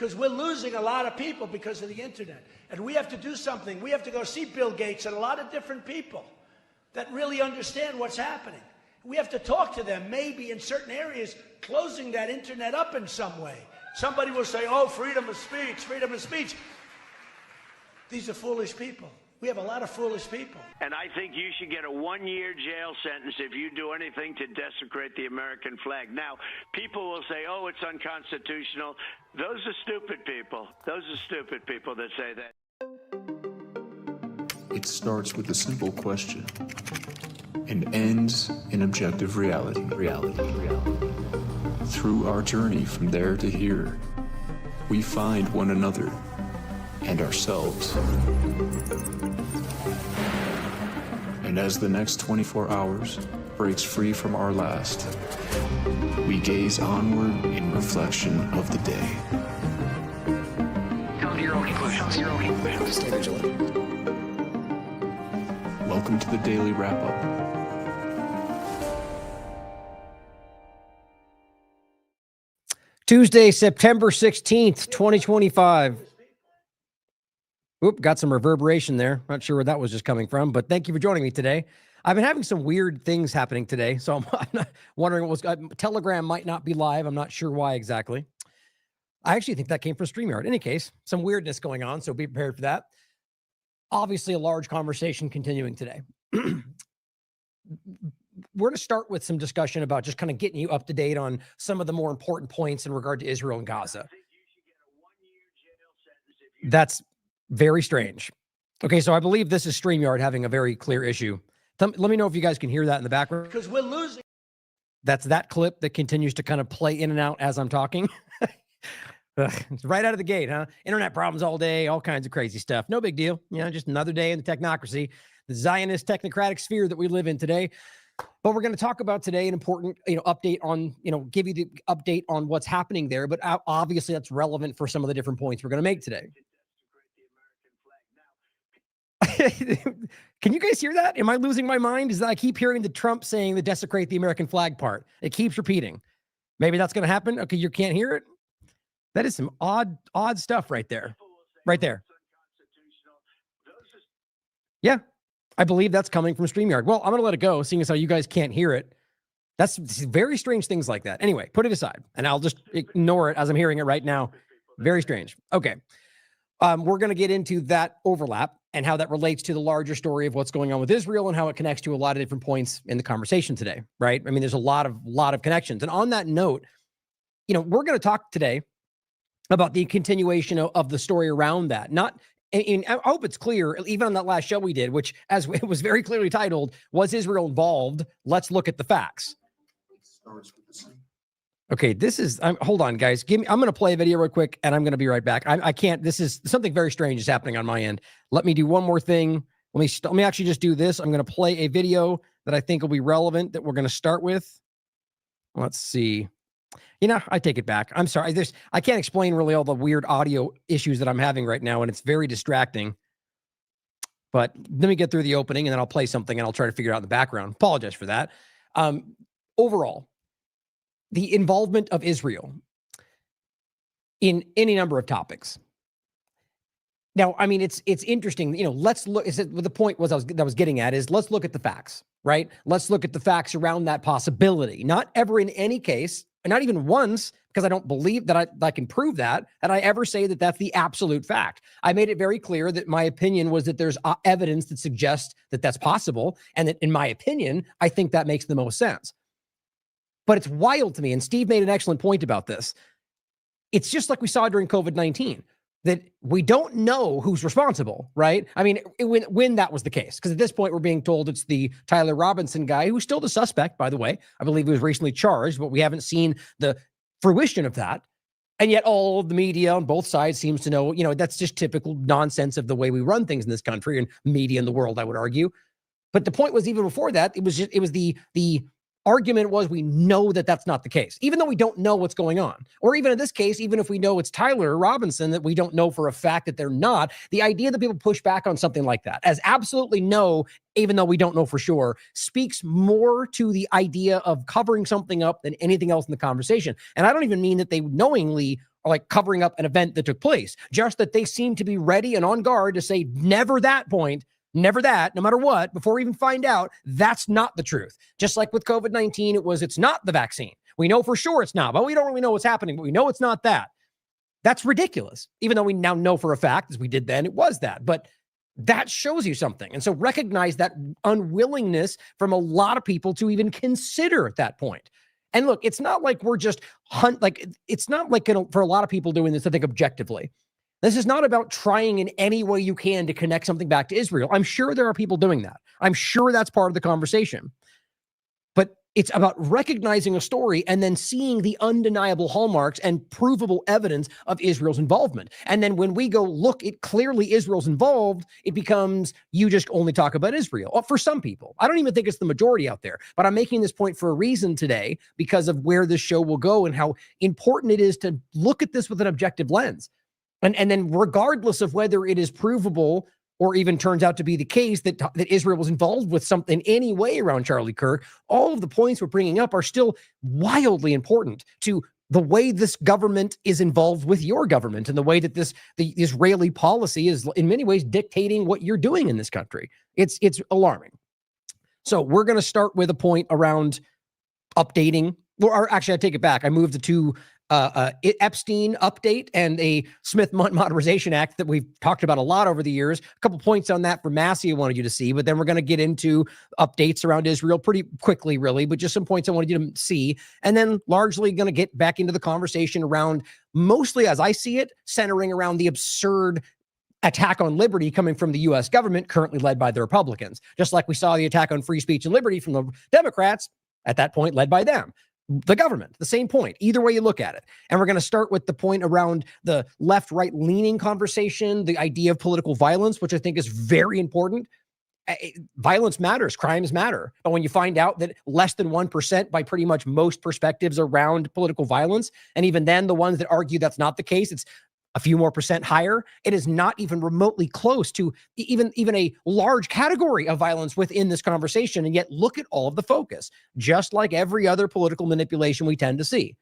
because we're losing a lot of people because of the internet. And we have to do something. We have to go see Bill Gates and a lot of different people that really understand what's happening. We have to talk to them, maybe in certain areas, closing that internet up in some way. Somebody will say, oh, freedom of speech, freedom of speech. These are foolish people. We have a lot of foolish people. And I think you should get a 1-year jail sentence if you do anything to desecrate the American flag. Now, people will say, oh, it's unconstitutional. Those are stupid people. Those are stupid people that say that. It starts with a simple question and ends in objective reality. Through our journey from there to here, we find one another and ourselves. And as the next 24 hours breaks free from our last, we gaze onward in reflection of the day. Come to your own conclusions. Stay vigilant. Welcome to the Daily Wrap-Up. Tuesday, September 16th, 2025. Oop, got some reverberation there. Not sure where that was just coming from, but thank you for joining me today. I've been having some weird things happening today, so I'm not wondering what was. Telegram might not be live. I'm not sure why exactly. I actually think that came from StreamYard. In any case, some weirdness going on, so be prepared for that. Obviously, a large conversation continuing today. We're going to start with some discussion about just kind of getting you up to date on some of the more important points in regard to Israel and Gaza. That's very strange. Okay, so I believe this is StreamYard having a very clear issue. Let me know if you guys can hear that in the background. Because we're losing. That's that clip that continues to kind of play in and out as I'm talking. It's right out of the gate, huh? Internet problems all day, all kinds of crazy stuff. No big deal. You know, just another day in the technocracy, the Zionist technocratic sphere that we live in today. But we're going to talk about today an important, update on, give you the update on what's happening there. But obviously that's relevant for some of the different points we're going to make today. Can you guys hear that? Am I losing my mind? Is that I keep hearing the Trump saying the desecrate the American flag part. It keeps repeating. Maybe that's going to happen. Okay, you can't hear it. That is some odd stuff right there. Right there. Yeah, I believe that's coming from StreamYard. Well, I'm going to let it go, seeing as how you guys can't hear it. That's very strange things like that. Anyway, put it aside, and I'll just ignore it as I'm hearing it right now. Very strange. Okay. We're going to get into that overlap and how that relates to the larger story of what's going on with Israel and how it connects to a lot of different points in the conversation today, right? I mean, there's a lot of connections. And on that note, we're going to talk today about the continuation of the story around that. I hope it's clear, even on that last show we did, which as it was very clearly titled, Was Israel Involved? Let's look at the facts. Okay, hold on, guys. I'm going to play a video real quick, and I'm going to be right back. I can't, this is something very strange is happening on my end. Let me do one more thing. Let me actually just do this. I'm going to play a video that I think will be relevant that we're going to start with. Let's see. I take it back. I'm sorry. I can't explain really all the weird audio issues that I'm having right now, and it's very distracting. But let me get through the opening, and then I'll play something, and I'll try to figure it out in the background. Apologize for that. Overall, the involvement of Israel in any number of topics. Now, I mean, it's interesting. Let's look. The point was I was getting at is let's look at the facts, right? Let's look at the facts around that possibility. Not ever in any case, and not even once, because I don't believe that I can prove that I ever say that that's the absolute fact. I made it very clear that my opinion was that there's evidence that suggests that that's possible, and that in my opinion, I think that makes the most sense. But it's wild to me, and Steve made an excellent point about this. It's just like we saw during COVID-19, that we don't know who's responsible, right? I mean, when that was the case, because at this point we're being told it's the Tyler Robinson guy, who's still the suspect, by the way. I believe he was recently charged, but we haven't seen the fruition of that. And yet all of the media on both sides seems to know, that's just typical nonsense of the way we run things in this country and media in the world, I would argue. But the point was, even before that, it was the argument was we know that that's not the case, even though we don't know what's going on. Or even in this case, even if we know it's Tyler Robinson, that we don't know for a fact that they're not, the idea that people push back on something like that as absolutely no, even though we don't know for sure, speaks more to the idea of covering something up than anything else in the conversation. And I don't even mean that they knowingly like covering up an event that took place, just that they seem to be ready and on guard to say never that point, never that, no matter what, before we even find out. That's not the truth. Just like with COVID-19, it's not the vaccine. We know for sure it's not, but we don't really know what's happening, but we know it's not that. That's ridiculous. Even though we now know for a fact, as we did then, it was that. But that shows you something. And so recognize that unwillingness from a lot of people to even consider at that point. And look, it's not like we're just it's not like for a lot of people doing this, I think, objectively. This is not about trying in any way you can to connect something back to Israel. I'm sure there are people doing that. I'm sure that's part of the conversation. But it's about recognizing a story and then seeing the undeniable hallmarks and provable evidence of Israel's involvement. And then when we go, look, it clearly Israel's involved, it becomes, you just only talk about Israel. For some people, I don't even think it's the majority out there, but I'm making this point for a reason today because of where this show will go and how important it is to look at this with an objective lens. And then regardless of whether it is provable or even turns out to be the case that Israel was involved with something in any way around Charlie Kirk, all of the points we're bringing up are still wildly important to the way this government is involved with your government and the way that the Israeli policy is in many ways dictating what you're doing in this country. It's alarming. So we're going to start with a point around updating, or actually I take it back. I moved the two Epstein update and a Smith Modernization Act that we've talked about a lot over the years. A couple points on that for Massey I wanted you to see, but then we're going to get into updates around Israel pretty quickly, really, but just some points I wanted you to see. And then largely going to get back into the conversation around, mostly as I see it, centering around the absurd attack on liberty coming from the U.S. government, currently led by the Republicans. Just like we saw the attack on free speech and liberty from the Democrats, at that point led by them. The government, the same point, either way you look at it. And we're going to start with the point around the left-right leaning conversation, the idea of political violence, which I think is very important. Violence matters, crimes matter. But when you find out that less than 1% by pretty much most perspectives around political violence, and even then the ones that argue that's not the case, it's a few more percent higher, it is not even remotely close to even a large category of violence within this conversation. And yet look at all of the focus, just like every other political manipulation we tend to see.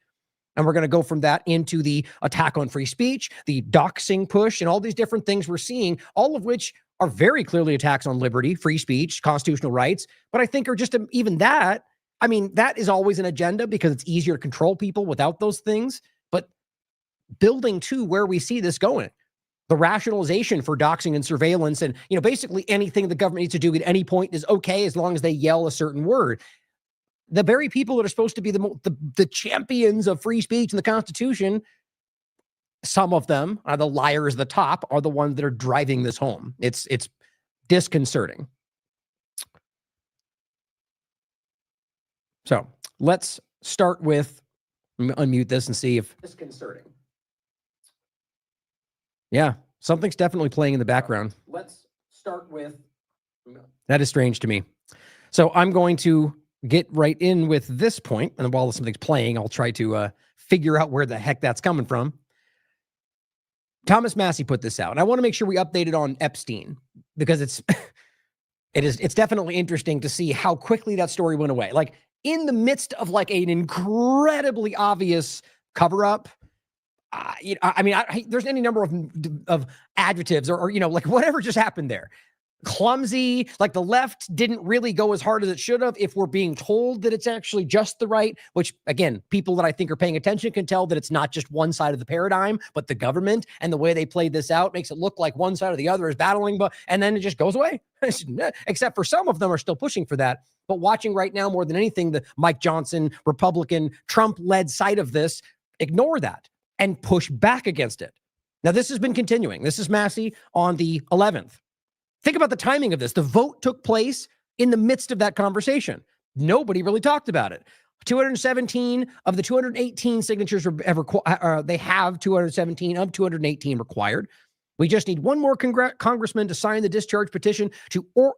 And we're going to go from that into the attack on free speech, the doxing push, and all these different things we're seeing, all of which are very clearly attacks on liberty, free speech, constitutional rights. But I think are just even that, I mean, that is always an agenda because it's easier to control people without those things. But building to where we see this going, the rationalization for doxing and surveillance and, basically anything the government needs to do at any point is okay as long as they yell a certain word. The very people that are supposed to be the champions of free speech and the Constitution, some of them are the liars at the top, are the ones that are driving this home. It's disconcerting. So let's start with, unmute this and see if disconcerting. Yeah, something's definitely playing in the background. Let's start with, that is strange to me. So I'm going to get right in with this point, and while something's playing, I'll try to figure out where the heck that's coming from. Thomas Massey put this out, and I want to make sure we update it on Epstein because it's definitely interesting to see how quickly that story went away. Like in the midst of like an incredibly obvious cover-up. There's any number of adjectives or like whatever just happened there. Clumsy, like the left didn't really go as hard as it should have. If we're being told that it's actually just the right, which again, people that I think are paying attention can tell that it's not just one side of the paradigm, but the government and the way they played this out makes it look like one side or the other is battling, and then it just goes away. Except for some of them are still pushing for that. But watching right now more than anything, the Mike Johnson, Republican, Trump-led side of this, ignore that and push back against it. Now, this has been continuing. This is Massey on the 11th. Think about the timing of this. The vote took place in the midst of that conversation. Nobody really talked about it. 217 of the 218 signatures they have 217 of 218 required. We just need one more congressman to sign the discharge petition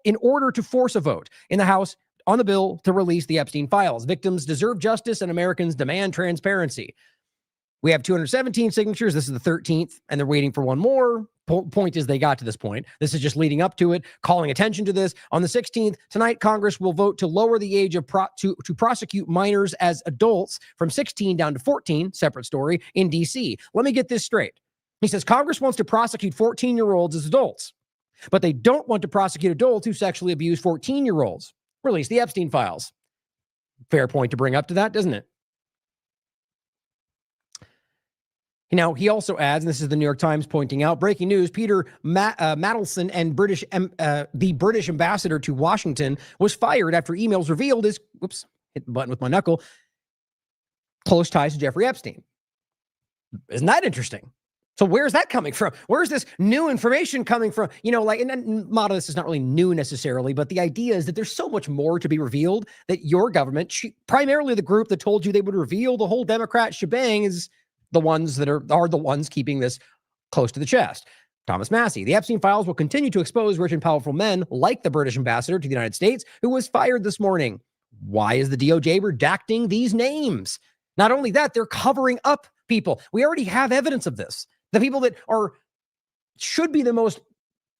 in order to force a vote in the House on the bill to release the Epstein files. Victims deserve justice and Americans demand transparency. We have 217 signatures. This is the 13th, and they're waiting for one more. Point is, they got to this point. This is just leading up to it, calling attention to this. On the 16th, tonight, Congress will vote to lower the age of to prosecute minors as adults from 16 down to 14, separate story, in D.C. Let me get this straight. He says Congress wants to prosecute 14-year-olds as adults, but they don't want to prosecute adults who sexually abuse 14-year-olds. Release the Epstein files. Fair point to bring up to that, doesn't it? Now, he also adds, and this is the New York Times pointing out, breaking news, Peter Mandelson and the British ambassador to Washington was fired after emails revealed his, whoops, hit the button with my knuckle, close ties to Jeffrey Epstein. Isn't that interesting? So where's that coming from? Where's this new information coming from? You know, like, and a lot of this is not really new necessarily, but the idea is that there's so much more to be revealed that your government, primarily the group that told you they would reveal the whole Democrat shebang, is the ones that are the ones keeping this close to the chest. Thomas Massey, the Epstein files will continue to expose rich and powerful men like the British ambassador to the United States, who was fired this morning. Why is the DOJ redacting these names? Not only that, they're covering up people. We already have evidence of this. The people that should be the most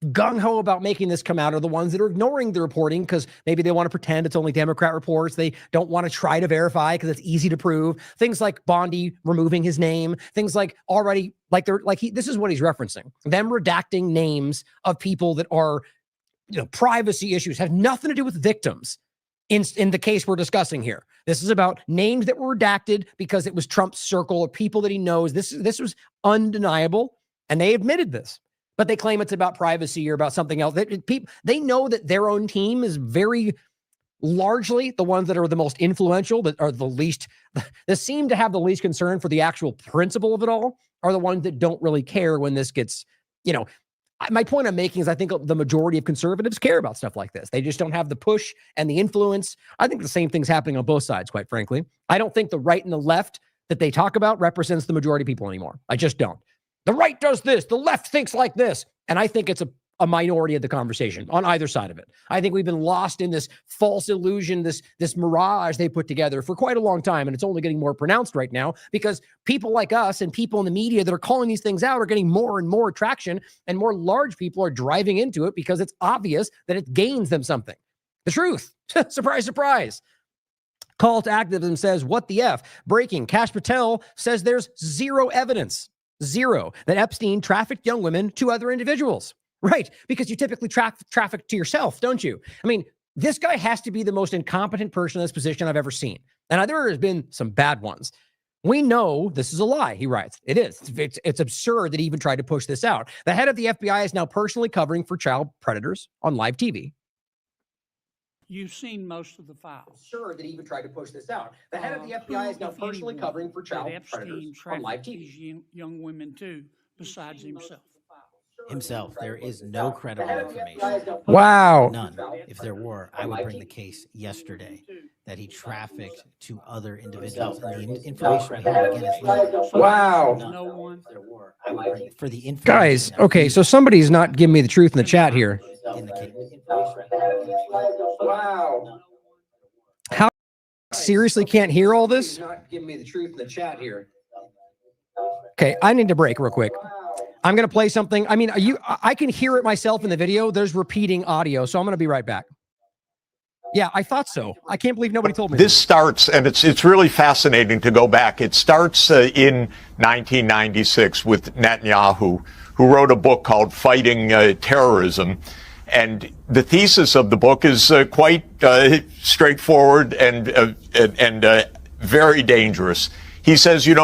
gung-ho about making this come out are the ones that are ignoring the reporting because maybe they want to pretend it's only Democrat reports. They don't want to try to verify because it's easy to prove. Things like Bondi removing his name, things like this is what he's referencing. Them redacting names of people that are, privacy issues, have nothing to do with victims. In the case we're discussing here, this is about names that were redacted because it was Trump's circle of people that he knows. This was undeniable, and they admitted this. But they claim it's about privacy or about something else. They know that their own team is very largely the ones that are the most influential, that are the least, that seem to have the least concern for the actual principle of it all, are the ones that don't really care when this gets, my point I'm making is I think the majority of conservatives care about stuff like this. They just don't have the push and the influence. I think the same thing's happening on both sides, quite frankly. I don't think the right and the left that they talk about represents the majority of people anymore. I just don't. The right does this. The left thinks like this. And I think it's a minority of the conversation on either side of it. I think we've been lost in this false illusion, this mirage they put together for quite a long time. And it's only getting more pronounced right now because people like us and people in the media that are calling these things out are getting more and more traction, and more large people are driving into it because it's obvious that it gains them something. The truth. Surprise, surprise. Call to activism says, what the F? Breaking. Kash Patel says there's zero evidence. Zero, that Epstein trafficked young women to other individuals. Right, because you typically traffic to yourself, don't you? I mean, this guy has to be the most incompetent person in this position I've ever seen. And there has been some bad ones. We know this is a lie, he writes. It is. It's absurd that he even tried to push this out. The head of the FBI is now personally covering for child predators on live TV. You've seen most of the files. Sure, that he even tried to push this out. The head of the FBI is now personally covering for child predators on live TV. These young women too, besides himself. There is no credible information. Wow. None. If there were, I would bring the case yesterday that he trafficked to other individuals. And the information we have again is limited. Wow. No one. For the information. Guys, okay, so somebody's not giving me the truth in the chat here. In the case. Wow. How seriously can't hear all this? Not giving me the truth in the chat here. Okay, I need to break real quick. I'm going to play something. I mean, I can hear it myself in the video. There's repeating audio, so I'm going to be right back. Yeah, I thought so. I can't believe nobody told me. This starts, and it's really fascinating to go back. It starts in 1996 with Netanyahu, who wrote a book called Fighting Terrorism. And the thesis of the book is quite straightforward and very dangerous. He says, there's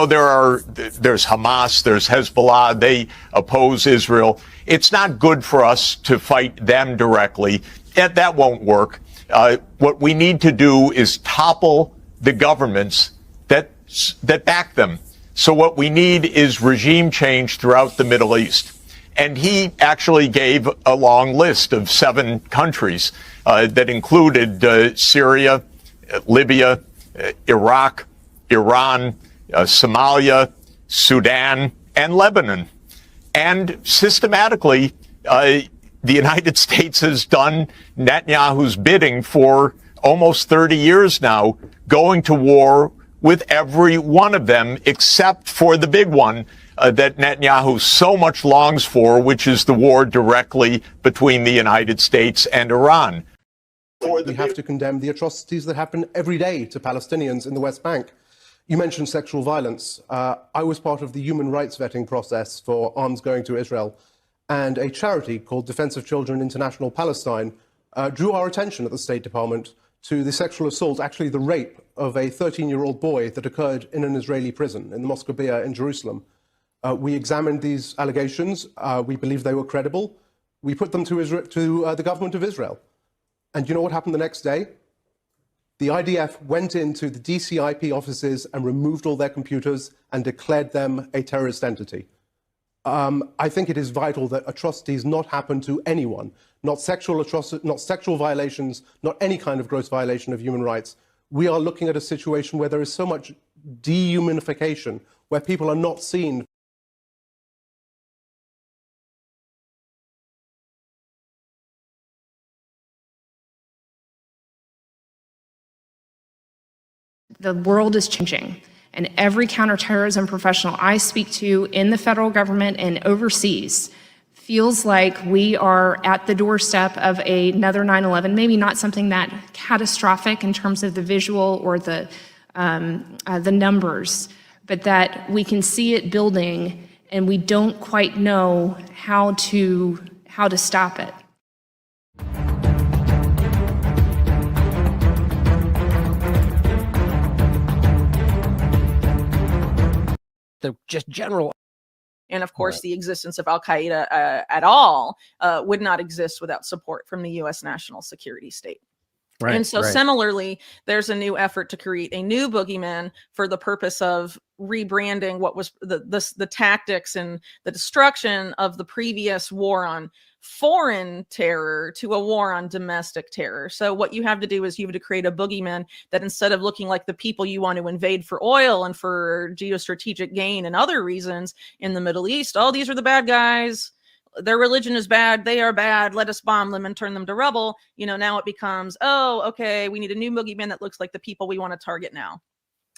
Hamas, there's Hezbollah, they oppose Israel. It's not good for us to fight them directly. That won't work. What we need to do is topple the governments that back them. So what we need is regime change throughout the Middle East. And he actually gave a long list of 7 countries that included Syria, Libya, Iraq, Iran, Somalia, Sudan, and Lebanon. And systematically, the United States has done Netanyahu's bidding for almost 30 years now, going to war with every one of them, except for the big one that Netanyahu so much longs for, which is the war directly between the United States and Iran. We have to condemn the atrocities that happen every day to Palestinians in the West Bank. You mentioned sexual violence. I was part of the human rights vetting process for arms going to Israel, and a charity called Defense of Children International Palestine drew our attention at the State Department to the sexual assault, actually the rape, of a 13-year-old boy that occurred in an Israeli prison in the Mosque in Jerusalem. We examined these allegations. We believed they were credible. We put them to the government of Israel. And you know what happened the next day? The IDF went into the DCIP offices and removed all their computers and declared them a terrorist entity. I think it is vital that atrocities not happen to anyone, not sexual violations, not any kind of gross violation of human rights. We are looking at a situation where there is so much dehumanification, where people are not seen. The world is changing, and every counterterrorism professional I speak to in the federal government and overseas feels like we are at the doorstep of another 9/11, maybe not something that catastrophic in terms of the visual or the numbers, but that we can see it building and we don't quite know how to stop it. The just general. And of course, the existence of al-Qaeda at all would not exist without support from the U.S. national security state. Right, and so similarly, there's a new effort to create a new boogeyman for the purpose of rebranding what was the tactics and the destruction of the previous war on foreign terror to a war on domestic terror. So what you have to do is you have to create a boogeyman that, instead of looking like the people you want to invade for oil and for geostrategic gain and other reasons in the Middle East, oh, these are the bad guys, their religion is bad, they are bad, let us bomb them and turn them to rubble. You know, now it becomes, oh, okay, we need a new boogeyman that looks like the people we want to target now.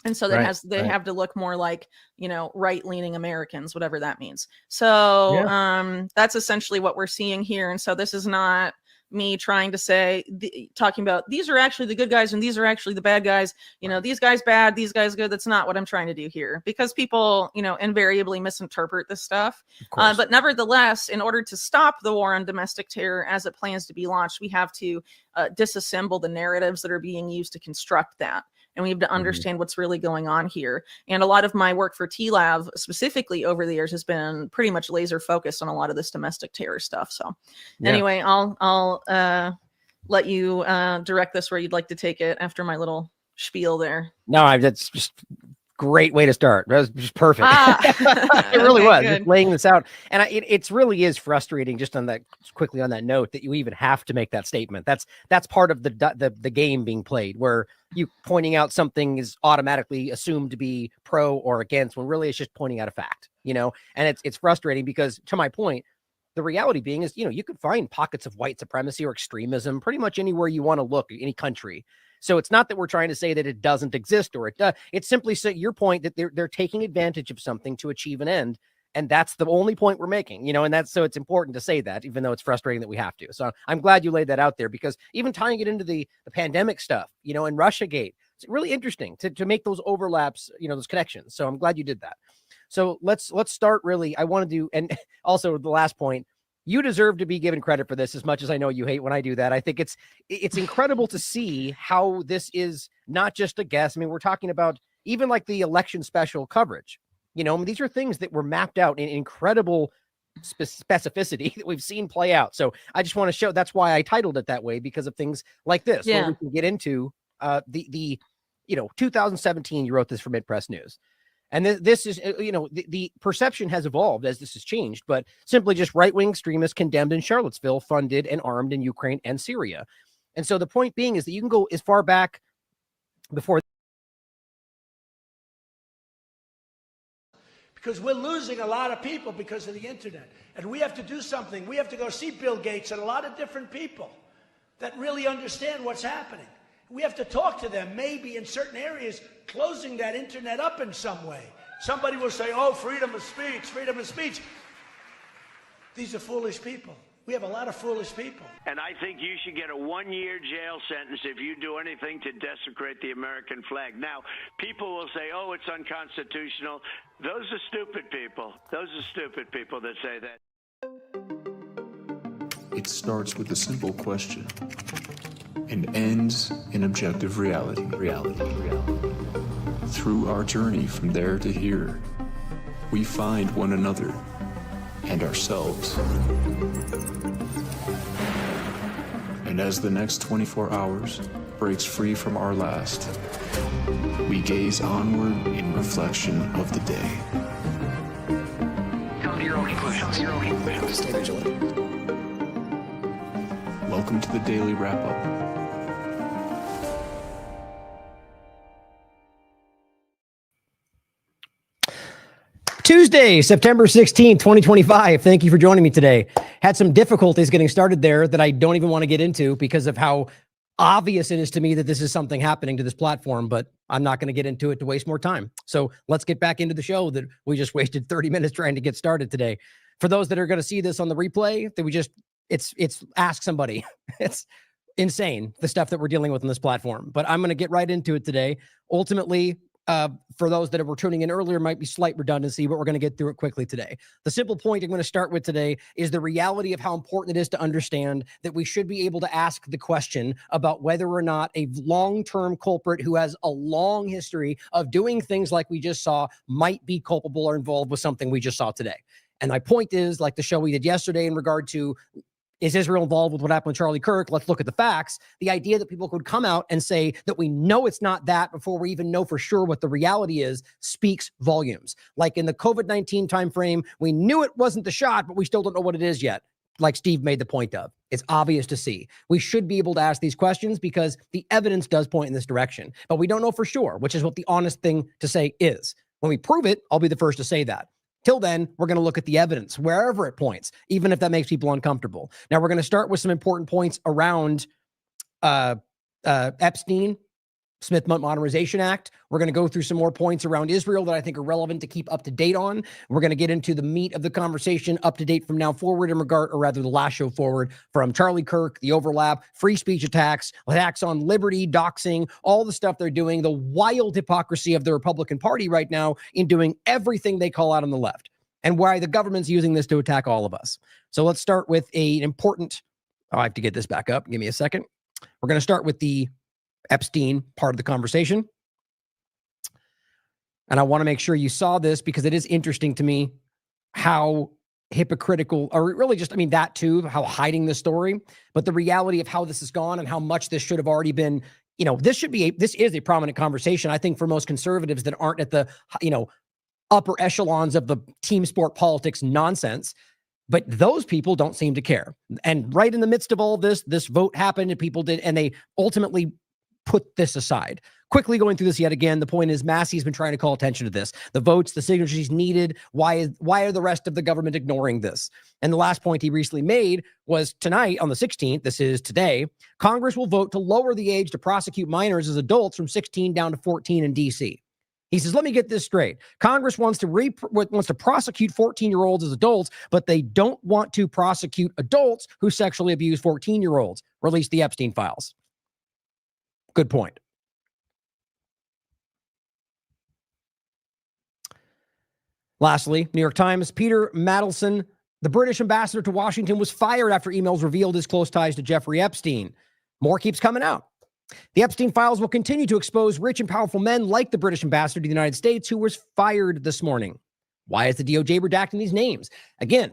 And so that they have to look more like, you know, right-leaning Americans, whatever that means. So that's essentially what we're seeing here. And so this is not me trying to say, talking about these are actually the good guys and these are actually the bad guys. You know, these guys bad, these guys good. That's not what I'm trying to do here, because people, you know, invariably misinterpret this stuff. But nevertheless, in order to stop the war on domestic terror as it plans to be launched, we have to disassemble the narratives that are being used to construct that. And we have to understand what's really going on here. And a lot of my work for TLAV specifically over the years has been pretty much laser focused on a lot of this domestic terror stuff. So anyway, I'll let you direct this where you'd like to take it after my little spiel there. No, that's just great way to start. That was just perfect. It really was just laying this out. And it's really is frustrating, just on that, quickly on that note, that you even have to make that statement. That's part of the game being played, where you pointing out something is automatically assumed to be pro or against, when really it's just pointing out a fact, you know. And it's frustrating because, to my point, the reality being is, you know, you could find pockets of white supremacy or extremism pretty much anywhere you want to look, any country. So it's not that we're trying to say that it doesn't exist or it does. It's simply your point that they're taking advantage of something to achieve an end. And that's the only point we're making, you know, and so it's important to say that, even though it's frustrating that we have to. So I'm glad you laid that out there, because even tying it into the pandemic stuff, you know, and Russiagate, it's really interesting to make those overlaps, you know, those connections. So I'm glad you did that. So let's start really. I want to do, and also the last point, you deserve to be given credit for this, as much as I know you hate when I do that. I think it's incredible to see how this is not just a guess. I mean, we're talking about even like the election special coverage. You know, I mean, these are things that were mapped out in incredible specificity that we've seen play out. So I just want to show, that's why I titled it that way, because of things like this, where we can get into the 2017, you wrote this for Mid-Press News. And this is, you know, the perception has evolved as this has changed, but simply just right-wing extremists condemned in Charlottesville, funded and armed in Ukraine and Syria. And so the point being is that you can go as far back before. Because we're losing a lot of people because of the internet. And we have to do something. We have to go see Bill Gates and a lot of different people that really understand what's happening. We have to talk to them, maybe in certain areas, closing that internet up in some way. Somebody will say, oh, freedom of speech, freedom of speech. These are foolish people. We have a lot of foolish people. And I think you should get a 1-year jail sentence if you do anything to desecrate the American flag. Now, people will say, oh, it's unconstitutional. Those are stupid people. Those are stupid people that say that. It starts with a simple question and ends in objective reality. Through our journey from there to here, we find one another and ourselves. And as the next 24 hours breaks free from our last, we gaze onward in reflection of the day. Come to your own conclusions. Stay vigilant. Welcome to the Daily Wrap-Up. Tuesday, September 16th, 2025. Thank you for joining me today. Had some difficulties getting started there that I don't even want to get into because of how obvious it is to me that this is something happening to this platform, but I'm not going to get into it to waste more time. So let's get back into the show that we just wasted 30 minutes trying to get started today. For those that are going to see this on the replay, that we just, it's ask somebody. It's insane, the stuff that we're dealing with on this platform, but I'm going to get right into it today. Ultimately, for those that were tuning in earlier, might be slight redundancy, but we're going to get through it quickly today. The simple point I'm going to start with today is the reality of how important it is to understand that we should be able to ask the question about whether or not a long-term culprit who has a long history of doing things like we just saw might be culpable or involved with something we just saw today. And my point is, like the show we did yesterday in regard to, is Israel involved with what happened with Charlie Kirk? Let's look at the facts. The idea that people could come out and say that we know it's not that before we even know for sure what the reality is speaks volumes. Like in the COVID-19 timeframe, we knew it wasn't the shot, but we still don't know what it is yet. Like Steve made the point of. It's obvious to see. We should be able to ask these questions because the evidence does point in this direction, but we don't know for sure, which is what the honest thing to say is. When we prove it, I'll be the first to say that. Till then, we're going to look at the evidence wherever it points, even if that makes people uncomfortable. Now, we're going to start with some important points around Epstein, Smith Modernization Act. We're going to go through some more points around Israel that I think are relevant to keep up to date on. We're going to get into the meat of the conversation up to date from now forward in regard, or rather the last show forward, from Charlie Kirk, the overlap, free speech attacks on liberty, doxing, all the stuff they're doing, the wild hypocrisy of the Republican Party right now in doing everything they call out on the left, and why the government's using this to attack all of us. So let's start with an important, I have to get this back up. Give me a second. We're going to start with the Epstein part of the conversation. And I want to make sure you saw this because it is interesting to me how hypocritical, or really just, I mean, that too, how hiding the story, but the reality of how this has gone and how much this should have already been, this is a prominent conversation, I think, for most conservatives that aren't at the, upper echelons of the team sport politics nonsense. But those people don't seem to care. And right in the midst of all this vote happened and people did, and they ultimately put this aside. Quickly going through this yet again, the point is Massey's been trying to call attention to this. The votes, the signatures needed. Why are the rest of the government ignoring this? And the last point he recently made was tonight on the 16th, this is today, Congress will vote to lower the age to prosecute minors as adults from 16 down to 14 in DC. He says, let me get this straight. Congress wants to prosecute 14-year-olds as adults, but they don't want to prosecute adults who sexually abuse 14-year-olds. Release the Epstein files. Good point. Lastly, New York Times, Peter Mandelson, the British ambassador to Washington, was fired after emails revealed his close ties to Jeffrey Epstein. More keeps coming out. The Epstein files will continue to expose rich and powerful men like the British ambassador to the United States, who was fired this morning. Why is the DOJ redacting these names? Again,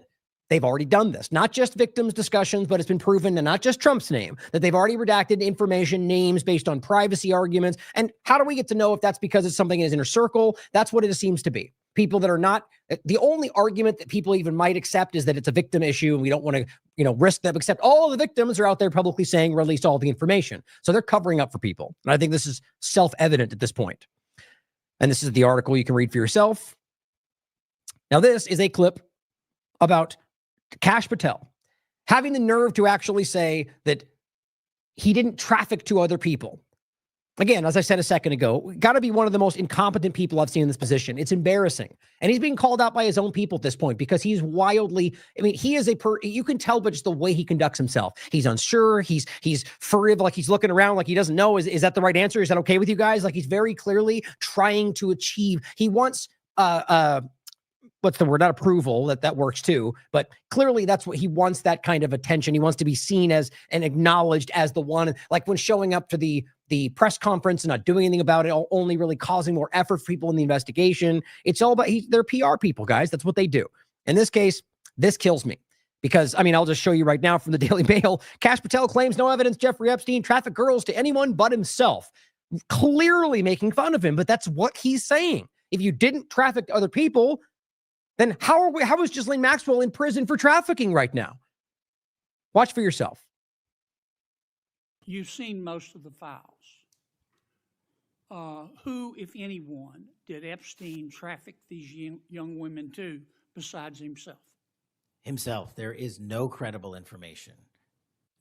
they've already done this. Not just victims' discussions, but it's been proven, and not just Trump's name, that they've already redacted information, names based on privacy arguments. And how do we get to know if that's because it's something in his inner circle? That's what it seems to be. People that are not, the only argument that people even might accept is that it's a victim issue and we don't want to, risk them, except all the victims are out there publicly saying release all the information. So they're covering up for people. And I think this is self-evident at this point. And this is the article you can read for yourself. Now, this is a clip about Kash Patel having the nerve to actually say that he didn't traffic to other people. Again, as I said a second ago, got to be one of the most incompetent people I've seen in this position. It's embarrassing. And he's being called out by his own people at this point because he's wildly, I mean, he is you can tell by just the way he conducts himself. He's unsure. He's furtive, like he's looking around like he doesn't know. Is that the right answer? Is that okay with you guys? Like he's very clearly trying to achieve, he wants, what's the word? Not approval, that works too, but clearly that's what he wants, that kind of attention. He wants to be seen as and acknowledged as the one, like when showing up to the press conference and not doing anything about it, only really causing more effort for people in the investigation. It's all about, they're PR people, guys. That's what they do. In this case, this kills me because, I mean, I'll just show you right now from the Daily Mail. Kash Patel claims no evidence Jeffrey Epstein trafficked girls to anyone but himself. Clearly making fun of him, but that's what he's saying. If you didn't traffic to other people, then how is Ghislaine Maxwell in prison for trafficking right now? Watch for yourself. You've seen most of the files. Who, if anyone, did Epstein traffic these young women to besides himself? Himself. There is no credible information.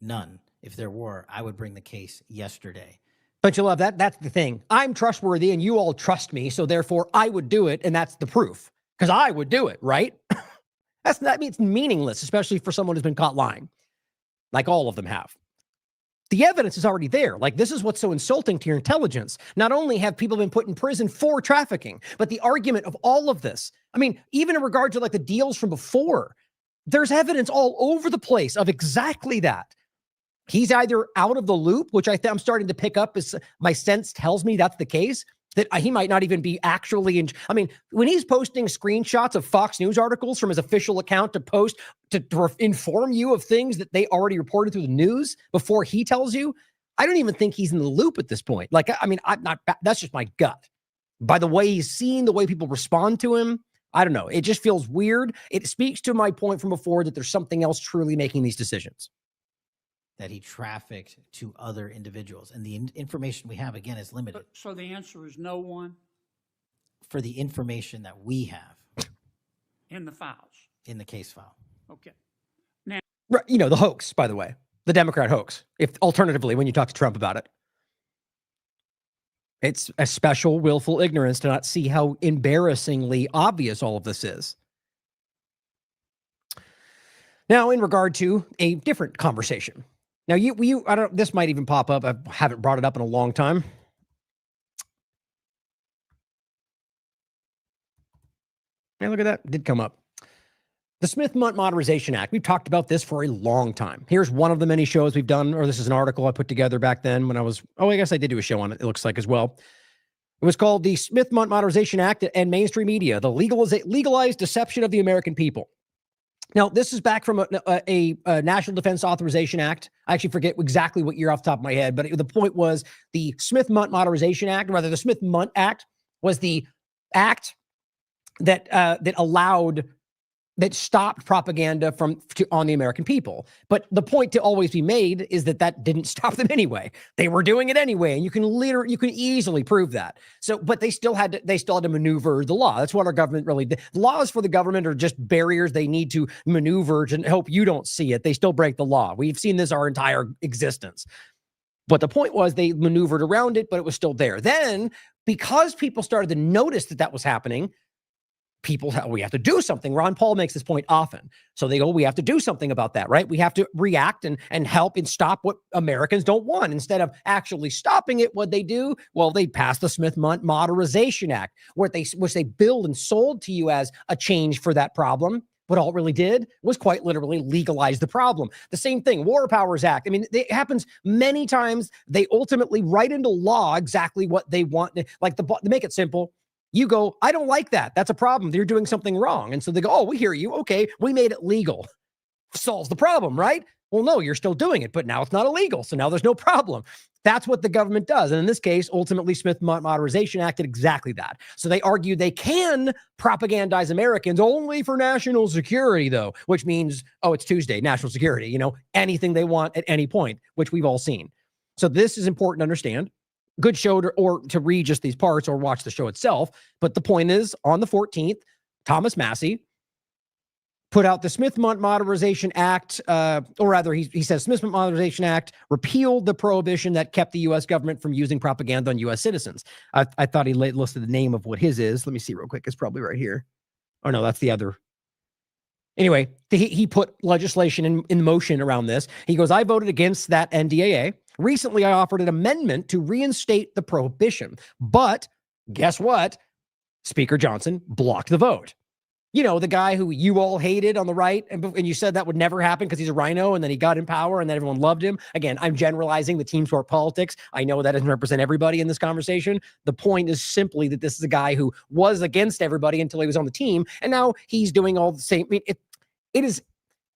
None. If there were, I would bring the case yesterday. But you love that. That's the thing. I'm trustworthy and you all trust me. So therefore I would do it. And that's the proof. Because I would do it, right? That means meaningless, especially for someone who's been caught lying, like all of them have. The evidence is already there. Like, this is what's so insulting to your intelligence. Not only have people been put in prison for trafficking, but the argument of all of this. I mean, even in regard to like the deals from before, there's evidence all over the place of exactly that. He's either out of the loop, which I'm starting to pick up as my sense tells me that's the case, that he might not even be actually in. I mean, when he's posting screenshots of Fox News articles from his official account to post to inform you of things that they already reported through the news before he tells you, I don't even think he's in the loop at this point. Like, I mean, I'm not, that's just my gut. By the way he's seen, the way people respond to him, I don't know. It just feels weird. It speaks to my point from before that there's something else truly making these decisions. That he trafficked to other individuals. And the information we have, again, is limited. So the answer is no one? For the information that we have. In the files? In the case file. Okay. Now, you know, the hoax, by the way, the Democrat hoax, if alternatively, when you talk to Trump about it. It's a special willful ignorance to not see how embarrassingly obvious all of this is. Now, in regard to a different conversation. Now, I don't, this might even pop up. I haven't brought it up in a long time. Yeah, look at that. It did come up. The Smith-Mundt Modernization Act. We've talked about this for a long time. Here's one of the many shows we've done, or this is an article I put together back then when I was, I guess I did do a show on it, it looks like as well. It was called the Smith-Mundt Modernization Act and Mainstream Media, the legalized deception of the American people. Now, this is back from a National Defense Authorization Act. I actually forget exactly what year off the top of my head, but the point was the Smith-Mundt Modernization Act, or rather the Smith-Mundt Act was the act that stopped propaganda on the American people. But the point to always be made is that didn't stop them anyway. They were doing it anyway, and you can easily prove that. So, but they still had to maneuver the law. That's what our government really did. The laws for the government are just barriers they need to maneuver to hope you don't see it. They still break the law. We've seen this our entire existence. But the point was they maneuvered around it, but it was still there. Then, because people started to notice that was happening, we have to do something. Ron Paul makes this point often. So they go, we have to do something about that, right? We have to react and help and stop what Americans don't want. Instead of actually stopping it, what they do? Well, they passed the Smith-Mundt Modernization Act, which they billed and sold to you as a change for that problem. But all it really did was quite literally legalize the problem. The same thing, War Powers Act. I mean, it happens many times. They ultimately write into law exactly what they want. Like to make it simple, you go, I don't like that. That's a problem. You're doing something wrong. And so they go, oh, we hear you. Okay, we made it legal. Solves the problem, right? Well, no, you're still doing it, but now it's not illegal. So now there's no problem. That's what the government does. And in this case, ultimately, Smith-Mundt Modernization Act did exactly that. So they argue they can propagandize Americans only for national security, though, which means, oh, it's Tuesday, national security, anything they want at any point, which we've all seen. So this is important to understand. Good show to read just these parts or watch the show itself. But the point is, on the 14th, Thomas Massey put out the Smith Modernization Act, or rather, he says Smith Modernization Act repealed the prohibition that kept the U.S. government from using propaganda on U.S. citizens. I thought he listed the name of what his is. Let me see real quick. It's probably right here. Oh, no, that's the other. Anyway, he put legislation in motion around this. He goes, I voted against that NDAA. Recently, I offered an amendment to reinstate the prohibition. But guess what? Speaker Johnson blocked the vote. You know, the guy who you all hated on the right, and you said that would never happen because he's a rhino, and then he got in power, and then everyone loved him. Again, I'm generalizing the team sport politics. I know that doesn't represent everybody in this conversation. The point is simply that this is a guy who was against everybody until he was on the team, and now he's doing all the same. I mean, it is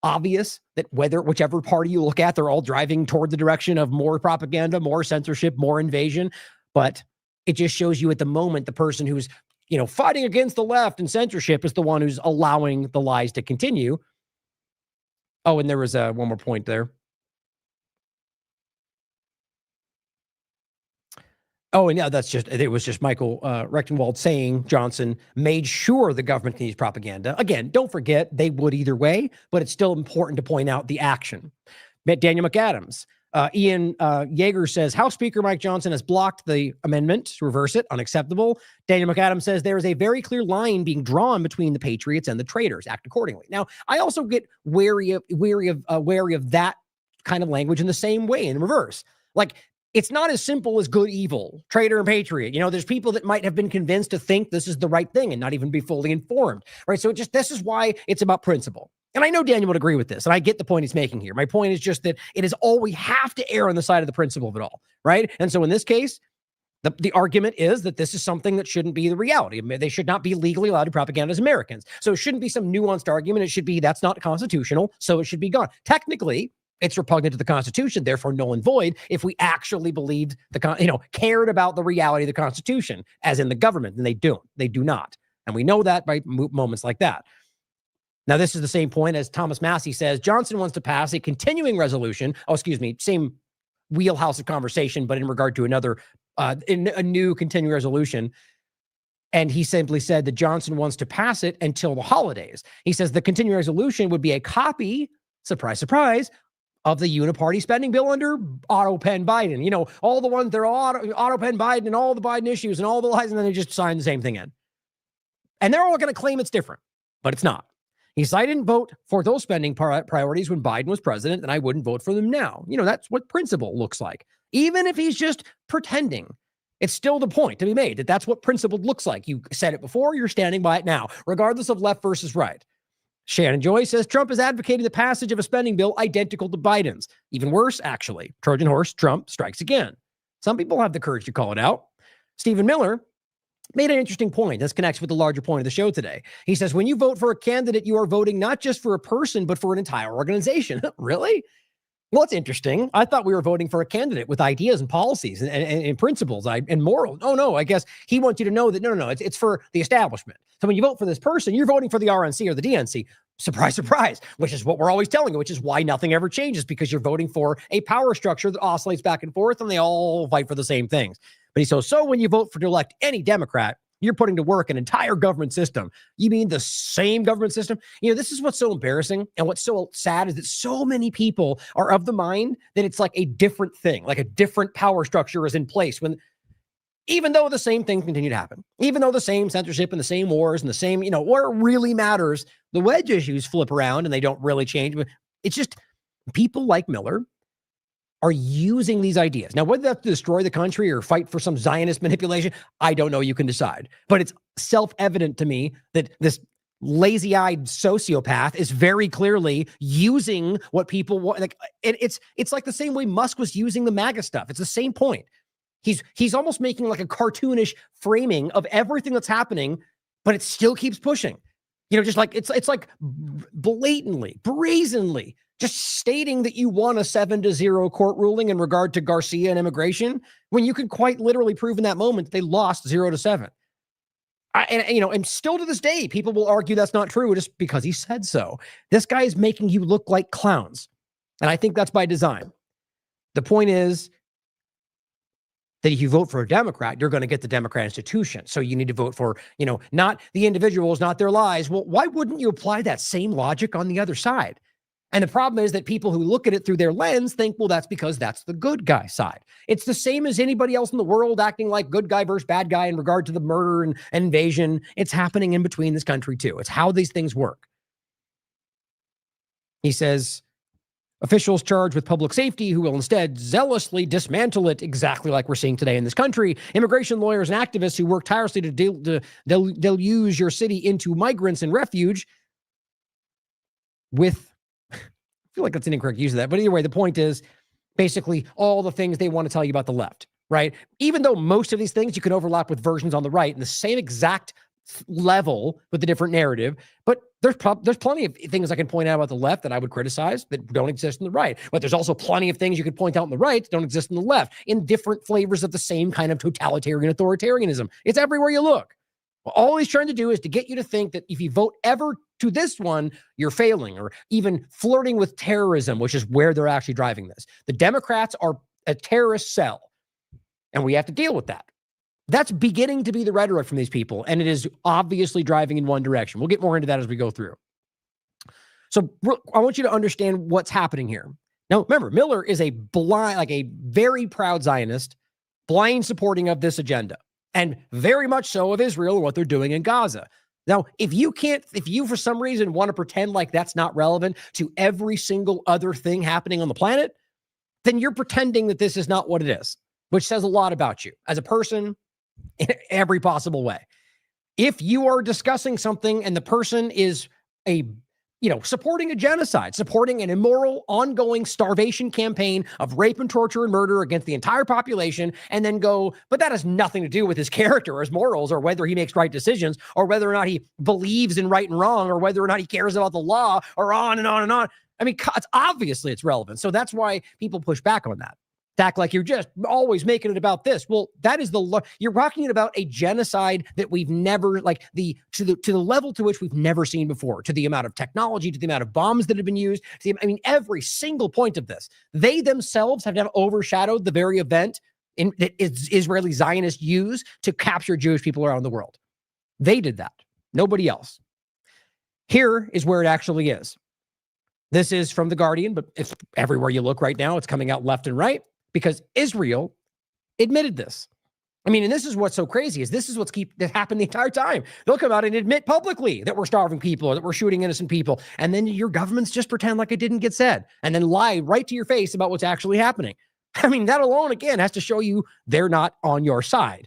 obvious that whichever party you look at, they're all driving toward the direction of more propaganda, more censorship, more invasion. But it just shows you at the moment the person who's fighting against the left and censorship is the one who's allowing the lies to continue. Oh, and there was one more point there. Oh, and yeah, it was just Michael Rechtenwald saying Johnson made sure the government can use propaganda. Again, don't forget, they would either way, but it's still important to point out the action. Daniel McAdams. Ian Yeager says, House Speaker Mike Johnson has blocked the amendment to reverse it. Unacceptable. Daniel McAdams says there is a very clear line being drawn between the patriots and the traitors. Act accordingly. Now, I also get wary of that kind of language in the same way, in reverse. Like, it's not as simple as good, evil, traitor, and patriot. There's people that might have been convinced to think this is the right thing and not even be fully informed, right? So this is why it's about principle. And I know Daniel would agree with this, and I get the point he's making here. My point is just that it is all we have to err on the side of the principle of it all, right? And so in this case, the argument is that this is something that shouldn't be the reality. I mean, they should not be legally allowed to propaganda as Americans. So it shouldn't be some nuanced argument. It should be that's not constitutional, so it should be gone. Technically, it's repugnant to the Constitution, therefore null and void, if we actually believed cared about the reality of the Constitution, as in the government, and they don't. They do not. And we know that by moments like that. Now, this is the same point as Thomas Massey says. Johnson wants to pass a continuing resolution. Same wheelhouse of conversation, but in regard to another, a new continuing resolution. And he simply said that Johnson wants to pass it until the holidays. He says the continuing resolution would be a copy, surprise, surprise, of the uniparty spending bill under Auto Pen Biden. All the ones, they're all Auto Pen Biden and all the Biden issues and all the lies, and then they just sign the same thing in. And they're all going to claim it's different, but it's not. He said, I didn't vote for those spending priorities when Biden was president, and I wouldn't vote for them now. That's what principle looks like. Even if he's just pretending, it's still the point to be made that that's what principle looks like. You said it before, you're standing by it now, regardless of left versus right. Shannon Joy says Trump is advocating the passage of a spending bill identical to Biden's. Even worse, actually. Trojan horse, Trump strikes again. Some people have the courage to call it out. Stephen Miller made an interesting point. This connects with the larger point of the show today. He says, when you vote for a candidate, you are voting not just for a person, but for an entire organization. Really? Well, it's interesting. I thought we were voting for a candidate with ideas and policies and principles and morals. Oh, no, I guess he wants you to know that, no, it's for the establishment. So when you vote for this person, you're voting for the RNC or the DNC. Surprise, surprise, which is what we're always telling you, which is why nothing ever changes, because you're voting for a power structure that oscillates back and forth, and they all fight for the same things. But he says, so when you vote to elect any Democrat, you're putting to work an entire government system. You mean the same government system? This is what's so embarrassing, and what's so sad is that so many people are of the mind that it's like a different thing, like a different power structure is in place, when even though the same things continue to happen, even though the same censorship and the same wars and the same, where it really matters, the wedge issues flip around and they don't really change. But it's just people like Miller are using these ideas. Now, whether that's to destroy the country or fight for some Zionist manipulation, I don't know. You can decide. But it's self-evident to me that this lazy-eyed sociopath is very clearly using what people want. Like it's like the same way Musk was using the MAGA stuff. It's the same point. He's almost making like a cartoonish framing of everything that's happening, but it still keeps pushing. Just like it's like blatantly, brazenly just stating that you won a 7-0 court ruling in regard to Garcia and immigration, when you can quite literally prove in that moment that they lost 0-7. And still to this day, people will argue that's not true just because he said so. This guy is making you look like clowns. And I think that's by design. The point is, that if you vote for a Democrat, you're going to get the Democrat institution. So you need to vote for, not the individuals, not their lies. Well, why wouldn't you apply that same logic on the other side? And the problem is that people who look at it through their lens think, well, that's because that's the good guy side. It's the same as anybody else in the world acting like good guy versus bad guy in regard to the murder and invasion. It's happening in between this country too. It's how these things work. He says, officials charged with public safety who will instead zealously dismantle it, exactly like we're seeing today in this country. Immigration lawyers and activists who work tirelessly to deluge your city into migrants and refuge with, I feel like that's an incorrect use of that. But either way, the point is basically all the things they want to tell you about the left, right? Even though most of these things you can overlap with versions on the right in the same exact level with a different narrative, but there's plenty of things I can point out about the left that I would criticize that don't exist in the right. But there's also plenty of things you could point out in the right that don't exist in the left in different flavors of the same kind of totalitarian authoritarianism. It's everywhere you look. All he's trying to do is to get you to think that if you vote ever to this one, you're failing, or even flirting with terrorism, which is where they're actually driving this. The Democrats are a terrorist cell, and we have to deal with that. That's beginning to be the rhetoric from these people, and it is obviously driving in one direction. We'll get more into that as we go through. So I want you to understand what's happening here. Now, remember, Miller is a very proud Zionist, blind supporting of this agenda, and very much so of Israel and what they're doing in Gaza. Now, if you for some reason want to pretend like that's not relevant to every single other thing happening on the planet, then you're pretending that this is not what it is, which says a lot about you as a person in every possible way. If you are discussing something and the person is supporting a genocide, supporting an immoral, ongoing starvation campaign of rape and torture and murder against the entire population, and then go, but that has nothing to do with his character or his morals or whether he makes right decisions or whether or not he believes in right and wrong or whether or not he cares about the law or on and on and on. I mean, obviously it's relevant. So that's why people push back on that. Act like you're just always making it about this. Well, that is you're talking about a genocide that we've never, to the level to which we've never seen before, to the amount of technology, to the amount of bombs that have been used. Every single point of this, they themselves have now overshadowed the very event that Israeli Zionists use to capture Jewish people around the world. They did that. Nobody else. Here is where it actually is. This is from The Guardian, but it's everywhere you look right now. It's coming out left and right. Because Israel admitted this. And this is what's so crazy, is this is that happened the entire time. They'll come out and admit publicly that we're starving people or that we're shooting innocent people. And then your governments just pretend like it didn't get said and then lie right to your face about what's actually happening. That alone, again, has to show you they're not on your side.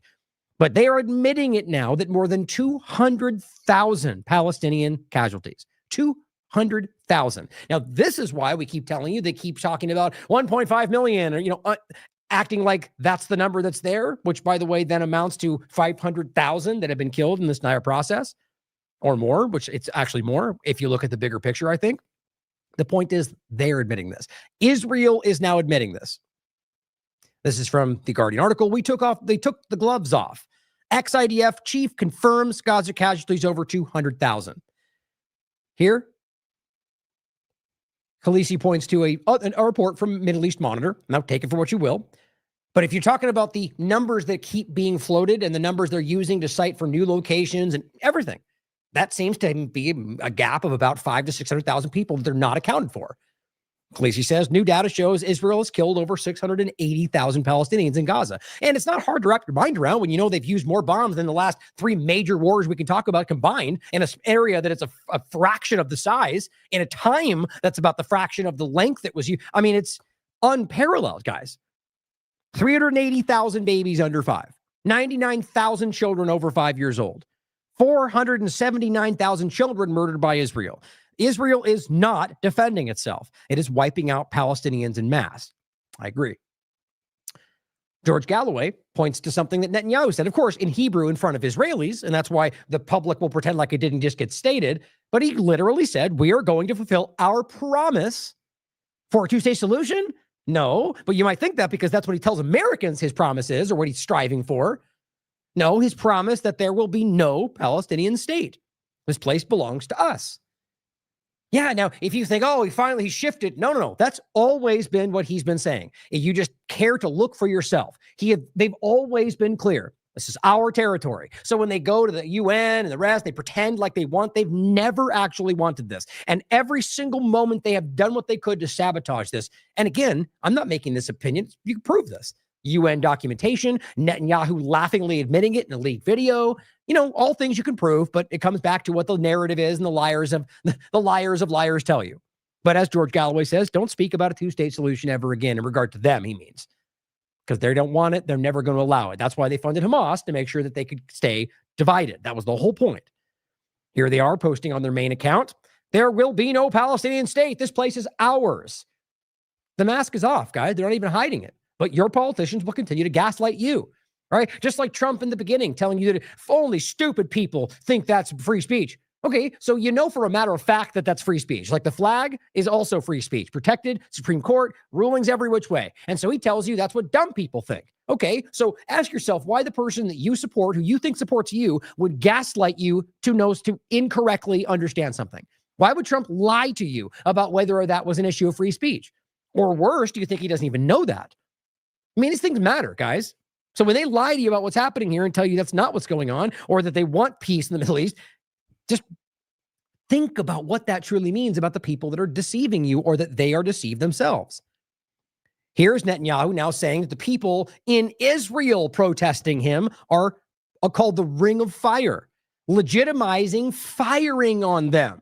But they are admitting it now that more than 200,000 Palestinian casualties. 200,000. Now, this is why we keep telling you, they keep talking about 1.5 million or, acting like that's the number that's there, which, by the way, then amounts to 500,000 that have been killed in this entire process or more, which it's actually more if you look at the bigger picture, I think. The point is they're admitting this. Israel is now admitting this. This is from the Guardian article. They took the gloves off. Ex-IDF chief confirms Gaza casualties over 200,000. Here, Khaleesi points to a report from Middle East Monitor. Now, take it for what you will. But if you're talking about the numbers that keep being floated and the numbers they're using to cite for new locations and everything, that seems to be a gap of about 500,000 to 600,000 people that they're not accounted for. Khaleesi says new data shows Israel has killed over 680,000 Palestinians in Gaza. And it's not hard to wrap your mind around when you know they've used more bombs than the last 3 major wars we can talk about combined in an area that it's a fraction of the size in a time that's about the fraction of the length that was used. It's unparalleled, guys. 380,000 babies under 5, 99,000 children over 5 years old, 479,000 children murdered by Israel. Israel is not defending itself. It is wiping out Palestinians en masse. I agree. George Galloway points to something that Netanyahu said, of course, in Hebrew in front of Israelis, and that's why the public will pretend like it didn't just get stated, but he literally said, we are going to fulfill our promise for a two-state solution? No, but you might think that because that's what he tells Americans his promise is, or what he's striving for. No, his promise that there will be no Palestinian state. This place belongs to us. Yeah, now if you think, oh, he shifted. No. That's always been what he's been saying. If you just care to look for yourself, they've always been clear. This is our territory. So when they go to the UN and the rest, they pretend like they've never actually wanted this. And every single moment they have done what they could to sabotage this. And again, I'm not making this opinion. You can prove this. UN documentation, Netanyahu laughingly admitting it in a leaked video, all things you can prove, but it comes back to what the narrative is and the liars of liars tell you. But as George Galloway says, don't speak about a two-state solution ever again in regard to them, he means. Because they don't want it, they're never going to allow it. That's why they funded Hamas, to make sure that they could stay divided. That was the whole point. Here they are posting on their main account. There will be no Palestinian state. This place is ours. The mask is off, guys. They're not even hiding it. But your politicians will continue to gaslight you, right? Just like Trump in the beginning, telling you that if only stupid people think that's free speech. Okay, so for a matter of fact that that's free speech. Like the flag is also free speech, protected, Supreme Court, rulings every which way. And so he tells you that's what dumb people think. Okay, so ask yourself why the person that you support, who you think supports you, would gaslight you to incorrectly understand something. Why would Trump lie to you about whether that was an issue of free speech? Or worse, do you think he doesn't even know that? I mean, these things matter, guys. So when they lie to you about what's happening here and tell you that's not what's going on, or that they want peace in the Middle East, just think about what that truly means about the people that are deceiving you, or that they are deceived themselves. Here's Netanyahu now saying that the people in Israel protesting him are called the Ring of Fire, legitimizing firing on them.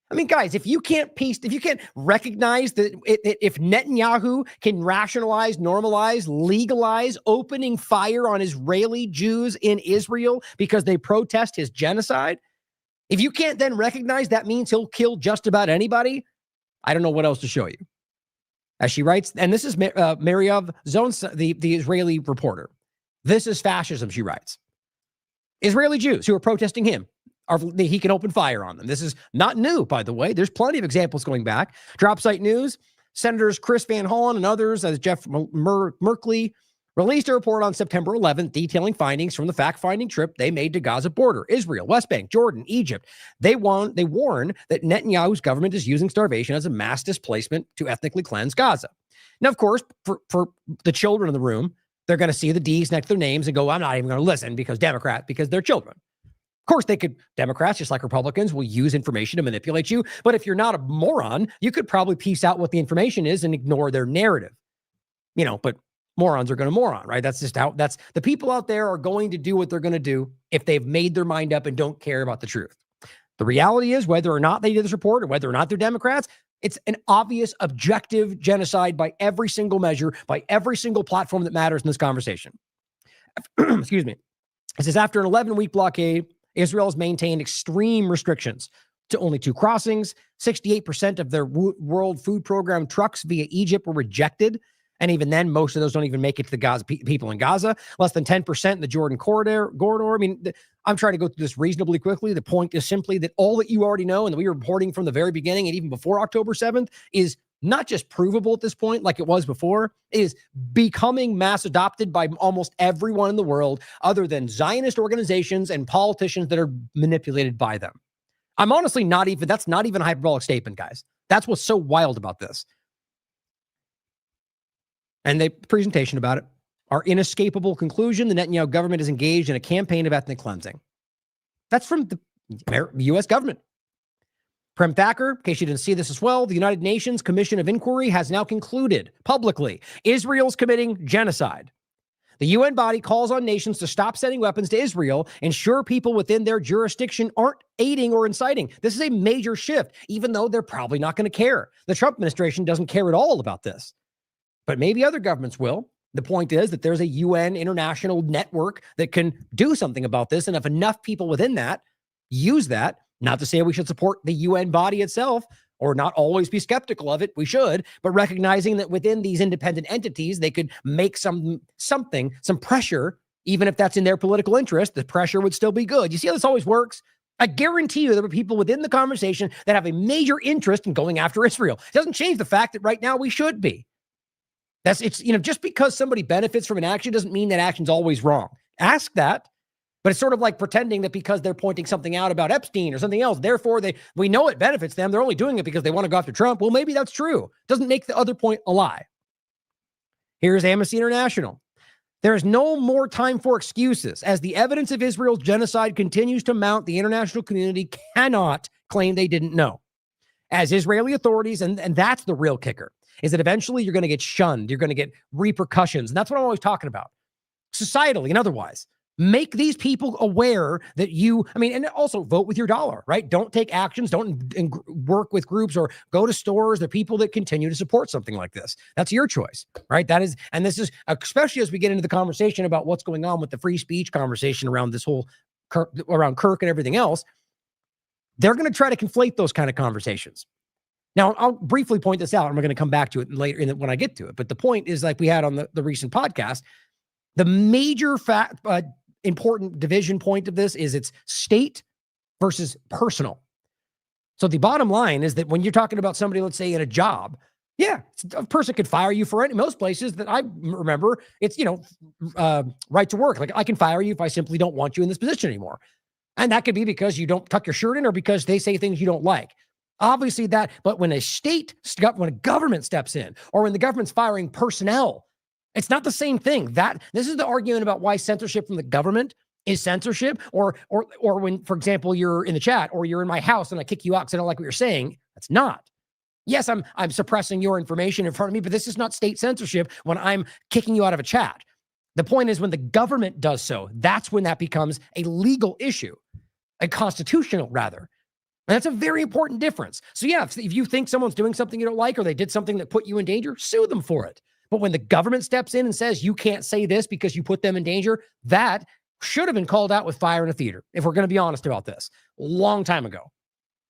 I mean, guys, if you can't recognize that if Netanyahu can rationalize, normalize, legalize opening fire on Israeli Jews in Israel because they protest his genocide, if you can't then recognize that means he'll kill just about anybody, I don't know what else to show you. As she writes, and this is Mariav Zons, the Israeli reporter. This is fascism, she writes. Israeli Jews who are protesting him, he can open fire on them. This is not new, by the way. There's plenty of examples going back. Drop Site News, Senators Chris Van Hollen and others, as Jeff Merkley, released a report on September 11th detailing findings from the fact-finding trip they made to Gaza border, Israel, West Bank, Jordan, Egypt. They warn that Netanyahu's government is using starvation as a mass displacement to ethnically cleanse Gaza. Now, of course, for the children in the room, they're going to see the D's next to their names and go, I'm not even going to listen because they're children. Of course, Democrats, just like Republicans, will use information to manipulate you. But if you're not a moron, you could probably piece out what the information is and ignore their narrative. But morons are going to moron, right? That's the people out there are going to do what they're going to do if they've made their mind up and don't care about the truth. The reality is, whether or not they did this report or whether or not they're Democrats, it's an obvious objective genocide by every single measure, by every single platform that matters in this conversation. Excuse me. It says, after an 11-week blockade, Israel has maintained extreme restrictions to only 2 crossings. 68% of their World Food Program trucks via Egypt were rejected. And even then, most of those don't even make it to the Gaza people in Gaza. Less than 10% in the Jordan corridor. I mean, I'm trying to go through this reasonably quickly. The point is simply that all that you already know and that we were reporting from the very beginning and even before October 7th is not just provable at this point like it was before, it is becoming mass adopted by almost everyone in the world other than Zionist organizations and politicians that are manipulated by them. I'm honestly that's not even a hyperbolic statement, guys. That's what's so wild about this. And the presentation about it, our inescapable conclusion, the Netanyahu government is engaged in a campaign of ethnic cleansing. That's from the U.S. government. Prem Thacker, in case you didn't see this as well, the United Nations Commission of Inquiry has now concluded publicly Israel's committing genocide. The UN body calls on nations to stop sending weapons to Israel, ensure people within their jurisdiction aren't aiding or inciting. This is a major shift, even though they're probably not going to care. The Trump administration doesn't care at all about this. But maybe other governments will. The point is that there's a UN international network that can do something about this. And if enough people within that use that, not to say we should support the UN body itself or not always be skeptical of it, we should, but recognizing that within these independent entities, they could make some pressure, even if that's in their political interest, the pressure would still be good. You see how this always works? I guarantee you there are people within the conversation that have a major interest in going after Israel. It doesn't change the fact that right now we should be. Just because somebody benefits from an action doesn't mean that action's always wrong. Ask that. But it's sort of like pretending that because they're pointing something out about Epstein or something else, therefore we know it benefits them. They're only doing it because they want to go after Trump. Well, maybe that's true. Doesn't make the other point a lie. Here's Amnesty International. There is no more time for excuses. As the evidence of Israel's genocide continues to mount, the international community cannot claim they didn't know. As Israeli authorities, and that's the real kicker, is that eventually you're going to get shunned. You're going to get repercussions. And that's what I'm always talking about. Societally and otherwise. Make these people aware that and also vote with your dollar, right? Don't take actions, don't work with groups or go to stores or people that continue to support something like this. That's your choice, right? This is, especially as we get into the conversation about what's going on with the free speech conversation around this whole, around Kirk and everything else, they're going to try to conflate those kind of conversations. Now, I'll briefly point this out, and we're going to come back to it later when I get to it. But the point is, like we had on the recent podcast, the major important division point of this is it's state versus personal. So the bottom line is that when you're talking about somebody, let's say in a job, yeah, a person could fire you for it. In most places that I remember, it's, right to work. Like I can fire you if I simply don't want you in this position anymore. And that could be because you don't tuck your shirt in or because they say things you don't like. Obviously but when when a government steps in or when the government's firing personnel, it's not the same thing. This is the argument about why censorship from the government is censorship, or when, for example, you're in the chat or you're in my house and I kick you out because I don't like what you're saying. That's not. Yes, I'm suppressing your information in front of me, but this is not state censorship when I'm kicking you out of a chat. The point is when the government does so, that's when that becomes a legal issue, a constitutional rather. And that's a very important difference. So yeah, if you think someone's doing something you don't like or they did something that put you in danger, sue them for it. But when the government steps in and says you can't say this because you put them in danger, that should have been called out with fire in a theater, if we're going to be honest about this. A long time ago.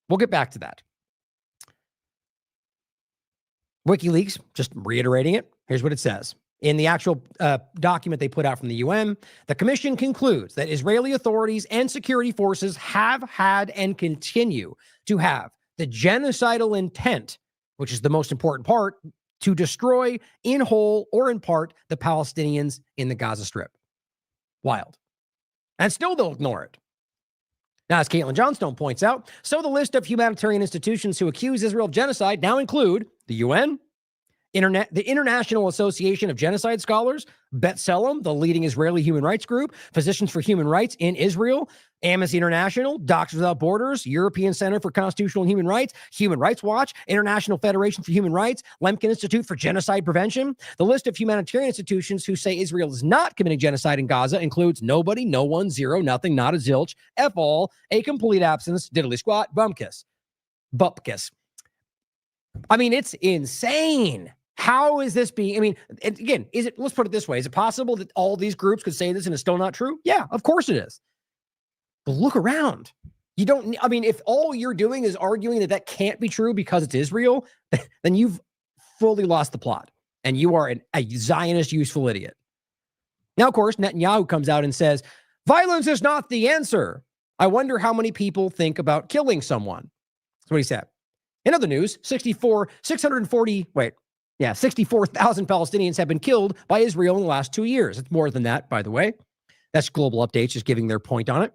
We'll get back to that. WikiLeaks, just reiterating it, here's what it says. In the actual document they put out from the UN, the commission concludes that Israeli authorities and security forces have had and continue to have the genocidal intent, which is the most important part, to destroy in whole or in part the Palestinians in the Gaza Strip. Wild. And still they'll ignore it. Now, as Caitlin Johnstone points out, so the list of humanitarian institutions who accuse Israel of genocide now include the UN, the International Association of Genocide Scholars, B'Tselem, the leading Israeli human rights group, Physicians for Human Rights in Israel, Amnesty International, Doctors Without Borders, European Center for Constitutional and Human Rights, Human Rights Watch, International Federation for Human Rights, Lemkin Institute for Genocide Prevention. The list of humanitarian institutions who say Israel is not committing genocide in Gaza includes nobody, no one, zero, nothing, not a zilch, F all, a complete absence, diddly squat, bupkis. I mean, it's insane. How is this being, again, let's put it this way. Is it possible that all these groups could say this and it's still not true? Yeah, of course it is. But look around. If all you're doing is arguing that can't be true because it's Israel, then you've fully lost the plot and you are a Zionist useful idiot. Now, of course, Netanyahu comes out and says, violence is not the answer. I wonder how many people think about killing someone. That's what he said. In other news, 64,000 Palestinians have been killed by Israel in the last 2 years. It's more than that, by the way. That's Global Updates just giving their point on it.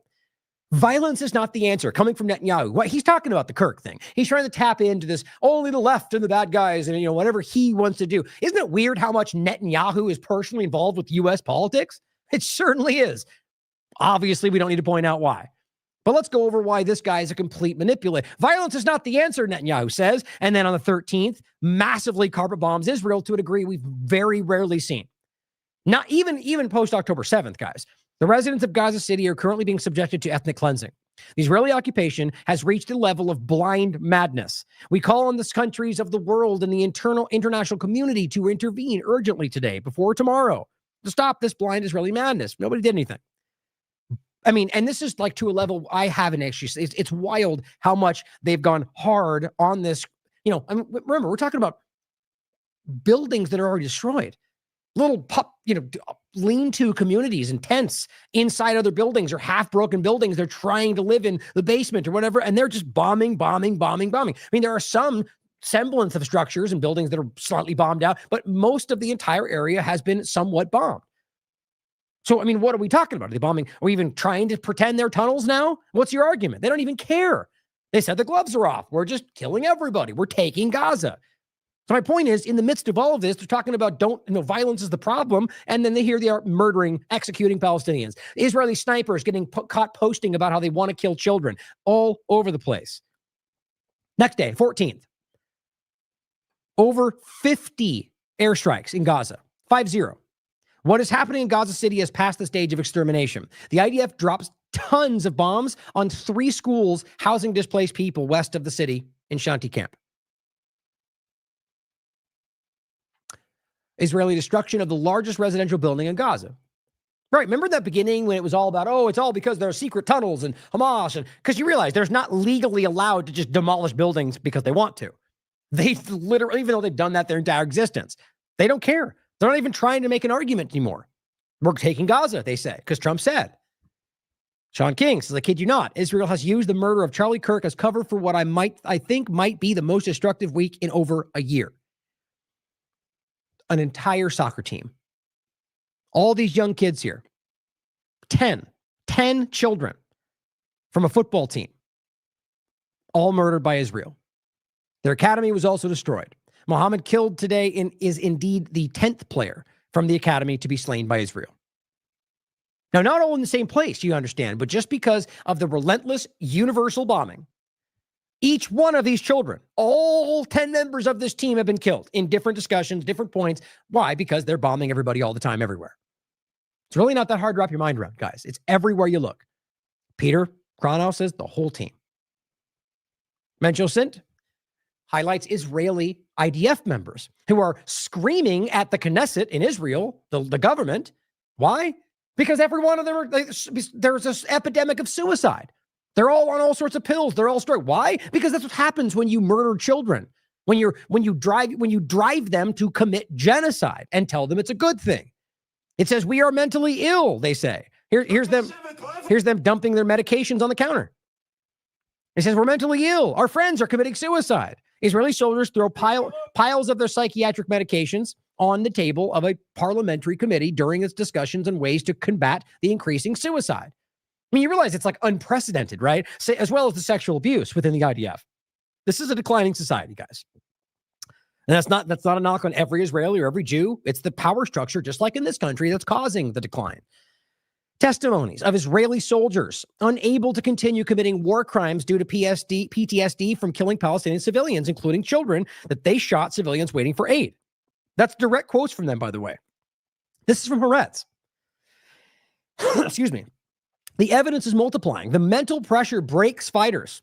Violence is not the answer, coming from Netanyahu. He's talking about the Kirk thing. He's trying to tap into this, only the left and the bad guys and, whatever he wants to do. Isn't it weird how much Netanyahu is personally involved with U.S. politics? It certainly is. Obviously, we don't need to point out why. But let's go over why this guy is a complete manipulator. Violence is not the answer, Netanyahu says. And then on the 13th, massively carpet bombs Israel to a degree we've very rarely seen. Not even post-October 7th, guys. The residents of Gaza City are currently being subjected to ethnic cleansing. The Israeli occupation has reached a level of blind madness. We call on the countries of the world and the international community to intervene urgently today, before tomorrow, to stop this blind Israeli madness. Nobody did anything. And this is like to a level I haven't actually. It's wild how much they've gone hard on this. Remember, we're talking about buildings that are already destroyed. Little lean-to communities and tents inside other buildings or half-broken buildings they're trying to live in the basement or whatever, and they're just bombing. There are some semblance of structures and buildings that are slightly bombed out, but most of the entire area has been somewhat bombed. So, I mean, what are we talking about? Are they bombing? Are we even trying to pretend they're tunnels now? What's your argument? They don't even care. They said the gloves are off. We're just killing everybody. We're taking Gaza. So my point is, in the midst of all of this, they're talking about violence is the problem, and then they are murdering, executing Palestinians. Israeli snipers getting caught posting about how they want to kill children all over the place. Next day, 14th, over 50 airstrikes in Gaza, 5-0. What is happening in Gaza City has passed the stage of extermination. The IDF drops tons of bombs on 3 schools housing displaced people west of the city in Shanti camp. Israeli destruction of the largest residential building in Gaza. Right, remember that beginning when it was all about, it's all because there are secret tunnels and Hamas, and because you realize there's not legally allowed to just demolish buildings because they want to. They literally, even though they've done that their entire existence, they don't care. They're not even trying to make an argument anymore. We're taking Gaza, they say, because Trump said. Sean King says, I kid you not, Israel has used the murder of Charlie Kirk as cover for what I think might be the most destructive week in over a year. An entire soccer team. All these young kids here. 10 children from a football team. All murdered by Israel. Their academy was also destroyed. Mohammed killed today is indeed the 10th player from the academy to be slain by Israel. Now, not all in the same place, you understand, but just because of the relentless universal bombing, each one of these children, all 10 members of this team have been killed in different discussions, different points. Why? Because they're bombing everybody all the time, everywhere. It's really not that hard to wrap your mind around, guys. It's everywhere you look. Peter Kronow says the whole team. Menchosint highlights Israeli IDF members who are screaming at the Knesset in Israel, the government. Why? Because every one of them, there's this epidemic of suicide. They're all on all sorts of pills. They're all straight. Why? Because that's what happens when you murder children. When you drive them to commit genocide and tell them it's a good thing. It says we are mentally ill, they say. Here's them dumping their medications on the counter. It says we're mentally ill. Our friends are committing suicide. Israeli soldiers throw piles of their psychiatric medications on the table of a parliamentary committee during its discussions on ways to combat the increasing suicide. I mean, you realize it's like unprecedented, right? As well as the sexual abuse within the IDF. This is a declining society, guys. And that's not a knock on every Israeli or every Jew. It's the power structure, just like in this country, that's causing the decline. Testimonies of Israeli soldiers unable to continue committing war crimes due to PTSD from killing Palestinian civilians, including children, that they shot civilians waiting for aid. That's direct quotes from them, by the way. This is from Haaretz. Excuse me. The evidence is multiplying. The mental pressure breaks fighters.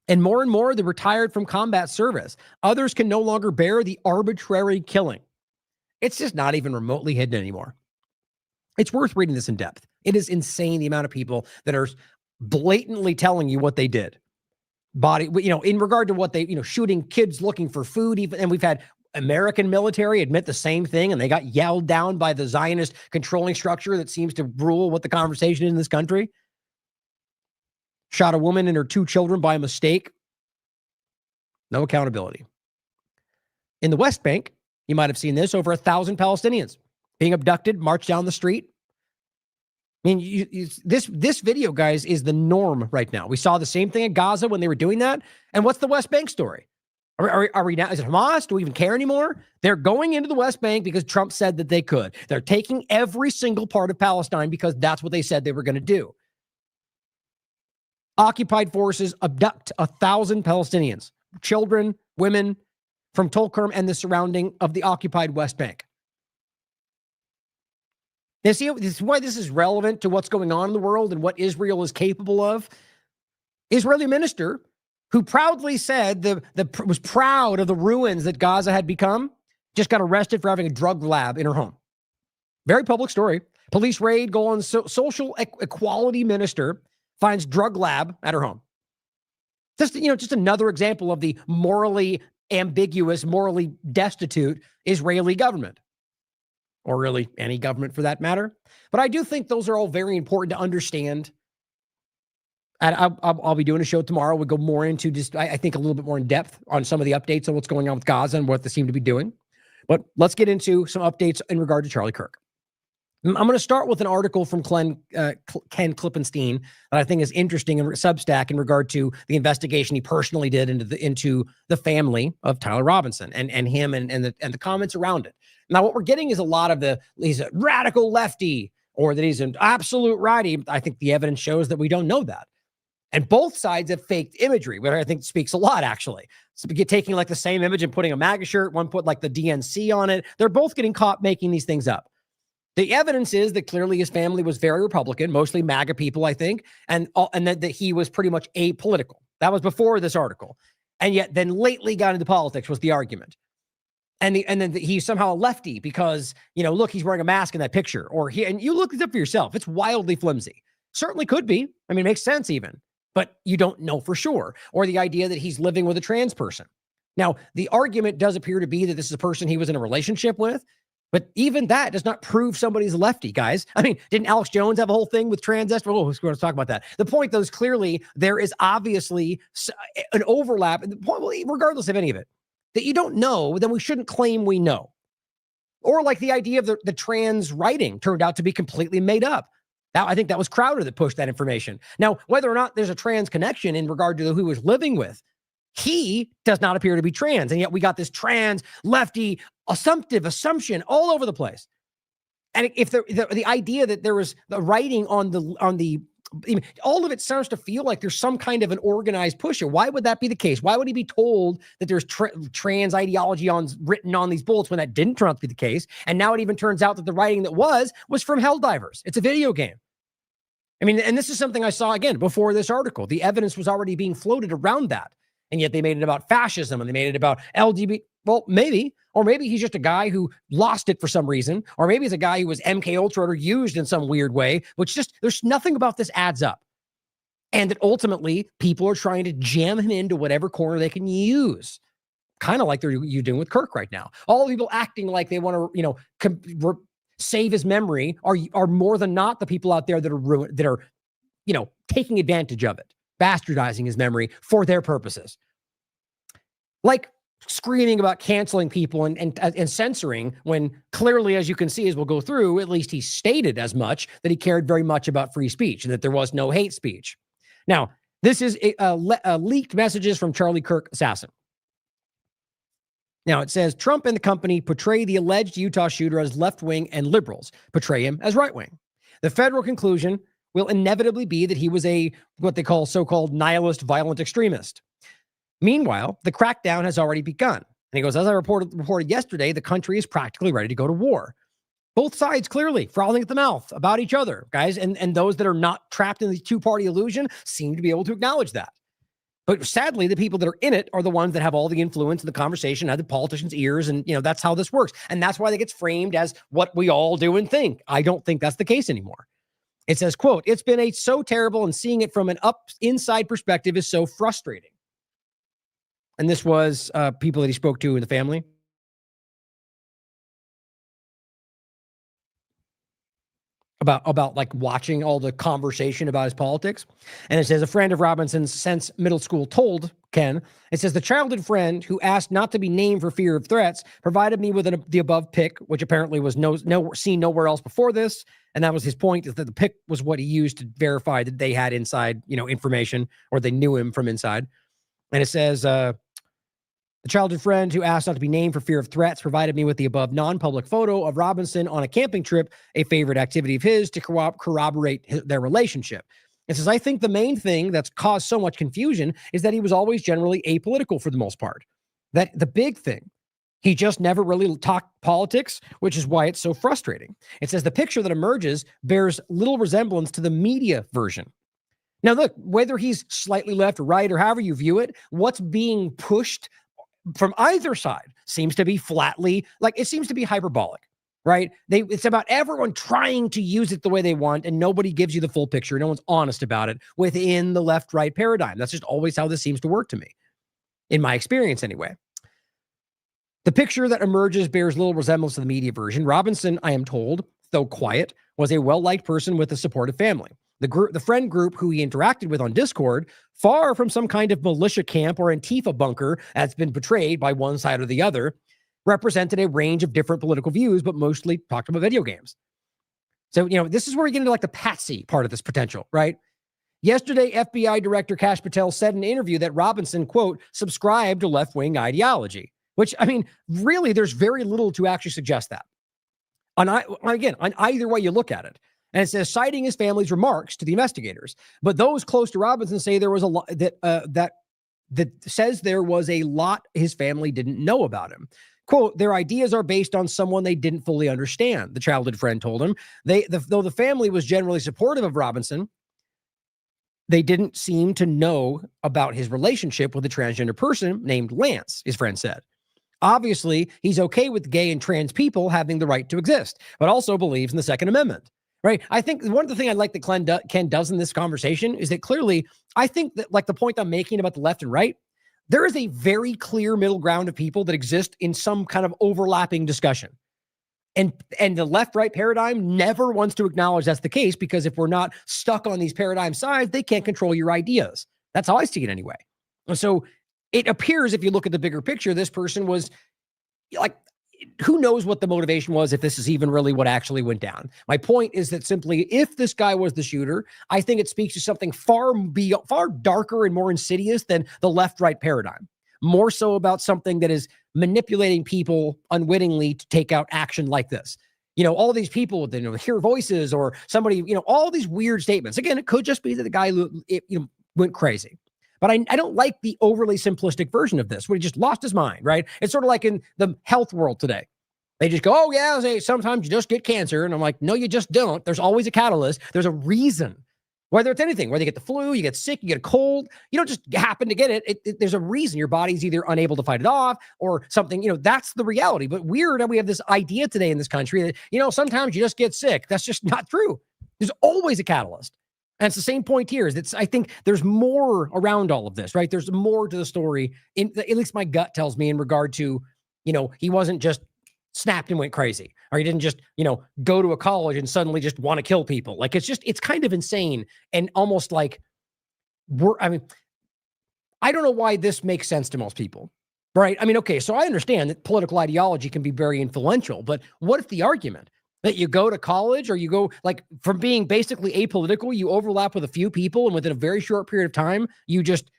And more, they're retired from combat service. Others can no longer bear the arbitrary killing. It's just not even remotely hidden anymore. It's worth reading this in depth. It is insane the amount of people that are blatantly telling you what they did. In regard to what they, shooting kids looking for food, even, and we've had American military admit the same thing, and they got yelled down by the Zionist controlling structure that seems to rule what the conversation is in this country. Shot a woman and her 2 children by mistake. No accountability. In the West Bank, you might have seen this, over 1,000 Palestinians being abducted, marched down the street. I mean, this video, guys, is the norm right now. We saw the same thing in Gaza when they were doing that. And what's the West Bank story? Are we now? Is it Hamas? Do we even care anymore? They're going into the West Bank because Trump said that they could. They're taking every single part of Palestine because that's what they said they were going to do. Occupied forces abduct 1,000 Palestinians, children, women, from Tulkarm and the surrounding of the occupied West Bank. Now, see, this is why this is relevant to what's going on in the world and what Israel is capable of. Israeli minister who proudly said was proud of the ruins that Gaza had become, just got arrested for having a drug lab in her home. Very public story. Police raid, go on social equality minister finds drug lab at her home. Just another example of the morally ambiguous, morally destitute Israeli government, or really any government for that matter. But I do think those are all very important to understand. And I'll be doing a show tomorrow. We'll go more into just, I think, a little bit more in depth on some of the updates on what's going on with Gaza and what they seem to be doing. But let's get into some updates in regard to Charlie Kirk. I'm going to start with an article from Ken Klippenstein that I think is interesting in Substack in regard to the investigation he personally did into the family of Tyler Robinson and him and the comments around it. Now, what we're getting is a lot of he's a radical lefty or that he's an absolute righty. I think the evidence shows that we don't know that. And both sides have faked imagery, which I think speaks a lot, actually. So taking like the same image and putting a MAGA shirt, one put like the DNC on it. They're both getting caught making these things up. The evidence is that clearly his family was very Republican, mostly MAGA people, I think, and that he was pretty much apolitical. That was before this article. And yet then lately got into politics was the argument. And then he's somehow a lefty because, look, he's wearing a mask in that picture. And you look it up for yourself. It's wildly flimsy. Certainly could be. I mean, it makes sense even. But you don't know for sure. Or the idea that he's living with a trans person. Now, the argument does appear to be that this is a person he was in a relationship with. But even that does not prove somebody's a lefty, guys. I mean, didn't Alex Jones have a whole thing with trans? We're going to talk about that. The point, though, is clearly there is obviously an overlap. And the point, regardless of any of it, that you don't know, then we shouldn't claim we know. Or like the idea of the trans writing turned out to be completely made up. I think that was Crowder that pushed that information. Now, whether or not there's a trans connection in regard to who he was living with, he does not appear to be trans. And yet we got this trans, lefty, assumption all over the place. And if the idea that there was the writing on the all of it sounds to feel like there's some kind of an organized pusher. Why would that be the case? Why would he be told that there's trans ideology written on these bullets when that didn't turn out to be the case? And now it even turns out that the writing that was from Helldivers. It's a video game. I mean, and this is something I saw, again, before this article. The evidence was already being floated around that. And yet they made it about fascism and they made it about LGBT. Well, maybe. Or maybe he's just a guy who lost it for some reason. Or maybe he's a guy who was MK Ultra or used in some weird way, which there's nothing about this adds up. And that ultimately people are trying to jam him into whatever corner they can use. Kind of like you're doing with Kirk right now. All the people acting like they want to, save his memory are more than not the people out there that are taking advantage of it, bastardizing his memory for their purposes. Like screaming about canceling people and censoring when clearly, as you can see, as we'll go through, at least he stated as much that he cared very much about free speech and that there was no hate speech. Now, this is leaked messages from Charlie Kirk assassin. Now, it says Trump and the company portray the alleged Utah shooter as left-wing and liberals portray him as right-wing. The federal conclusion will inevitably be that he was what they call so-called nihilist violent extremist. Meanwhile, the crackdown has already begun. And he goes, as I reported yesterday, the country is practically ready to go to war. Both sides clearly frothing at the mouth about each other, guys. And those that are not trapped in the two-party illusion seem to be able to acknowledge that. But sadly, the people that are in it are the ones that have all the influence in the conversation, have the politicians' ears, and that's how this works. And that's why it gets framed as what we all do and think. I don't think that's the case anymore. It says, quote, it's been so terrible, and seeing it from an inside perspective is so frustrating. And this was people that he spoke to in the family. About like watching all the conversation about his politics. And it says a friend of Robinson's since middle school told Ken, it says the childhood friend who asked not to be named for fear of threats provided me with the above pic, which apparently was seen nowhere else before this. And that was his point, is that the pic was what he used to verify that they had inside, information, or they knew him from inside. And it says, the childhood friend who asked not to be named for fear of threats provided me with the above non-public photo of Robinson on a camping trip, a favorite activity of his, to corroborate their relationship. It says, I think the main thing that's caused so much confusion is that he was always generally apolitical for the most part. That the big thing, he just never really talked politics, which is why it's so frustrating. It says the picture that emerges bears little resemblance to the media version. Now, look, whether he's slightly left or right or however you view it, what's being pushed from either side seems to be flatly, it seems to be hyperbolic, right? It's about everyone trying to use it the way they want, and nobody gives you the full picture. No one's honest about it within the left-right paradigm. That's just always how this seems to work to me, in my experience anyway. The picture that emerges bears little resemblance to the media version. Robinson, I am told, though quiet, was a well-liked person with a supportive family. The friend group who he interacted with on Discord, far from some kind of militia camp or Antifa bunker that's been portrayed by one side or the other, represented a range of different political views, but mostly talked about video games. So, this is where we get into like the patsy part of this potential, right? Yesterday, FBI Director Kash Patel said in an interview that Robinson, quote, subscribed to left-wing ideology, which, I mean, really, there's very little to actually suggest that. On either way you look at it. And it says, citing his family's remarks to the investigators. But those close to Robinson say there was a lot that says there was a lot his family didn't know about him. Quote, their ideas are based on someone they didn't fully understand, the childhood friend told him. Though the family was generally supportive of Robinson, they didn't seem to know about his relationship with a transgender person named Lance, his friend said. Obviously, he's okay with gay and trans people having the right to exist, but also believes in the Second Amendment, right? I think one of the things I like that Ken does in this conversation is that clearly, I think that like the point I'm making about the left and right, there is a very clear middle ground of people that exist in some kind of overlapping discussion. And the left-right paradigm never wants to acknowledge that's the case, because if we're not stuck on these paradigm sides, they can't control your ideas. That's how I see it anyway. And so it appears, if you look at the bigger picture, this person was like, who knows what the motivation was, if this is even really what actually went down. My point is that simply, if this guy was the shooter, I think it speaks to something far darker and more insidious than the left-right paradigm. More so about something that is manipulating people unwittingly to take out action like this. All these people that hear voices or somebody, all these weird statements. Again, it could just be that the guy went crazy. But I don't like the overly simplistic version of this, where he just lost his mind, right? It's sort of like in the health world today. They just go, oh, yeah, sometimes you just get cancer. And I'm like, no, you just don't. There's always a catalyst. There's a reason. Whether it's anything, whether you get the flu, you get sick, you get a cold, you don't just happen to get it. There's a reason. Your body's either unable to fight it off or something. That's the reality. But weird that we have this idea today in this country that, sometimes you just get sick. That's just not true. There's always a catalyst. And it's the same point here. I think there's more around all of this, right? There's more to the story. At least my gut tells me in regard to, he wasn't just snapped and went crazy, or he didn't just, go to a college and suddenly just want to kill people. Like, it's kind of insane and almost like I don't know why this makes sense to most people, right? Okay, so I understand that political ideology can be very influential, but what if the argument that you go to college, or you go like from being basically apolitical, you overlap with a few people, and within a very short period of time, you just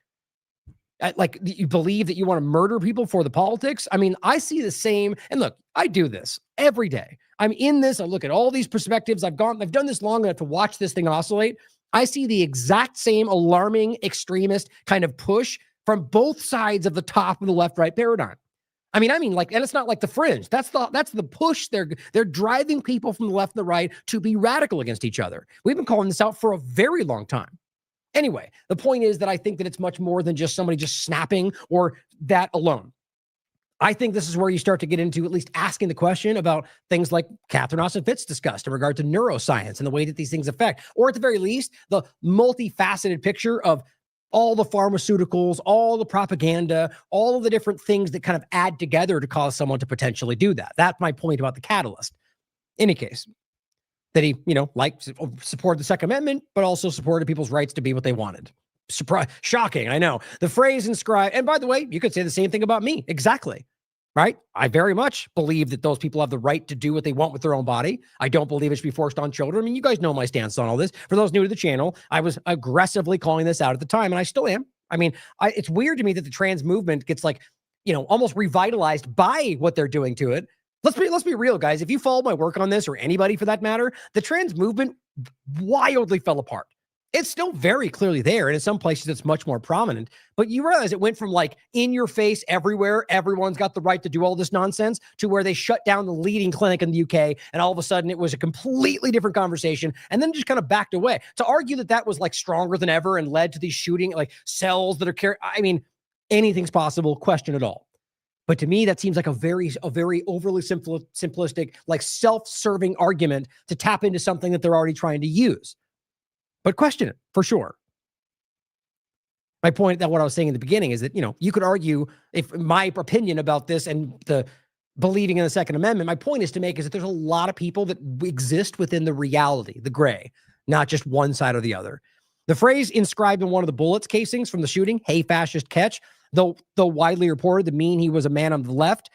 you believe that you want to murder people for the politics? I see the same. And look, I do this every day. I'm in this. I look at all these perspectives. I've done this long enough to watch this thing oscillate. I see the exact same alarming extremist kind of push from both sides of the top of the left-right paradigm. And it's not like the fringe. That's the push. They're driving people from the left and the right to be radical against each other. We've been calling this out for a very long time. Anyway, the point is that I think that it's much more than just somebody just snapping or that alone. I think this is where you start to get into at least asking the question about things like Catherine Austin Fitts discussed in regard to neuroscience and the way that these things affect, or at the very least, the multifaceted picture of all the pharmaceuticals, all the propaganda, all of the different things that kind of add together to cause someone to potentially do that. That's my point about the catalyst. In any case, that he, supported the Second Amendment, but also supported people's rights to be what they wanted. Surprise, shocking, I know. The phrase inscribed, and by the way, you could say the same thing about me. Exactly. Right? I very much believe that those people have the right to do what they want with their own body. I don't believe it should be forced on children. You guys know my stance on all this. For those new to the channel, I was aggressively calling this out at the time, and I still am. It's weird to me that the trans movement gets almost revitalized by what they're doing to it. Let's be real, guys. If you follow my work on this, or anybody for that matter, the trans movement wildly fell apart. It's still very clearly there, and in some places it's much more prominent. But you realize it went from in your face everywhere, everyone's got the right to do all this nonsense, to where they shut down the leading clinic in the UK, and all of a sudden it was a completely different conversation, and then just kind of backed away. To argue that that was stronger than ever and led to these shooting cells that are carrying, anything's possible, question at all. But to me, that seems like a very overly simplistic, self-serving argument to tap into something that they're already trying to use. But question it, for sure. My point, that what I was saying in the beginning, is that, you could argue, if my opinion about this and the believing in the Second Amendment, my point is to make is that there's a lot of people that exist within the reality, the gray, not just one side or the other. The phrase inscribed in one of the bullets casings from the shooting, "Hey, fascist, catch," though widely reported to mean he was a man on the left,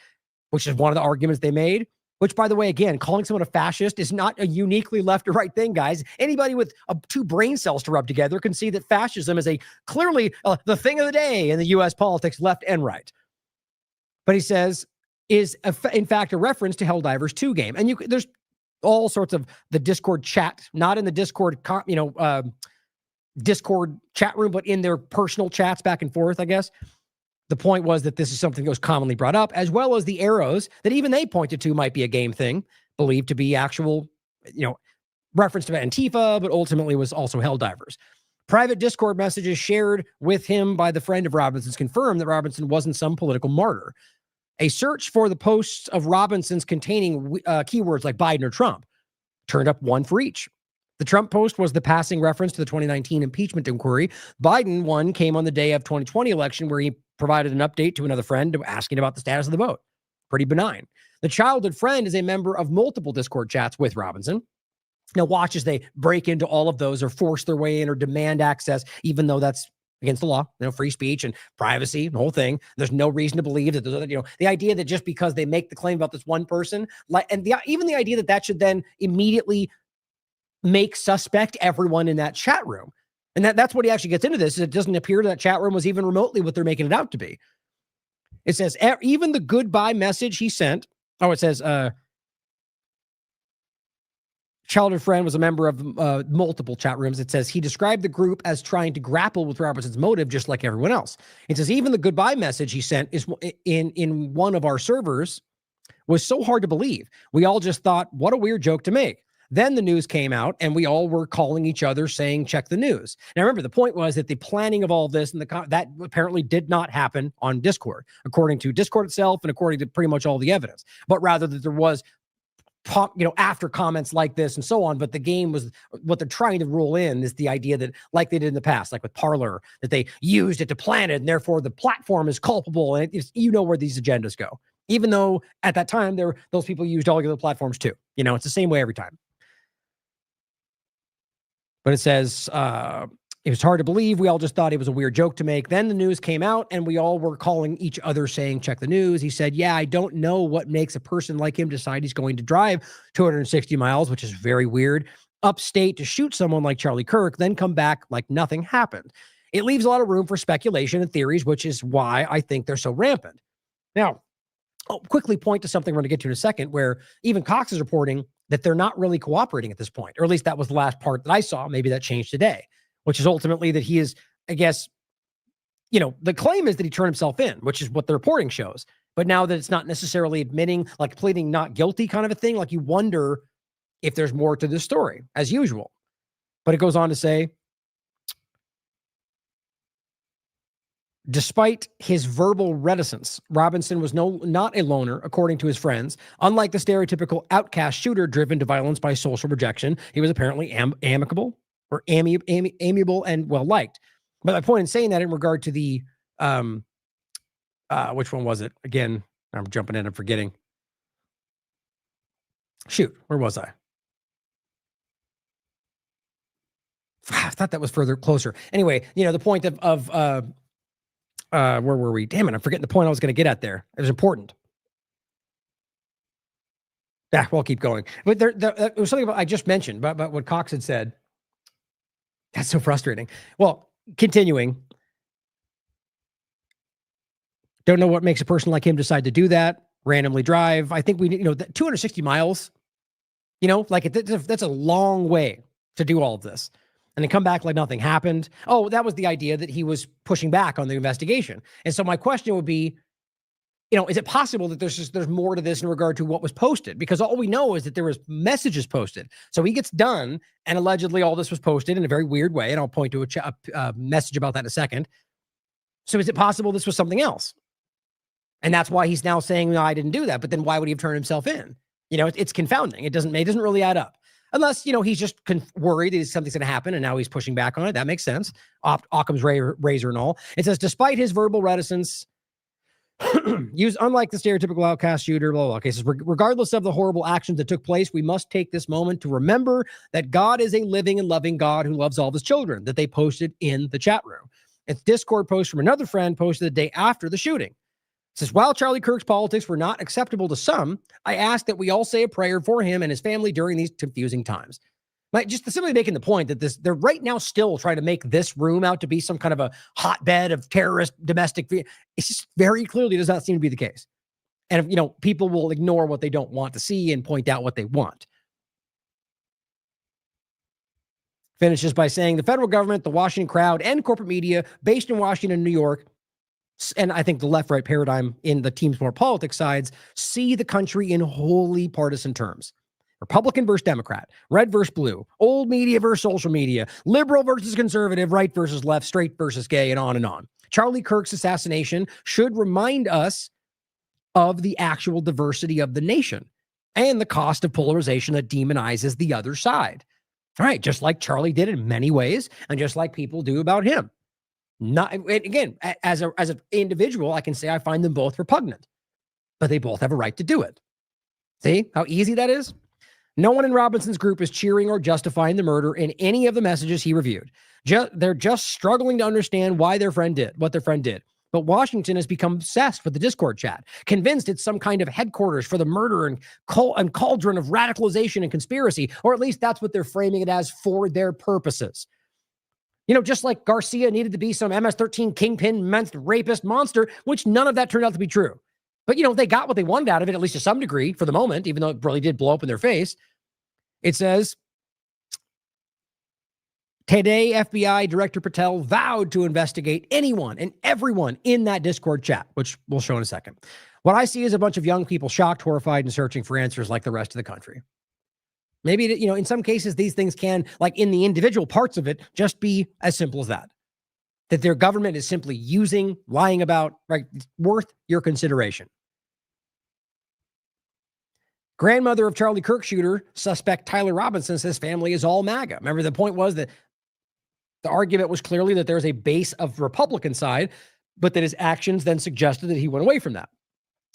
which is one of the arguments they made, which, by the way, again, calling someone a fascist is not a uniquely left or right thing, guys. Anybody with two brain cells to rub together can see that fascism is clearly the thing of the day in the U.S. politics, left and right. But he says is in fact a reference to Helldivers 2 game. And there's all sorts of the Discord chat, not in the Discord, Discord chat room, but in their personal chats back and forth, I guess. The point was that this is something that was commonly brought up, as well as the arrows that even they pointed to might be a game thing, believed to be actual, reference to Antifa, but ultimately was also Helldivers. Private Discord messages shared with him by the friend of Robinson's confirmed that Robinson wasn't some political martyr. A search for the posts of Robinson's containing keywords like Biden or Trump turned up one for each. The Trump post was the passing reference to the 2019 impeachment inquiry. Biden one came on the day of 2020 election where he provided an update to another friend asking about the status of the vote. Pretty benign. The childhood friend is a member of multiple Discord chats with Robinson. Now watch as they break into all of those or force their way in or demand access, even though that's against the law, free speech and privacy, the whole thing. There's no reason to believe that, the idea that just because they make the claim about this one person, even the idea that should then immediately make suspect everyone in that chat room. And that's what he actually gets into this. Is it doesn't appear that chat room was even remotely what they're making it out to be. It says, even the goodbye message he sent. Oh, it says, childhood friend was a member of multiple chat rooms. It says he described the group as trying to grapple with Robinson's motive, just like everyone else. It says even the goodbye message he sent is in one of our servers was so hard to believe. We all just thought, what a weird joke to make. Then the news came out and we all were calling each other saying, check the news. Now, remember, the point was that the planning of all this and that apparently did not happen on Discord, according to Discord itself and according to pretty much all the evidence, but rather that there was after comments like this and so on. But the game was what they're trying to rule in is the idea that, like they did in the past, like with Parler, that they used it to plan it and therefore the platform is culpable. And where these agendas go, even though at that time those people used all the other platforms too. It's the same way every time. But it says, it was hard to believe. We all just thought it was a weird joke to make. Then the news came out and we all were calling each other saying, check the news. He said, yeah, I don't know what makes a person like him decide he's going to drive 260 miles, which is very weird, upstate to shoot someone like Charlie Kirk, then come back like nothing happened. It leaves a lot of room for speculation and theories, which is why I think they're so rampant. Now, I'll quickly point to something we're going to get to in a second, where even Cox is reporting that they're not really cooperating at this point, or at least that was the last part that I saw. Maybe that changed today, which is ultimately that he is, I guess, the claim is that he turned himself in, which is what the reporting shows. But now that it's not necessarily admitting, like pleading not guilty kind of a thing, like you wonder if there's more to this story, as usual. But it goes on to say, despite his verbal reticence, Robinson was not a loner, according to his friends. Unlike the stereotypical outcast shooter driven to violence by social rejection, he was apparently amiable and well-liked. But my point in saying that in regard to the, which one was it? Again, I'm jumping in and forgetting. Shoot, where was I? I thought that was closer. Anyway, the point of where were we? Damn it, I'm forgetting the point I was going to get at there. It was important. Yeah, we'll keep going. But there was something I just mentioned about what Cox had said. That's so frustrating. Well, continuing. Don't know what makes a person like him decide to do that. Randomly drive. I think 260 miles, that's a long way to do all of this. And then come back like nothing happened. Oh, that was the idea that he was pushing back on the investigation. And so my question would be, is it possible that there's more to this in regard to what was posted? Because all we know is that there was messages posted. So he gets done, and allegedly all this was posted in a very weird way. And I'll point to a message about that in a second. So is it possible this was something else? And that's why he's now saying, no, I didn't do that. But then why would he have turned himself in? It's confounding. It doesn't really add up. Unless, he's just worried that something's going to happen and now he's pushing back on it. That makes sense. Occam's razor and all. It says, despite his verbal reticence, unlike the stereotypical outcast shooter, blah, blah, blah. Okay, says, regardless of the horrible actions that took place, we must take this moment to remember that God is a living and loving God who loves all of his children, that they posted in the chat room. It's Discord post from another friend posted the day after the shooting. says, while Charlie Kirk's politics were not acceptable to some, I ask that we all say a prayer for him and his family during these confusing times. Just simply making the point that they're right now still trying to make this room out to be some kind of a hotbed of terrorist domestic. It's just very clearly does not seem to be the case. And if, people will ignore what they don't want to see and point out what they want. Finishes by saying the federal government, the Washington crowd, and corporate media based in Washington and New York, and I think the left-right paradigm in the team sport politics sides, see the country in wholly partisan terms. Republican versus Democrat, red versus blue, old media versus social media, liberal versus conservative, right versus left, straight versus gay, and on and on. Charlie Kirk's assassination should remind us of the actual diversity of the nation and the cost of polarization that demonizes the other side. All right, just like Charlie did in many ways, and just like people do about him. Not again, as an individual, I can say I find them both repugnant, but they both have a right to do it. See how easy that is? No one in Robinson's group is cheering or justifying the murder in any of the messages he reviewed. They're just struggling to understand why what their friend did. But Washington has become obsessed with the Discord chat, convinced it's some kind of headquarters for the murder and cauldron of radicalization and conspiracy, or at least that's what they're framing it as for their purposes. Just like Garcia needed to be some MS-13 kingpin, rapist monster, which none of that turned out to be true. But, they got what they wanted out of it, at least to some degree for the moment, even though it really did blow up in their face. It says, today, FBI Director Patel vowed to investigate anyone and everyone in that Discord chat, which we'll show in a second. What I see is a bunch of young people shocked, horrified, and searching for answers like the rest of the country. Maybe, in some cases, these things can, like in the individual parts of it, just be as simple as that. That their government is simply lying about, right? It's worth your consideration. Grandmother of Charlie Kirk shooter, suspect Tyler Robinson, says family is all MAGA. Remember, the point was that the argument was clearly that there's a base of Republican side, but that his actions then suggested that he went away from that,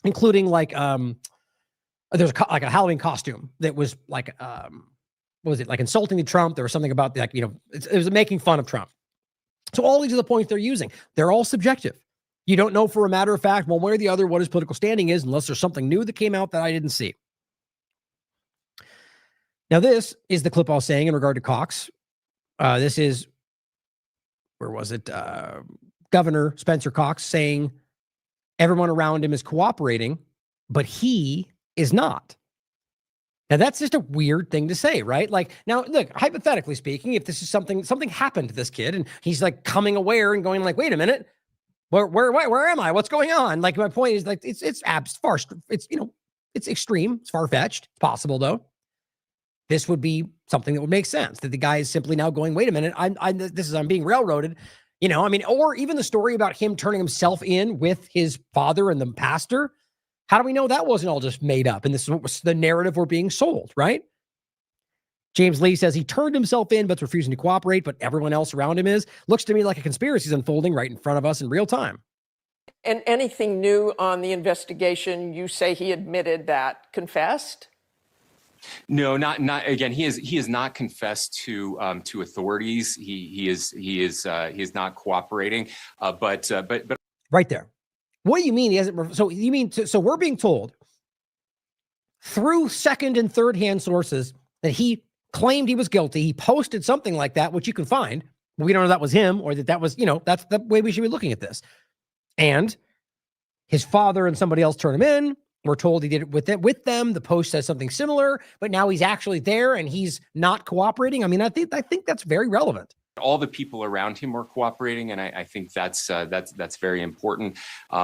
including there's a Halloween costume that was like, what was it? Like insulting to Trump. There was something about it was making fun of Trump. So all these are the points they're using. They're all subjective. You don't know for a matter of fact, one way or the other, what his political standing is, unless there's something new that came out that I didn't see. Now, this is the clip I was saying in regard to Cox. This is, where was it? Governor Spencer Cox saying everyone around him is cooperating, but he is not. Now, that's just a weird thing to say, right? Like, now, look, hypothetically speaking, if this is something happened to this kid and he's like coming aware and going like, wait a minute, where am I? What's going on? Like, my point is like, it's extreme. It's far-fetched. It's possible though. This would be something that would make sense, that the guy is simply now going, wait a minute, I'm being railroaded, or even the story about him turning himself in with his father and the pastor. How do we know that wasn't all just made up? And this is the narrative we're being sold, right? James Lee says he turned himself in, but's refusing to cooperate, but everyone else around him is. Looks to me like a conspiracy is unfolding right in front of us in real time. And anything new on the investigation? You say he admitted that, confessed? No, not again. He is not confessed to authorities. He is not cooperating. But right there. What do you mean he hasn't? So you mean so we're being told through second and third hand sources that he claimed he was guilty. He posted something like that, which you can find. We don't know that was him or that was that's the way we should be looking at this. And his father and somebody else turned him in. We're told he did it with them. The post says something similar, but now he's actually there and he's not cooperating. I mean, I think that's very relevant. All the people around him were cooperating, and I think that's very important.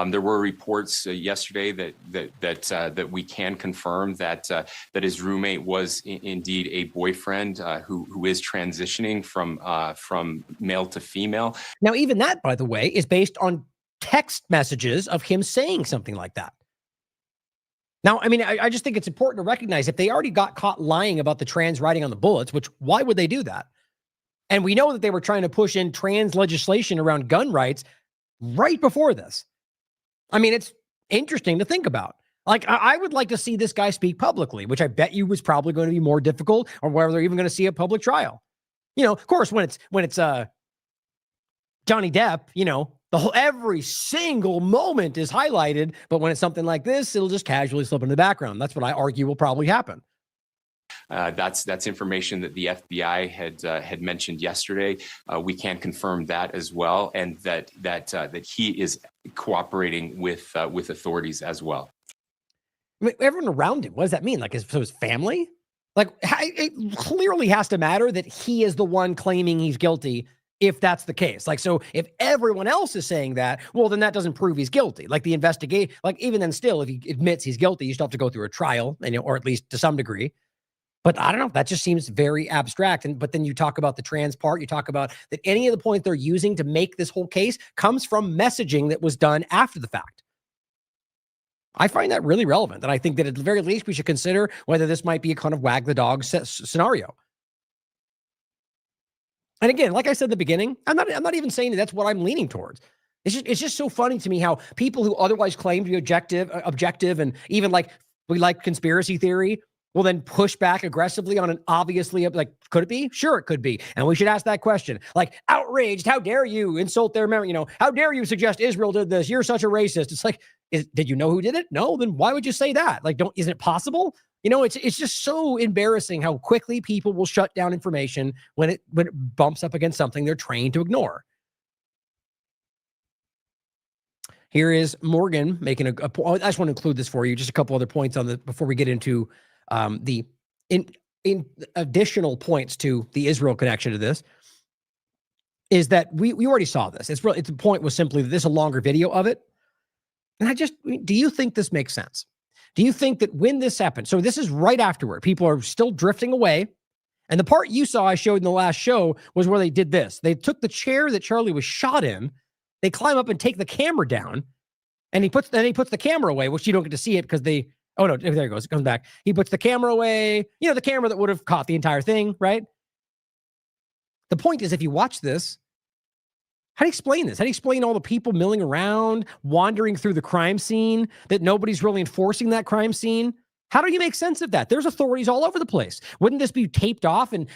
There were reports yesterday that we can confirm that his roommate was indeed a boyfriend who is transitioning from male to female. Now, even that, by the way, is based on text messages of him saying something like that. Now, I mean, I just think it's important to recognize if they already got caught lying about the trans writing on the bullets, which why would they do that? And we know that they were trying to push in trans legislation around gun rights right before this. I mean, it's interesting to think about. Like, I would like to see this guy speak publicly, which I bet you was probably going to be more difficult, or whether they're even going to see a public trial. Of course, when it's Johnny Depp, Every single moment is highlighted, but when it's something like this, it'll just casually slip in the background. That's what I argue will probably happen. That's information that the FBI had mentioned yesterday. We can confirm that as well, and that he is cooperating with authorities as well. I mean, everyone around him, what does that mean? Like, his family? Like, it clearly has to matter that he is the one claiming he's guilty if that's the case. Like, so if everyone else is saying that, well, then that doesn't prove he's guilty. Like, the investigate, like, even then still, if he admits he's guilty, you still have to go through a trial, and, or at least to some degree. But I don't know, that just seems very abstract. But then you talk about the trans part, you talk about that any of the points they're using to make this whole case comes from messaging that was done after the fact. I find that really relevant. And I think that at the very least, we should consider whether this might be a kind of wag the dog scenario. And again, like I said at the beginning, I'm not even saying that's what I'm leaning towards. It's just so funny to me how people who otherwise claim to be objective and even like we like conspiracy theory will then push back aggressively on an obviously, like, could it be? Sure, it could be. And we should ask that question. Like, outraged, how dare you insult their memory? How dare you suggest Israel did this? You're such a racist. It's like, did you know who did it? No, then why would you say that? Like, isn't it possible? It's just so embarrassing how quickly people will shut down information when it bumps up against something they're trained to ignore. Here is Morgan making a point. I just want to include this for you. Just a couple other points on before we get into the additional points to the Israel connection to this. Is that we already saw this. It's the point was simply that this is a longer video of it. And do you think this makes sense? Do you think that when this happened, so this is right afterward, people are still drifting away. And the part you saw I showed in the last show was where they did this. They took the chair that Charlie was shot in, they climb up and take the camera down, and he puts the camera away, which you don't get to see it because oh no, there it goes. It comes back. He puts the camera away, the camera that would have caught the entire thing, right? The point is, if you watch this, how do you explain this? How do you explain all the people milling around, wandering through the crime scene, that nobody's really enforcing that crime scene? How do you make sense of that? There's authorities all over the place. Wouldn't this be taped off and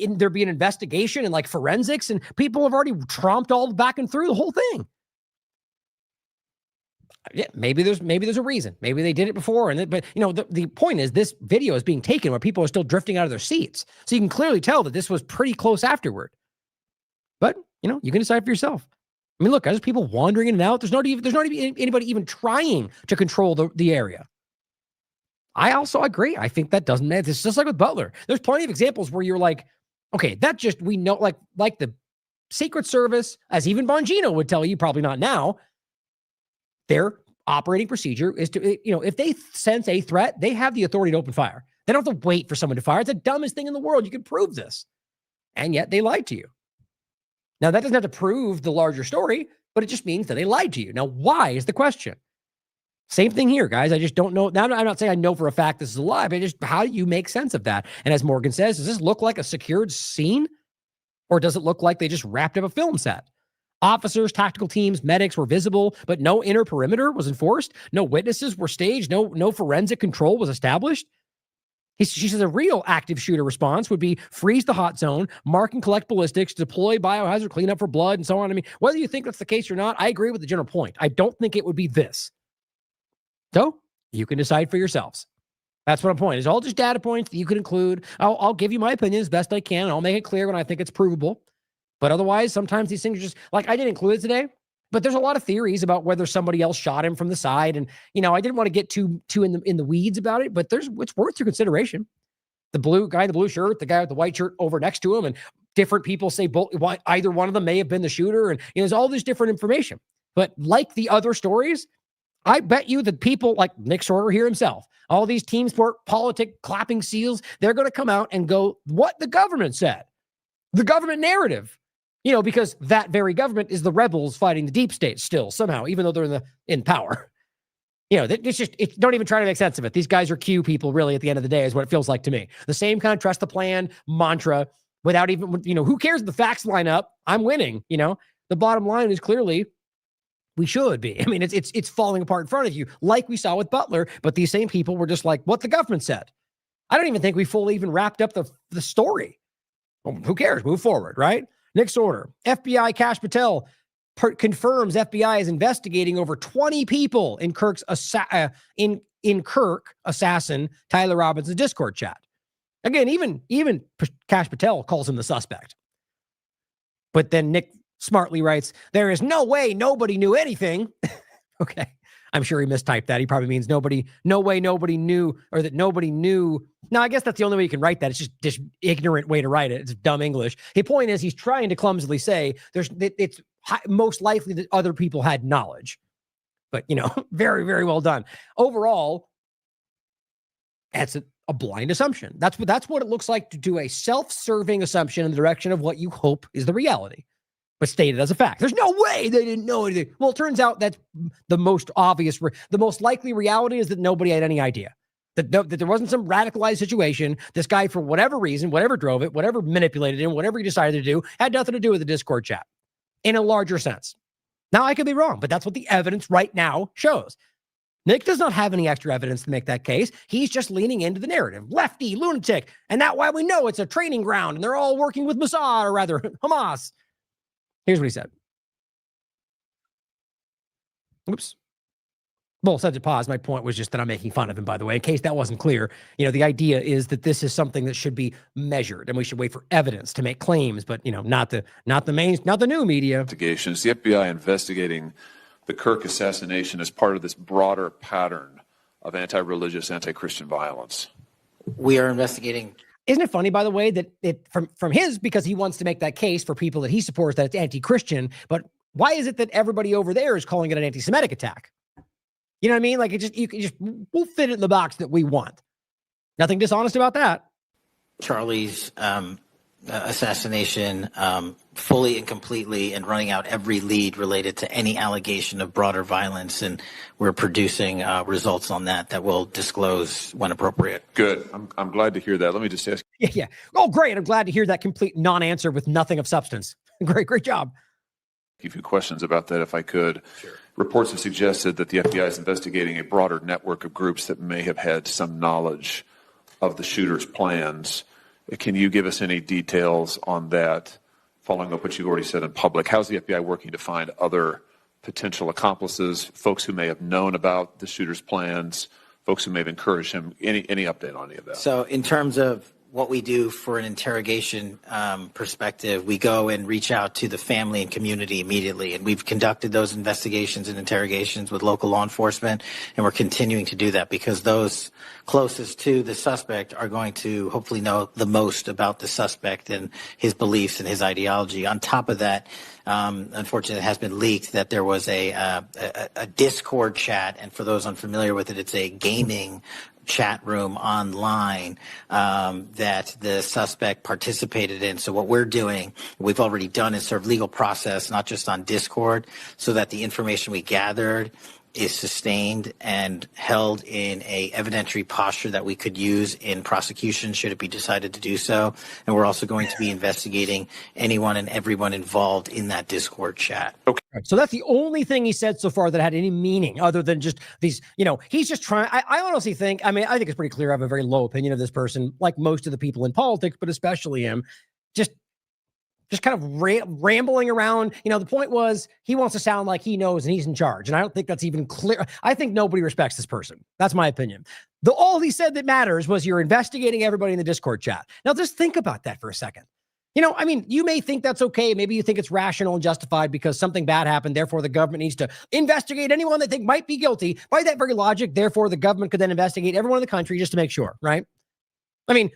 there be an investigation and like forensics, and people have already tromped all back and through the whole thing? Yeah, maybe there's a reason. Maybe they did it before, but the point is this video is being taken where people are still drifting out of their seats, so you can clearly tell that this was pretty close afterward. But you can decide for yourself. I mean, look, there's people wandering in and out. There's not even anybody even trying to control the area. I also agree. I think that doesn't matter. It's just like with Butler. There's plenty of examples where you're like, okay, we know, like the Secret Service, as even Bongino would tell you, probably not now. Their operating procedure is to, if they sense a threat, they have the authority to open fire. They don't have to wait for someone to fire. It's the dumbest thing in the world. You can prove this. And yet they lied to you. Now, that doesn't have to prove the larger story, but it just means that they lied to you. Now, why is the question? Same thing here, guys. I just don't know. Now, I'm not saying I know for a fact this is a lie, but how do you make sense of that? And as Morgan says, does this look like a secured scene? Or does it look like they just wrapped up a film set? Officers, tactical teams, medics were visible, but no inner perimeter was enforced. No witnesses were staged. No forensic control was established. She says a real active shooter response would be freeze the hot zone, mark and collect ballistics, deploy biohazard cleanup for blood, and so on. I mean, whether you think that's the case or not, I agree with the general point. I don't think it would be this. So you can decide for yourselves. That's what I'm pointing. It's all just data points that you can include. I'll give you my opinion as best I can, and I'll make it clear when I think it's provable. But otherwise, sometimes these things are just like, I didn't include it today, but there's a lot of theories about whether somebody else shot him from the side. And, I didn't want to get too in the weeds about it, but it's worth your consideration. The blue guy in the blue shirt, the guy with the white shirt over next to him, and different people say either one of them may have been the shooter. And there's all this different information. But like the other stories, I bet you that people like Nick Sorter here himself, all these team sport politic clapping seals, they're going to come out and go, what the government said, the government narrative. Because that very government is the rebels fighting the deep state still somehow, even though they're in power. Don't even try to make sense of it. These guys are Q people, really, at the end of the day, is what it feels like to me. The same kind of trust the plan mantra without even, who cares if the facts line up? I'm winning. The bottom line is clearly we should be. I mean, it's falling apart in front of you, like we saw with Butler, but these same people were just like, what the government said. I don't even think we fully even wrapped up the story. Well, who cares? Move forward, right? Nick Sorter, FBI Cash Patel confirms FBI is investigating over 20 people in Kirk's in Kirk assassin Tyler Robbins' Discord chat. Again, even Kash Patel calls him the suspect. But then Nick smartly writes, "There is no way nobody knew anything." Okay. I'm sure he mistyped that. He probably means no way nobody knew, or that nobody knew. No, I guess that's the only way you can write that. It's just ignorant way to write it. It's dumb English. His point is he's trying to clumsily say it's most likely that other people had knowledge. But, very, very well done. Overall, that's a blind assumption. That's what it looks like to do a self-serving assumption in the direction of what you hope is the reality, but stated as a fact. There's no way they didn't know anything. Well, it turns out that's the most obvious, the most likely reality is that nobody had any idea. That there wasn't some radicalized situation. This guy, for whatever reason, whatever drove it, whatever manipulated him, whatever he decided to do, had nothing to do with the Discord chat in a larger sense. Now, I could be wrong, but that's what the evidence right now shows. Nick does not have any extra evidence to make that case. He's just leaning into the narrative. Lefty, lunatic, and that's why we know it's a training ground, and they're all working with Mossad, or rather, Hamas. Here's what he said. Oops. Well, said to pause. My point was just that I'm making fun of him, by the way, in case that wasn't clear. The idea is that this is something that should be measured, and we should wait for evidence to make claims, but not the new media. Investigations. The FBI investigating the Kirk assassination as part of this broader pattern of anti-religious, anti-Christian violence. We are investigating. Isn't it funny, by the way, that from his, because he wants to make that case for people that he supports that it's anti-Christian, but why is it that everybody over there is calling it an anti-Semitic attack? You know what I mean? Like we'll fit it in the box that we want. Nothing dishonest about that. Charlie's assassination fully and completely, and running out every lead related to any allegation of broader violence, and we're producing results on that we'll disclose when appropriate. Good. I'm glad to hear that. Let me just ask. Yeah. Oh, great. I'm glad to hear that complete non-answer with nothing of substance. Great job. A few questions about that, if I could. Sure. Reports have suggested that the FBI is investigating a broader network of groups that may have had some knowledge of the shooter's plans. Can you give us any details on that, following up what you've already said in public? How's the FBI working to find other potential accomplices, folks who may have known about the shooter's plans, folks who may have encouraged him? Any update on any of that? So in terms of what we do for an interrogation perspective, we go and reach out to the family and community immediately. And we've conducted those investigations and interrogations with local law enforcement, and we're continuing to do that because those closest to the suspect are going to hopefully know the most about the suspect and his beliefs and his ideology. On top of that, unfortunately, it has been leaked that there was a Discord chat, and for those unfamiliar with it, it's a gaming chat room online that the suspect participated in. So what we're doing, we've already done, is serve legal process, not just on Discord, so that the information we gathered is sustained and held in a evidentiary posture that we could use in prosecution should it be decided to do so. And we're also going to be investigating anyone and everyone involved in that Discord chat. Okay. So that's the only thing he said so far that had any meaning other than just these, he's just trying. I honestly think, I think it's pretty clear. I have a very low opinion of this person, like most of the people in politics, but especially him. Just kind of rambling around. The point was he wants to sound like he knows and he's in charge. And I don't think that's even clear. I think nobody respects this person. That's my opinion. All he said that matters was you're investigating everybody in the Discord chat. Now just think about that for a second. You may think that's okay. Maybe you think it's rational and justified because something bad happened. Therefore, the government needs to investigate anyone they think might be guilty. By that very logic, therefore, the government could then investigate everyone in the country just to make sure, right?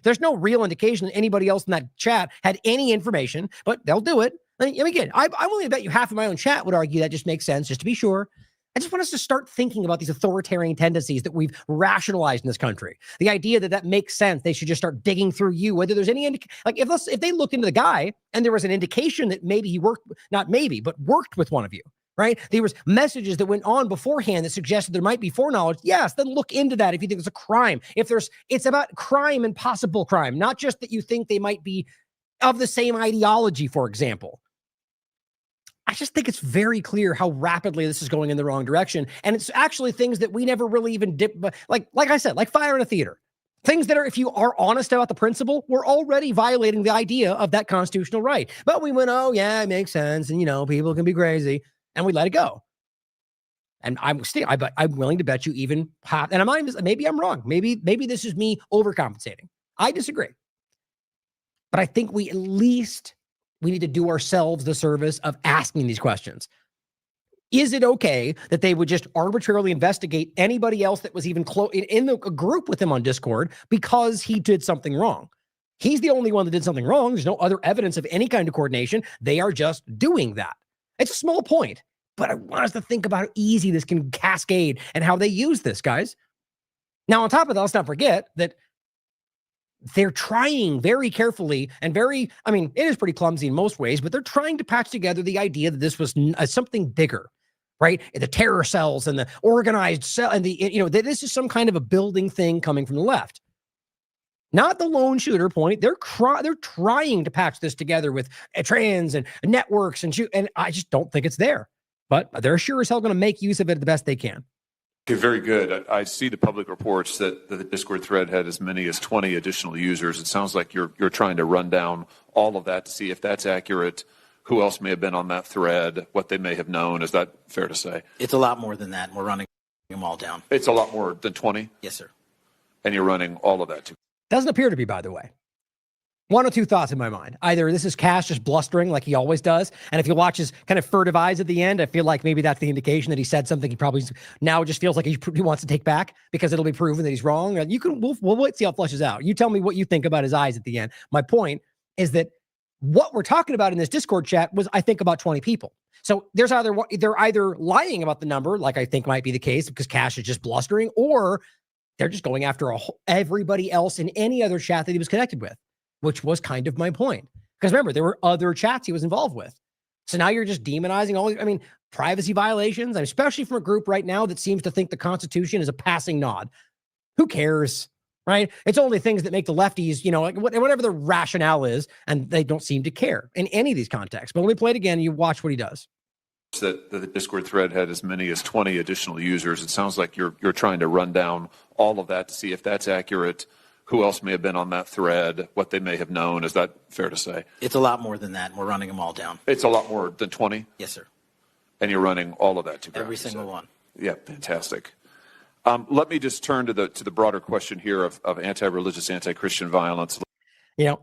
There's no real indication that anybody else in that chat had any information, but they'll do it. Again, I'm willing to bet you half of my own chat would argue that just makes sense, just to be sure. I just want us to start thinking about these authoritarian tendencies that we've rationalized in this country. The idea that makes sense, they should just start digging through you, whether there's any, if they looked into the guy and there was an indication that maybe he worked with one of you. Right? There was messages that went on beforehand that suggested there might be foreknowledge. Yes, then look into that if you think it's a crime. It's about crime and possible crime, not just that you think they might be of the same ideology, for example. I just think it's very clear how rapidly this is going in the wrong direction. And it's actually things that we never really even dip, like I said, like fire in a theater. Things that are, if you are honest about the principle, we're already violating the idea of that constitutional right. But we went, oh yeah, it makes sense. And people can be crazy, and we let it go. And I'm willing to bet you even half, and maybe I'm wrong. Maybe this is me overcompensating. I disagree. But I think we need to do ourselves the service of asking these questions. Is it okay that they would just arbitrarily investigate anybody else that was even in the group with him on Discord because he did something wrong? He's the only one that did something wrong. There's no other evidence of any kind of coordination. They are just doing that. It's a small point, but I want us to think about how easy this can cascade and how they use this, guys. Now, on top of that, let's not forget that they're trying very carefully and it is pretty clumsy in most ways, but they're trying to patch together the idea that this was something bigger, right? The terror cells and the organized cell and that this is some kind of a building thing coming from the left. Not the lone shooter point. They're trying to patch this together with trans and networks and I just don't think it's there. But they're sure as hell going to make use of it the best they can. Okay, very good. I see the public reports that the Discord thread had as many as 20 additional users. It sounds like you're trying to run down all of that to see if that's accurate, who else may have been on that thread, what they may have known. Is that fair to say? It's a lot more than that. We're running them all down. It's a lot more than 20? Yes, sir. And you're running all of that too? Doesn't appear to be, by the way. One or two thoughts in my mind. Either this is Cash just blustering like he always does, and if you watch his kind of furtive eyes at the end, I feel like maybe that's the indication that he said something he probably now just feels like he wants to take back because it'll be proven that he's wrong. We'll wait, see how it flushes out. You tell me what you think about his eyes at the end. My point is that what we're talking about in this Discord chat was, I think, about 20 people. So they're either lying about the number, like I think might be the case because Cash is just blustering, or they're just going after everybody else in any other chat that he was connected with, which was kind of my point. Because remember, there were other chats he was involved with. So now you're just demonizing privacy violations, especially from a group right now that seems to think the Constitution is a passing nod. Who cares, right? It's only things that make the lefties, whatever the rationale is, and they don't seem to care in any of these contexts. But when we play it again, you watch what he does. That the Discord thread had as many as 20 additional users. It sounds like you're trying to run down all of that to see if that's accurate, who else may have been on that thread, what they may have known. Is that fair to say? It's a lot more than that. We're running them all down. It's a lot more than 20? Yes, sir. And you're running all of that too? Every single one. Yeah, fantastic. Let me just turn to the broader question here of anti-religious, anti-Christian violence.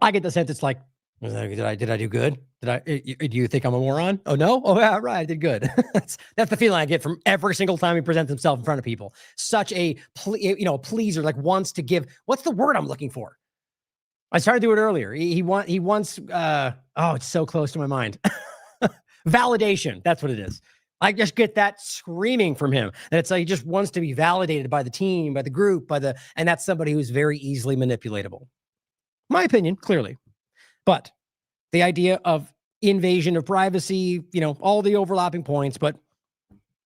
I get the sense it's like, did I do good? Do you think I'm a moron? Oh no? Oh yeah, right. I did good. that's the feeling I get from every single time he presents himself in front of people. Such a pleaser, like wants to give. What's the word I'm looking for? I started to do it earlier. He wants. It's so close to my mind. Validation. That's what it is. I just get that screaming from him. And it's like he just wants to be validated by the team, by the group, and that's somebody who's very easily manipulatable. My opinion, clearly. But the idea of invasion of privacy, all the overlapping points, but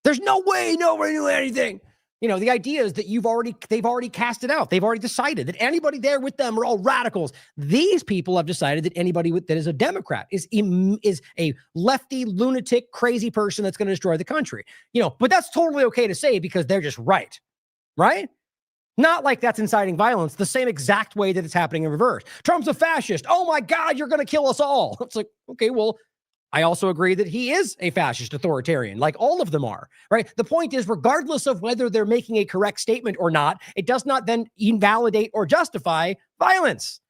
there's no way nobody knew anything. The idea is that they've already cast it out. They've already decided that anybody there with them are all radicals. These people have decided that anybody that is a Democrat is a lefty, lunatic, crazy person that's going to destroy the country. But that's totally okay to say because they're just right? Not like that's inciting violence the same exact way that it's happening in reverse. Trump's a fascist. Oh my God, you're going to kill us all. It's like, okay, well, I also agree that he is a fascist authoritarian, like all of them are, right? The point is, regardless of whether they're making a correct statement or not, it does not then invalidate or justify violence,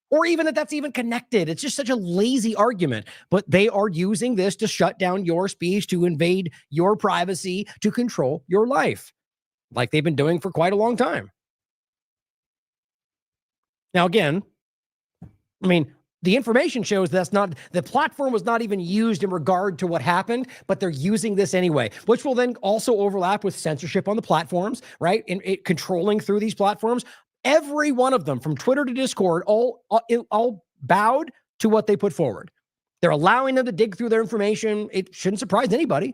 or even that's even connected. It's just such a lazy argument, but they are using this to shut down your speech, to invade your privacy, to control your life, like they've been doing for quite a long time. Now, again, the information shows the platform was not even used in regard to what happened, but they're using this anyway, which will then also overlap with censorship on the platforms, right? And controlling through these platforms. Every one of them, from Twitter to Discord, all bowed to what they put forward. They're allowing them to dig through their information. It shouldn't surprise anybody.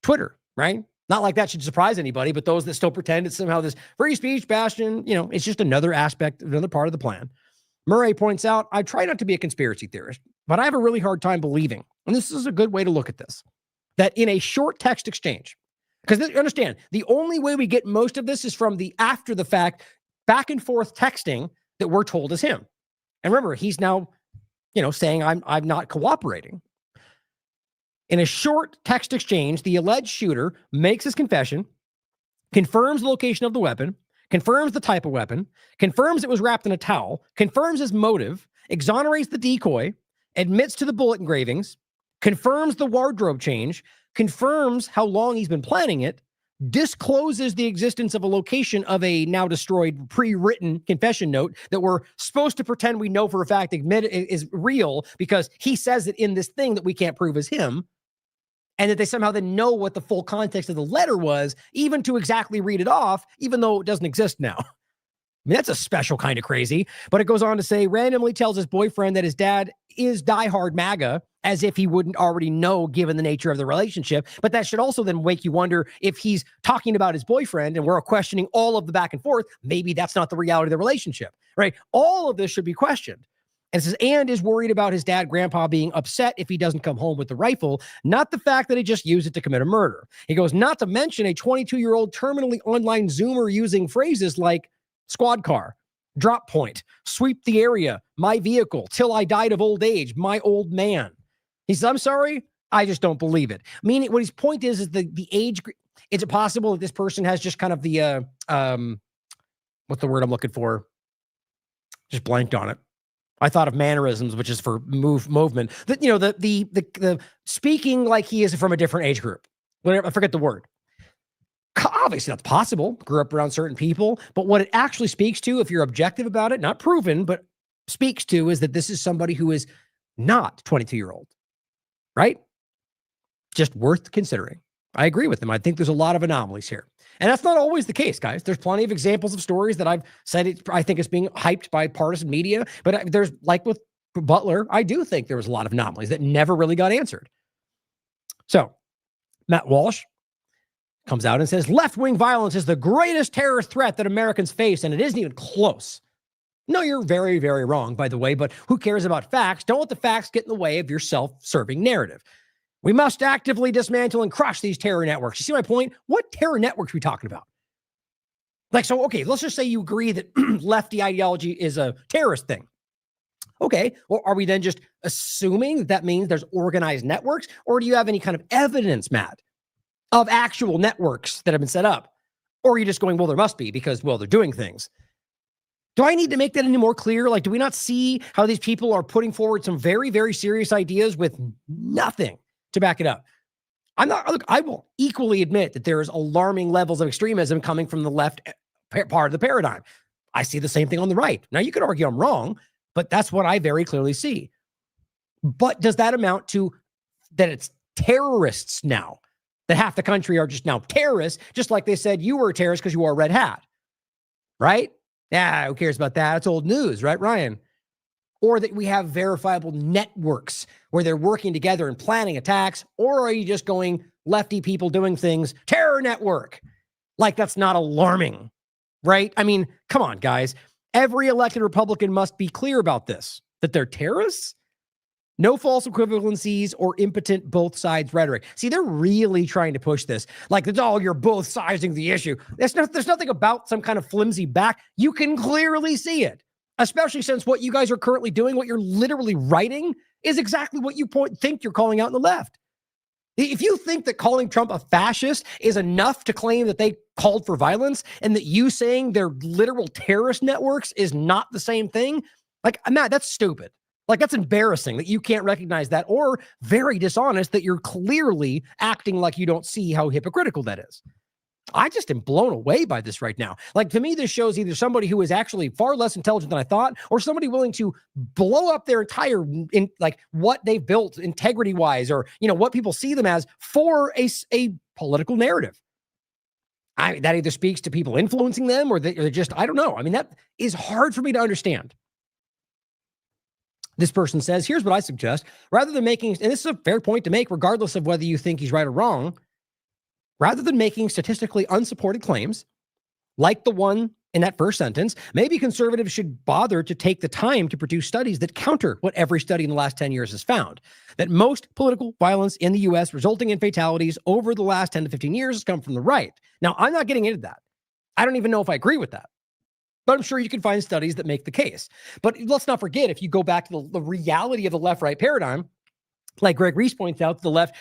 Twitter, right? Not like that should surprise anybody, but those that still pretend it's somehow this free speech bastion, it's just another aspect, another part of the plan. Murray points out, I try not to be a conspiracy theorist, but I have a really hard time believing, and this is a good way to look at this, that in a short text exchange, because understand, the only way we get most of this is from the after the fact back and forth texting that we're told is him. And remember, he's now, saying I'm not cooperating. In a short text exchange, the alleged shooter makes his confession, confirms the location of the weapon, confirms the type of weapon, confirms it was wrapped in a towel, confirms his motive, exonerates the decoy, admits to the bullet engravings, confirms the wardrobe change, confirms how long he's been planning it, discloses the existence of a location of a now destroyed pre-written confession note that we're supposed to pretend we know for a fact is real because he says it in this thing that we can't prove is him, and that they somehow then know what the full context of the letter was, even to exactly read it off, even though it doesn't exist now. I mean, that's a special kind of crazy. But it goes on to say, randomly tells his boyfriend that his dad is diehard MAGA, as if he wouldn't already know given the nature of the relationship. But that should also then make you wonder if he's talking about his boyfriend and we're questioning all of the back and forth. Maybe that's not the reality of the relationship, right? All of this should be questioned. And it says, and is worried about his dad, grandpa, being upset if he doesn't come home with the rifle, not the fact that he just used it to commit a murder. He goes, not to mention a 22-year-old terminally online Zoomer using phrases like squad car, drop point, sweep the area, my vehicle, till I died of old age, my old man. He says, I'm sorry, I just don't believe it. Meaning what his point is the age. Is it possible that this person has just kind of the, what's the word I'm looking for? Just blanked on it. I thought of mannerisms, which is for movement. That, the speaking like he is from a different age group. Whatever, I forget the word. Obviously that's possible. Grew up around certain people. But what it actually speaks to, if you're objective about it, not proven, but speaks to, is that this is somebody who is not 22-year-old. Right? Just worth considering. I agree with him. I think there's a lot of anomalies here. And that's not always the case, guys. There's plenty of examples of stories that I've said I think it's being hyped by partisan media. But there's, like with Butler, I do think there was a lot of anomalies that never really got answered. So Matt Walsh comes out and says, left-wing violence is the greatest terrorist threat that Americans face, and it isn't even close. No, you're very, very wrong, by the way, but who cares about facts? Don't let the facts get in the way of your self-serving narrative. We must actively dismantle and crush these terror networks. You see my point? What terror networks are we talking about? Okay, let's just say you agree that lefty ideology is a terrorist thing. Okay, well, are we then just assuming that means there's organized networks? Or do you have any kind of evidence, Matt, of actual networks that have been set up? Or are you just going, well, there must be because, well, they're doing things. Do I need to make that any more clear? Do we not see how these people are putting forward some very, very serious ideas with nothing to back it up? I will equally admit that there's alarming levels of extremism coming from the left part of the paradigm. I see the same thing on the right. Now, you could argue I'm wrong, but that's what I very clearly see. But does that amount to that it's terrorists now? That half the country are just now terrorists, just like they said you were a terrorist because you wore a red hat, right? Yeah, who cares about that? It's old news, right, Ryan? Or that we have verifiable networks where they're working together and planning attacks, or are you just going lefty people doing things, terror network? That's not alarming, right? I mean, come on, guys. Every elected Republican must be clear about this, that they're terrorists. No false equivalencies or impotent both sides rhetoric. See, they're really trying to push this. It's all you're both sizing the issue. There's nothing about some kind of flimsy back. You can clearly see it, especially since what you guys are currently doing, what you're literally writing, is exactly what you think you're calling out on the left. If you think that calling Trump a fascist is enough to claim that they called for violence and that you saying they're literal terrorist networks is not the same thing, Matt, that's stupid. That's embarrassing that you can't recognize that, or very dishonest that you're clearly acting like you don't see how hypocritical that is. I just am blown away by this right now. To me, this shows either somebody who is actually far less intelligent than I thought, or somebody willing to blow up their entire, what they've built integrity-wise, or, what people see them as for a political narrative. That either speaks to people influencing them, or they're just, I don't know. I mean, that is hard for me to understand. This person says, here's what I suggest. Rather than making, and this is a fair point to make, regardless of whether you think he's right or wrong, rather than making statistically unsupported claims, like the one in that first sentence, maybe conservatives should bother to take the time to produce studies that counter what every study in the last 10 years has found, that most political violence in the U.S. resulting in fatalities over the last 10 to 15 years has come from the right. Now, I'm not getting into that. I don't even know if I agree with that. But I'm sure you can find studies that make the case. But let's not forget, if you go back to the reality of the left-right paradigm, like Greg Reese points out, the left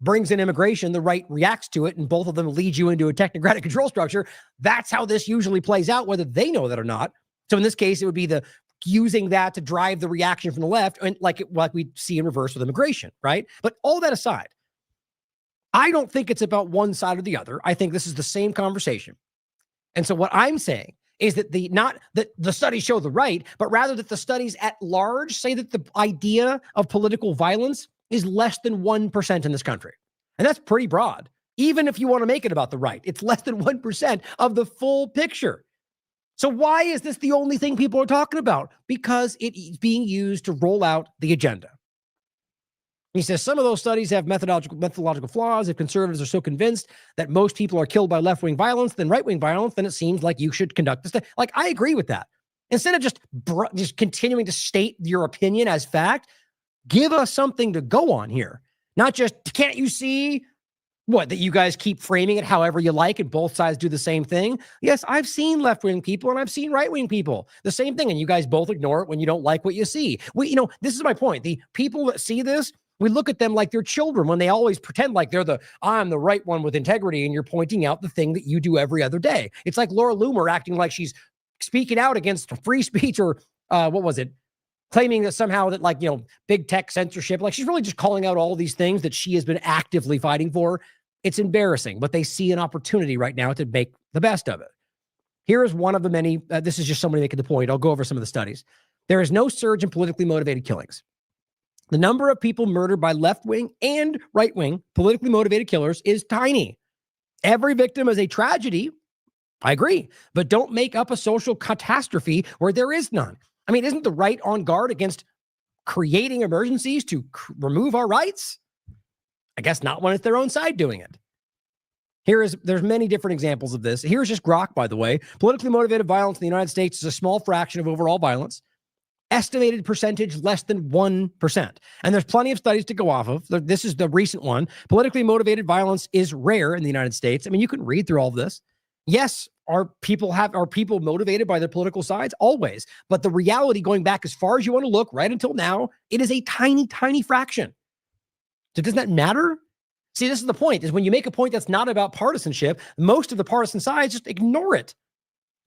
brings in immigration, the right reacts to it, and both of them lead you into a technocratic control structure. That's how this usually plays out, whether they know that or not. So in this case, it would be the using that to drive the reaction from the left, and like we see in reverse with immigration, right? But all that aside, I don't think it's about one side or the other. I think this is the same conversation. And so what I'm saying is that not that the studies show the right, but rather that the studies at large say that the idea of political violence is less than 1% in this country. And that's pretty broad. Even if you want to make it about the right, it's less than 1% of the full picture. So why is this the only thing people are talking about? Because it is being used to roll out the agenda. He says some of those studies have methodological flaws. If conservatives are so convinced that most people are killed by left-wing violence than right-wing violence, then it seems like you should conduct this. Like, I agree with that. Instead of just continuing to state your opinion as fact, give us something to go on here. Not just, can't you see that you guys keep framing it however you like and both sides do the same thing? Yes, I've seen left-wing people and I've seen right-wing people. The same thing. And you guys both ignore it when you don't like what you see. This is my point. The people that see this, we look at them like they're children when they always pretend like I'm the right one with integrity, and you're pointing out the thing that you do every other day. It's like Laura Loomer acting like she's speaking out against free speech or claiming that somehow that big tech censorship, like she's really just calling out all these things that she has been actively fighting for. It's embarrassing, but they see an opportunity right now to make the best of it. Here is one of the many, this is just somebody making the point. I'll go over some of the studies. There is no surge in politically motivated killings. The number of people murdered by left-wing and right-wing politically motivated killers is tiny. Every victim is a tragedy. I agree, but don't make up a social catastrophe where there is none. I mean, isn't the right on guard against creating emergencies to remove our rights? I guess not when it's their own side doing it. There's many different examples of this. Here's just Grok, by the way. Politically motivated violence in the United States is a small fraction of overall violence. Estimated percentage less than 1%. And there's plenty of studies to go off of. This is the recent one. Politically motivated violence is rare in the United States. I mean, you can read through all of this. Yes, are people motivated by their political sides? Always. But the reality, going back as far as you want to look, right until now, it is a tiny, tiny fraction. So doesn't that matter? See, this is the point, is when you make a point that's not about partisanship, most of the partisan sides just ignore it.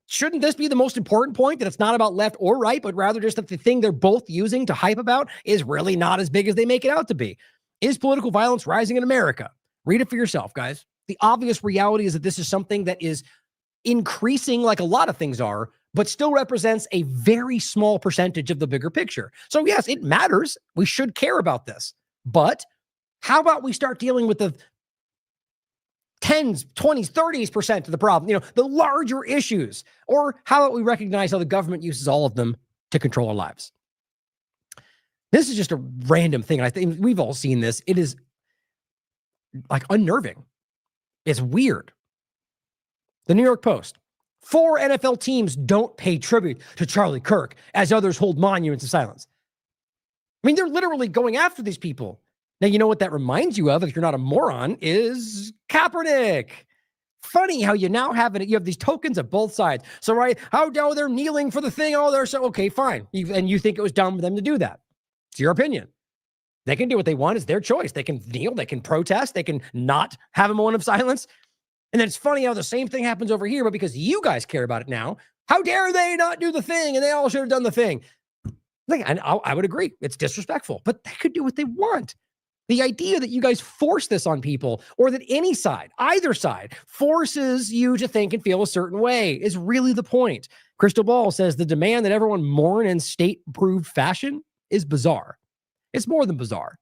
Shouldn't this be the most important point, that it's not about left or right, but rather just that the thing they're both using to hype about is really not as big as they make it out to be? Is political violence rising in America? Read it for yourself, guys. The obvious reality is that this is something that is increasing like a lot of things are, but still represents a very small percentage of the bigger picture. So yes, it matters. We should care about this. But how about we start dealing with the 10s, 20s, 30% of the problem, the larger issues? Or how about we recognize how the government uses all of them to control our lives? This is just a random thing. I think we've all seen this. It is like unnerving. It's weird. The New York Post. 4 NFL teams don't pay tribute to Charlie Kirk as others hold monuments of silence. I mean, they're literally going after these people. Now, you know what that reminds you of, if you're not a moron, is Kaepernick. Funny how you now have these tokens of both sides. So, right, they're kneeling for the thing. Oh, they're so, okay, fine. And you think it was dumb for them to do that. It's your opinion. They can do what they want. It's their choice. They can kneel. They can protest. They can not have a moment of silence. And then it's funny how the same thing happens over here, but because you guys care about it now, how dare they not do the thing? And they all should have done the thing. And I would agree. It's disrespectful, but they could do what they want. The idea that you guys force this on people, or that any side, either side, forces you to think and feel a certain way, is really the point. Crystal Ball says the demand that everyone mourn in state-approved fashion is bizarre. It's more than bizarre.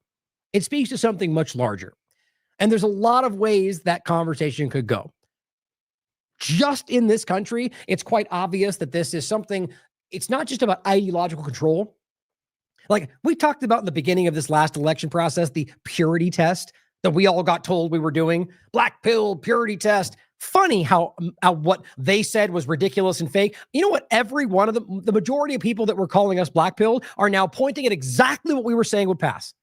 It speaks to something much larger. And there's a lot of ways that conversation could go. Just in this country, it's quite obvious that this is something, it's not just about ideological control. Like we talked about in the beginning of this last election process, the purity test that we all got told we were doing. Black pill, purity test. Funny how what they said was ridiculous and fake. You know what? Every one of the majority of people that were calling us black pilled are now pointing at exactly what we were saying would pass.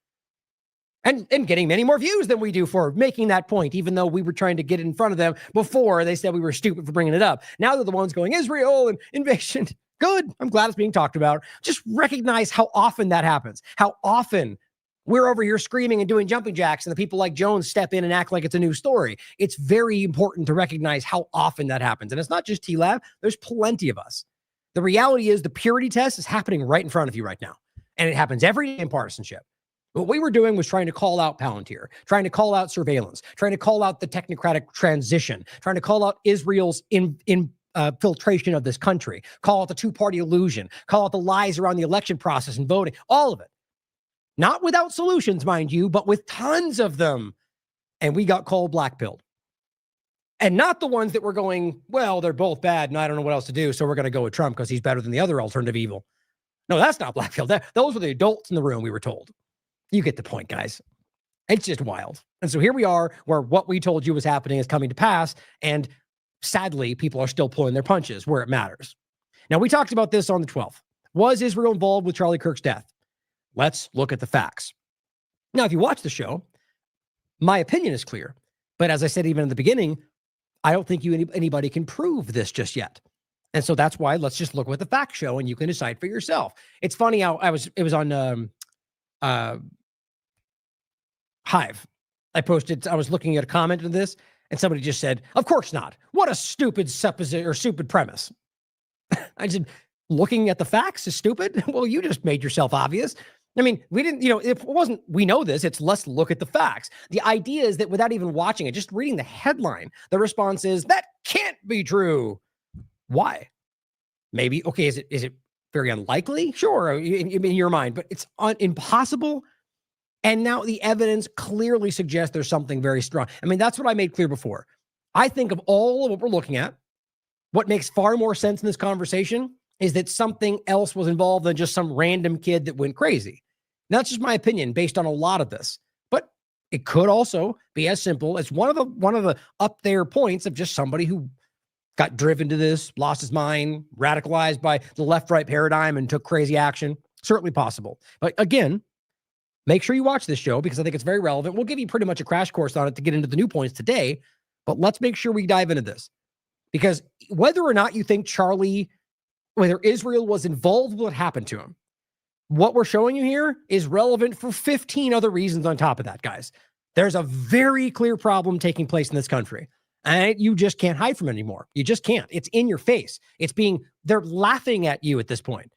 and getting many more views than we do for making that point, even though we were trying to get it in front of them before they said we were stupid for bringing it up. Now they're the ones going Israel and invasion. Good. I'm glad it's being talked about. Just recognize how often that happens, how often we're over here screaming and doing jumping jacks, and the people like Jones step in and act like it's a new story. It's very important to recognize how often that happens. And it's not just TLAV. There's plenty of us. The reality is the purity test is happening right in front of you right now. And it happens every day in partisanship. What we were doing was trying to call out Palantir, trying to call out surveillance, trying to call out the technocratic transition, trying to call out Israel's infiltration of this country, call out the two-party illusion, call out the lies around the election process and voting, all of it. Not without solutions, mind you, but with tons of them. And we got called black-pilled. And not the ones that were going, well, they're both bad and I don't know what else to do, so we're going to go with Trump because he's better than the other alternative evil. No, that's not black-pilled. Those were the adults in the room, we were told. You get the point, guys. It's just wild. And so here we are where what we told you was happening is coming to pass. And sadly, people are still pulling their punches where it matters. Now, we talked about this on the 12th. Was Israel involved with Charlie Kirk's death? Let's look at the facts. Now, if you watch the show, my opinion is clear. But as I said, even in the beginning, I don't think anybody can prove this just yet. And so that's why let's just look what the facts show and you can decide for yourself. It's funny how it was on Hive. I was looking at a comment on this and somebody just said, of course not. What a stupid supposition or stupid premise. I said, looking at the facts is stupid. Well, you just made yourself obvious. I mean, we didn't, if it wasn't, we know this, it's let's look at the facts. The idea is that without even watching it, just reading the headline, the response is that can't be true. Why? Maybe, okay, is it very unlikely? Sure, in your mind, but it's impossible. And now the evidence clearly suggests there's something very strong. I mean, that's what I made clear before. I think of all of what we're looking at, what makes far more sense in this conversation is that something else was involved than just some random kid that went crazy. Now, that's just my opinion based on a lot of this, but it could also be as simple as one of the up there points of just somebody who got driven to this, lost his mind, radicalized by the left-right paradigm and took crazy action. Certainly possible. But again, make sure you watch this show because I think it's very relevant. We'll give you pretty much a crash course on it to get into the new points today, but let's make sure we dive into this. Because whether or not you think whether Israel was involved with what happened to him, what we're showing you here is relevant for 15 other reasons on top of that, guys. There's a very clear problem taking place in this country. And you just can't hide from it anymore. You just can't. It's in your face. They're laughing at you at this point.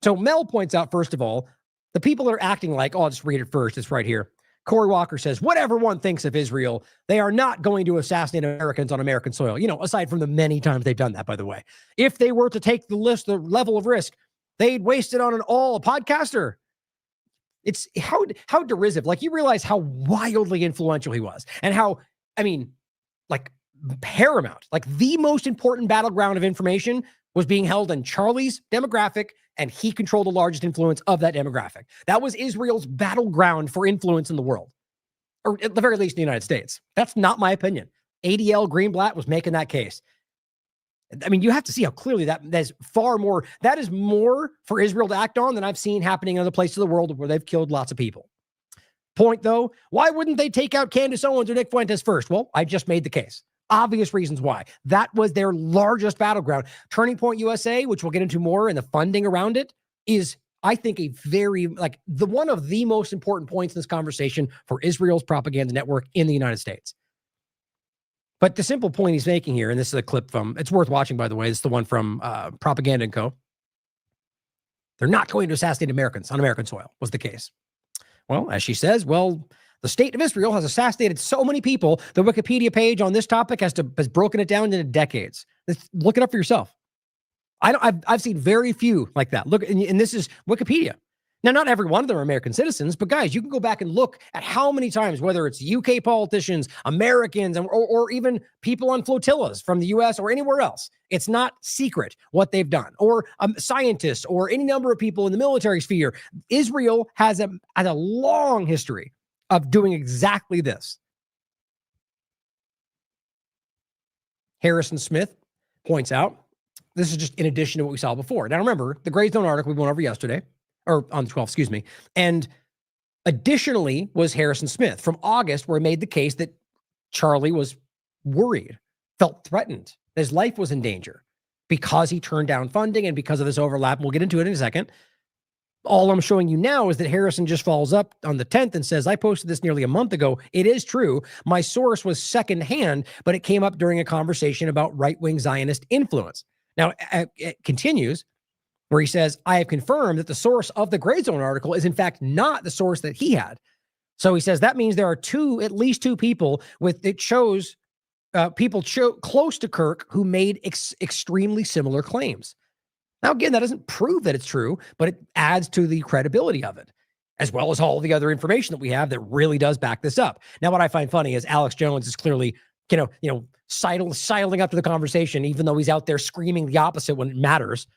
So Mel points out, first of all, the people that are acting like, oh, I'll just read it first. It's right here. Corey Walker says, whatever one thinks of Israel, they are not going to assassinate Americans on American soil. Aside from the many times they've done that, by the way. If they were to take the level of risk, they'd waste it on a podcaster. It's how derisive. Like, you realize how wildly influential he was and how, paramount, the most important battleground of information was being held in Charlie's demographic, and he controlled the largest influence of that demographic. That was Israel's battleground for influence in the world, or at the very least in the United States. That's not my opinion. ADL Greenblatt was making that case. I mean, you have to see how clearly that is more for Israel to act on than I've seen happening in other places of the world where they've killed lots of people. Point, though, why wouldn't they take out Candace Owens or Nick Fuentes first? Well, I just made the case. Obvious reasons why. That was their largest battleground. Turning Point USA, which we'll get into more, and the funding around it is, I think, a very, one of the most important points in this conversation for Israel's propaganda network in the United States. But the simple point he's making here, and this is a clip from, it's worth watching, by the way, it's the one from Propaganda & Co. They're not going to assassinate Americans on American soil, was the case. Well, as she says, the state of Israel has assassinated so many people, the Wikipedia page on this topic has broken it down into decades. Look it up for yourself. I've seen very few like that. Look, and this is Wikipedia. Now, not every one of them are American citizens, but guys, you can go back and look at how many times, whether it's UK politicians, Americans, or even people on flotillas from the US or anywhere else, it's not secret what they've done, or scientists or any number of people in the military sphere. Israel has a long history of doing exactly this. Harrison Smith points out, this is just in addition to what we saw before. Now remember, the Greystone article we went over yesterday, or on the 12th, excuse me, and Additionally was Harrison Smith from August, where he made the case that Charlie was worried, felt threatened, his life was in danger because he turned down funding and because of this overlap. We'll get into it in a second. All I'm showing you now is that Harrison just follows up on the 10th and says, I posted this nearly a month ago. It is true. My source was secondhand, but it came up during a conversation about right-wing Zionist influence. Now, it continues where he says, I have confirmed that the source of the Gray Zone article is in fact not the source that he had. So he says that means there are at least two people people close to Kirk who made extremely similar claims. Now, again, that doesn't prove that it's true, but it adds to the credibility of it, as well as all the other information that we have that really does back this up. Now, what I find funny is Alex Jones is clearly, sidling up to the conversation, even though he's out there screaming the opposite when it matters.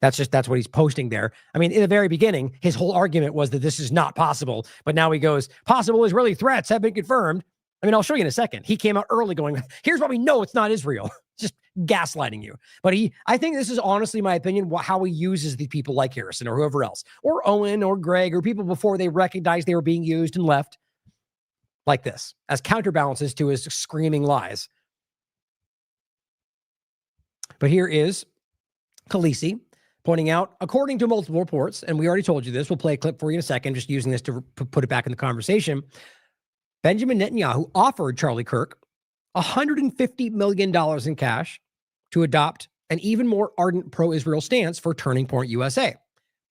That's what he's posting there. I mean, in the very beginning, his whole argument was that this is not possible, but now he goes, possible Israeli threats have been confirmed. I mean, I'll show you in a second. He came out early going, here's why we know it's not Israel. Just gaslighting you. But I think this is honestly my opinion, how he uses the people like Harrison or whoever else, or Owen or Greg or people before they recognized they were being used and left like this as counterbalances to his screaming lies. But here is Khaleesi pointing out, according to multiple reports, and we already told you this, we'll play a clip for you in a second, just using this to put it back in the conversation. Benjamin Netanyahu offered Charlie Kirk $150 million in cash to adopt an even more ardent pro-Israel stance for Turning Point USA.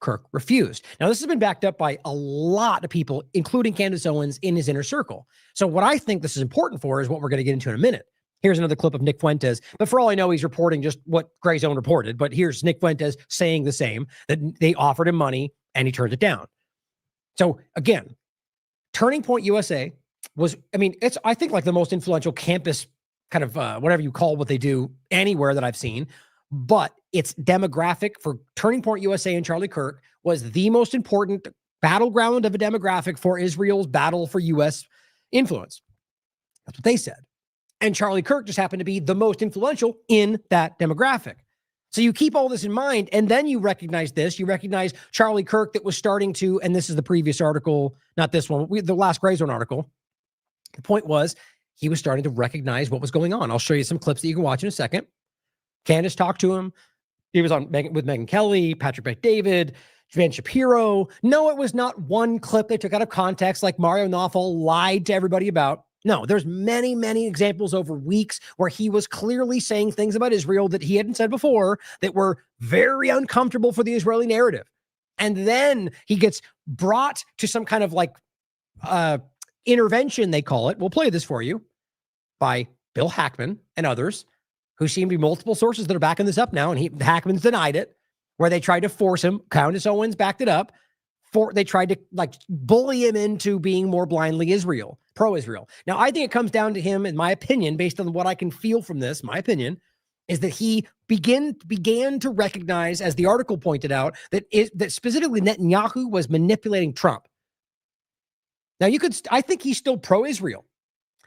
Kirk refused. Now, this has been backed up by a lot of people, including Candace Owens in his inner circle. So what I think this is important for is what we're going to get into in a minute. Here's another clip of Nick Fuentes. But for all I know, he's reporting just what Gray Zone reported. But here's Nick Fuentes saying the same, that they offered him money and he turned it down. So again, Turning Point USA it's, I think, like the most influential campus kind of whatever you call what they do anywhere that I've seen. But its demographic for Turning Point USA and Charlie Kirk was the most important battleground of a demographic for Israel's battle for U.S. influence. That's what they said. And Charlie Kirk just happened to be the most influential in that demographic. So you keep all this in mind, and then you recognize this. You recognize Charlie Kirk that was starting to, and this is the previous article, not this one, the last Gray Zone article. The point was he was starting to recognize what was going on. I'll show you some clips that you can watch in a second. Candace talked to him. He was on with Megyn Kelly, Patrick Bet-David, Ben Shapiro. No, it was not one clip they took out of context like Mario Nawfal lied to everybody about. No, there's many, many examples over weeks where he was clearly saying things about Israel that he hadn't said before that were very uncomfortable for the Israeli narrative. And then he gets brought to some kind of intervention, they call it. We'll play this for you by Bill Hackman and others who seem to be multiple sources that are backing this up now. And Hackman's denied it, where they tried to force him. Candace Owens backed it up. They tried to bully him into being more blindly pro-Israel. Now, I think it comes down to him, in my opinion, based on what I can feel from this, my opinion, is that he began to recognize, as the article pointed out, that specifically Netanyahu was manipulating Trump. Now, I think he's still pro-Israel.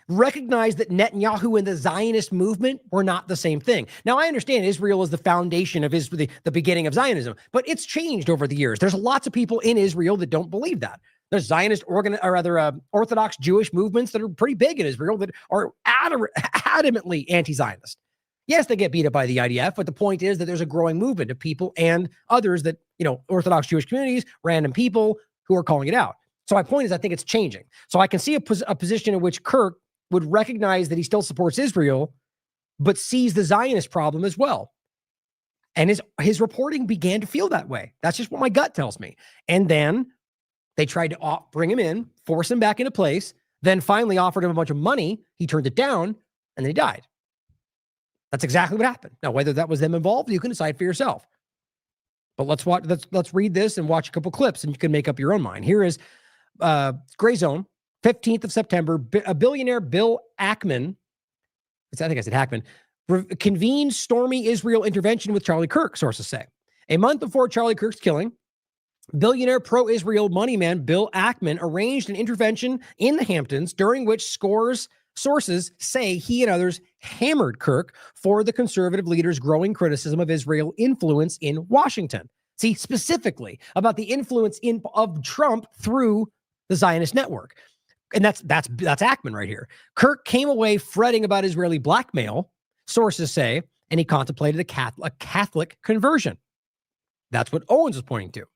Recognize that Netanyahu and the Zionist movement were not the same thing. Now, I understand Israel is the foundation of the beginning of Zionism, but it's changed over the years. There's lots of people in Israel that don't believe that. There's Zionist Orthodox Jewish movements that are pretty big in Israel that are adamantly anti-Zionist. Yes, they get beat up by the IDF, but the point is that there's a growing movement of people and others that, Orthodox Jewish communities, random people who are calling it out. So my point is, I think it's changing. So I can see a position in which Kirk would recognize that he still supports Israel, but sees the Zionist problem as well. And his reporting began to feel that way. That's just what my gut tells me. And then they tried to bring him in, force him back into place, then finally offered him a bunch of money. He turned it down, and then he died. That's exactly what happened. Now, whether that was them involved, you can decide for yourself. But let's read this and watch a couple clips, and you can make up your own mind. Here is Gray Zone, 15th of September. A billionaire, Bill Ackman, I think I said Hackman, convened stormy Israel intervention with Charlie Kirk, sources say. A month before Charlie Kirk's killing, billionaire pro-Israel money man Bill Ackman arranged an intervention in the Hamptons, during which sources say he and others hammered Kirk for the conservative leader's growing criticism of Israel influence in Washington. See, specifically about the influence of Trump through the Zionist network. And that's Ackman right here. Kirk came away fretting about Israeli blackmail, sources say, and he contemplated a Catholic conversion. That's what Owens was pointing to.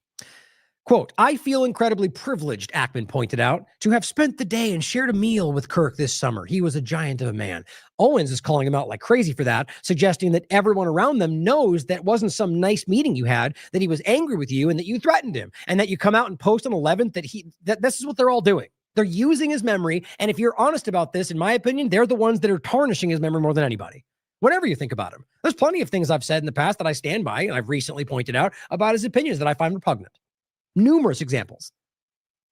Quote, I feel incredibly privileged, Ackman pointed out, to have spent the day and shared a meal with Kirk this summer. He was a giant of a man. Owens is calling him out like crazy for that, suggesting that everyone around them knows that wasn't some nice meeting you had, that he was angry with you and that you threatened him, and that you come out and post on the 11th that this is what they're all doing. They're using his memory, and if you're honest about this, in my opinion, they're the ones that are tarnishing his memory more than anybody. Whatever you think about him. There's plenty of things I've said in the past that I stand by, and I've recently pointed out about his opinions that I find repugnant. Numerous examples.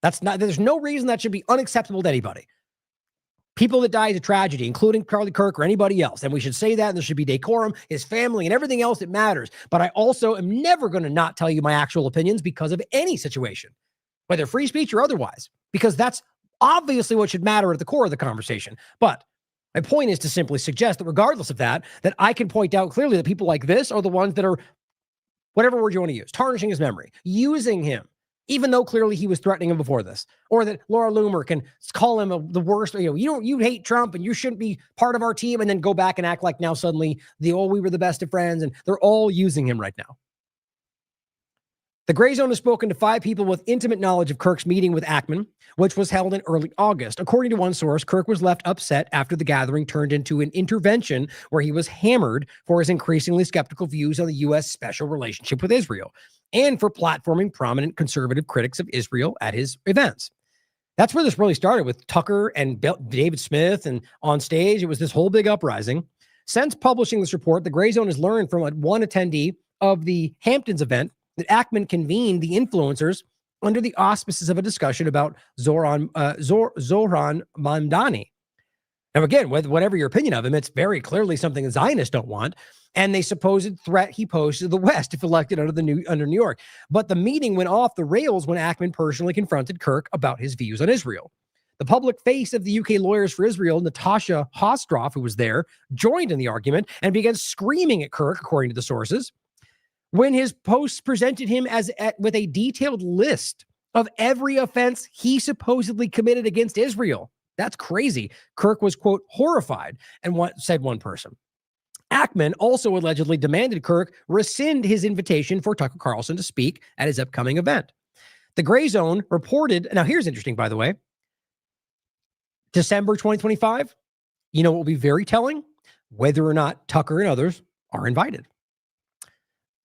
There's no reason that should be unacceptable to anybody. People that die is a tragedy, including Charlie Kirk or anybody else. And we should say that, and there should be decorum, his family, and everything else that matters. But I also am never going to not tell you my actual opinions because of any situation, whether free speech or otherwise, because that's obviously what should matter at the core of the conversation. But my point is to simply suggest that regardless of that I can point out clearly that people like this are the ones that are, whatever word you want to use, tarnishing his memory, using him, even though clearly he was threatening him before this, or that Laura Loomer can call him the worst, you hate Trump and you shouldn't be part of our team, and then go back and act like now suddenly we were the best of friends, and they're all using him right now. The Gray Zone has spoken to 5 people with intimate knowledge of Kirk's meeting with Ackman, which was held in early August. According to one source, Kirk was left upset after the gathering turned into an intervention where he was hammered for his increasingly skeptical views on the U.S. special relationship with Israel and for platforming prominent conservative critics of Israel at his events. That's where this really started, with Tucker and David Smith, and on stage, it was this whole big uprising. Since publishing this report, the Gray Zone has learned from one attendee of the Hamptons event that Ackman convened the influencers under the auspices of a discussion about Zohran Mamdani. Now, again, whatever your opinion of him, it's very clearly something the Zionists don't want, and the supposed threat he posed to the West if elected under New York. But the meeting went off the rails when Ackman personally confronted Kirk about his views on Israel. The public face of the UK Lawyers for Israel, Natasha Hostroff, who was there, joined in the argument and began screaming at Kirk, according to the sources. When his posts presented him with a detailed list of every offense he supposedly committed against Israel. That's crazy. Kirk was, quote, horrified, and said one person. Ackman also allegedly demanded Kirk rescind his invitation for Tucker Carlson to speak at his upcoming event. The Gray Zone reported, now here's interesting, by the way, December 2025, you know what will be very telling? Whether or not Tucker and others are invited.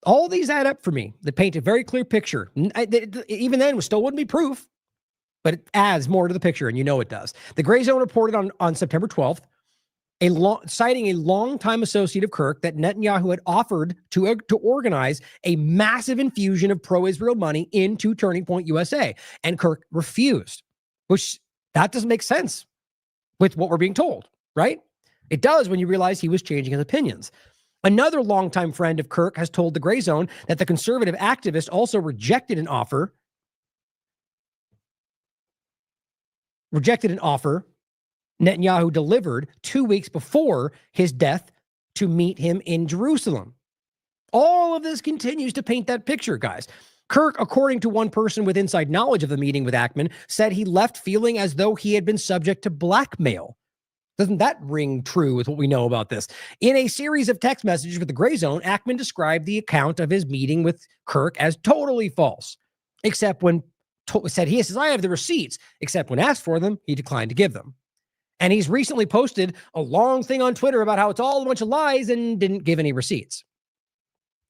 All these add up for me. They paint a very clear picture. Even then, it still wouldn't be proof, but it adds more to the picture, and you know it does. The Gray Zone reported on September 12th, citing a longtime associate of Kirk, that Netanyahu had offered to organize a massive infusion of pro-Israel money into Turning Point USA, and Kirk refused, which that doesn't make sense with what we're being told, right? It does when you realize he was changing his opinions. Another longtime friend of Kirk has told the Gray Zone that the conservative activist also rejected an offer Netanyahu delivered 2 weeks before his death to meet him in Jerusalem. All of this continues to paint that picture, guys. Kirk, according to one person with inside knowledge of the meeting with Ackman, said he left feeling as though he had been subject to blackmail. Doesn't that ring true with what we know about this? In a series of text messages with the Gray Zone, Ackman described the account of his meeting with Kirk as totally false, except when he says, I have the receipts, except when asked for them, he declined to give them. And he's recently posted a long thing on Twitter about how it's all a bunch of lies and didn't give any receipts.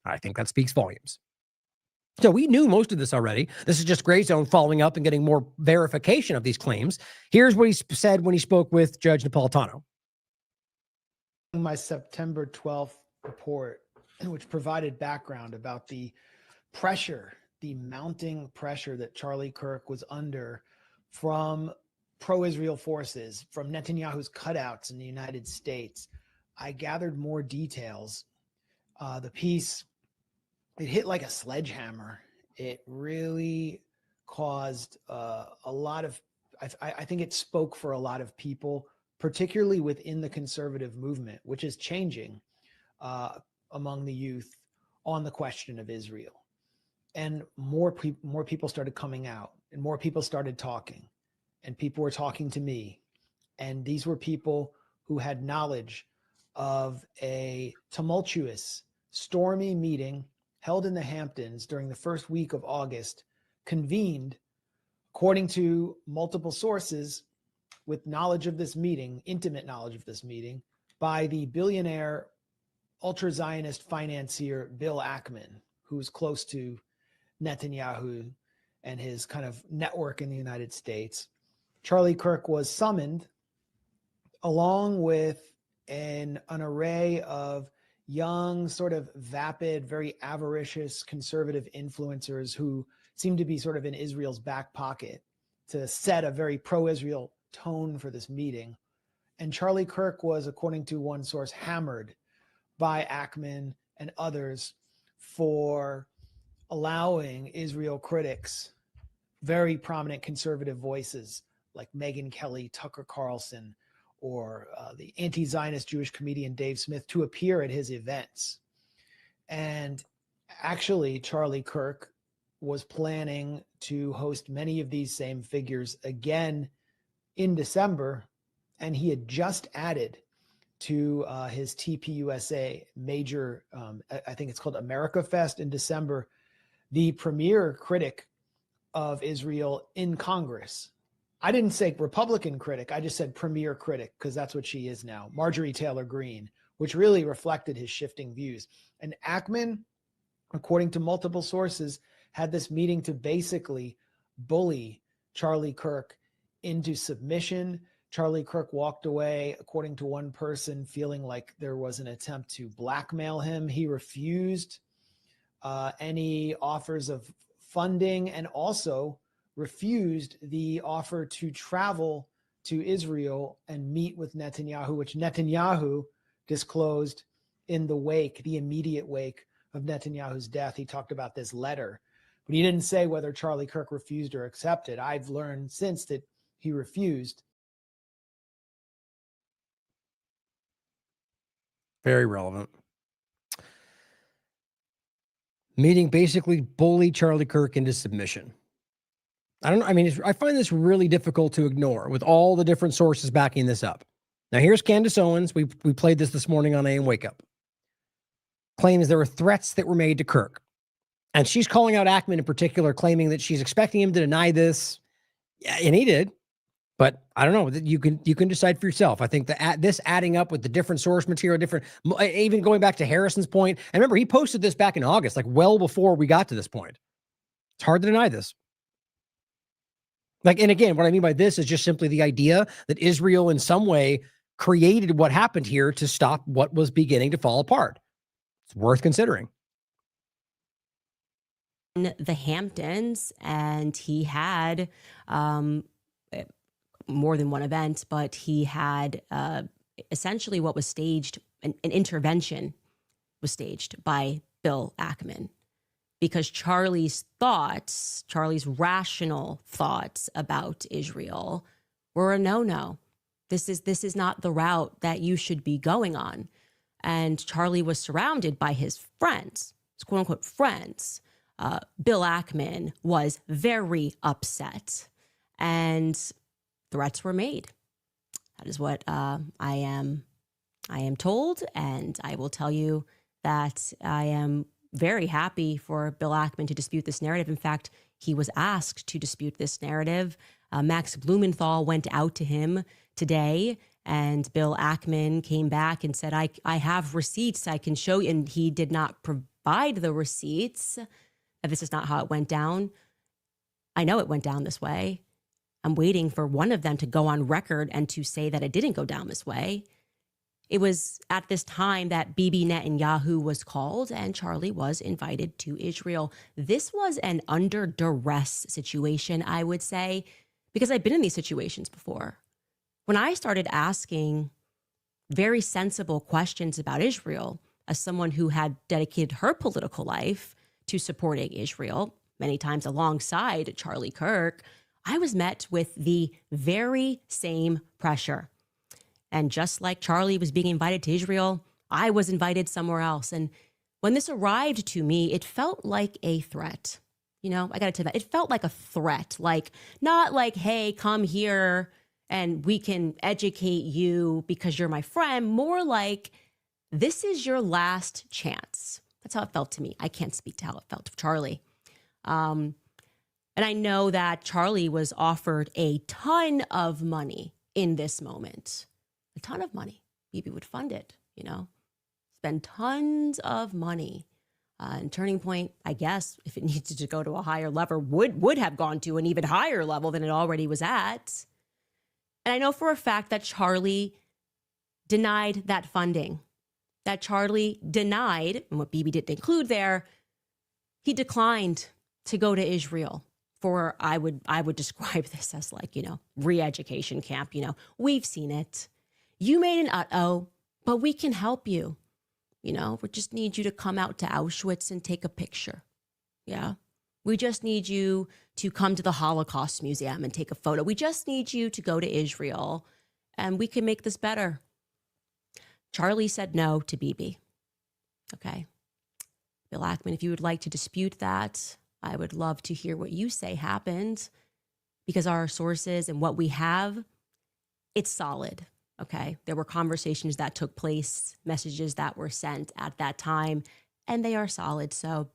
I think that speaks volumes. So we knew most of this already. This is just Gray Zone following up and getting more verification of these claims. Here's what he said when he spoke with Judge Napolitano. My September 12th report, which provided background about the pressure, the mounting pressure that Charlie Kirk was under from pro-Israel forces, from Netanyahu's cutouts in the United States. I gathered more details. The piece, it hit like a sledgehammer. It really caused a lot of, I think it spoke for a lot of people, particularly within the conservative movement, which is changing among the youth on the question of Israel. And more people started coming out, and more people started talking. and people were talking to me. And these were people who had knowledge of a tumultuous, stormy meeting held in the Hamptons during the first week of August, convened, according to multiple sources, with knowledge of this meeting, intimate knowledge of this meeting, by the billionaire ultra-Zionist financier Bill Ackman, who's close to Netanyahu and his kind of network in the United States. Charlie Kirk was summoned along with an array of young, sort of vapid, very avaricious conservative influencers who seem to be sort of in Israel's back pocket to set a very pro-Israel tone for this meeting. And Charlie Kirk was, according to one source, hammered by Ackman and others for allowing Israel critics, very prominent conservative voices like Megyn Kelly, Tucker Carlson, or the anti-Zionist Jewish comedian Dave Smith, to appear at his events. And actually, Charlie Kirk was planning to host many of these same figures again in December, and he had just added to his TPUSA major, I think it's called America Fest in December, the premier critic of Israel in Congress. I didn't say Republican critic, I just said premier critic, because that's what she is now, Marjorie Taylor Greene, which really reflected his shifting views. And Ackman, according to multiple sources, had this meeting to basically bully Charlie Kirk into submission. Charlie Kirk walked away, according to one person, feeling like there was an attempt to blackmail him. He refused any offers of funding and also refused the offer to travel to Israel and meet with Netanyahu, which Netanyahu disclosed in the wake, the immediate wake of Netanyahu's death. He talked about this letter, but he didn't say whether Charlie Kirk refused or accepted. I've learned since that he refused. Very relevant. Meeting basically bullied Charlie Kirk into submission. I don't know. I mean, I find this really difficult to ignore with all the different sources backing this up. Now, here's Candace Owens. We played this morning on AM Wake Up. Claims there were threats that were made to Kirk. And she's calling out Ackman in particular, claiming that she's expecting him to deny this. Yeah, and he did. But I don't know. You can decide for yourself. I think that this adding up with the different source material, even going back to Harrison's point. And remember, he posted this back in August, like well before we got to this point. It's hard to deny this. Like, and again, what I mean by this is just simply the idea that Israel in some way created what happened here to stop what was beginning to fall apart. It's worth considering. The Hamptons, and he had more than one event, but he had essentially what was staged, an intervention was staged by Bill Ackman, because Charlie's rational thoughts about Israel were a no-no. This is not the route that you should be going on. And Charlie was surrounded by his friends, his quote unquote friends. Bill Ackman was very upset, and threats were made. That is what I am told, and I will tell you that I am very happy for Bill Ackman to dispute this narrative. In fact, he was asked to dispute this narrative. Max Blumenthal went out to him today, and Bill Ackman came back and said, I have receipts I can show you. And he did not provide the receipts. This is not how it went down. I know it went down this way. I'm waiting for one of them to go on record and to say that it didn't go down this way. It was at this time that Bibi Netanyahu was called and Charlie was invited to Israel. This was an under duress situation, I would say, because I've been in these situations before. When I started asking very sensible questions about Israel, as someone who had dedicated her political life to supporting Israel, many times alongside Charlie Kirk, I was met with the very same pressure. And just like Charlie was being invited to Israel, I was invited somewhere else. And when this arrived to me, it felt like a threat. You know, I got to tell you that. It felt like a threat, like not like, hey, come here and we can educate you because you're my friend. More like, this is your last chance. That's how it felt to me. I can't speak to how it felt to Charlie. And I know that Charlie was offered a ton of money in this moment, a ton of money. Maybe would fund it, you know, spend tons of money. And Turning Point, I guess, if it needed to go to a higher level, would have gone to an even higher level than it already was at. And I know for a fact that Charlie denied that funding, that Charlie denied, and what Bibi didn't include there, he declined to go to Israel for, I would describe this as like, you know, re-education camp. You know, we've seen it. You made an uh-oh, but we can help you. You know, we just need you to come out to Auschwitz and take a picture. Yeah. We just need you to come to the Holocaust Museum and take a photo. We just need you to go to Israel and we can make this better. Charlie said no to Bibi. Okay. Bill Ackman, if you would like to dispute that, I would love to hear what you say happened, because our sources and what we have, it's solid. Okay, there were conversations that took place, messages that were sent at that time, and they are solid. So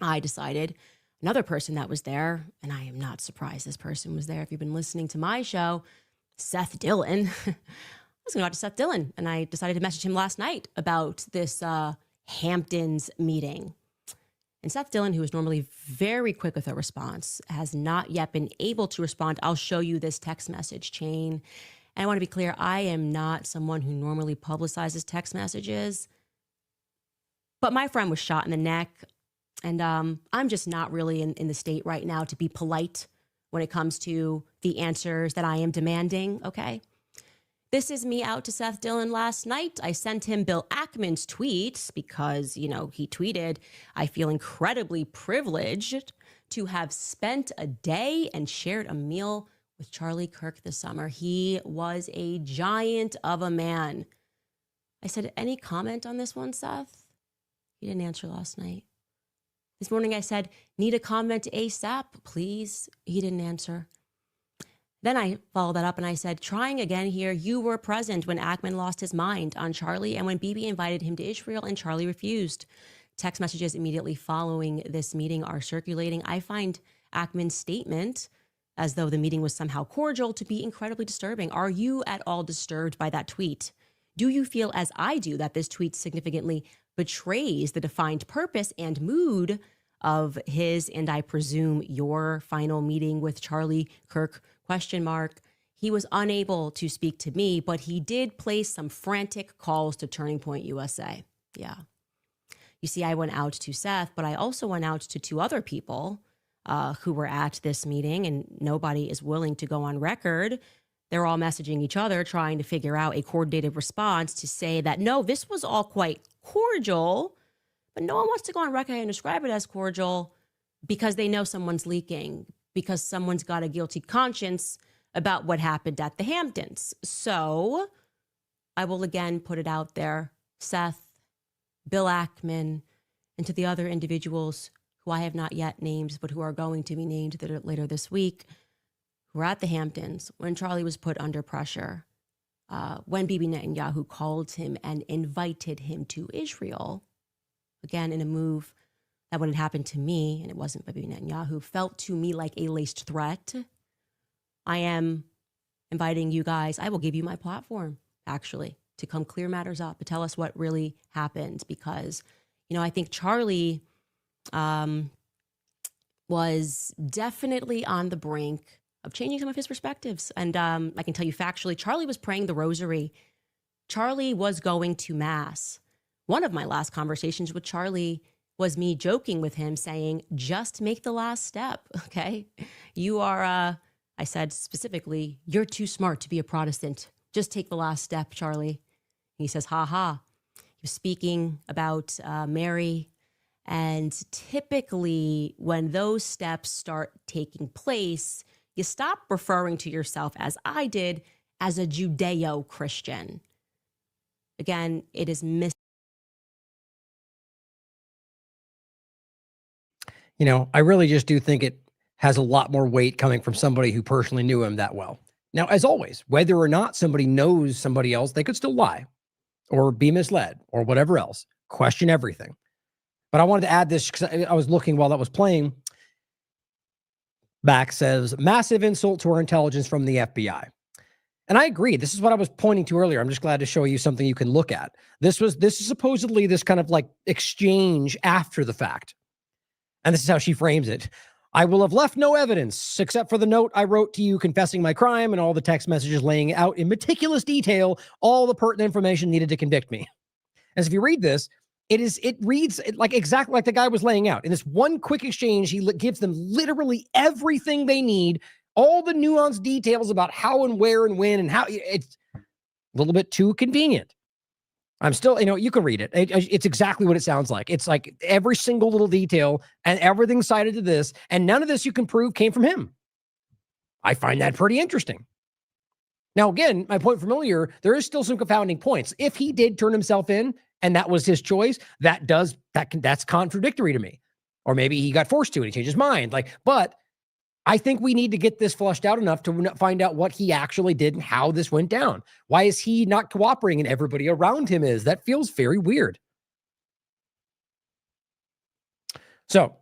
I decided another person that was there, and I am not surprised this person was there. If you've been listening to my show, Seth Dillon, I was going to go out to Seth Dillon, and I decided to message him last night about this Hamptons meeting. And Seth Dillon, who is normally very quick with a response, has not yet been able to respond. I'll show you this text message chain. And I want to be clear, I am not someone who normally publicizes text messages. But my friend was shot in the neck. And I'm just not really in the state right now to be polite when it comes to the answers that I am demanding, okay? This is me out to Seth Dillon last night. I sent him Bill Ackman's tweet because, you know, he tweeted, I feel incredibly privileged to have spent a day and shared a meal with Charlie Kirk this summer. He was a giant of a man. I said, any comment on this one, Seth? He didn't answer last night. This morning I said, need a comment ASAP, please. He didn't answer. Then I followed that up and I said, trying again here, you were present when Ackman lost his mind on Charlie and when Bibi invited him to Israel and Charlie refused. Text messages immediately following this meeting are circulating. I find Ackman's statement as though the meeting was somehow cordial to be incredibly disturbing. Are you at all disturbed by that tweet? Do you feel, as I do, that this tweet significantly betrays the defined purpose and mood of his, and I presume your, final meeting with Charlie Kirk? ? He was unable to speak to me, but he did place some frantic calls to Turning Point USA. Yeah. You see, I went out to Seth, but I also went out to two other people who were at this meeting, and nobody is willing to go on record. They're all messaging each other, trying to figure out a coordinated response to say that, no, this was all quite cordial, but no one wants to go on record and describe it as cordial because they know someone's leaking, because someone's got a guilty conscience about what happened at the Hamptons. So I will again put it out there, Seth, Bill Ackman, and to the other individuals who I have not yet named, but who are going to be named later this week, who were at the Hamptons when Charlie was put under pressure, when Bibi Netanyahu called him and invited him to Israel, again, in a move that when it happened to me, and it wasn't Bibi Netanyahu, felt to me like a laced threat. I am inviting you guys, I will give you my platform, actually, to come clear matters up, to tell us what really happened, because, you know, I think Charlie was definitely on the brink of changing some of his perspectives. And I can tell you factually, Charlie was praying the rosary. Charlie was going to mass. One of my last conversations with Charlie was me joking with him saying, just make the last step, okay? You are, I said specifically, you're too smart to be a Protestant. Just take the last step, Charlie. He says, ha ha. He was speaking about Mary. And typically when those steps start taking place, you stop referring to yourself, as I did, as a Judeo-Christian. Again, it is I really just do think it has a lot more weight coming from somebody who personally knew him that well. Now, as always, whether or not somebody knows somebody else, they could still lie or be misled or whatever else. Question everything. But I wanted to add this because I was looking while that was playing. Back says, massive insult to our intelligence from the FBI. And I agree. This is what I was pointing to earlier. I'm just glad to show you something you can look at. This is supposedly this kind of like exchange after the fact. And this is how she frames it. I will have left no evidence except for the note I wrote to you confessing my crime and all the text messages laying out in meticulous detail all the pertinent information needed to convict me. And so if you read this, it reads like exactly like the guy was laying out. In this one quick exchange, he gives them literally everything they need, all the nuanced details about how and where and when and how. It's a little bit too convenient. I'm still, you can read it. It's exactly what it sounds like. It's like every single little detail and everything cited to this, and none of this you can prove came from him. I find that pretty interesting. Now, again, my point from earlier, there is still some confounding points. If he did turn himself in and that was his choice, that's contradictory to me. Or maybe he got forced to and he changed his mind. But I think we need to get this flushed out enough to find out what he actually did and how this went down. Why is he not cooperating and everybody around him is? That feels very weird. So,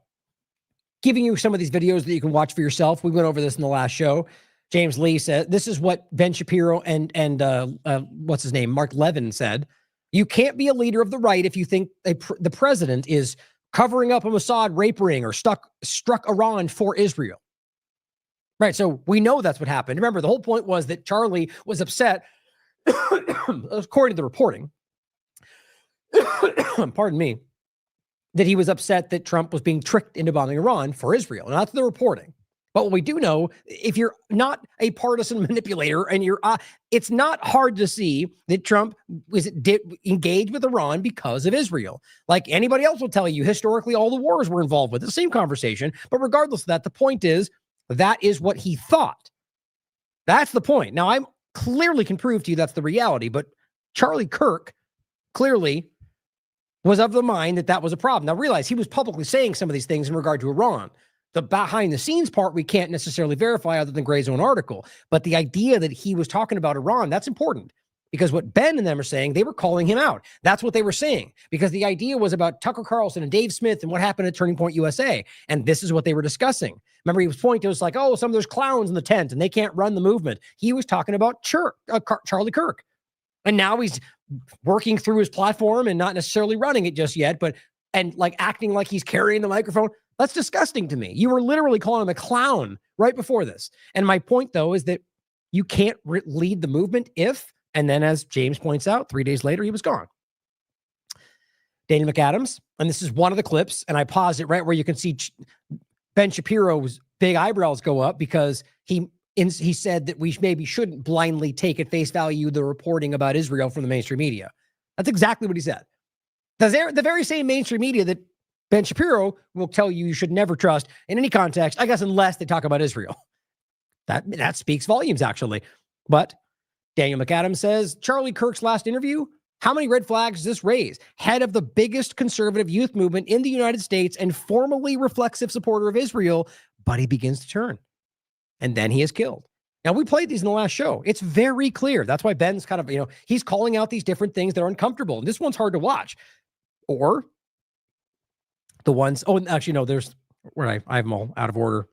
giving you some of these videos that you can watch for yourself. We went over this in the last show. James Lee said, this is what Ben Shapiro and what's his name? Mark Levin said. You can't be a leader of the right if you think the president is covering up a Mossad rape ring or struck Iran for Israel. Right, so we know that's what happened. Remember, the whole point was that Charlie was upset, according to the reporting, pardon me, that he was upset that Trump was being tricked into bombing Iran for Israel. And that's the reporting. But what we do know, if you're not a partisan manipulator and it's not hard to see that Trump did engage with Iran because of Israel. Like anybody else will tell you, historically, all the wars were involved with the same conversation. But regardless of that, the point is, that is what he thought. That's the point. Now, I clearly can prove to you that's the reality, but Charlie Kirk clearly was of the mind that was a problem. Now, realize he was publicly saying some of these things in regard to Iran. The behind-the-scenes part we can't necessarily verify other than Gray's own article. But the idea that he was talking about Iran, that's important. Because what Ben and them are saying, they were calling him out. That's what they were saying. Because the idea was about Tucker Carlson and Dave Smith and what happened at Turning Point USA. And this is what they were discussing. Remember, he was pointing to, it was like, oh, some of those clowns in the tent and they can't run the movement. He was talking about Charlie Kirk. And now he's working through his platform and not necessarily running it just yet, and like acting like he's carrying the microphone. That's disgusting to me. You were literally calling him a clown right before this. And my point, though, is that you can't lead the movement if, and then as James points out, 3 days later, he was gone. Daniel McAdams, and this is one of the clips, and I paused it right where you can see Ben Shapiro's big eyebrows go up because he said that we maybe shouldn't blindly take at face value the reporting about Israel from the mainstream media. That's exactly what he said. The very same mainstream media that Ben Shapiro will tell you should never trust in any context, I guess, unless they talk about Israel. That speaks volumes, actually. But Daniel McAdams says, Charlie Kirk's last interview, how many red flags does this raise? Head of the biggest conservative youth movement in the United States and formally reflexive supporter of Israel, but he begins to turn. And then he is killed. Now, we played these in the last show. It's very clear. That's why Ben's kind of, he's calling out these different things that are uncomfortable. And this one's hard to watch. Or the ones, actually, no, there's where I have them all out of order.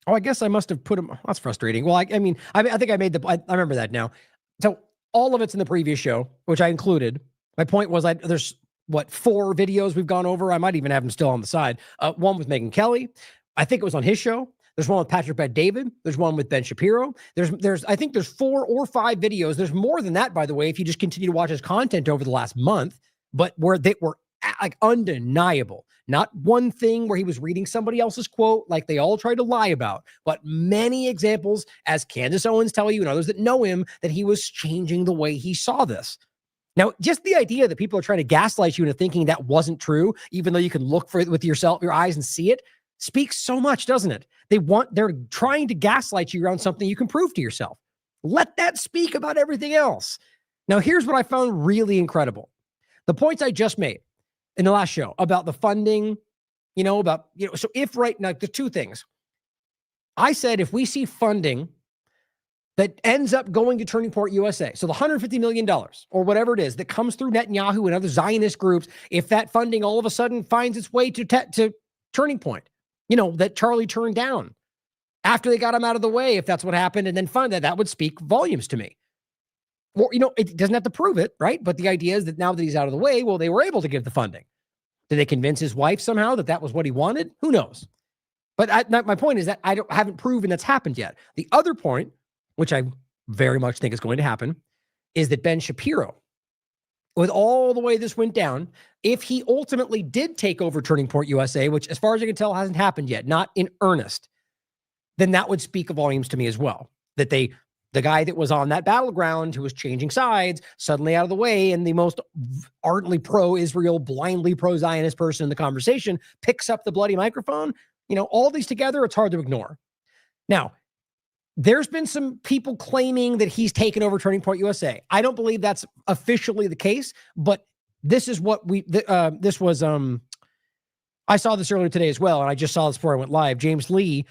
Oh, I guess I must have put them. That's frustrating. Well, I think I made I remember that now. So all of it's in the previous show, which I included. My point was there's 4 videos we've gone over. I might even have them still on the side. One with Megyn Kelly. I think it was on his show. There's one with Patrick Bet-David. There's one with Ben Shapiro. I think there's 4 or 5 videos. There's more than that, by the way, if you just continue to watch his content over the last month, but where they were like undeniable. Not one thing where he was reading somebody else's quote like they all try to lie about, but many examples, as Candace Owens tell you and others that know him, that he was changing the way he saw this. Now, just the idea that people are trying to gaslight you into thinking that wasn't true, even though you can look for it with your eyes and see it, speaks so much, doesn't it? They're trying to gaslight you around something you can prove to yourself. Let that speak about everything else. Now, here's what I found really incredible. The points I just made. in the last show about the funding, so if right now, the two things I said, if we see funding that ends up going to Turning Point USA, so the $150 million or whatever it is that comes through Netanyahu and other Zionist groups, if that funding all of a sudden finds its way to Turning Point, that Charlie turned down after they got him out of the way, if that's what happened, and then fund that would speak volumes to me. Or, it doesn't have to prove it, right? But the idea is that now that he's out of the way, well, they were able to give the funding. Did they convince his wife somehow that was what he wanted? Who knows? But my point is that I haven't proven that's happened yet. The other point, which I very much think is going to happen, is that Ben Shapiro, with all the way this went down, if he ultimately did take over Turning Point USA, which as far as I can tell hasn't happened yet, not in earnest, then that would speak volumes to me as well. That the guy that was on that battleground who was changing sides, suddenly out of the way, and the most ardently pro-Israel, blindly pro-Zionist person in the conversation picks up the bloody microphone. All these together, it's hard to ignore. Now, there's been some people claiming that he's taken over Turning Point USA. I don't believe that's officially the case, but this is what I saw this earlier today as well, and I just saw this before I went live. James Lee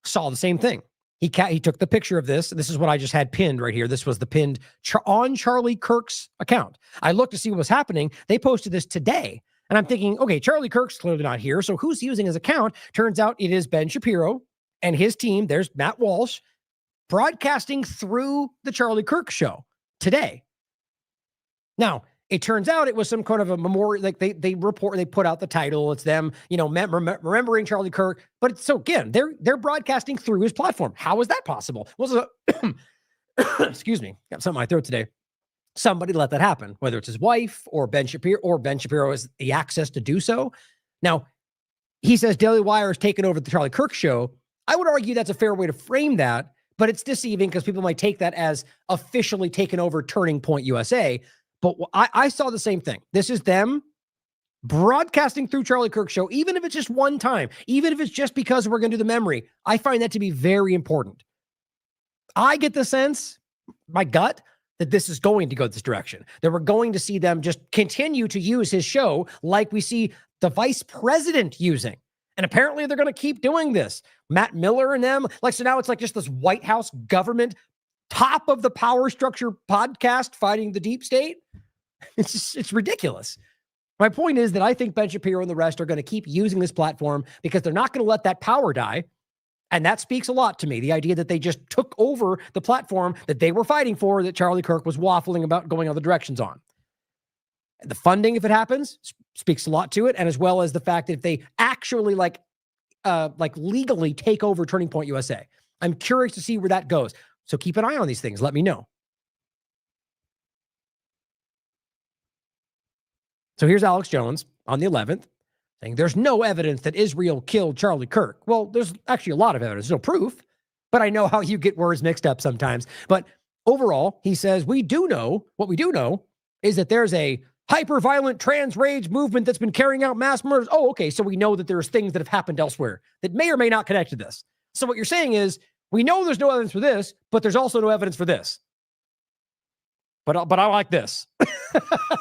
saw the same thing. He took the picture of this. This is what I just had pinned right here. This was the pinned on Charlie Kirk's account. I looked to see what was happening. They posted this today. And I'm thinking, okay, Charlie Kirk's clearly not here. So who's using his account? Turns out it is Ben Shapiro and his team. There's Matt Walsh broadcasting through the Charlie Kirk show today. Now, it turns out it was some kind of a memorial, like they put out the title. It's them, remembering Charlie Kirk. But so again, they're broadcasting through his platform. How is that possible? Well, excuse me, got something in my throat today. Somebody let that happen, whether it's his wife or Ben Shapiro has the access to do so. Now, he says Daily Wire has taken over the Charlie Kirk show. I would argue that's a fair way to frame that, but it's deceiving because people might take that as officially taken over Turning Point USA. But I saw the same thing. This is them broadcasting through Charlie Kirk show, even if it's just one time, even if it's just because we're going to do the memory. I find that to be very important. I get the sense, my gut, that this is going to go this direction, that we're going to see them just continue to use his show like we see the vice president using. And apparently they're going to keep doing this. Matt Miller and them, so now it's like just this White House government, top of the power structure podcast fighting the deep state. It's ridiculous. My point is that I think Ben Shapiro and the rest are going to keep using this platform because they're not going to let that power die. And that speaks a lot to me. The idea that they just took over the platform that they were fighting for, that Charlie Kirk was waffling about going other directions on. The funding, if it happens, speaks a lot to it. And as well as the fact that if they actually legally take over Turning Point USA, I'm curious to see where that goes. So keep an eye on these things. Let me know. So here's Alex Jones on the 11th saying there's no evidence that Israel killed Charlie Kirk. Well, there's actually a lot of evidence. There's no proof, but I know how you get words mixed up sometimes. But overall, he says, what we do know is that there's a hyper-violent trans rage movement that's been carrying out mass murders. Oh, okay. So we know that there's things that have happened elsewhere that may or may not connect to this. So what you're saying is, we know there's no evidence for this, but there's also no evidence for this. But I like this.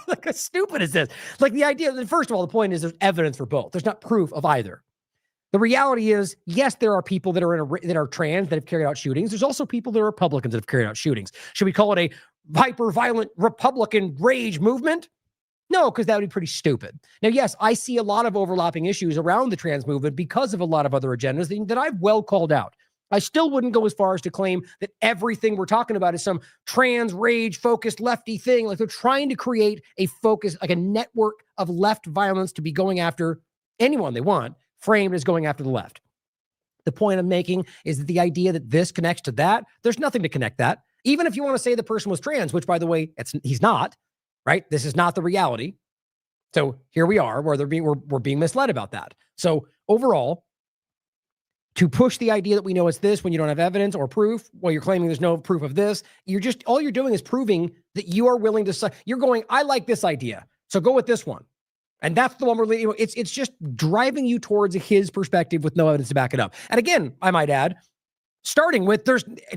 Like, how stupid is this? Like the idea that, first of all, the point is there's evidence for both. There's not proof of either. The reality is, yes, there are people that are trans that have carried out shootings. There's also people that are Republicans that have carried out shootings. Should we call it a hyper-violent Republican rage movement? No, because that would be pretty stupid. Now, yes, I see a lot of overlapping issues around the trans movement because of a lot of other agendas that I've well called out. I still wouldn't go as far as to claim that everything we're talking about is some trans rage focused lefty thing. Like they're trying to create a focus, like a network of left violence to be going after anyone they want, framed as going after the left. The point I'm making is that the idea that this connects to that, there's nothing to connect that. Even if you want to say the person was trans, which by the way, he's not, right? This is not the reality. So here we are where we're being misled about that. So overall, to push the idea that we know it's this when you don't have evidence or proof, while you're claiming there's no proof of this, all you're doing is proving that you are willing to say, you're going, I like this idea, so go with this one. And that's the one where it's just driving you towards his perspective with no evidence to back it up. And again, I might add, starting with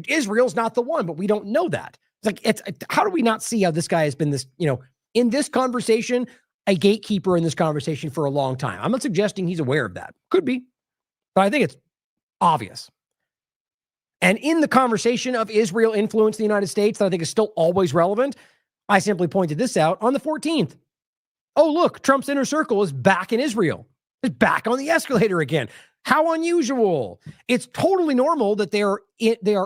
Israel's not the one, but we don't know that. It's like, how do we not see how this guy has been this, in this conversation, a gatekeeper in this conversation for a long time. I'm not suggesting he's aware of that. Could be, but I think it's obvious. And in the conversation of Israel influence in the United States, that I think is still always relevant, I simply pointed this out on the 14th. Oh, look, Trump's inner circle is back in Israel. It's back on the escalator again. How unusual. It's totally normal that they are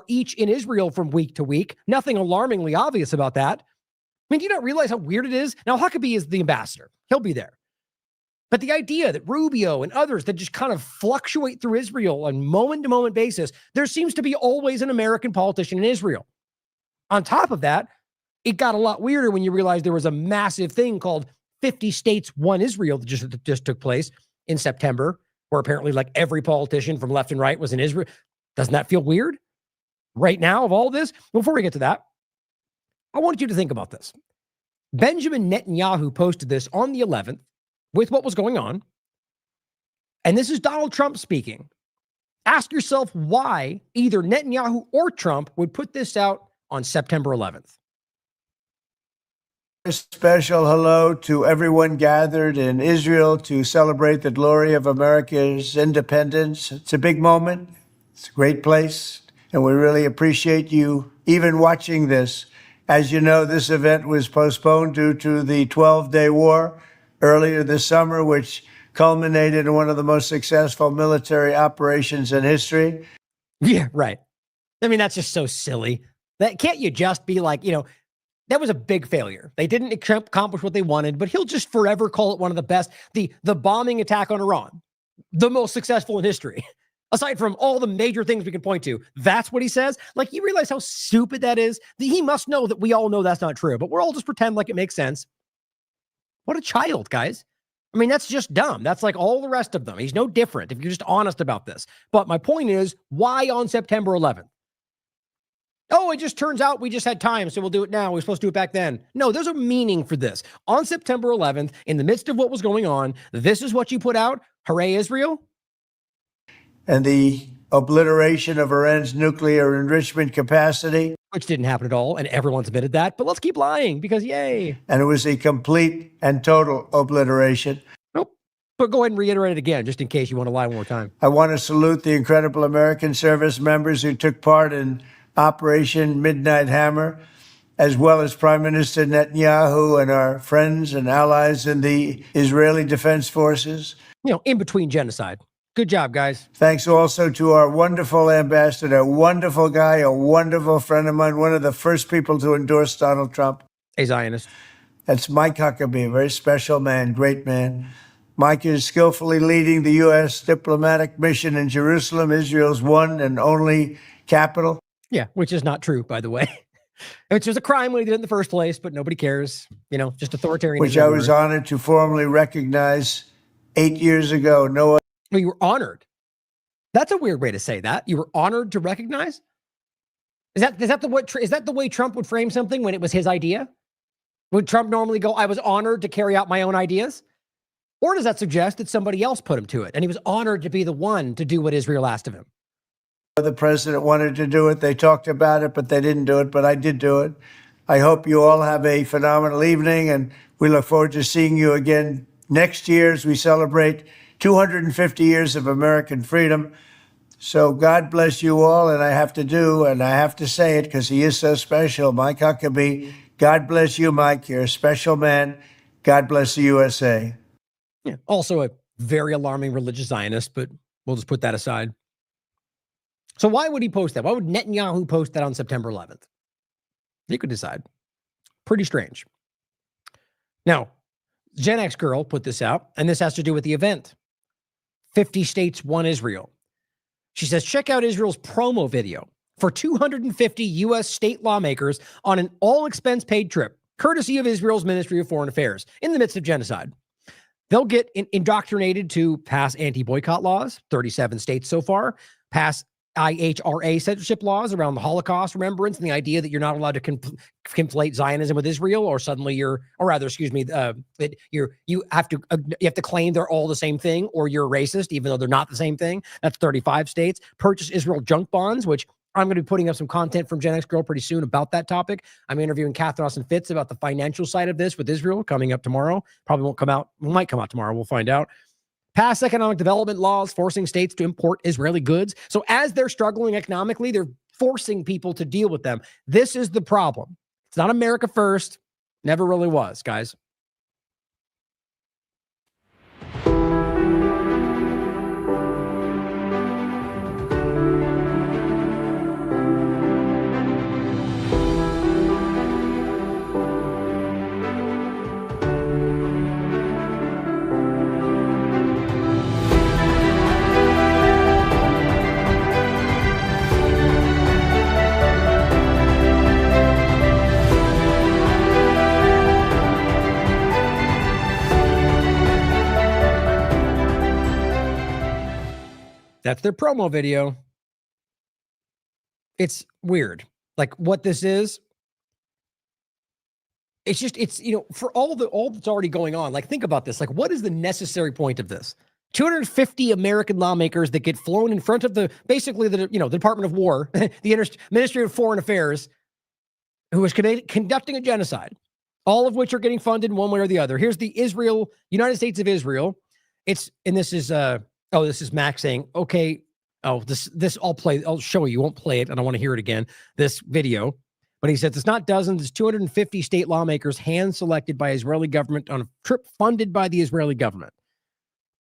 each in Israel from week to week. Nothing alarmingly obvious about that. I mean, do you not realize how weird it is? Now, Huckabee is the ambassador. He'll be there. But the idea that Rubio and others that just kind of fluctuate through Israel on moment-to-moment basis, there seems to be always an American politician in Israel. On top of that, it got a lot weirder when you realize there was a massive thing called 50 States, One Israel that just took place in September, where apparently like every politician from left and right was in Israel. Doesn't that feel weird? Right now of all this? Before we get to that, I wanted you to think about this. Benjamin Netanyahu posted this on the 11th with what was going on. And this is Donald Trump speaking. Ask yourself why either Netanyahu or Trump would put this out on September 11th. A special hello to everyone gathered in Israel to celebrate the glory of America's independence. It's a big moment. It's a great place. And we really appreciate you even watching this. As you know, this event was postponed due to the 12-day war earlier this summer, which culminated in one of the most successful military operations in history. Yeah, right. I mean, that's just so silly. That can't you just be like, that was a big failure. They didn't accomplish what they wanted, but he'll just forever call it one of the best. The bombing attack on Iran, the most successful in history. Aside from all the major things we can point to, that's what he says. Like, you realize how stupid that is? He must know that we all know that's not true, but we're all just pretend like it makes sense. What a child, guys. I mean, that's just dumb. That's like all the rest of them. He's no different if you're just honest about this. But my point is, why on September 11th? Oh, it just turns out we just had time, so we'll do it now. We were supposed to do it back then. No, there's a meaning for this. On September 11th, in the midst of what was going on, this is what you put out. Hooray, Israel. And the obliteration of Iran's nuclear enrichment capacity. Which didn't happen at all, and everyone's admitted that. But let's keep lying, because yay. And it was a complete and total obliteration. Nope. But go ahead and reiterate it again, just in case you want to lie one more time. I want to salute the incredible American service members who took part in Operation Midnight Hammer, as well as Prime Minister Netanyahu and our friends and allies in the Israeli Defense Forces. In between genocide. Good job, guys. Thanks also to our wonderful ambassador, a wonderful guy, a wonderful friend of mine, one of the first people to endorse Donald Trump. A Zionist. That's Mike Huckabee, a very special man, great man. Mike is skillfully leading the U.S. diplomatic mission in Jerusalem, Israel's one and only capital. Yeah, which is not true, by the way. Which was a crime when he did it in the first place, but nobody cares. Just authoritarian. Which I was honored to formally recognize 8 years ago. Well, you were honored. That's a weird way to say that. You were honored to recognize? Is that the way Trump would frame something when it was his idea? Would Trump normally go, I was honored to carry out my own ideas? Or does that suggest that somebody else put him to it and he was honored to be the one to do what Israel asked of him? The president wanted to do it. They talked about it, but they didn't do it. But I did do it. I hope you all have a phenomenal evening, and we look forward to seeing you again next year as we celebrate 250 years of American freedom. So God bless you all, and I have to say it because he is so special, Mike Huckabee. God bless you, Mike. You're a special man. God bless the USA. Yeah. Also a very alarming religious Zionist, but we'll just put that aside. So why would he post that? Why would Netanyahu post that on September 11th? You could decide. Pretty strange. Now, Gen X Girl put this out, and this has to do with the event. 50 States, One Israel. She says, check out Israel's promo video for 250 U.S. state lawmakers on an all-expense-paid trip, courtesy of Israel's Ministry of Foreign Affairs, in the midst of genocide. They'll get indoctrinated to pass anti-boycott laws, 37 states so far, pass IHRA censorship laws around the Holocaust remembrance and the idea that you're not allowed to conflate Zionism with Israel, or suddenly you have to claim they're all the same thing, or you're racist, even though they're not the same thing. That's 35 states. Purchase Israel junk bonds, which I'm going to be putting up some content from Gen X Girl pretty soon about that topic. I'm interviewing Catherine Austin Fitz about the financial side of this with Israel coming up tomorrow. Probably won't come out. Might come out tomorrow. We'll find out. Pass economic development laws forcing states to import Israeli goods. So as they're struggling economically, they're forcing people to deal with them. This is the problem. It's not America first. Never really was, guys. That's their promo video. It's weird. Like what this is. It's just, for all that's already going on. Like, think about this. Like, what is the necessary point of this? 250 American lawmakers that get flown in front of the Department of War, the Ministry of Foreign Affairs, who is conducting a genocide, all of which are getting funded one way or the other. Here's the United States of Israel. This is Max saying, okay, this I'll show you, won't play it, and I want to hear it again, this video. But he says it's not dozens, it's 250 state lawmakers hand-selected by Israeli government on a trip funded by the Israeli government.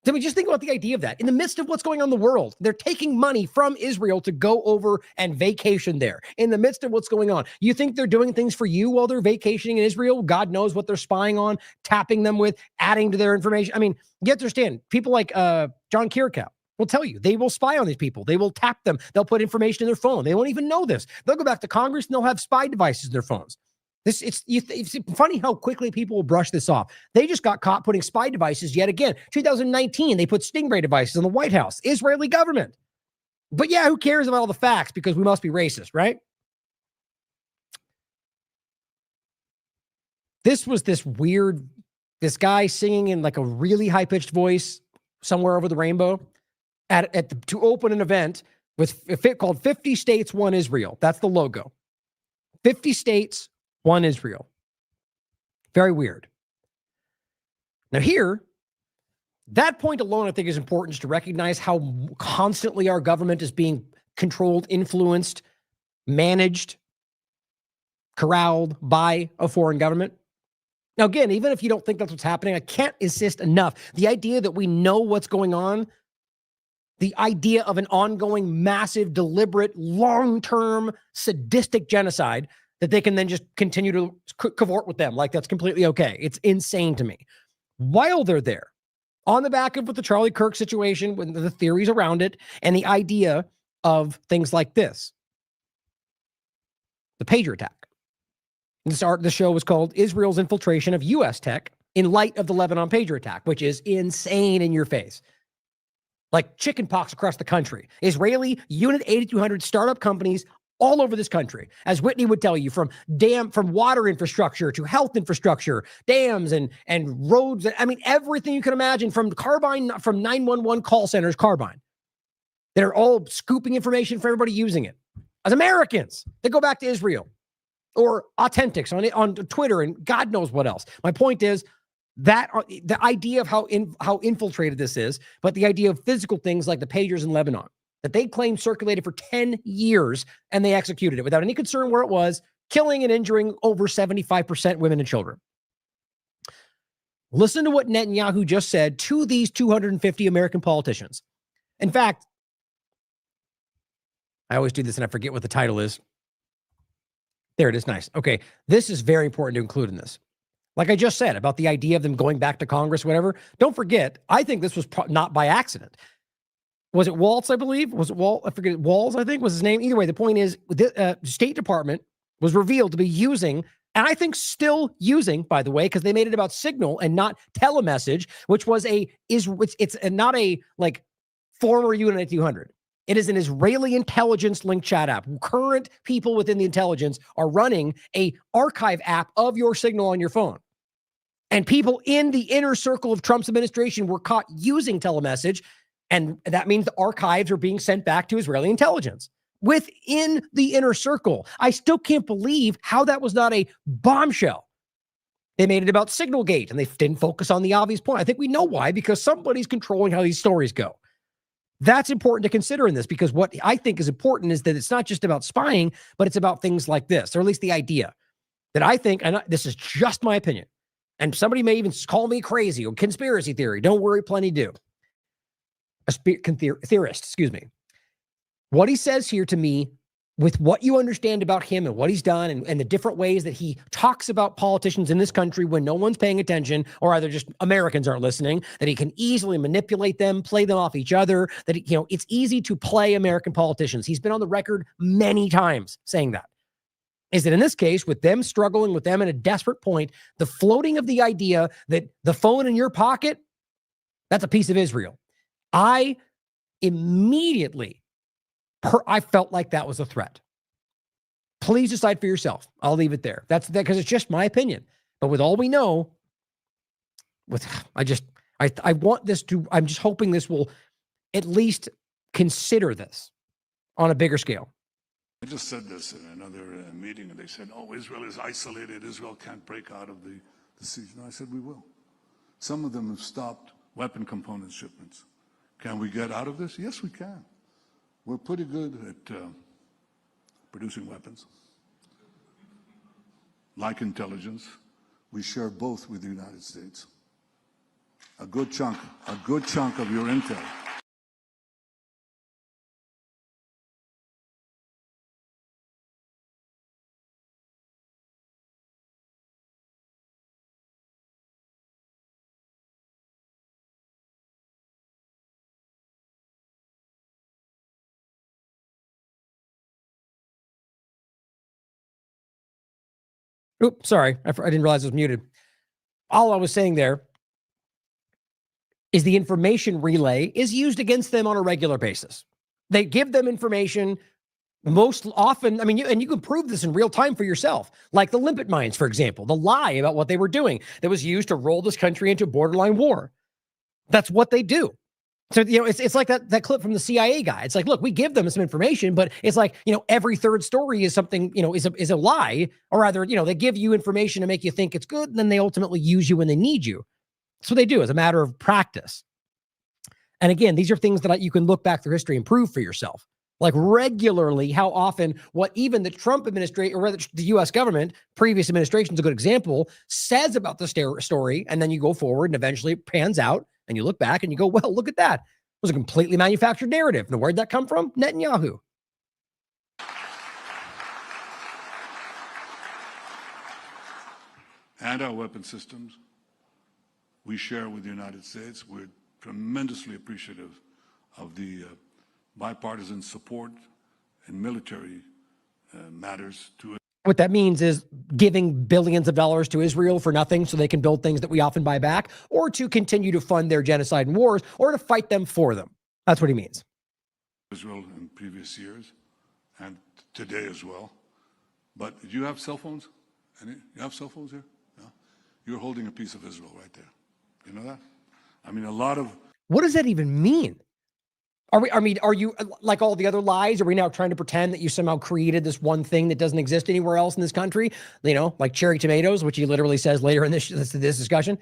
I mean, just think about the idea of that. In the midst of what's going on in the world, they're taking money from Israel to go over and vacation there. In the midst of what's going on, you think they're doing things for you while they're vacationing in Israel? God knows what they're spying on, tapping them with, adding to their information. I mean, you have to understand, people like John Kirk will tell you, they will spy on these people. They will tap them. They'll put information in their phone. They won't even know this. They'll go back to Congress and they'll have spy devices in their phones. It's funny how quickly people will brush this off. They just got caught putting spy devices yet again. 2019, they put Stingray devices in the White House, Israeli government. But yeah, who cares about all the facts? Because we must be racist, right? This was this guy singing in like a really high-pitched voice somewhere over the rainbow to open an event with called 50 States, One Israel. That's the logo. 50 states, one Israel. Very weird. Now here, that point alone, I think, is important just to recognize how constantly our government is being controlled, influenced, managed, corralled by a foreign government. Now, again, even if you don't think that's what's happening, I can't insist enough. The idea that we know what's going on, the idea of an ongoing, massive, deliberate, long-term, sadistic genocide that they can then just continue to cavort with them like that's completely okay. It's insane to me. While they're there, on the back of with the Charlie Kirk situation, with the theories around it, and the idea of things like this, the pager attack. The show was called Israel's Infiltration of U.S. Tech in Light of the Lebanon pager attack, which is insane in your face. Like chicken pox across the country. Israeli Unit 8200 startup companies all over this country, as Whitney would tell you, from water infrastructure to health infrastructure, dams and roads. I mean, everything you can imagine, from Carbine, from 911 call centers, Carbine, that are all scooping information for everybody using it. As Americans, they go back to Israel, or Authentics on Twitter and God knows what else. My point is that the idea of how infiltrated this is, but the idea of physical things like the pagers in Lebanon, that they claimed circulated for 10 years and they executed it without any concern where it was, killing and injuring over 75% women and children. Listen to what Netanyahu just said to these 250 American politicians. In fact, I always do this and I forget what the title is. There it is. Nice. Okay. This is very important to include in this. Like I just said about the idea of them going back to Congress, whatever. Don't forget, I think this was not by accident. Was it Waltz, I believe? Was it Walt? I forget. Walls, I think, was his name. Either way, the point is, the State Department was revealed to be using, and I think still using, by the way, because they made it about Signal and not telemessage, which was it's not a like former Unit 200. It is an Israeli intelligence link chat app. Current people within the intelligence are running a archive app of your Signal on your phone. And people in the inner circle of Trump's administration were caught using telemessage. And that means the archives are being sent back to Israeli intelligence. within the inner circle. I still can't believe how that was not a bombshell. They made it about Signalgate, and they didn't focus on the obvious point. I think we know why, because somebody's controlling how these stories go. That's important to consider in this, because what I think is important is that it's not just about spying, but it's about things like this, or at least the idea that I think, and this is just my opinion, and somebody may even call me crazy or conspiracy theory. Don't worry, plenty do. A theorist, excuse me. What he says here to me, with what you understand about him and what he's done and the different ways that he talks about politicians in this country when no one's paying attention, or either just Americans aren't listening, that he can easily manipulate them, play them off each other, that, it's easy to play American politicians. He's been on the record many times saying that. Is that in this case, with them struggling, with them at a desperate point, the floating of the idea that the phone in your pocket, that's a piece of Israel. I immediately I felt like that was a threat. Please decide for yourself. I'll leave it there. That's that, because it's just my opinion. But with all we know, I want this to, I'm just hoping this will at least consider this on a bigger scale. I just said this in another meeting, and they said, oh, Israel is isolated. Israel can't break out of the siege. No, I said, we will. Some of them have stopped weapon component shipments. Can we get out of this? Yes, we can. We're pretty good at producing weapons. Like intelligence, we share both with the United States. A good chunk of your intel. Oops, sorry. I didn't realize it was muted. All I was saying there is the information relay is used against them on a regular basis. They give them information most often. I mean, you can prove this in real time for yourself. Like the limpet mines, for example, the lie about what they were doing that was used to roll this country into borderline war. That's what they do. So, it's like that clip from the CIA guy. It's like, look, we give them some information, but it's like, every third story is something, is a lie, or rather, they give you information to make you think it's good, and then they ultimately use you when they need you. That's what they do as a matter of practice. And again, these are things that you can look back through history and prove for yourself. Like regularly, how often what even the Trump administration, or rather the U.S. government, previous administration is a good example, says about the story, and then you go forward and eventually it pans out, and you look back and you go, well, look at that. It was a completely manufactured narrative. And where'd that come from? Netanyahu. And our weapon systems, we share with the United States. We're tremendously appreciative of the bipartisan support in military matters to it. What that means is giving billions of dollars to Israel for nothing so they can build things that we often buy back, or to continue to fund their genocide and wars, or to fight them for them. That's what he means. Israel in previous years and today as well. But do you have cell phones? You have cell phones here? No? You're holding a piece of Israel right there. You know that? I mean, a lot of... What does that even mean? Are you like all the other lies? Are we now trying to pretend that you somehow created this one thing that doesn't exist anywhere else in this country? Like cherry tomatoes, which he literally says later in this discussion.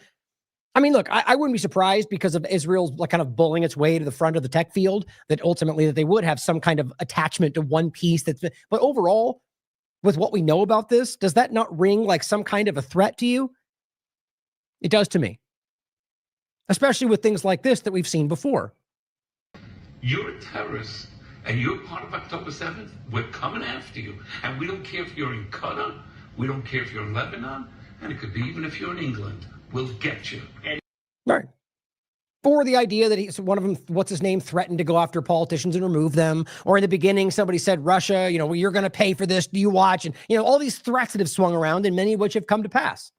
I mean, look, I wouldn't be surprised because of Israel's kind of bullying its way to the front of the tech field that ultimately that they would have some kind of attachment to one piece. But overall, with what we know about this, does that not ring like some kind of a threat to you? It does to me, especially with things like this that we've seen before. You're a terrorist, and you're part of October 7th. We're coming after you. And we don't care if you're in Qatar, we don't care if you're in Lebanon, and it could be even if you're in England. We'll get you. Right. For the idea that one of them, what's his name, threatened to go after politicians and remove them. Or in the beginning, somebody said, Russia, well, you're going to pay for this. Do you watch? And, all these threats that have swung around, and many of which have come to pass.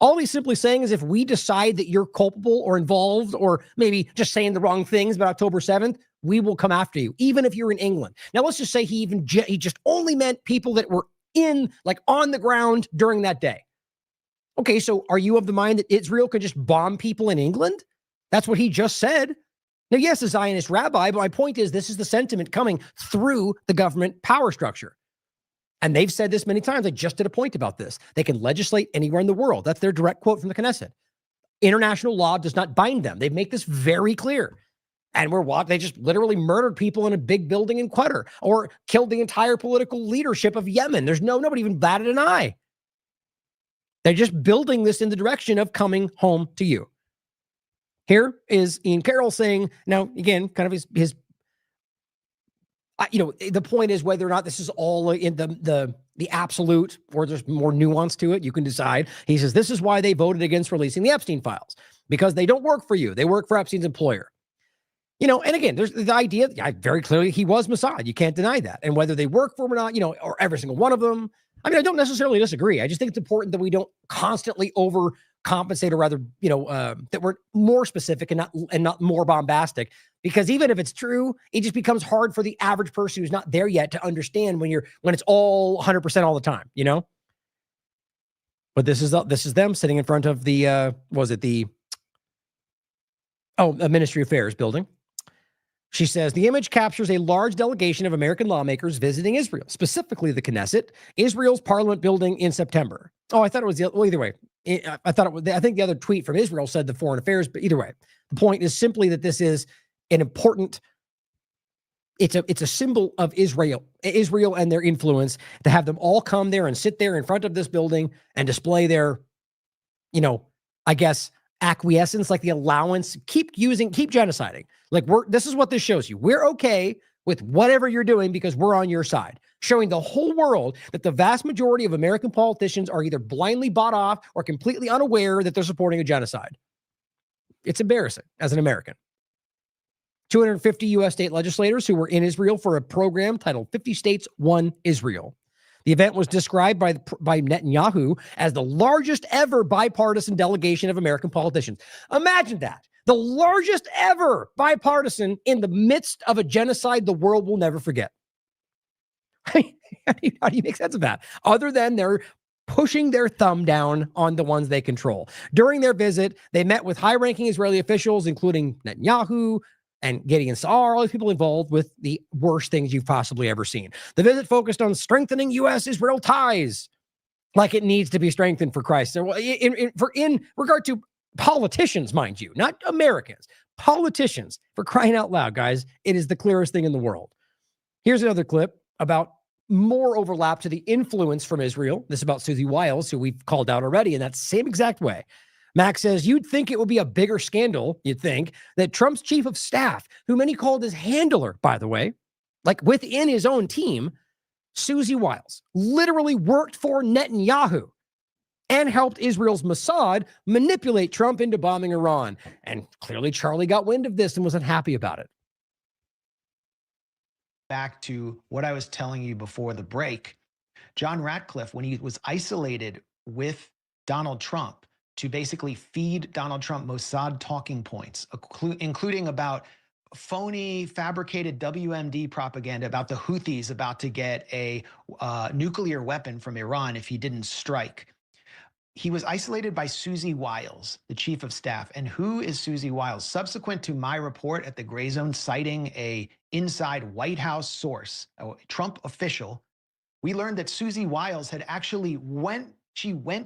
All he's simply saying is if we decide that you're culpable or involved, or maybe just saying the wrong things about October 7th, we will come after you, even if you're in England. Now, let's just say he just only meant people that were on the ground during that day. Okay, so are you of the mind that Israel could just bomb people in England? That's what he just said. Now, yes, a Zionist rabbi, but my point is this is the sentiment coming through the government power structure. And they've said this many times. I just did a point about this. They can legislate anywhere in the world. That's their direct quote from the Knesset. International law does not bind them. They make this very clear. And they just literally murdered people in a big building in Qatar or killed the entire political leadership of Yemen. Nobody even batted an eye. They're just building this in the direction of coming home to you. Here is Ian Carroll saying, now, again, kind of his the point is whether or not this is all in the absolute or there's more nuance to it. You can decide. He says, this is why they voted against releasing the Epstein files, because they don't work for you. They work for Epstein's employer. And again, there's the idea, very clearly he was Mossad. You can't deny that. And whether they work for him or not, or every single one of them. I mean, I don't necessarily disagree. I just think it's important that we don't constantly overcompensate, or rather, that we're more specific and not more bombastic. Because even if it's true, it just becomes hard for the average person who's not there yet to understand when it's all 100% all the time, But this is them sitting in front of the Ministry of Affairs building. She says, the image captures a large delegation of American lawmakers visiting Israel, specifically the Knesset, Israel's parliament building in September. Oh, I thought it was either way. I think the other tweet from Israel said the foreign affairs, but either way, the point is simply that this is an important, it's a symbol of Israel and their influence to have them all come there and sit there in front of this building and display their, I guess, acquiescence, like the allowance, keep genociding. Like this is what this shows you. We're okay with whatever you're doing because we're on your side, showing the whole world that the vast majority of American politicians are either blindly bought off or completely unaware that they're supporting a genocide. It's embarrassing as an American. 250 U.S. state legislators who were in Israel for a program titled 50 States, One Israel. The event was described by Netanyahu as the largest ever bipartisan delegation of American politicians. Imagine that. The largest ever bipartisan in the midst of a genocide the world will never forget. How do you make sense of that? Other than they're pushing their thumb down on the ones they control. During their visit, they met with high-ranking Israeli officials, including Netanyahu and Gideon Saar, all these people involved with the worst things you've possibly ever seen. The visit focused on strengthening U.S.-Israel ties, like it needs to be strengthened, for Christ's sake. In regard to politicians, mind you, not Americans, politicians, for crying out loud, guys, it is the clearest thing in the world. Here's another clip about more overlap to the influence from Israel. This is about Susie Wiles, who we've called out already in that same exact way. Max says, you'd think it would be a bigger scandal, you'd think, that Trump's chief of staff, who many called his handler, by the way, like within his own team, Susie Wiles, literally worked for Netanyahu and helped Israel's Mossad manipulate Trump into bombing Iran. And clearly Charlie got wind of this and wasn't happy about it. Back to what I was telling you before the break, John Ratcliffe, when he was isolated with Donald Trump to basically feed Donald Trump Mossad talking points, including about phony, fabricated WMD propaganda about the Houthis about to get a nuclear weapon from Iran if he didn't strike. He was isolated by Susie Wiles, the chief of staff. And who is Susie Wiles? Subsequent to my report at the Gray Zone citing a inside White House source, a Trump official, we learned that Susie Wiles had actually went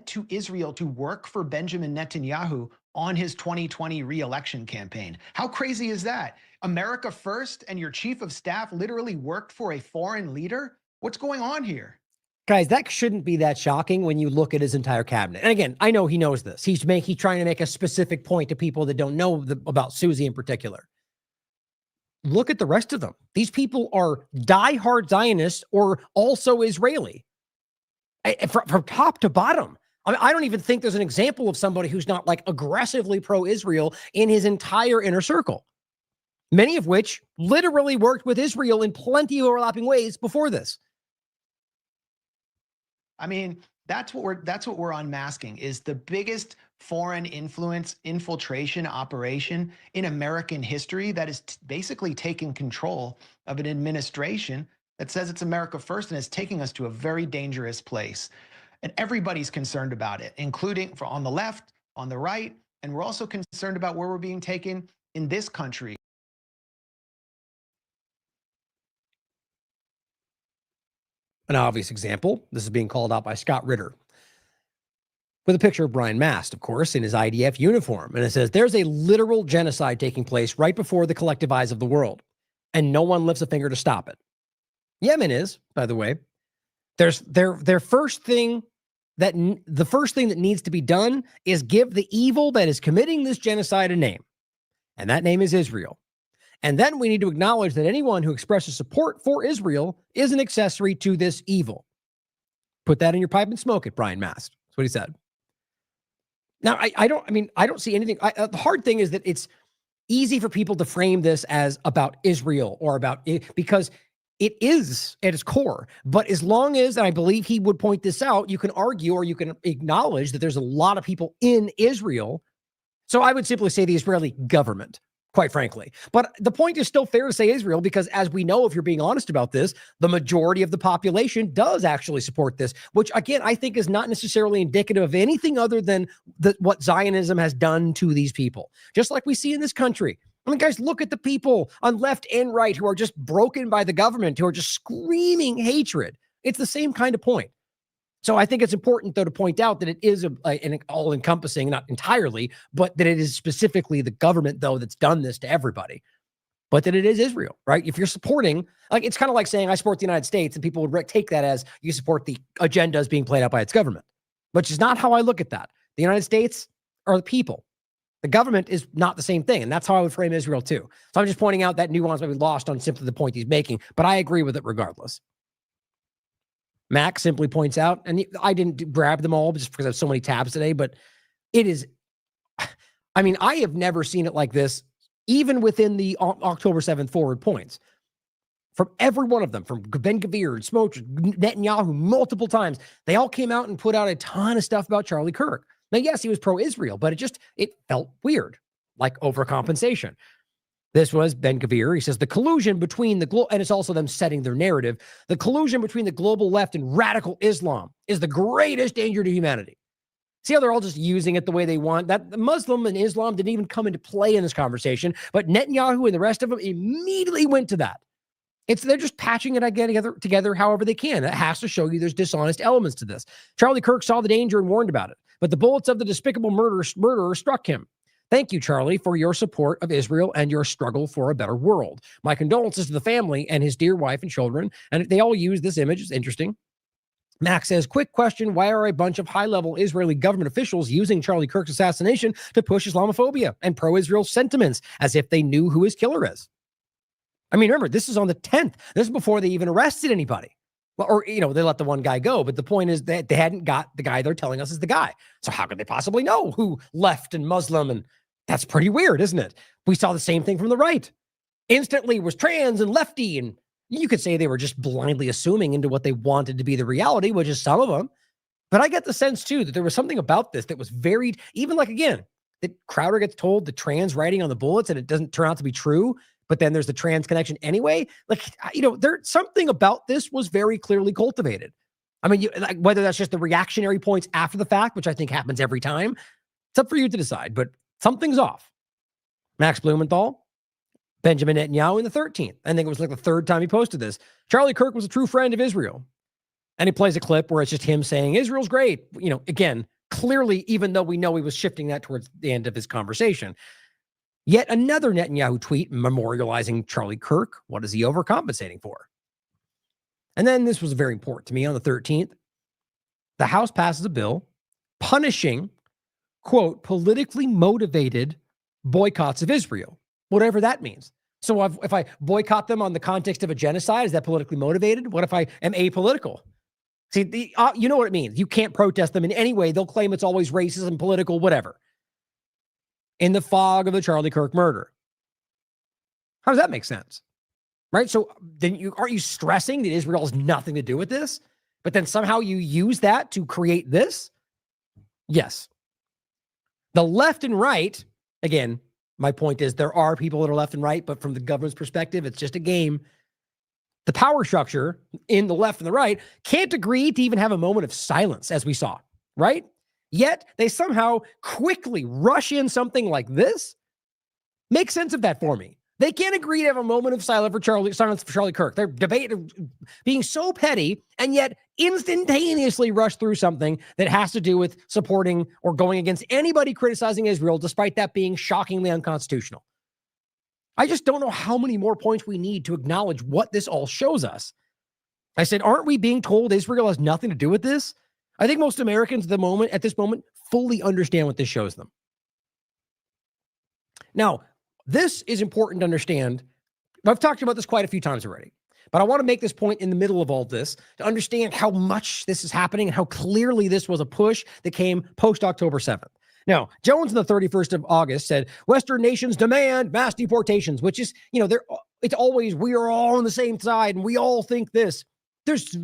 to Israel to work for Benjamin Netanyahu on his 2020 re-election campaign. How crazy is that? America first, and your chief of staff literally worked for a foreign leader? What's going on here? Guys, that shouldn't be that shocking when you look at his entire cabinet. And again, I know he knows this. He's trying to make a specific point to people that don't know about Susie in particular. Look at the rest of them. These people are diehard Zionists or also Israeli. From top to bottom. I mean, I don't even think there's an example of somebody who's not like aggressively pro-Israel in his entire inner circle. Many of which literally worked with Israel in plenty of overlapping ways before this. I mean, that's what we're unmasking, is the biggest foreign influence infiltration operation in American history that is basically taking control of an administration that says it's America first and is taking us to a very dangerous place. And everybody's concerned about it, including on the left, on the right, and we're also concerned about where we're being taken in this country. An obvious example, this is being called out by Scott Ritter, with a picture of Brian Mast, of course, in his IDF uniform. And it says, there's a literal genocide taking place right before the collective eyes of the world, and no one lifts a finger to stop it. Yemen is, by the way. The first thing that needs to be done is give the evil that is committing this genocide a name. And that name is Israel. And then we need to acknowledge that anyone who expresses support for Israel is an accessory to this evil. Put that in your pipe and smoke it, Brian Mast. That's what he said. Now, I don't see anything. The hard thing is that it's easy for people to frame this as about Israel or about it, because it is at its core. But as long as, and I believe he would point this out, you can argue or you can acknowledge that there's a lot of people in Israel. So I would simply say the Israeli government, quite frankly. But the point is still fair to say Israel, because as we know, if you're being honest about this, the majority of the population does actually support this, which again, I think is not necessarily indicative of anything other than what Zionism has done to these people. Just like we see in this country. I mean, guys, look at the people on left and right who are just broken by the government, who are just screaming hatred. It's the same kind of point. So I think it's important, though, to point out that it is an all-encompassing, not entirely, but that it is specifically the government, though, that's done this to everybody. But that it is Israel, right? If you're supporting, like, it's kind of like saying I support the United States, and people would take that as you support the agendas being played out by its government, which is not how I look at that. The United States are the people. The government is not the same thing, and that's how I would frame Israel too. So I'm just pointing out that nuance might be lost on simply the point he's making, but I agree with it regardless. Max simply points out, and I didn't grab them all just because I have so many tabs today, but it is, I mean, I have never seen it like this, even within the October 7th forward points. From every one of them, from Ben-Gvir, Smotrich, Netanyahu, multiple times, they all came out and put out a ton of stuff about Charlie Kirk. Now, yes, he was pro-Israel, but it felt weird, like overcompensation. This was Ben-Gvir. He says the collusion between and it's also them setting their narrative, the collusion between the global left and radical Islam is the greatest danger to humanity. See how they're all just using it the way they want? That the Muslim and Islam didn't even come into play in this conversation, but Netanyahu and the rest of them immediately went to that. They're just patching it together however they can. It has to show you there's dishonest elements to this. Charlie Kirk saw the danger and warned about it, but the bullets of the despicable murderer struck him. Thank you, Charlie, for your support of Israel and your struggle for a better world. My condolences to the family and his dear wife and children. And they all use this image. It's interesting. Max says, quick question. Why are a bunch of high-level Israeli government officials using Charlie Kirk's assassination to push Islamophobia and pro-Israel sentiments as if they knew who his killer is? I mean, remember, this is on the 10th. This is before they even arrested anybody. Well, or, they let the one guy go. But the point is that they hadn't got the guy they're telling us is the guy. So how could they possibly know who left and Muslim? And that's pretty weird, isn't it? We saw the same thing from the right. Instantly was trans and lefty. And you could say they were just blindly assuming into what they wanted to be the reality, which is some of them. But I get the sense, too, that there was something about this that was varied. Even like, again, that Crowder gets told the trans writing on the bullets and it doesn't turn out to be true. But then there's the trans connection anyway. Like, there's something about this was very clearly cultivated. I mean, whether that's just the reactionary points after the fact, which I think happens every time, it's up for you to decide, but something's off. Max Blumenthal, Benjamin Netanyahu in the 13th. I think it was like the third time he posted this. Charlie Kirk was a true friend of Israel. And he plays a clip where it's just him saying, Israel's great. Again, clearly, even though we know he was shifting that towards the end of his conversation. Yet another Netanyahu tweet memorializing Charlie Kirk. What is he overcompensating for? And then this was very important to me on the 13th. The House passes a bill punishing, quote, politically motivated boycotts of Israel, whatever that means. So if I boycott them on the context of a genocide, is that politically motivated? What if I am apolitical? See, you know what it means. You can't protest them in any way. They'll claim it's always racism, political, whatever. In the fog of the Charlie Kirk murder. How does that make sense? Right? So then aren't you stressing that Israel has nothing to do with this? But then somehow you use that to create this? Yes. The left and right, again, my point is there are people that are left and right, but from the government's perspective, it's just a game. The power structure in the left and the right can't agree to even have a moment of silence, as we saw, right? Yet they somehow quickly rush in something like this. Make sense of that for me. They can't agree to have a moment of silence for Charlie Kirk. They're being so petty and yet instantaneously rush through something that has to do with supporting or going against anybody criticizing Israel, despite that being shockingly unconstitutional. I just don't know how many more points we need to acknowledge what this all shows us. I said, aren't we being told Israel has nothing to do with this? I think most Americans at this moment fully understand what this shows them. Now, this is important to understand. I've talked about this quite a few times already, but I want to make this point in the middle of all this to understand how much this is happening and how clearly this was a push that came post-October 7th. Now, Jones on the 31st of August said, Western nations demand mass deportations, which is, it's always, we are all on the same side and we all think this. There's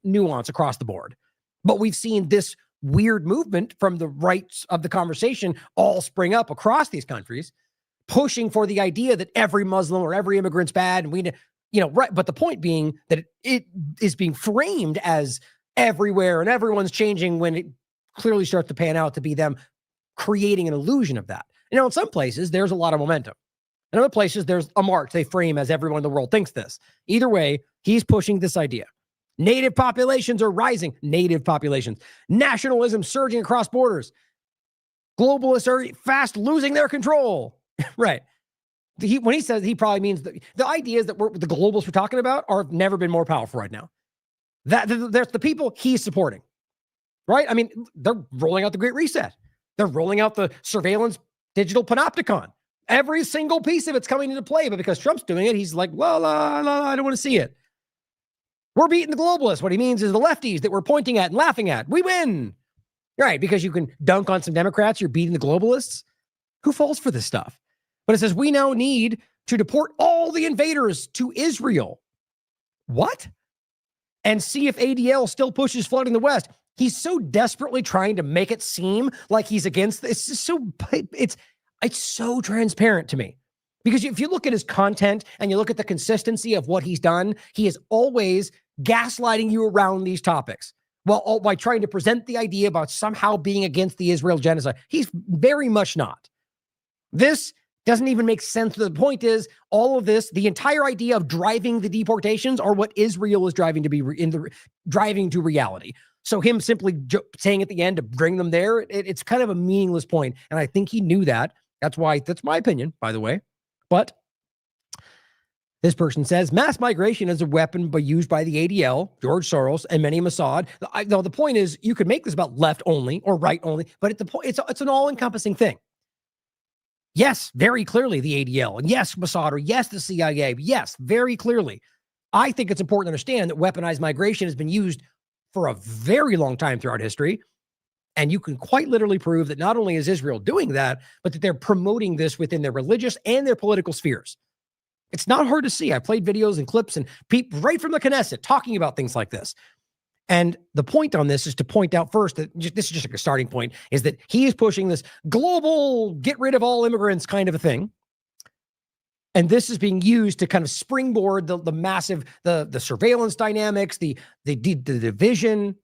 nuance across the board, but we've seen this weird movement from the rights of the conversation all spring up across these countries, pushing for the idea that every Muslim or every immigrant's bad. And right. But the point being that it is being framed as everywhere and everyone's changing when it clearly starts to pan out to be them creating an illusion of that. In some places, there's a lot of momentum. In other places, there's a march they frame as everyone in the world thinks this. Either way, he's pushing this idea. Native populations are rising. Native populations. Nationalism surging across borders. Globalists are fast losing their control. Right. When he says, he probably means the ideas that the globalists we're talking about have never been more powerful right now. There's the people he's supporting. Right? I mean, they're rolling out the Great Reset. They're rolling out the surveillance digital panopticon. Every single piece of it's coming into play, but because Trump's doing it, he's like, well, I don't want to see it. We're beating the globalists. What he means is the lefties that we're pointing at and laughing at. We win. Right? Because you can dunk on some Democrats, you're beating the globalists. Who falls for this stuff? But it says, we now need to deport all the invaders to Israel. What? And see if ADL still pushes flooding the West. He's so desperately trying to make it seem like he's against this. It's so transparent to me. Because if you look at his content and you look at the consistency of what he's done, he is always gaslighting you around these topics by trying to present the idea about somehow being against the Israel genocide. He's very much not. This doesn't even make sense. The point is, all of this, the entire idea of driving the deportations are what Israel is driving to driving to reality. So him simply saying at the end to bring them there, it's kind of a meaningless point. And I think he knew that. That's my opinion, by the way. But this person says mass migration is a weapon used by the ADL, George Soros, and many Mossad. The point is, you could make this about left only or right only, but it's an all-encompassing thing. Yes, very clearly the ADL, and yes, Mossad, or yes, the CIA. Yes, very clearly. I think it's important to understand that weaponized migration has been used for a very long time throughout history. And you can quite literally prove that not only is Israel doing that, but that they're promoting this within their religious and their political spheres. It's not hard to see. I played videos and clips and people right from the Knesset talking about things like this. And the point on this is to point out first that this is just like a starting point, is that he is pushing this global get rid of all immigrants kind of a thing. And this is being used to kind of springboard the massive, the surveillance dynamics, the division.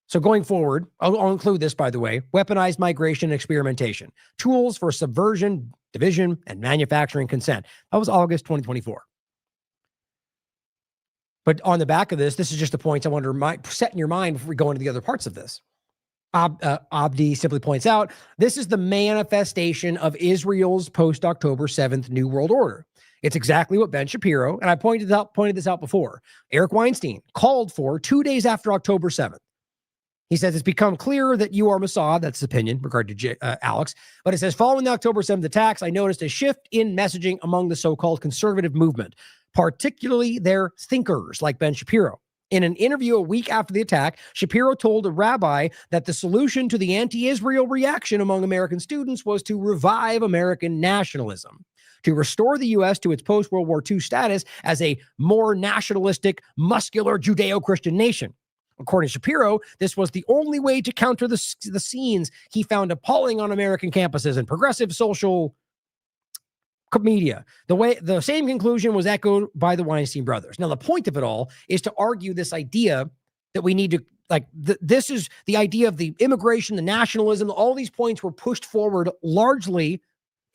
So going forward, I'll include this, by the way, weaponized migration and experimentation, tools for subversion, division, and manufacturing consent. That was August 2024. But on the back of this is just the points I want to set in your mind before we go into the other parts of this. Abdi simply points out, this is the manifestation of Israel's post-October 7th New World Order. It's exactly what Ben Shapiro, and I pointed this out before, Eric Weinstein called for 2 days after October 7th. He says, it's become clear that you are Mossad. That's his opinion regarding to Alex. But it says, following the October 7th attacks, I noticed a shift in messaging among the so-called conservative movement, particularly their thinkers like Ben Shapiro. In an interview a week after the attack, Shapiro told a rabbi that the solution to the anti-Israel reaction among American students was to revive American nationalism, to restore the U.S. to its post-World War II status as a more nationalistic, muscular Judeo-Christian nation. According to Shapiro, this was the only way to counter the scenes he found appalling on American campuses and progressive social media. The same conclusion was echoed by the Weinstein brothers. Now, the point of it all is to argue this idea that we need to, this is the idea of the immigration, the nationalism, all these points were pushed forward largely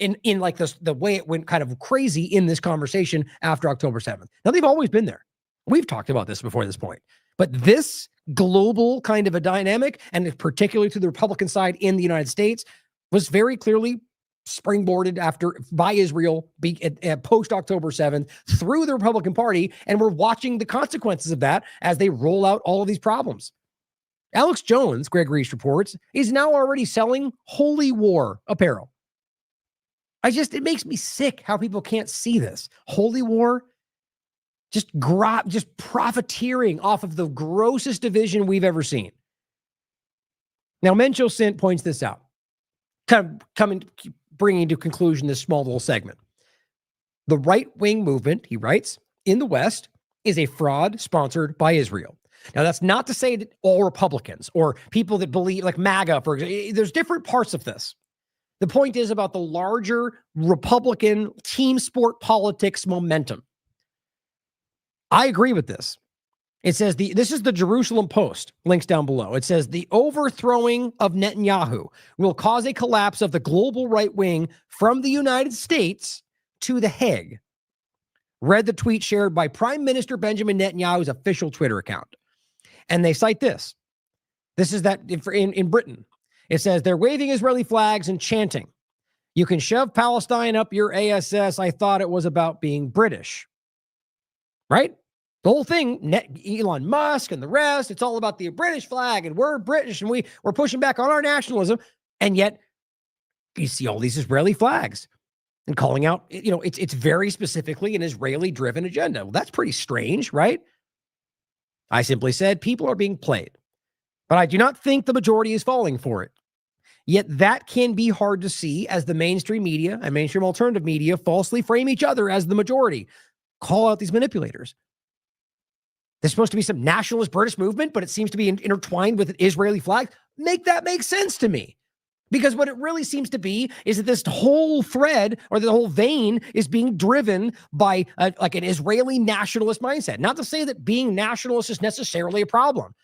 in like the way it went kind of crazy in this conversation after October 7th. Now, they've always been there. We've talked about this before this point. But this global kind of a dynamic, and particularly to the Republican side in the United States, was very clearly springboarded by Israel post October 7th through the Republican Party, and we're watching the consequences of that as they roll out all of these problems. Alex Jones, Greg Reese reports, is now already selling holy war apparel. It makes me sick how people can't see this. Holy war, just profiteering off of the grossest division we've ever seen. Now, Mencho Sint points this out, bringing to conclusion this small little segment. The right-wing movement, he writes, in the West is a fraud sponsored by Israel. Now, that's not to say that all Republicans or people that believe, like MAGA, for example, there's different parts of this. The point is about the larger Republican team sport politics momentum. I agree with this. It says this is the Jerusalem Post, links down below. It says the overthrowing of Netanyahu will cause a collapse of the global right wing from the United States to The Hague. Read the tweet shared by Prime Minister Benjamin Netanyahu's official Twitter account. And they cite this. This is that in Britain. It says they're waving Israeli flags and chanting, "You can shove Palestine up your ASS. I thought it was about being British." Right? The whole thing, Elon Musk and the rest, it's all about the British flag, and we're British, and we're pushing back on our nationalism. And yet, you see all these Israeli flags and calling out, it's very specifically an Israeli-driven agenda. Well, that's pretty strange, right? I simply said people are being played, but I do not think the majority is falling for it. Yet that can be hard to see as the mainstream media and mainstream alternative media falsely frame each other as the majority. Call out these manipulators. There's supposed to be some nationalist British movement, but it seems to be intertwined with an Israeli flag. Make that make sense to me. Because what it really seems to be is that this whole thread or the whole vein is being driven by like an Israeli nationalist mindset. Not to say that being nationalist is necessarily a problem.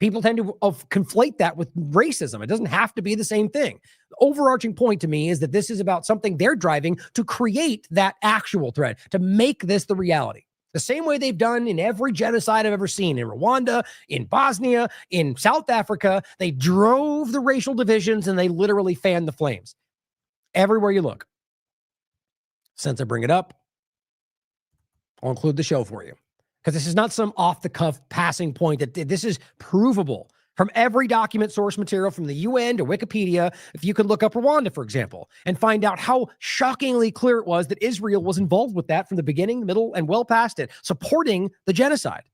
People tend to conflate that with racism. It doesn't have to be the same thing. The overarching point to me is that this is about something they're driving to create that actual threat, to make this the reality. The same way they've done in every genocide I've ever seen, in Rwanda, in Bosnia, in South Africa. They drove the racial divisions and they literally fanned the flames. Everywhere you look. Since I bring it up, I'll include the show for you. Because this is not some off-the-cuff passing point. That this is provable from every document source material from the UN to Wikipedia. If you could look up Rwanda, for example, and find out how shockingly clear it was that Israel was involved with that from the beginning, middle, and well past it, supporting the genocide.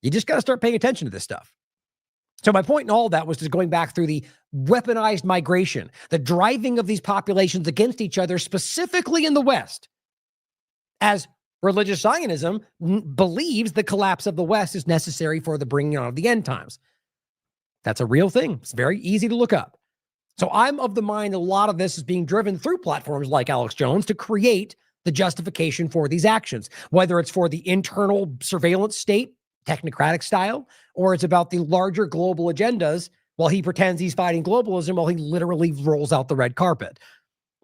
You just got to start paying attention to this stuff. So my point in all that was just going back through the weaponized migration, the driving of these populations against each other, specifically in the West, as religious Zionism believes the collapse of the West is necessary for the bringing on of the end times. That's a real thing. It's very easy to look up. So I'm of the mind a lot of this is being driven through platforms like Alex Jones to create the justification for these actions, whether it's for the internal surveillance state, technocratic style, or it's about the larger global agendas while he pretends he's fighting globalism while he literally rolls out the red carpet.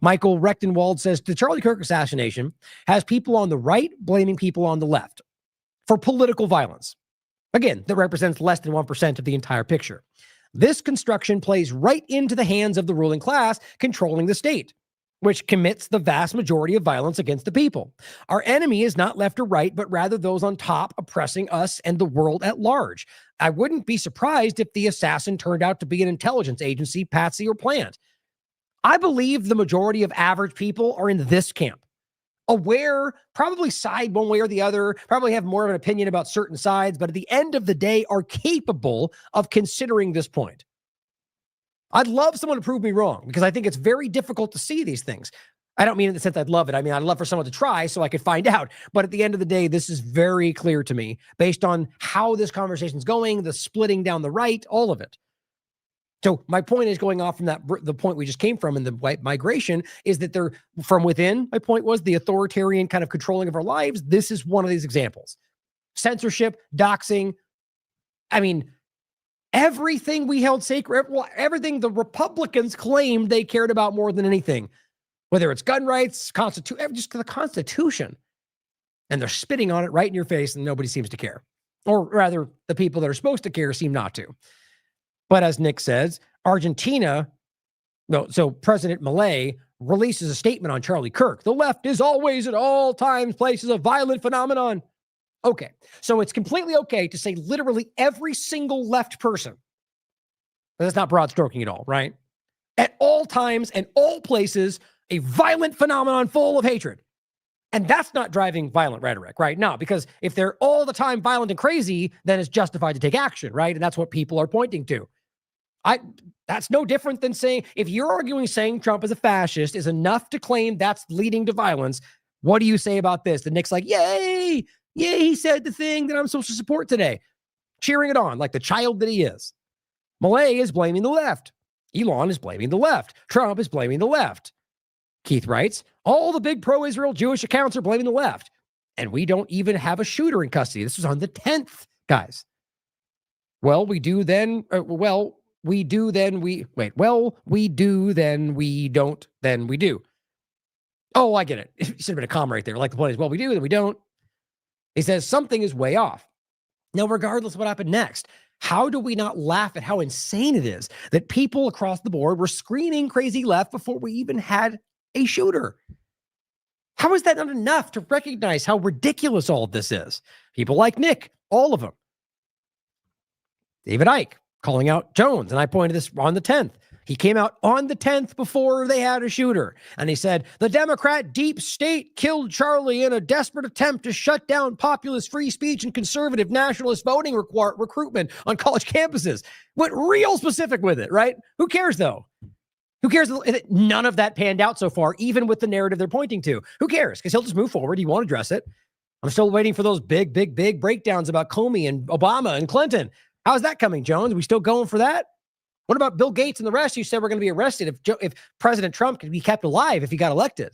Michael Rechtenwald says the Charlie Kirk assassination has people on the right blaming people on the left for political violence. Again, that represents less than 1% of the entire picture. This construction plays right into the hands of the ruling class controlling the state, which commits the vast majority of violence against the people. Our enemy is not left or right, but rather those on top oppressing us and the world at large. I wouldn't be surprised if the assassin turned out to be an intelligence agency, patsy, or plant. I believe the majority of average people are in this camp. Aware, probably side one way or the other, probably have more of an opinion about certain sides, but at the end of the day are capable of considering this point. I'd love someone to prove me wrong because I think it's very difficult to see these things. I don't mean in the sense I'd love it. I mean, I'd love for someone to try so I could find out. But at the end of the day, this is very clear to me based on how this conversation's going, the splitting down the right, all of it. So my point is going off from the point we just came from in the white migration is that they're from within. My point was the authoritarian kind of controlling of our lives. This is one of these examples. Censorship, doxing. I mean, everything we held sacred, everything the Republicans claimed they cared about more than anything. whether it's gun rights, just the Constitution. And they're spitting on it right in your face and nobody seems to care. Or rather, the people that are supposed to care seem not to. But as Nick says, so President Milei releases a statement on Charlie Kirk. The left is always at all times places a violent phenomenon. Okay, so it's completely okay to say literally every single left person. But that's not broad stroking at all, right? At all times and all places, a violent phenomenon full of hatred. And that's not driving violent rhetoric, right? No, because if they're all the time violent and crazy, then it's justified to take action, right? And that's what people are pointing to. That's no different than saying, if you're arguing saying Trump is a fascist is enough to claim that's leading to violence, what do you say about this? And Nick's like, yay, he said the thing that I'm supposed to support today. Cheering it on like the child that he is. Milei is blaming the left. Elon is blaming the left. Trump is blaming the left. Keith writes, all the big pro-Israel Jewish accounts are blaming the left. And we don't even have a shooter in custody. This was on the 10th, guys. We do, then we don't, then we do. Oh, I get it. He should have been a comma right there. Like the point is, we do, then we don't. He says something is way off. Now, regardless of what happened next, how do we not laugh at how insane it is that people across the board were screaming crazy left before we even had a shooter? How is that not enough to recognize how ridiculous all of this is? People like Nick, all of them. David Icke calling out Jones, and I pointed this on the 10th. He came out on the 10th before they had a shooter, and he said, the Democrat deep state killed Charlie in a desperate attempt to shut down populist free speech and conservative nationalist voting recruitment on college campuses. Went real specific with it, right? Who cares, though? Who cares? None of that panned out so far, even with the narrative they're pointing to. Who cares? Because he'll just move forward. He won't address it. I'm still waiting for those big breakdowns about Comey and Obama and Clinton. How's that coming, Jones? Are we still going for that? What about Bill Gates and the rest? You said we're going to be arrested if President Trump could be kept alive if he got elected.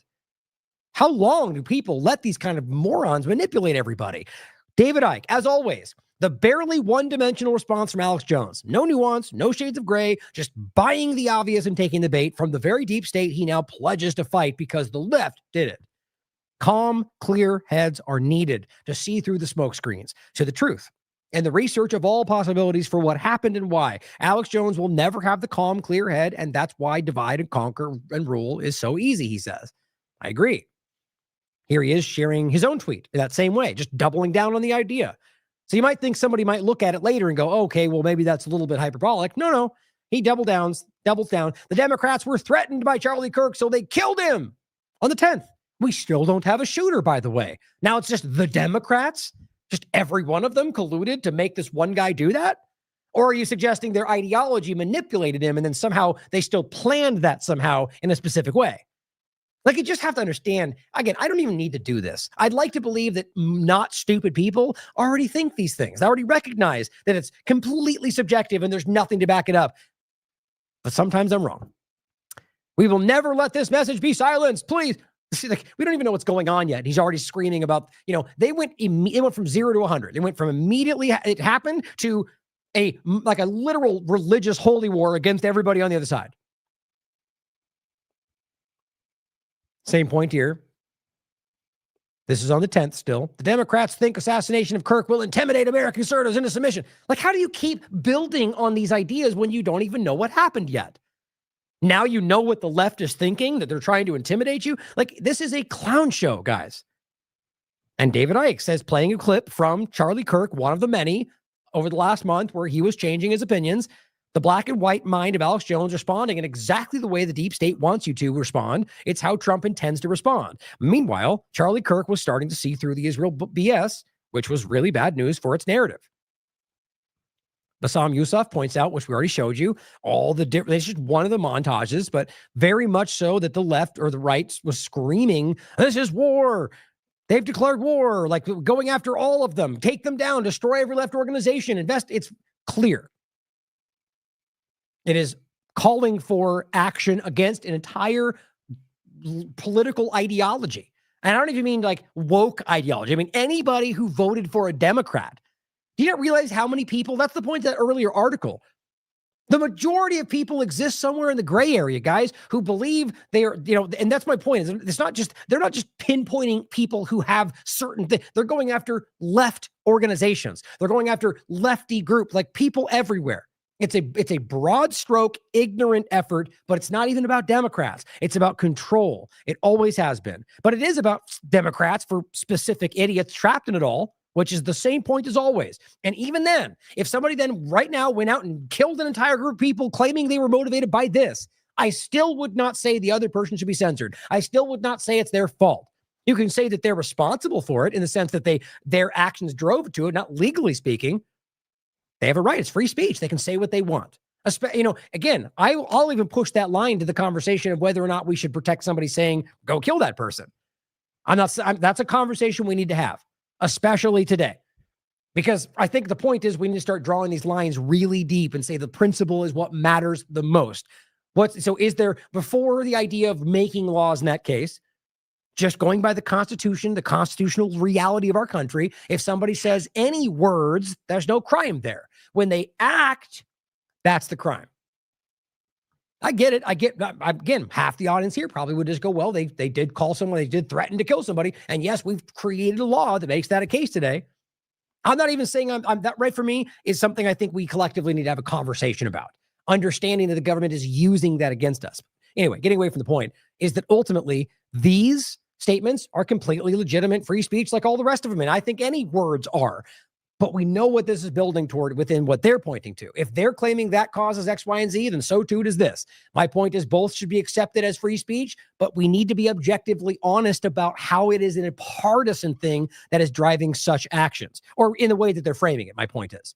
How long do people let these kind of morons manipulate everybody? David Icke, as always, the barely one-dimensional response from Alex Jones. No nuance, no shades of gray, just buying the obvious and taking the bait from the very deep state he now pledges to fight because the left did it. Calm, clear heads are needed to see through the smoke screens to the truth and the research of all possibilities for what happened and why. Alex Jones will never have the calm, clear head, and that's why divide and conquer and rule is so easy, he says. I agree. Here he is sharing his own tweet in that same way, just doubling down on the idea. So you might think somebody might look at it later and go, okay, well, maybe that's a little bit hyperbolic. No. He doubles down. The Democrats were threatened by Charlie Kirk, so they killed him on the 10th. We still don't have a shooter, by the way. Now it's just the Democrats, just every one of them colluded to make this one guy do that? Or are you suggesting their ideology manipulated him and then somehow they still planned that somehow in a specific way? Like, you just have to understand, again, I don't even need to do this. I'd like to believe that not stupid people already think these things. I already recognize that it's completely subjective and there's nothing to back it up. But sometimes I'm wrong. We will never let this message be silenced, please. See, like, we don't even know what's going on yet. He's already screaming about, it went from 0 to 100. They went from immediately it happened to a literal religious holy war against everybody on the other side. Same point here. This is on the 10th still. The Democrats think assassination of Kirk will intimidate American conservatives into submission. Like, how do you keep building on these ideas when you don't even know what happened yet? Now you know what the left is thinking, that they're trying to intimidate you. Like, this is a clown show, guys. And David Icke says, playing a clip from Charlie Kirk, one of the many over the last month where he was changing his opinions, the black and white mind of Alex Jones responding in exactly the way the deep state wants you to respond. It's how Trump intends to respond. Meanwhile, Charlie Kirk was starting to see through the Israel BS, which was really bad news for its narrative. Bassam Youssef points out, which we already showed you, all the different, it's just one of the montages, but very much so that the left or the right was screaming, this is war. They've declared war, like going after all of them, take them down, destroy every left organization, invest. It's clear. It is calling for action against an entire political ideology. And I don't even mean like woke ideology. I mean, anybody who voted for a Democrat. Do you not realize how many people, that's the point of that earlier article. The majority of people exist somewhere in the gray area, guys, who believe they are, and that's my point. It's not just, they're not just pinpointing people who have certain things. They're going after left organizations. They're going after lefty group, like people everywhere. It's a broad stroke, ignorant effort, but it's not even about Democrats. It's about control. It always has been. But it is about Democrats for specific idiots trapped in it all, which is the same point as always. And even then, if somebody then right now went out and killed an entire group of people claiming they were motivated by this, I still would not say the other person should be censored. I still would not say it's their fault. You can say that they're responsible for it in the sense that their actions drove to it, not legally speaking. They have a right. It's free speech. They can say what they want. Again, I'll even push that line to the conversation of whether or not we should protect somebody saying, go kill that person. That's a conversation we need to have, especially today. Because I think the point is we need to start drawing these lines really deep and say the principle is what matters the most. So is there, before the idea of making laws in that case, just going by the Constitution, the constitutional reality of our country, if somebody says any words, there's no crime there. When they act, that's the crime. I get it. Again, half the audience here probably would just go, well, they did call someone, they did threaten to kill somebody. And yes, we've created a law that makes that a case today. I'm not even saying I'm that right for me is something I think we collectively need to have a conversation about. Understanding that the government is using that against us. Anyway, getting away from the point is that ultimately these statements are completely legitimate free speech like all the rest of them. And I think any words are. But we know what this is building toward within what they're pointing to. If they're claiming that causes X, Y, and Z, then so too does this. My point is both should be accepted as free speech, but we need to be objectively honest about how it is in a partisan thing that is driving such actions, or in the way that they're framing it, my point is.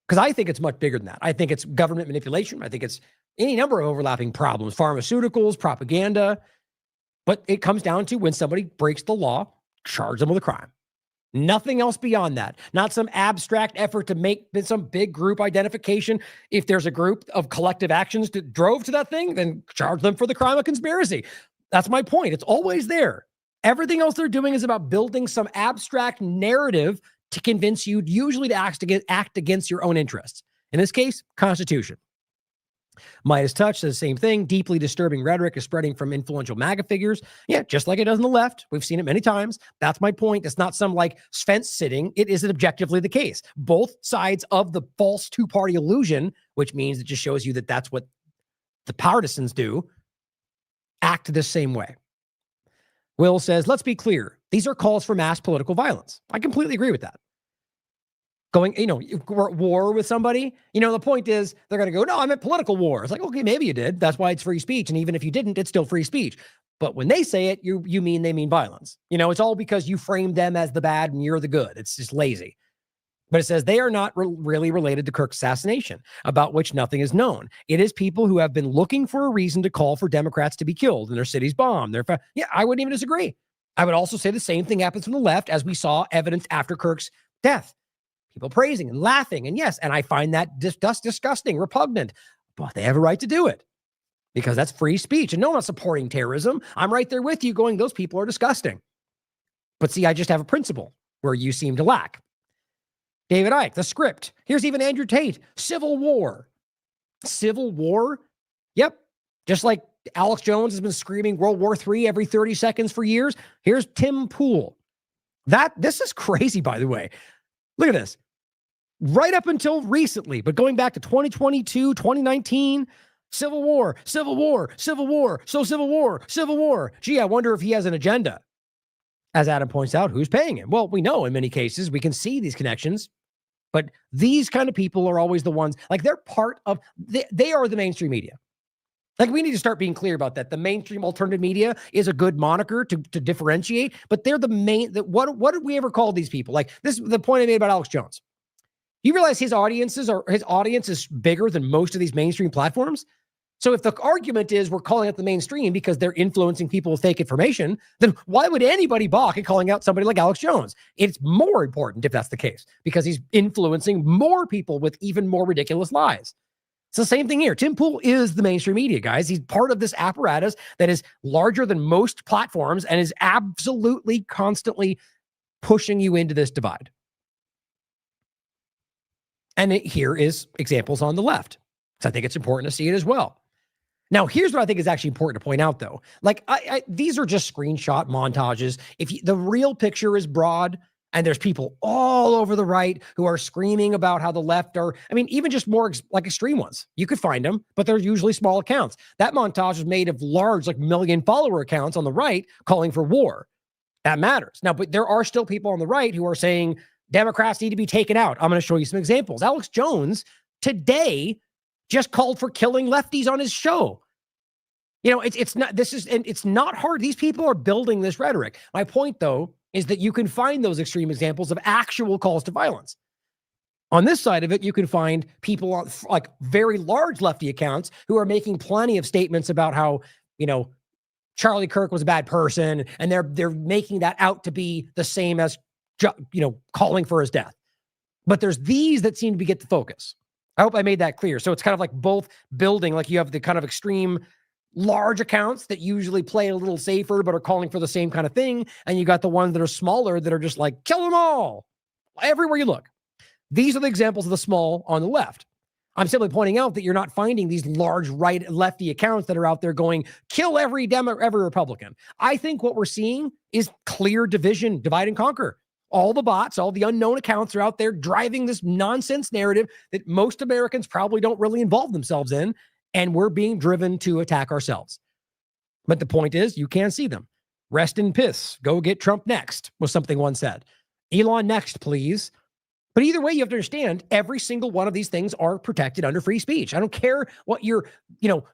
Because I think it's much bigger than that. I think it's government manipulation. I think it's any number of overlapping problems, pharmaceuticals, propaganda. But it comes down to when somebody breaks the law, charge them with a crime. Nothing else beyond that. Not some abstract effort to make some big group identification. If there's a group of collective actions that drove to that thing, then charge them for the crime of conspiracy. That's my point. It's always there. Everything else they're doing is about building some abstract narrative to convince you usually to act against your own interests. In this case, Constitution. Midas Touch says the same thing. Deeply disturbing rhetoric is spreading from influential MAGA figures. Yeah, just like it does on the left. We've seen it many times. That's my point. It's not some like fence sitting. It is objectively the case. Both sides of the false two-party illusion, which means it just shows you that that's what the partisans do, act the same way. Will says, let's be clear. These are calls for mass political violence. I completely agree with that. Going, war with somebody, the point is they're going to go, no, I meant political war. It's like, okay, maybe you did. That's why it's free speech. And even if you didn't, it's still free speech. But when they say it, they mean violence. It's all because you framed them as the bad and you're the good. It's just lazy. But it says they are not really related to Kirk's assassination, about which nothing is known. It is people who have been looking for a reason to call for Democrats to be killed and their cities bombed. I wouldn't even disagree. I would also say the same thing happens from the left, as we saw evidence after Kirk's death. People praising and laughing. And yes, and I find that disgusting, repugnant, but they have a right to do it because that's free speech. And no, I'm not supporting terrorism. I'm right there with you going, those people are disgusting. But see, I just have a principle where you seem to lack. David Icke, the script. Here's even Andrew Tate. Civil war. Civil war? Yep. Just like Alex Jones has been screaming World War III every 30 seconds for years. Here's Tim Pool. This is crazy, by the way. Look at this. Right up until recently, but going back to 2022, 2019, Civil War, Civil War, Civil War, so Civil War, Civil War. Gee, I wonder if he has an agenda. As Adam points out, who's paying him? Well, we know in many cases, we can see these connections, but these kind of people are always the ones, like they're part of, they are the mainstream media. Like we need to start being clear about that. The mainstream alternative media is a good moniker to differentiate, but they're the main, what did we ever call these people? Like this is the point I made about Alex Jones. You realize his audience is bigger than most of these mainstream platforms. So if the argument is we're calling out the mainstream because they're influencing people with fake information, then why would anybody balk at calling out somebody like Alex Jones? It's more important if that's the case because he's influencing more people with even more ridiculous lies. It's the same thing here. Tim Pool is the mainstream media, guys. He's part of this apparatus that is larger than most platforms and is absolutely constantly pushing you into this divide. And here is examples on the left. So I think it's important to see it as well. Now, here's what I think is actually important to point out, though. Like, these are just screenshot montages. The real picture is broad, and there's people all over the right who are screaming about how the left are, I mean, even just more like extreme ones. You could find them, but they're usually small accounts. That montage is made of large, like million follower accounts on the right calling for war. That matters. Now, but there are still people on the right who are saying Democrats need to be taken out. I'm going to show you some examples. Alex Jones today just called for killing lefties on his show. You know, it's not hard. These people are building this rhetoric. My point, though, is that you can find those extreme examples of actual calls to violence. On this side of it, you can find people on like very large lefty accounts who are making plenty of statements about how, you know, Charlie Kirk was a bad person, and they're making that out to be the same as, you know, calling for his death. But there's these that seem to get the focus. I hope I made that clear. So it's kind of like both building, like you have the kind of extreme large accounts that usually play a little safer but are calling for the same kind of thing, and you got the ones that are smaller that are just like, kill them all everywhere you look. These are the examples of the small on the left. I'm simply pointing out that you're not finding these large right lefty accounts that are out there going, kill every every Republican. I think what we're seeing is clear division, divide and conquer. All the bots, all the unknown accounts are out there driving this nonsense narrative that most Americans probably don't really involve themselves in, and we're being driven to attack ourselves. But the point is, you can't see them. Rest in piss. Go get Trump next, was something one said. Elon next, please. But either way, you have to understand every single one of these things are protected under free speech. I don't care what you're, you know,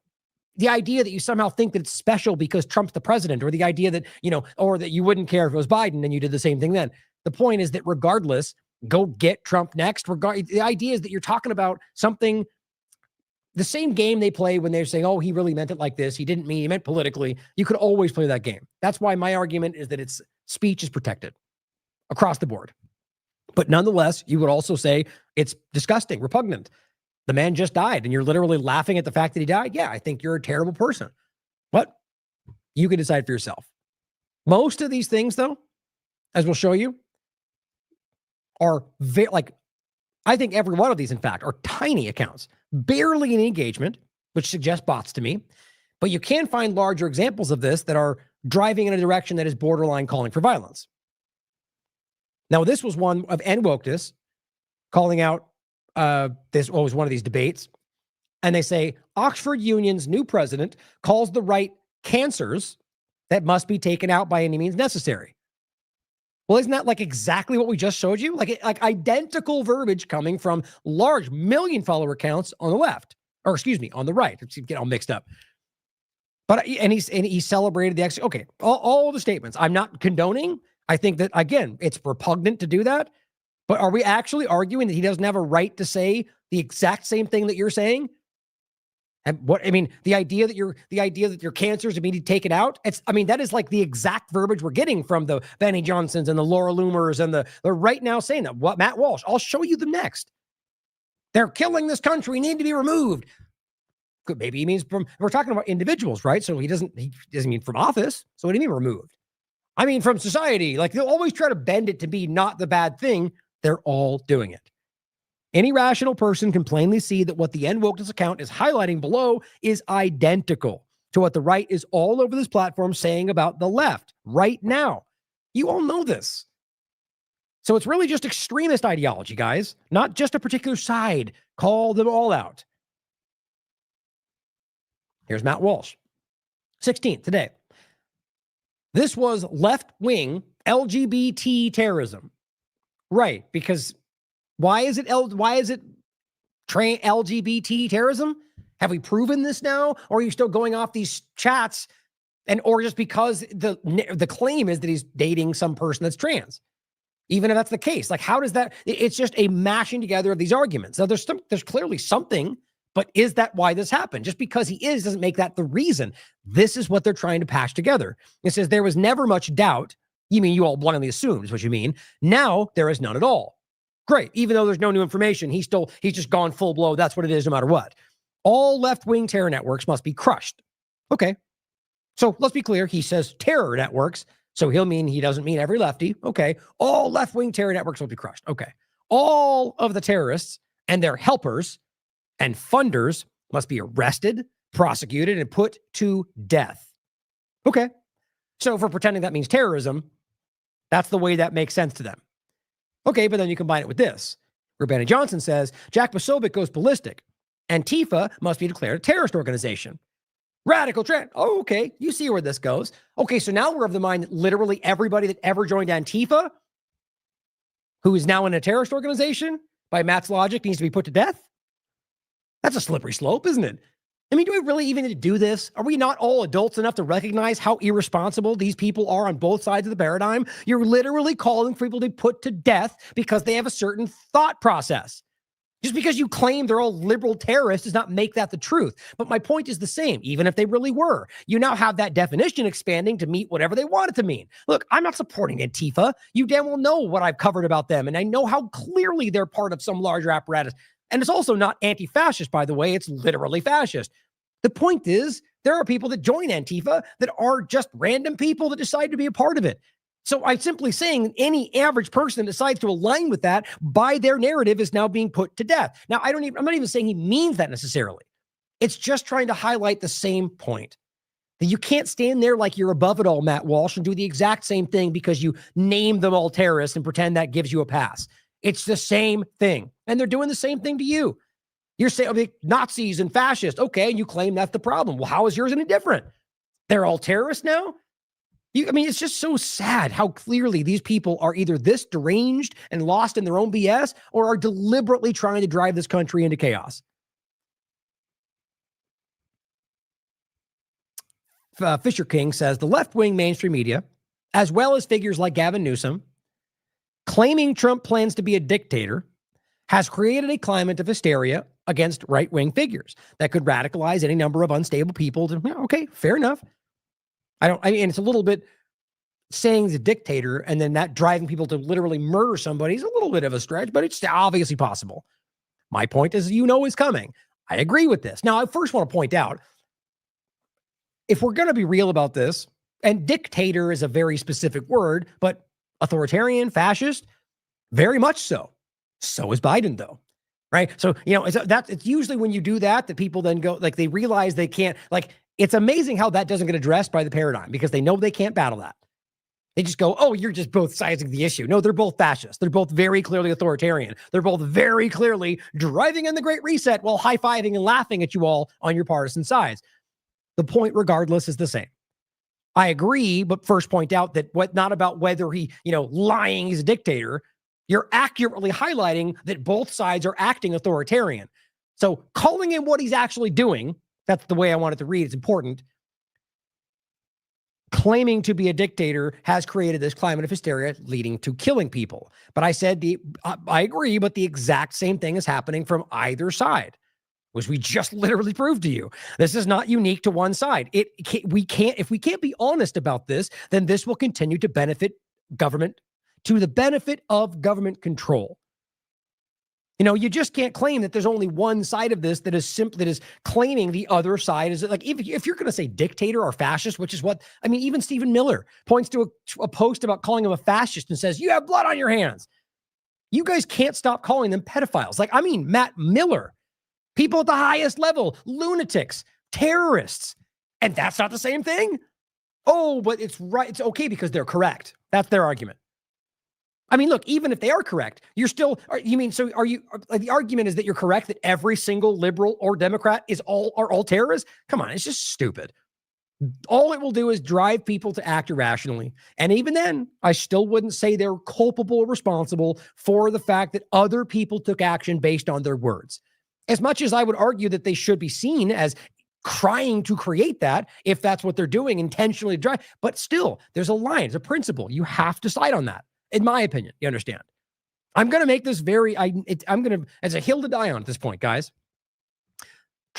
the idea that you somehow think that it's special because Trump's the president, or the idea that, you know, or that you wouldn't care if it was Biden and you did the same thing then. The point is that regardless, go get Trump next. The idea is that you're talking about something, the same game they play when they're saying, oh, he really meant it like this. He didn't mean, he meant politically. You could always play that game. That's why my argument is that it's speech is protected across the board. But nonetheless, you would also say it's disgusting, repugnant. The man just died, and you're literally laughing at the fact that he died. Yeah, I think you're a terrible person. But you can decide for yourself. Most of these things, though, as we'll show you, are very, like, I think every one of these, in fact, are tiny accounts, barely any engagement, which suggests bots to me. But you can find larger examples of this that are driving in a direction that is borderline calling for violence. Now, this was one of wokeness calling out this was one of these debates. And they say, Oxford Union's new president calls the right cancers that must be taken out by any means necessary. Well, isn't that like exactly what we just showed you? Like identical verbiage coming from large million follower accounts on the left, or excuse me, on the right. Let's get all mixed up. But he celebrated the okay, all the statements. I'm not condoning. I think that, again, it's repugnant to do that. But are we actually arguing that he doesn't have a right to say the exact same thing that you're saying? And what I mean, the idea that your cancers need to be taken out. That is like the exact verbiage we're getting from the Benny Johnsons and the Laura Loomers and they're right now saying that. What Matt Walsh? I'll show you them next. They're killing this country. Need to be removed. Maybe he means we're talking about individuals, right? So he doesn't mean from office. So what do you mean removed? I mean from society. Like they'll always try to bend it to be not the bad thing. They're all doing it. Any rational person can plainly see that what the wokeness account is highlighting below is identical to what the right is all over this platform saying about the left right now. You all know this. So it's really just extremist ideology, guys, not just a particular side. Call them all out. Here's Matt Walsh. 16th today. This was left-wing LGBT terrorism. Right, because why is it LGBT terrorism? Have we proven this now? Or are you still going off these chats or just because the claim is that he's dating some person that's trans? Even if that's the case, like how does that, it's just a mashing together of these arguments. Now there's clearly something, but is that why this happened? Just because he is doesn't make that the reason. This is what they're trying to patch together. It says there was never much doubt. You mean you all blindly assumed is what you mean. Now there is none at all. Great. Even though there's no new information, he's just gone full blow. That's what it is no matter what. All left-wing terror networks must be crushed. Okay. So let's be clear. He says terror networks. So he doesn't mean every lefty. Okay. All left-wing terror networks will be crushed. Okay. All of the terrorists and their helpers and funders must be arrested, prosecuted, and put to death. Okay. So for pretending that means terrorism, that's the way that makes sense to them. Okay, but then you combine it with this. Urbana Johnson says, Jack Posobiec goes ballistic. Antifa must be declared a terrorist organization. Radical trend. Oh, okay. You see where this goes. Okay, so now we're of the mind that literally everybody that ever joined Antifa, who is now in a terrorist organization, by Matt's logic, needs to be put to death? That's a slippery slope, isn't it? I mean, do we really even need to do this? Are we not all adults enough to recognize how irresponsible these people are on both sides of the paradigm? You're literally calling for people to be put to death because they have a certain thought process. Just because you claim they're all liberal terrorists does not make that the truth. But my point is the same, even if they really were. You now have that definition expanding to meet whatever they want it to mean. Look, I'm not supporting Antifa. You damn well know what I've covered about them, and I know how clearly they're part of some larger apparatus. And it's also not anti-fascist, by the way. It's literally fascist. The point is, there are people that join Antifa that are just random people that decide to be a part of it. So I'm simply saying any average person that decides to align with that by their narrative is now being put to death. Now, I'm not even saying he means that necessarily. It's just trying to highlight the same point. That you can't stand there like you're above it all, Matt Walsh, and do the exact same thing because you name them all terrorists and pretend that gives you a pass. It's the same thing. And they're doing the same thing to you. You're saying Nazis and fascists. Okay, and you claim that's the problem. Well, how is yours any different? They're all terrorists now? I mean, it's just so sad how clearly these people are either this deranged and lost in their own BS or are deliberately trying to drive this country into chaos. Fisher King says, the left-wing mainstream media, as well as figures like Gavin Newsom, claiming Trump plans to be a dictator, has created a climate of hysteria against right-wing figures that could radicalize any number of unstable people. Okay, fair enough. I mean, it's a little bit saying he's a dictator and then that driving people to literally murder somebody is a little bit of a stretch, but it's obviously possible. My point is, is coming. I agree with this. Now, I first want to point out, if we're going to be real about this, and dictator is a very specific word, but authoritarian, fascist, very much so. So is Biden, though. Right? So, it's usually when you do that people then go, like, they realize they can't, like, it's amazing how that doesn't get addressed by the paradigm because they know they can't battle that. They just go, oh, you're just both sides of the issue. No, they're both fascists. They're both very clearly authoritarian. They're both very clearly driving in the Great Reset while high-fiving and laughing at you all on your partisan sides. The point, regardless, is the same. I agree, but first point out that not about whether he, lying he's a dictator. You're accurately highlighting that both sides are acting authoritarian. So calling him what he's actually doing, that's the way I want it to read. It's important. Claiming to be a dictator has created this climate of hysteria leading to killing people. But I said, I agree, but the exact same thing is happening from either side, which we just literally proved to you. This is not unique to one side. If we can't be honest about this, then this will continue to benefit government, to the benefit of government control. You just can't claim that there's only one side of this that is claiming the other side is like, if you're going to say dictator or fascist, which is what, even Stephen Miller points to a post about calling him a fascist and says, you have blood on your hands. You guys can't stop calling them pedophiles. Matt Miller, people at the highest level, lunatics, terrorists. And that's not the same thing. Oh, but it's right. It's okay because they're correct. That's their argument. Look, even if they are correct, the argument is that you're correct that every single liberal or Democrat are all terrorists? Come on, it's just stupid. All it will do is drive people to act irrationally. And even then, I still wouldn't say they're culpable or responsible for the fact that other people took action based on their words. As much as I would argue that they should be seen as trying to create that, if that's what they're doing, intentionally drive, but still, there's a line, it's a principle. You have to side on that. In my opinion, you understand? I'm going to make this it's a hill to die on at this point, guys.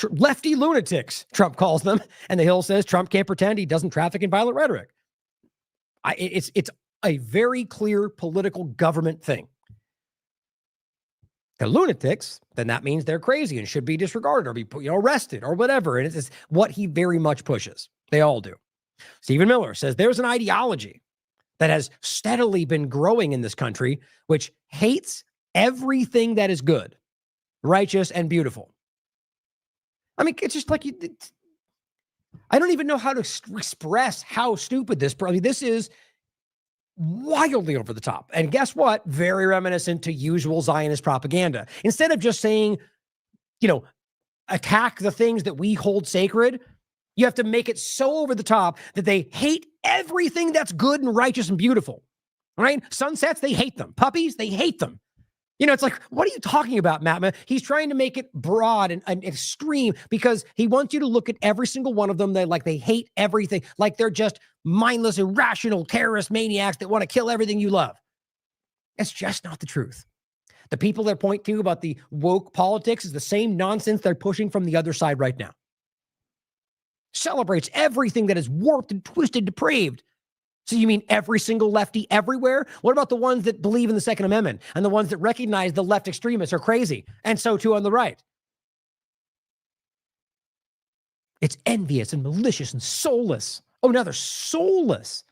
Lefty lunatics, Trump calls them. And the Hill says Trump can't pretend he doesn't traffic in violent rhetoric. It's a very clear political government thing. The lunatics, then that means they're crazy and should be disregarded or be arrested or whatever. And it's what he very much pushes. They all do. Stephen Miller says there's an ideology that has steadily been growing in this country, which hates everything that is good, righteous, and beautiful. I mean, it's just like I don't even know how to express how stupid this. I mean, this is wildly over the top. And guess what? Very reminiscent to usual Zionist propaganda. Instead of just saying, attack the things that we hold sacred, you have to make it so over the top that they hate everything that's good and righteous and beautiful. Right? Sunsets, they hate them. Puppies, they hate them. It's like, what are you talking about, Matt? He's trying to make it broad and extreme because he wants you to look at every single one of them. They hate everything. Like they're just mindless, irrational terrorist maniacs that want to kill everything you love. It's just not the truth. The people that point to about the woke politics is the same nonsense they're pushing from the other side right now. Celebrates everything that is warped and twisted, depraved. So you mean every single lefty everywhere? What about the ones that believe in the Second Amendment and the ones that recognize the left extremists are crazy? And so too on the right. It's envious and malicious and soulless. Oh, now they're soulless.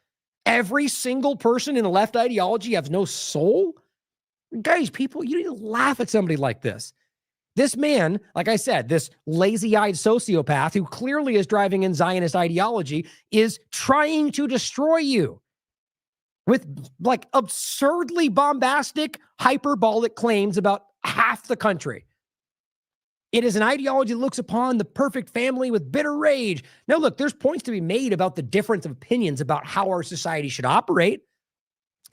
Every single person in the left ideology has no soul? Guys, people, you need to laugh at somebody like this. This man, like I said, this lazy-eyed sociopath who clearly is driving in Zionist ideology is trying to destroy you with like absurdly bombastic, hyperbolic claims about half the country. It is an ideology that looks upon the perfect family with bitter rage. Now, look, there's points to be made about the difference of opinions about how our society should operate.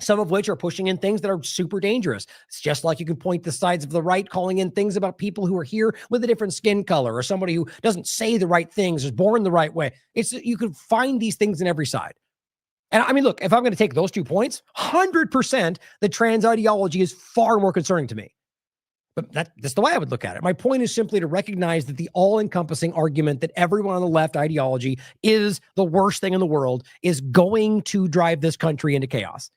Some of which are pushing in things that are super dangerous. It's just like you can point the sides of the right calling in things about people who are here with a different skin color or somebody who doesn't say the right things, is born the right way. You can find these things in every side. And I mean, look, if I'm going to take those 2 points, 100% the trans ideology is far more concerning to me. But that's the way I would look at it. My point is simply to recognize that the all-encompassing argument that everyone on the left ideology is the worst thing in the world is going to drive this country into chaos.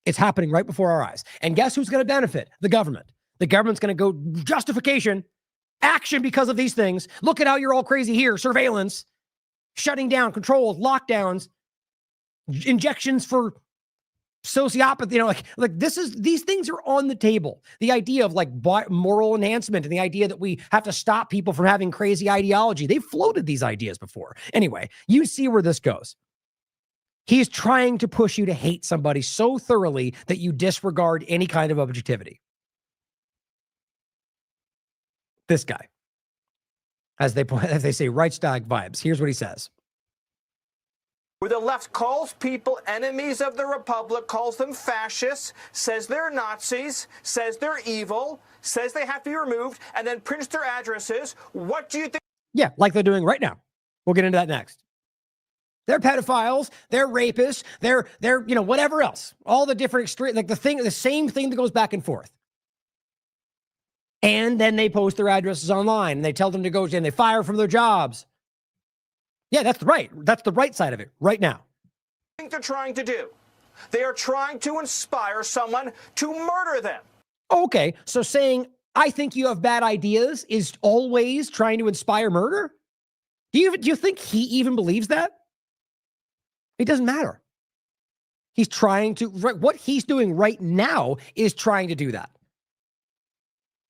It's happening right before our eyes. And guess who's going to benefit? The government. The government's going to go justification, action because of these things. Look at how you're all crazy here. Surveillance, shutting down, controls, lockdowns, injections for sociopathy. These things are on the table. The idea of moral enhancement and the idea that we have to stop people from having crazy ideology. They've floated these ideas before. Anyway, you see where this goes. He's trying to push you to hate somebody so thoroughly that you disregard any kind of objectivity. This guy, as they say, Reichstag vibes. Here's what he says. Where the left calls people enemies of the Republic, calls them fascists, says they're Nazis, says they're evil, says they have to be removed, and then prints their addresses. What do you think? Yeah, like they're doing right now. We'll get into that next. They're pedophiles, they're rapists, they're whatever else. All the different extreme, the same thing that goes back and forth. And then they post their addresses online and they tell them to go and they fire from their jobs. Yeah, that's right. That's the right side of it right now. I think they're trying to do. They are trying to inspire someone to murder them. Okay, so saying, I think you have bad ideas is always trying to inspire murder? Do you think he even believes that? It doesn't matter. He's trying to, what he's doing right now is trying to do that.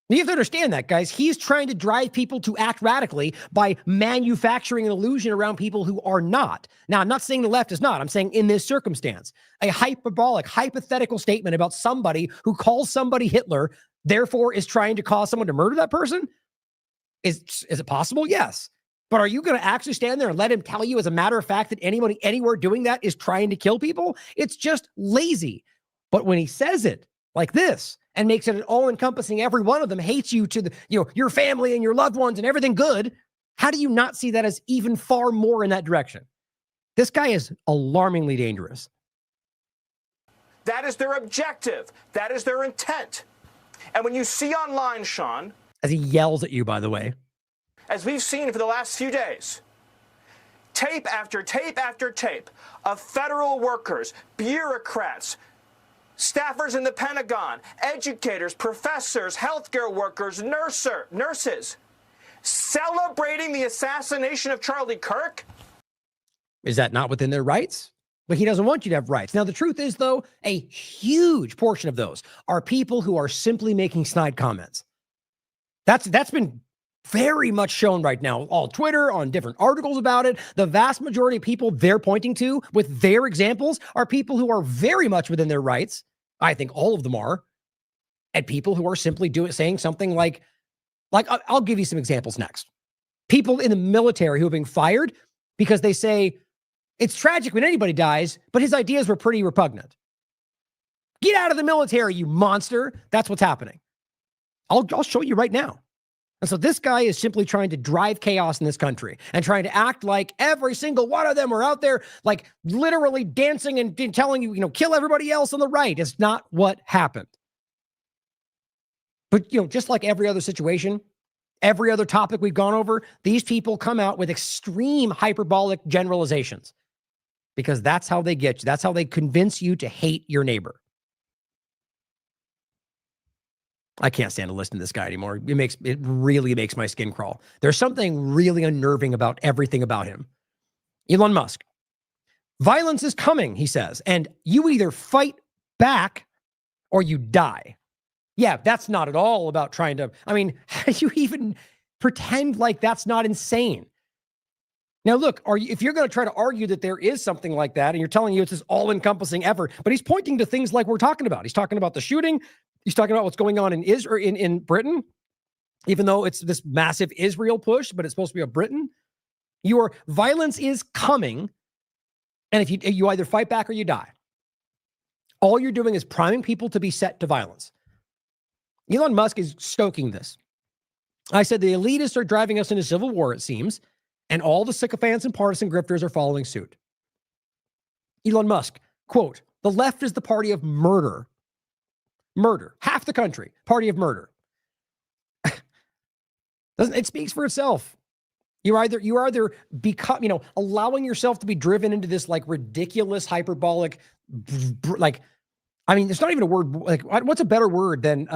You have to understand that, guys. He's trying to drive people to act radically by manufacturing an illusion around people who are not. Now, I'm not saying the left is not. I'm saying in this circumstance, a hyperbolic, hypothetical statement about somebody who calls somebody Hitler, therefore is trying to cause someone to murder that person. Is it possible? Yes. But are you going to actually stand there and let him tell you as a matter of fact that anybody anywhere doing that is trying to kill people? It's just lazy. But when he says it like this and makes it an all-encompassing, every one of them hates you to your family and your loved ones and everything good, how do you not see that as even far more in that direction? This guy is alarmingly dangerous. That is their objective. That is their intent. And when you see online, Sean, as he yells at you, by the way, as we've seen for the last few days, tape after tape after tape of federal workers, bureaucrats, staffers in the Pentagon, educators, professors, healthcare workers, nurses, celebrating the assassination of Charlie Kirk. Is that not within their rights? But he doesn't want you to have rights. Now, the truth is, though, a huge portion of those are people who are simply making snide comments. That's been very much shown right now on Twitter, on different articles about it. The vast majority of people they're pointing to with their examples are people who are very much within their rights. I think all of them are. And people who are simply saying something like I'll give you some examples next. People in the military who are being fired because they say it's tragic when anybody dies, but his ideas were pretty repugnant. Get out of the military, you monster. That's what's happening. I'll show you right now. And so this guy is simply trying to drive chaos in this country and trying to act like every single one of them are out there, like literally dancing and telling you, kill everybody else on the right. It's not what happened. But, just like every other situation, every other topic we've gone over, these people come out with extreme hyperbolic generalizations because that's how they get you. That's how they convince you to hate your neighbor. I can't stand to listen to this guy anymore. It really makes my skin crawl. There's something really unnerving about everything about him. Elon Musk. Violence is coming, he says, and you either fight back or you die. Yeah, that's not at all about trying to, how do you even pretend like that's not insane? Now, look, if you're going to try to argue that there is something like that, and you're telling you it's this all-encompassing effort, but he's pointing to things like we're talking about. He's talking about the shooting. He's talking about what's going on in Israel, in Britain, even though it's this massive Israel push, but it's supposed to be a Britain. Your violence is coming, and if you either fight back or you die. All you're doing is priming people to be set to violence. Elon Musk is stoking this. I said the elitists are driving us into civil war, it seems, and all the sycophants and partisan grifters are following suit. Elon Musk, quote, the left is the party of murder. Murder. Half the country. Party of murder. It speaks for itself. You're either become, allowing yourself to be driven into this like ridiculous, hyperbolic, like, there's not even a word, like, what's a better word than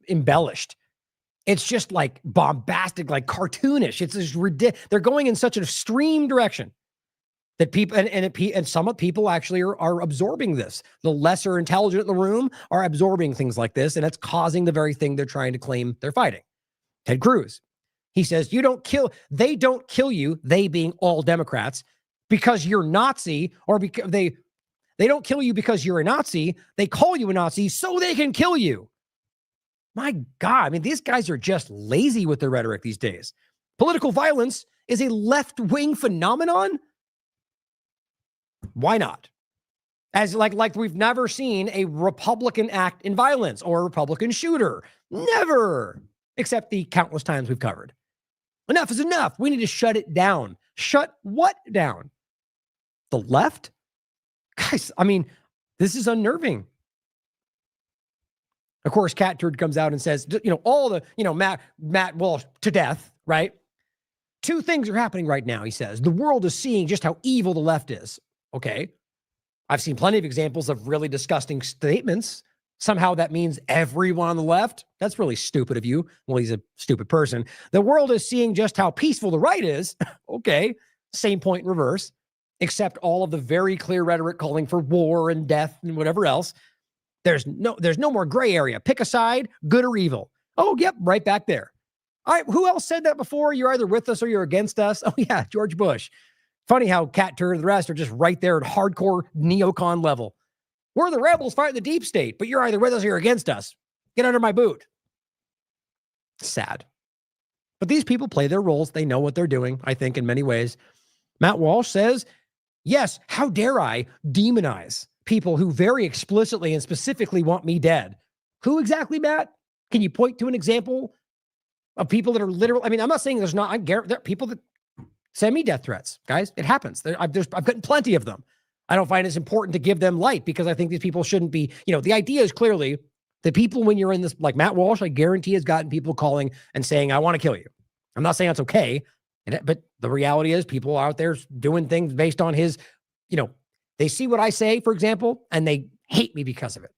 embellished? It's just like bombastic, like cartoonish. It's just ridiculous. They're going in such an extreme direction that people, and some people actually are absorbing this. The lesser intelligent in the room are absorbing things like this, and it's causing the very thing they're trying to claim they're fighting. Ted Cruz, he says, they don't kill you, they being all Democrats, because you're Nazi, or because they don't kill you because you're a Nazi. They call you a Nazi so they can kill you. My God, these guys are just lazy with their rhetoric these days. Political violence is a left-wing phenomenon. Why not? As like we've never seen a Republican act in violence or a Republican shooter. Never. Except the countless times we've covered. Enough is enough. We need to shut it down. Shut what down? The left? Guys, this is unnerving. Of course, Cat Turd comes out and says, all the, Matt Walsh to death, right? Two things are happening right now, he says. The world is seeing just how evil the left is. Okay. I've seen plenty of examples of really disgusting statements. Somehow that means everyone on the left. That's really stupid of you. Well, he's a stupid person. The world is seeing just how peaceful the right is. Okay. Same point in reverse, except all of the very clear rhetoric calling for war and death and whatever else. There's no more gray area. Pick a side, good or evil. Oh, yep. Right back there. All right. Who else said that before? You're either with us or you're against us. Oh yeah. George Bush. Funny how Cat Turd and the rest are just right there at hardcore neocon level. We're the rebels fighting the deep state, but you're either with us or you're against us. Get under my boot. Sad. But these people play their roles. They know what they're doing, I think, in many ways. Matt Walsh says, yes, how dare I demonize people who very explicitly and specifically want me dead? Who exactly, Matt? Can you point to an example of people that are literally, I'm not saying there's not, there are people that send me death threats, guys. It happens. I've gotten plenty of them. I don't find it's important to give them light because I think these people shouldn't be, the idea is clearly that people, when you're in this, like Matt Walsh, I guarantee has gotten people calling and saying, I want to kill you. I'm not saying that's okay. But the reality is people out there doing things based on his, they see what I say, for example, and they hate me because of it.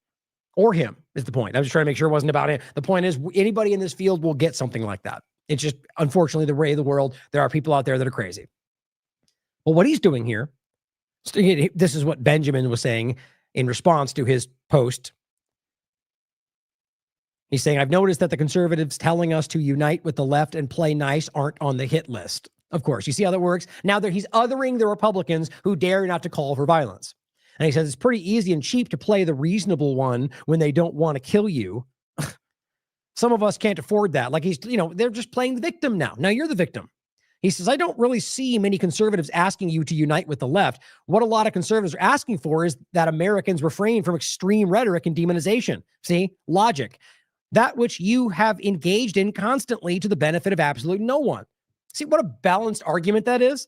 Or him is the point. I was just trying to make sure it wasn't about him. The point is anybody in this field will get something like that. It's just, unfortunately, the way of the world. There are people out there that are crazy. Well, what he's doing here, this is what Benjamin was saying in response to his post. He's saying, I've noticed that the conservatives telling us to unite with the left and play nice aren't on the hit list. Of course, you see how that works? Now he's othering the Republicans who dare not to call for violence. And he says it's pretty easy and cheap to play the reasonable one when they don't want to kill you. Some of us can't afford that. Like they're just playing the victim now. Now you're the victim. He says, I don't really see many conservatives asking you to unite with the left. What a lot of conservatives are asking for is that Americans refrain from extreme rhetoric and demonization. See? Logic. That which you have engaged in constantly to the benefit of absolutely no one. See what a balanced argument that is?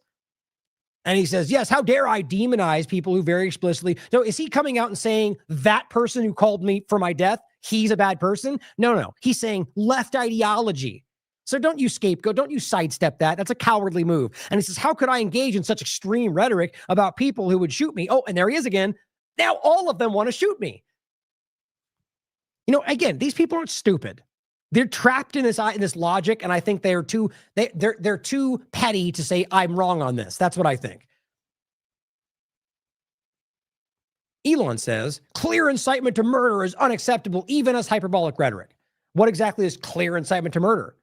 And he says, yes, how dare I demonize people who very explicitly... So is he coming out and saying that person who called me for my death, he's a bad person? No. He's saying left ideology. So don't you scapegoat, don't you sidestep that. That's a cowardly move. And he says, how could I engage in such extreme rhetoric about people who would shoot me? Oh, and there he is again. Now all of them want to shoot me. Again, these people aren't stupid. They're trapped in this logic, and I think they're too petty to say I'm wrong on this. That's what I think. Elon says clear incitement to murder is unacceptable, even as hyperbolic rhetoric. What exactly is clear incitement to murder?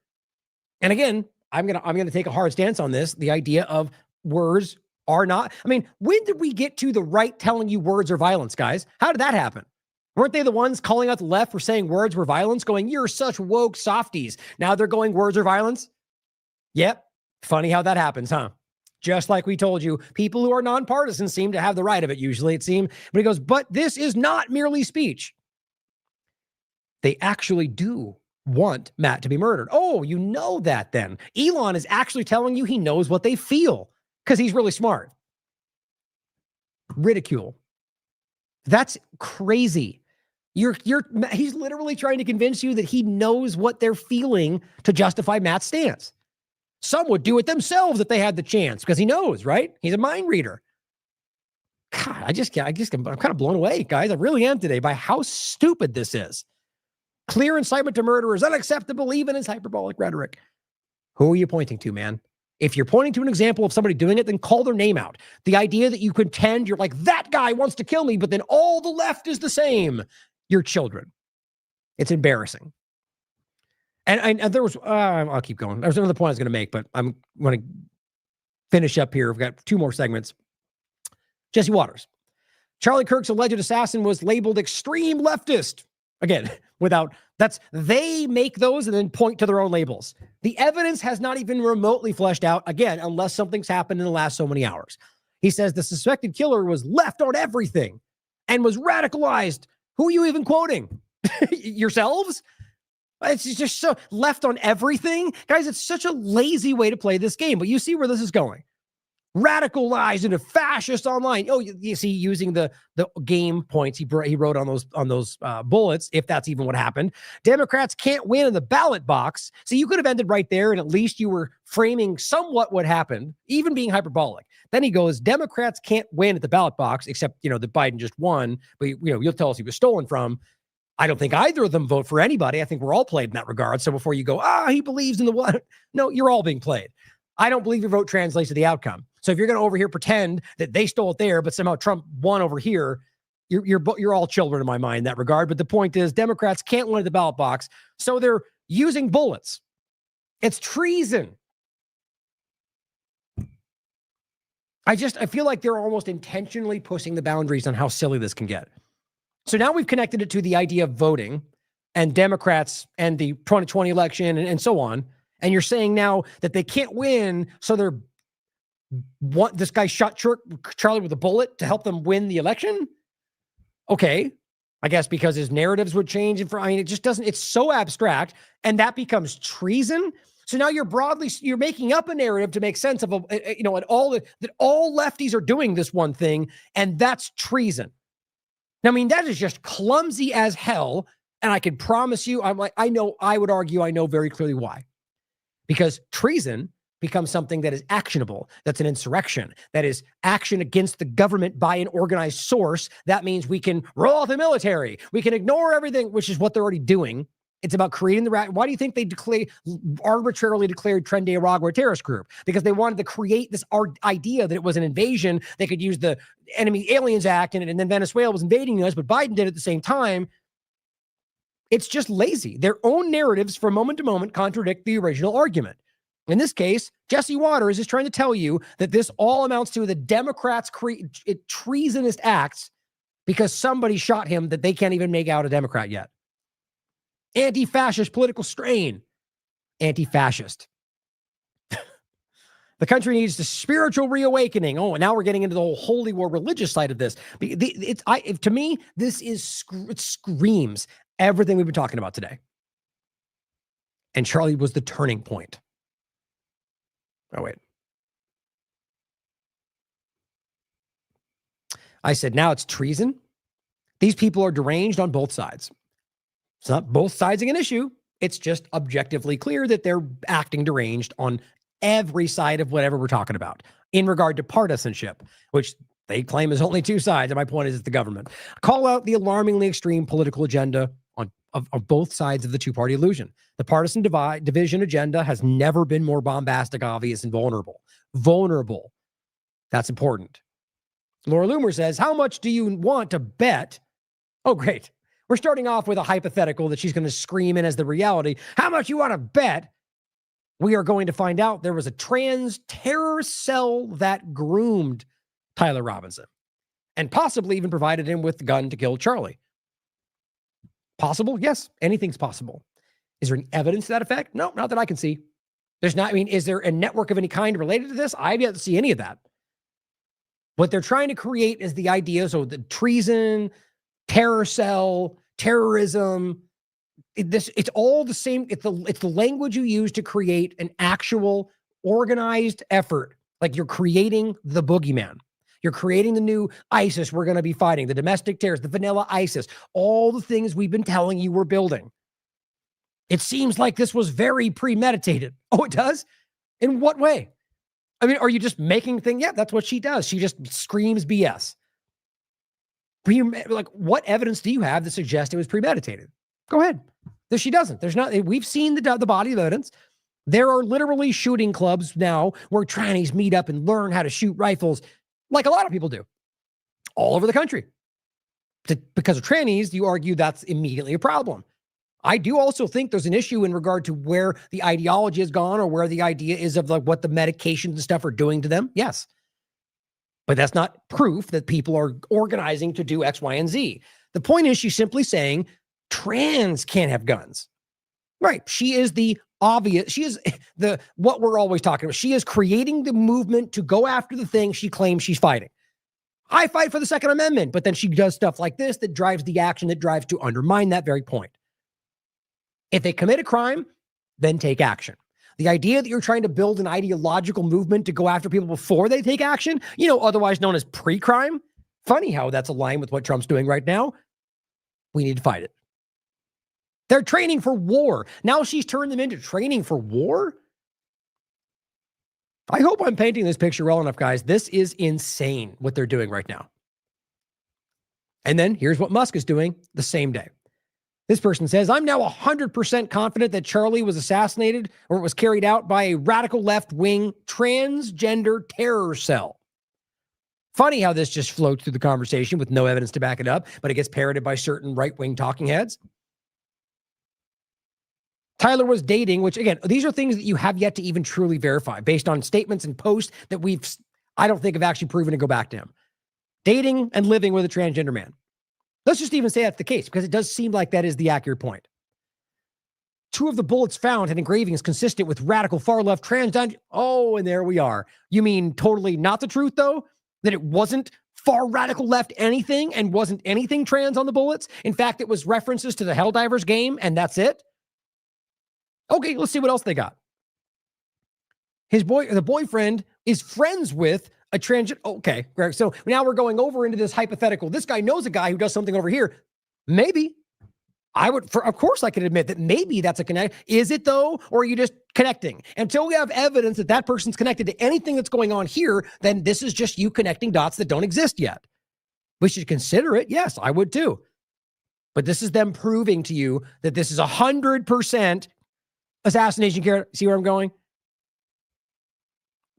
And again, I'm gonna take a hard stance on this. The idea of words are not. I mean, when did we get to the right telling you words are violence, guys? How did that happen? Weren't they the ones calling out the left for saying words were violence, going, you're such woke softies? Now they're going, words are violence? Yep. Funny how that happens, huh? Just like we told you, people who are nonpartisan seem to have the right of it, usually, it seems. But he goes, but this is not merely speech. They actually do want Matt to be murdered. Oh, you know that then. Elon is actually telling you he knows what they feel because he's really smart. Ridicule. That's crazy. He's literally trying to convince you that he knows what they're feeling to justify Matt's stance. Some would do it themselves if they had the chance because he knows, right? He's a mind reader. God, I'm kind of blown away, guys. I really am today by how stupid this is. Clear incitement to murder is unacceptable, even as hyperbolic rhetoric. Who are you pointing to, man? If you're pointing to an example of somebody doing it, then call their name out. The idea that you contend you're like, that guy wants to kill me, but then all the left is the same. You're children. It's embarrassing. And there was, I'll keep going. There's another point I was going to make, but I'm going to finish up here. We've got 2 more segments. Jesse Waters. Charlie Kirk's alleged assassin was labeled extreme leftist. Again, they make those and then point to their own labels. The evidence has not even remotely fleshed out, again, unless something's happened in the last so many hours. He says the suspected killer was left on everything and was radicalized. Who are you even quoting? Yourselves? It's just so left on everything. Guys, it's such a lazy way to play this game, but you see where this is going. Radicalized into fascist online. Oh, you see, using the game points he wrote on those bullets, if that's even what happened. Democrats can't win in the ballot box. So you could have ended right there, and at least you were framing somewhat what happened, even being hyperbolic. Then he goes, Democrats can't win at the ballot box, except that Biden just won, but you'll tell us he was stolen from. I don't think either of them vote for anybody. I think we're all played in that regard. So before you go, he believes in the one, no, you're all being played. I don't believe your vote translates to the outcome. So if you're going to over here pretend that they stole it there, but somehow Trump won over here, you're all children in my mind in that regard. But the point is, Democrats can't win at the ballot box, so they're using bullets. It's treason. I feel like they're almost intentionally pushing the boundaries on how silly this can get. So now we've connected it to the idea of voting and Democrats and the 2020 election and so on. And you're saying now that they can't win, so this guy shot Charlie with a bullet to help them win the election? Okay. I guess because his narratives would change. It just doesn't, it's so abstract, and that becomes treason. So now you're making up a narrative to make sense of, that all lefties are doing this one thing, and that's treason. Now, I mean, that is just clumsy as hell. And I can promise you, I would argue I know very clearly why. Because treason becomes something that is actionable. That's an insurrection. That is action against the government by an organized source. That means we can roll out the military. We can ignore everything, which is what they're already doing. It's about creating why do you think they arbitrarily declared Tren de Aragua a terrorist group? Because they wanted to create this idea that it was an invasion. They could use the Enemy Aliens Act, and then Venezuela was invading us, but Biden did it at the same time. It's just lazy. Their own narratives from moment to moment contradict the original argument. In this case, Jesse Waters is trying to tell you that this all amounts to the Democrats' treasonous acts because somebody shot him that they can't even make out a Democrat yet. Anti-fascist political strain. Anti-fascist. The country needs the spiritual reawakening. Oh, and now we're getting into the whole holy war religious side of this. To me, it screams everything we've been talking about today. And Charlie was the turning point. Oh, wait. I said, now it's treason. These people are deranged on both sides. It's not both sides of an issue. It's just objectively clear that they're acting deranged on every side of whatever we're talking about in regard to partisanship, which they claim is only two sides. And my point is it's the government. Call out the alarmingly extreme political agenda of both sides of the two-party illusion. The partisan division agenda has never been more bombastic, obvious, and vulnerable. Vulnerable. That's important. Laura Loomer says, how much do you want to bet? Oh, great. We're starting off with a hypothetical that she's going to scream in as the reality. How much you want to bet we are going to find out there was a trans terror cell that groomed Tyler Robinson and possibly even provided him with the gun to kill Charlie? Possible? Yes. Anything's possible. Is there any evidence to that effect? No, not that I can see. There's not, is there a network of any kind related to this? I've yet to see any of that. What they're trying to create is the idea, so the treason, terror cell, terrorism, it's all the same. It's the language you use to create an actual organized effort. Like you're creating the boogeyman. You're creating the new ISIS we're going to be fighting, the domestic terrorists, the vanilla ISIS, all the things we've been telling you we're building. It seems like this was very premeditated. Oh, it does? In what way? Are you just making things? Yeah, that's what she does. She just screams BS. Like, what evidence do you have that suggests it was premeditated? Go ahead. She doesn't. There's not. We've seen the body of evidence. There are literally shooting clubs now where trannies meet up and learn how to shoot rifles, like a lot of people do, all over the country. Because of trannies, you argue that's immediately a problem. I do also think there's an issue in regard to where the ideology has gone or where the idea is of like what the medications and stuff are doing to them. Yes. But that's not proof that people are organizing to do X, Y, and Z. The point is she's simply saying trans can't have guns. Right. She is the obvious. She is what we're always talking about. She is creating the movement to go after the thing she claims she's fighting. I fight for the Second Amendment, but then she does stuff like this that drives the action that drives to undermine that very point. If they commit a crime, then take action. The idea that you're trying to build an ideological movement to go after people before they take action, otherwise known as pre-crime. Funny how that's aligned with what Trump's doing right now. We need to fight it. They're training for war. Now she's turned them into training for war. I hope I'm painting this picture well enough, guys. This is insane what they're doing right now. And then here's what Musk is doing the same day. This person says, I'm now 100% confident that Charlie was assassinated or was carried out by a radical left-wing transgender terror cell. Funny how this just floats through the conversation with no evidence to back it up, but it gets parroted by certain right-wing talking heads. Tyler was dating, which again, these are things that you have yet to even truly verify based on statements and posts that I don't think have actually proven to go back to him. Dating and living with a transgender man. Let's just even say that's the case because it does seem like that is the accurate point. 2 of the bullets found had engravings consistent with radical far-left transgender. Oh, and there we are. You mean totally not the truth, though? That it wasn't far radical left anything and wasn't anything trans on the bullets? In fact, it was references to the Helldivers game, and that's it? Okay, let's see what else they got. The boyfriend is friends with a transgender. Okay, Greg. So now we're going over into this hypothetical. This guy knows a guy who does something over here. Maybe. Of course I can admit that maybe that's a connect. Is it though? Or are you just connecting? Until we have evidence that that person's connected to anything that's going on here, then this is just you connecting dots that don't exist yet. We should consider it. Yes, I would too. But this is them proving to you that this is 100% assassination care. See where I'm going?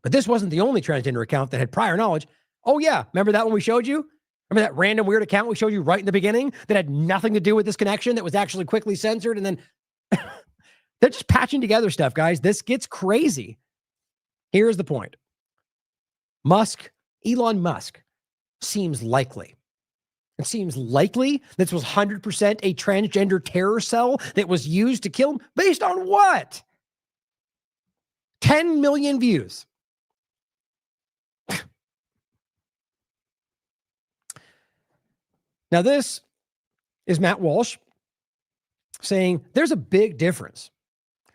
But this wasn't the only transgender account that had prior knowledge. Oh yeah, remember that one we showed you? Remember that random weird account we showed you right in the beginning that had nothing to do with this connection that was actually quickly censored? And then they're just patching together stuff, guys. This gets crazy. Here's the point. Elon Musk seems likely. It seems likely this was 100% a transgender terror cell that was used to kill him based on what? 10 million views. Now, this is Matt Walsh saying there's a big difference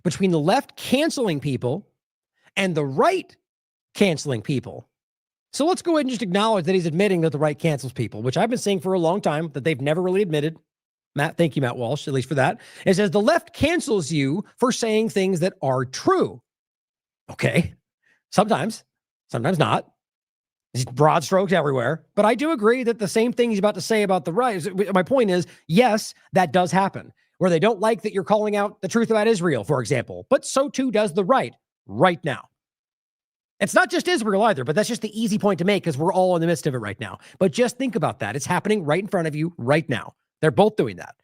between the left canceling people and the right canceling people. So let's go ahead and just acknowledge that he's admitting that the right cancels people, which I've been saying for a long time that they've never really admitted. Matt, thank you, Matt Walsh, at least for that. It says the left cancels you for saying things that are true. Okay. Sometimes not. It's broad strokes everywhere. But I do agree that the same thing he's about to say about the right. My point is, yes, that does happen, where they don't like that you're calling out the truth about Israel, for example. But so too does the right now. It's not just Israel either, but that's just the easy point to make because we're all in the midst of it right now. But just think about that. It's happening right in front of you right now. They're both doing that.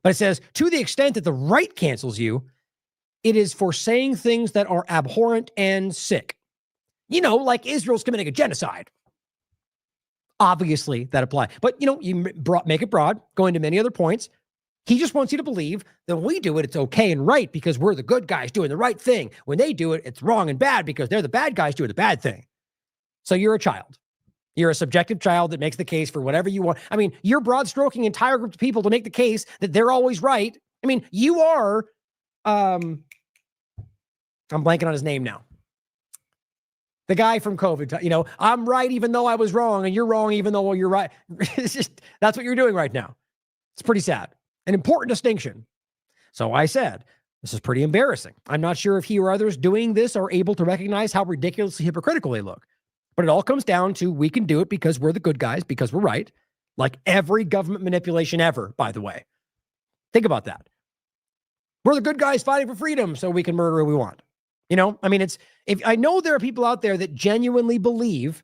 But it says, to the extent that the right cancels you, it is for saying things that are abhorrent and sick. You know, like Israel's committing a genocide. Obviously, that applies. But, you know, you make it broad, go into many other points. He just wants you to believe that when we do it, it's okay and right because we're the good guys doing the right thing. When they do it, it's wrong and bad because they're the bad guys doing the bad thing. So you're a child. You're a subjective child that makes the case for whatever you want. I mean, you're broad stroking entire group of people to make the case that they're always right. I mean, you are, I'm blanking on his name now. The guy from COVID, you know, I'm right even though I was wrong and you're wrong even though you're right. It's just, that's what you're doing right now. It's pretty sad. An important distinction. So I said, this is pretty embarrassing. I'm not sure if he or others doing this are able to recognize how ridiculously hypocritical they look. But it all comes down to we can do it because we're the good guys, because we're right. Like every government manipulation ever, by the way. Think about that. We're the good guys fighting for freedom so we can murder who we want. You know, I mean, if I know there are people out there that genuinely believe,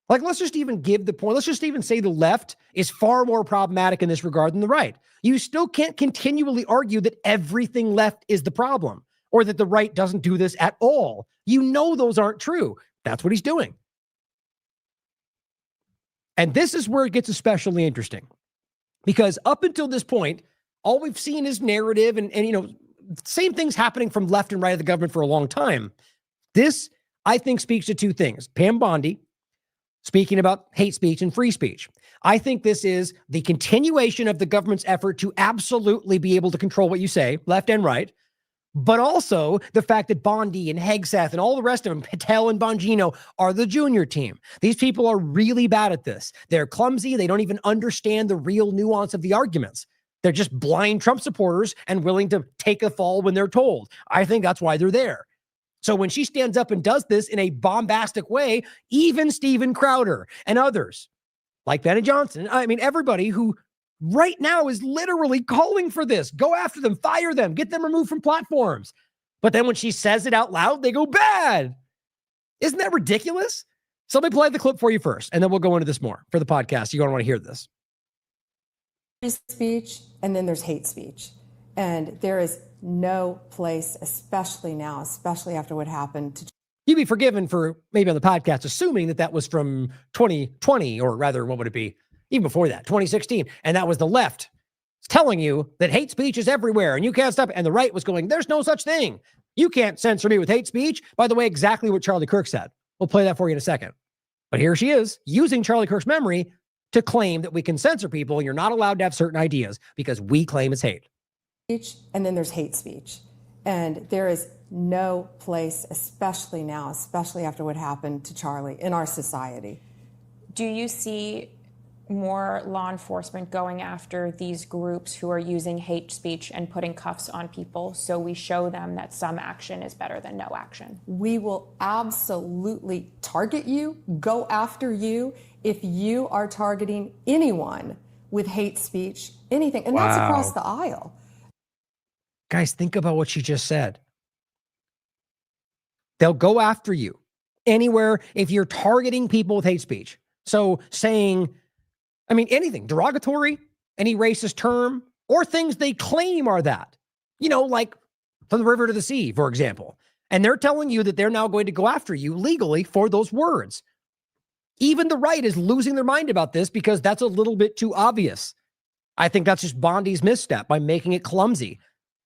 like, let's just even give the point. Let's just even say the left is far more problematic in this regard than the right. You still can't continually argue that everything left is the problem or that the right doesn't do this at all. You know, those aren't true. That's what he's doing. And this is where it gets especially interesting because up until this point, all we've seen is narrative and you know, same things happening from left and right of the government for a long time. This, I think, speaks to two things. Pam Bondi speaking about hate speech and free speech. I think this is the continuation of the government's effort to absolutely be able to control what you say, left and right, but also the fact that Bondi and Hegseth and all the rest of them, Patel and Bongino, are the junior team. These people are really bad at this. They're clumsy. They don't even understand the real nuance of the arguments. They're just blind Trump supporters and willing to take a fall when they're told. I think that's why they're there. So when she stands up and does this in a bombastic way, even Steven Crowder and others like Benny Johnson, I mean, everybody who right now is literally calling for this, go after them, fire them, get them removed from platforms. But then when she says it out loud, they go bad. Isn't that ridiculous? So let me play the clip for you first, and then we'll go into this more for the podcast. You're going to want to hear this. Speech, and then there's hate speech. And there is no place, especially now, especially after what happened to You'd be forgiven for maybe on the podcast assuming that that was from 2020, or rather, what would it be? Even before that, 2016. And that was the left telling you that hate speech is everywhere and you can't stop it. And the right was going, there's no such thing. You can't censor me with hate speech. By the way, exactly what Charlie Kirk said. We'll play that for you in a second. But here she is using Charlie Kirk's memory to claim that we can censor people and you're not allowed to have certain ideas because we claim it's hate. And then there's hate speech. And there is no place, especially now, especially after what happened to Charlie in our society. Do you see more law enforcement going after these groups who are using hate speech and putting cuffs on people so we show them that some action is better than no action? We will absolutely target you, go after you if you are targeting anyone with hate speech, anything. And that's across the aisle. Guys, think about what she just said. They'll go after you anywhere if you're targeting people with hate speech. So saying I mean, anything derogatory, any racist term, or things they claim are that, like from the river to the sea, for example. And they're telling you that they're now going to go after you legally for those words. Even the right is losing their mind about this because that's a little bit too obvious. I think that's just Bondi's misstep by making it clumsy.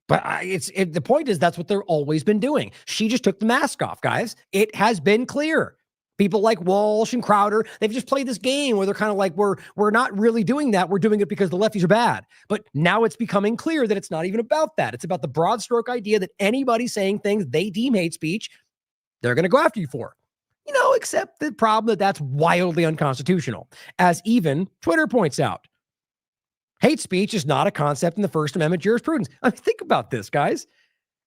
But the point is that's what they've always been doing. She just took the mask off, guys. It has been clear. People like Walsh and Crowder, they've just played this game where they're kind of like, we're not really doing that. We're doing it because the lefties are bad. But now it's becoming clear that it's not even about that. It's about the broad stroke idea that anybody saying things they deem hate speech, they're going to go after you for. Except the problem that's wildly unconstitutional, as even Twitter points out. Hate speech is not a concept in the First Amendment jurisprudence. I mean, think about this, guys.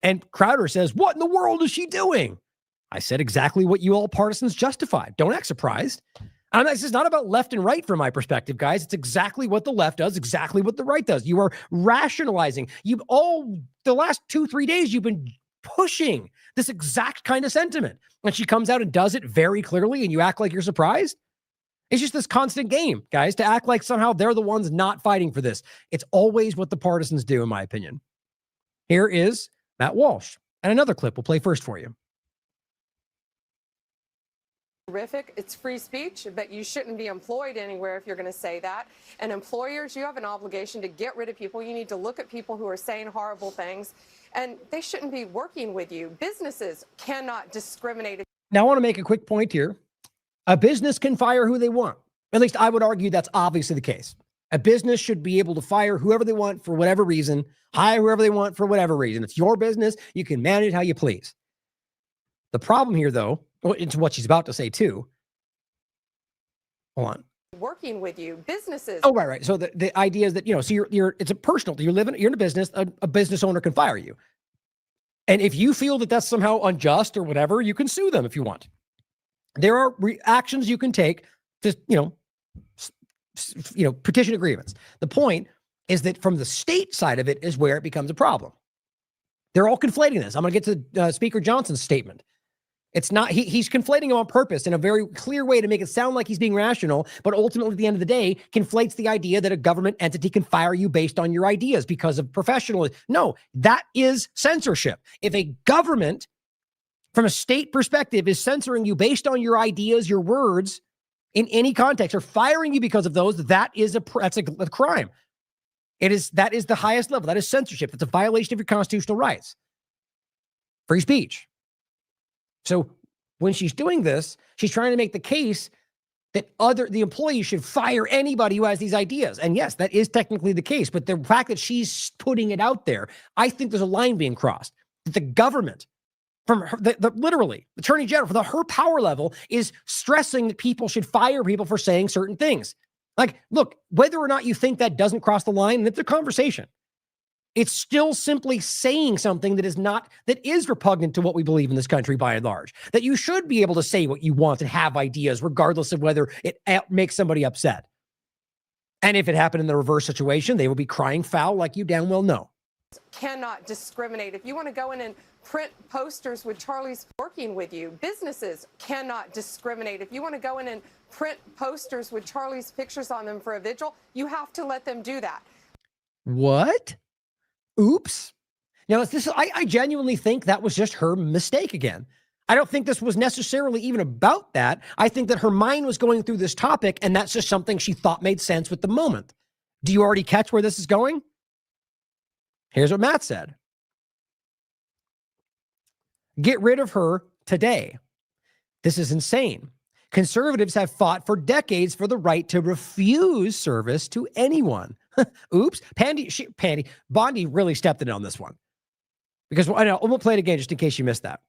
And Crowder says, what in the world is she doing? I said exactly what you all partisans justified. Don't act surprised. And this is not about left and right from my perspective, guys. It's exactly what the left does, exactly what the right does. You are rationalizing. The last 2-3 days, you've been pushing this exact kind of sentiment. And she comes out and does it very clearly, and you act like you're surprised. It's just this constant game, guys, to act like somehow they're the ones not fighting for this. It's always what the partisans do, in my opinion. Here is Matt Walsh. And another clip we'll play first for you. Terrific. It's free speech, but you shouldn't be employed anywhere if you're going to say that. And employers, you have an obligation to get rid of people. You need to look at people who are saying horrible things, and they shouldn't be working with you. Businesses cannot discriminate. Now, I want to make a quick point here. A business can fire who they want. At least I would argue that's obviously the case. A business should be able to fire whoever they want for whatever reason, hire whoever they want for whatever reason. It's your business. You can manage it how you please. The problem here, though, into what she's about to say too. Hold on. Working with you, businesses. Oh, right. So the idea is that, so it's a personal, you're in a business, a business owner can fire you. And if you feel that that's somehow unjust or whatever, you can sue them if you want. There are actions you can take to, petition a grievance. The point is that from the state side of it is where it becomes a problem. They're all conflating this. I'm going to get to Speaker Johnson's statement. It's not, he's conflating them on purpose in a very clear way to make it sound like he's being rational, but ultimately at the end of the day, conflates the idea that a government entity can fire you based on your ideas because of professionalism. No, that is censorship. If a government, from a state perspective, is censoring you based on your ideas, your words, in any context, or firing you because of those, that's a crime. That is the highest level. That is censorship. That's a violation of your constitutional rights. Free speech. So when she's doing this, she's trying to make the case that the employees should fire anybody who has these ideas. And yes, that is technically the case. But the fact that she's putting it out there, I think there's a line being crossed. That the government, from her, literally, Attorney General, for her power level, is stressing that people should fire people for saying certain things. Like, look, whether or not you think that doesn't cross the line, and it's a conversation. It's still simply saying something that is repugnant to what we believe in this country by and large. That you should be able to say what you want and have ideas, regardless of whether it makes somebody upset. And if it happened in the reverse situation, they would be crying foul like you damn well know. Cannot discriminate. If you want to go in and print posters with Charlie's working with you, businesses cannot discriminate. If you want to go in and print posters with Charlie's pictures on them for a vigil, you have to let them do that. What? Oops. Now, I genuinely think that was just her mistake again. I don't think this was necessarily even about that. I think that her mind was going through this topic, and that's just something she thought made sense with the moment. Do you already catch where this is going? Here's what Matt said. Get rid of her today. This is insane. Conservatives have fought for decades for the right to refuse service to anyone. Oops. Bondi really stepped in on this one. Because I know, we'll play it again just in case you missed that.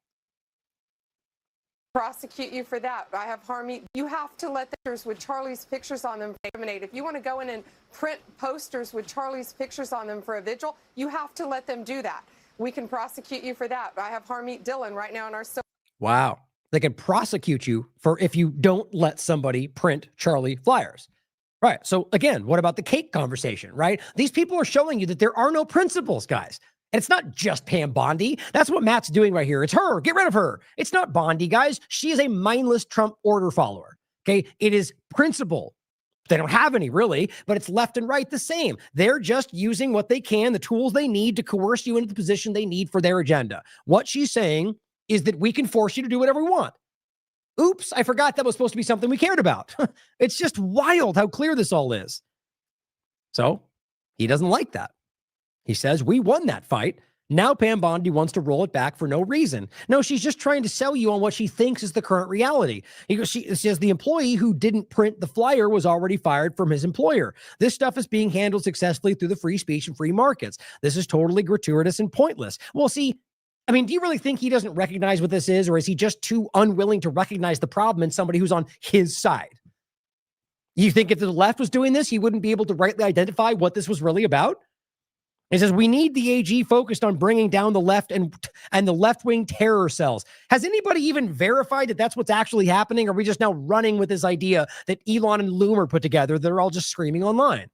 Prosecute you for that. I have Harmeet. You have to let the pictures with Charlie's pictures on them discriminate. If you want to go in and print posters with Charlie's pictures on them for a vigil, you have to let them do that. We can prosecute you for that. I have Harmeet Dillon right now in our... Wow. They can prosecute you for if you don't let somebody print Charlie flyers. Right. So again, what about the cake conversation, right? These people are showing you that there are no principles, guys. And it's not just Pam Bondi. That's what Matt's doing right here. It's her. Get rid of her. It's not Bondi, guys. She is a mindless Trump order follower. Okay. It is principle They don't have any really, but it's left and right the same. They're just using what they can, the tools they need to coerce you into the position they need for their agenda. What she's saying is that we can force you to do whatever we want. Oops, I forgot that was supposed to be something we cared about. It's just wild how clear this all is. So he doesn't like that. He says, we won that fight. Now Pam Bondi wants to roll it back for no reason. No, she's just trying to sell you on what she thinks is the current reality. She says the employee who didn't print the flyer was already fired from his employer. This stuff is being handled successfully through the free speech and free markets. This is totally gratuitous and pointless. Well, see, I mean, do you really think he doesn't recognize what this is, or is he just too unwilling to recognize the problem in somebody who's on his side? You think if the left was doing this, he wouldn't be able to rightly identify what this was really about? He says, we need the AG focused on bringing down the left and the left-wing terror cells. Has anybody even verified that that's what's actually happening? Or are we just now running with this idea that Elon and Loomer put together? They're all just screaming online.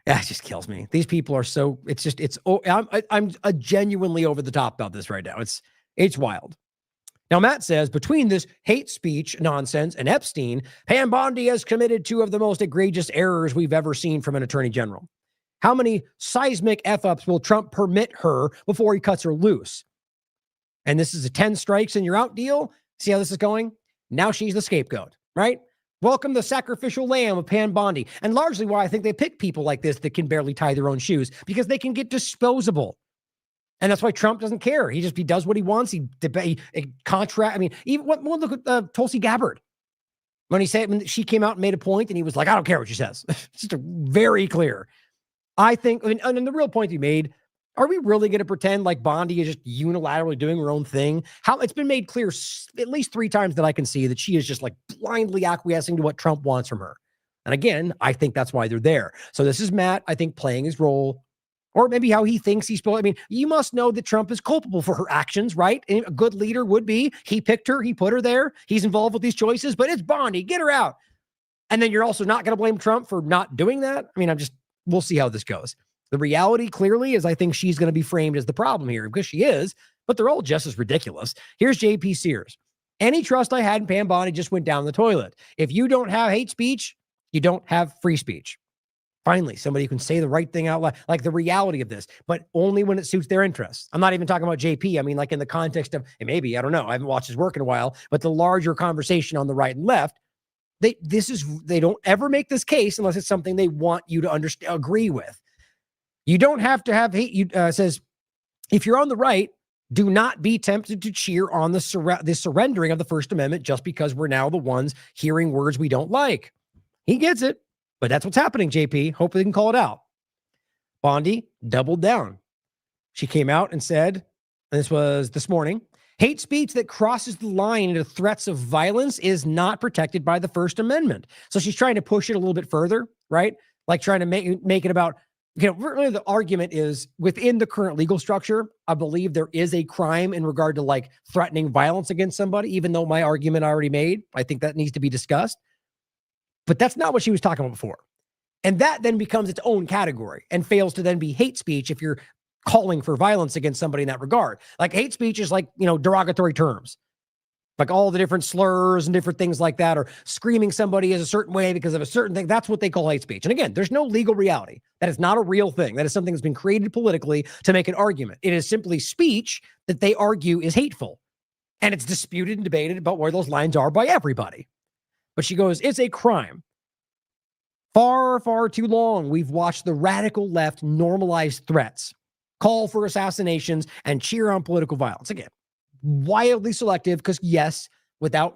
That just kills me. These people are so, I'm genuinely over the top about this right now. It's wild. Now, Matt says, between this hate speech nonsense and Epstein, Pam Bondi has committed two of the most egregious errors we've ever seen from an attorney general. How many seismic F-ups will Trump permit her before he cuts her loose? And this is a 10 strikes and you're out deal. See how this is going? Now she's the scapegoat, right? Welcome the sacrificial lamb of Pam Bondi. And largely why I think they pick people like this that can barely tie their own shoes, because they can get disposable. And that's why Trump doesn't care. He does what he wants. He contract. I mean, even look at Tulsi Gabbard. When she came out and made a point and he was like, I don't care what she says. It's just very clear. I think, and the real point he made, are we really going to pretend like Bondi is just unilaterally doing her own thing? It's been made clear at least 3 times that I can see that she is just like blindly acquiescing to what Trump wants from her. And again, I think that's why they're there. So this is Matt, I think, playing his role. Or maybe how he thinks he's supposed. I mean, you must know that Trump is culpable for her actions, right? And a good leader would be, he picked her, he put her there, he's involved with these choices, but it's Bondi, get her out. And then you're also not going to blame Trump for not doing that. I mean, we'll see how this goes. The reality clearly is I think she's going to be framed as the problem here, because she is, but they're all just as ridiculous. Here's JP Sears. Any trust I had in Pam Bondi just went down the toilet. If you don't have hate speech, you don't have free speech. Finally, somebody who can say the right thing out loud, like the reality of this, but only when it suits their interests. I'm not even talking about JP. I mean, like in the context of, and maybe, I don't know, I haven't watched his work in a while, but the larger conversation on the right and left, they don't ever make this case unless it's something they want you to agree with. You don't have to have hate. Says, if you're on the right, do not be tempted to cheer on the surrendering of the First Amendment just because we're now the ones hearing words we don't like. He gets it. But that's what's happening, JP. Hope they can call it out. Bondi doubled down. She came out and said, and this was this morning, hate speech that crosses the line into threats of violence is not protected by the First Amendment. So she's trying to push it a little bit further, right? Like trying to make it about, really the argument is within the current legal structure, I believe there is a crime in regard to like threatening violence against somebody, even though my argument I already made. I think that needs to be discussed. But that's not what she was talking about before. And that then becomes its own category and fails to then be hate speech if you're calling for violence against somebody in that regard. Like hate speech is like, derogatory terms. Like all the different slurs and different things like that, or screaming somebody as a certain way because of a certain thing. That's what they call hate speech. And again, there's no legal reality. That is not a real thing. That is something that's been created politically to make an argument. It is simply speech that they argue is hateful. And it's disputed and debated about where those lines are by everybody. But she goes, it's a crime. Far, far too long, we've watched the radical left normalize threats, call for assassinations, and cheer on political violence. Again, wildly selective, because yes,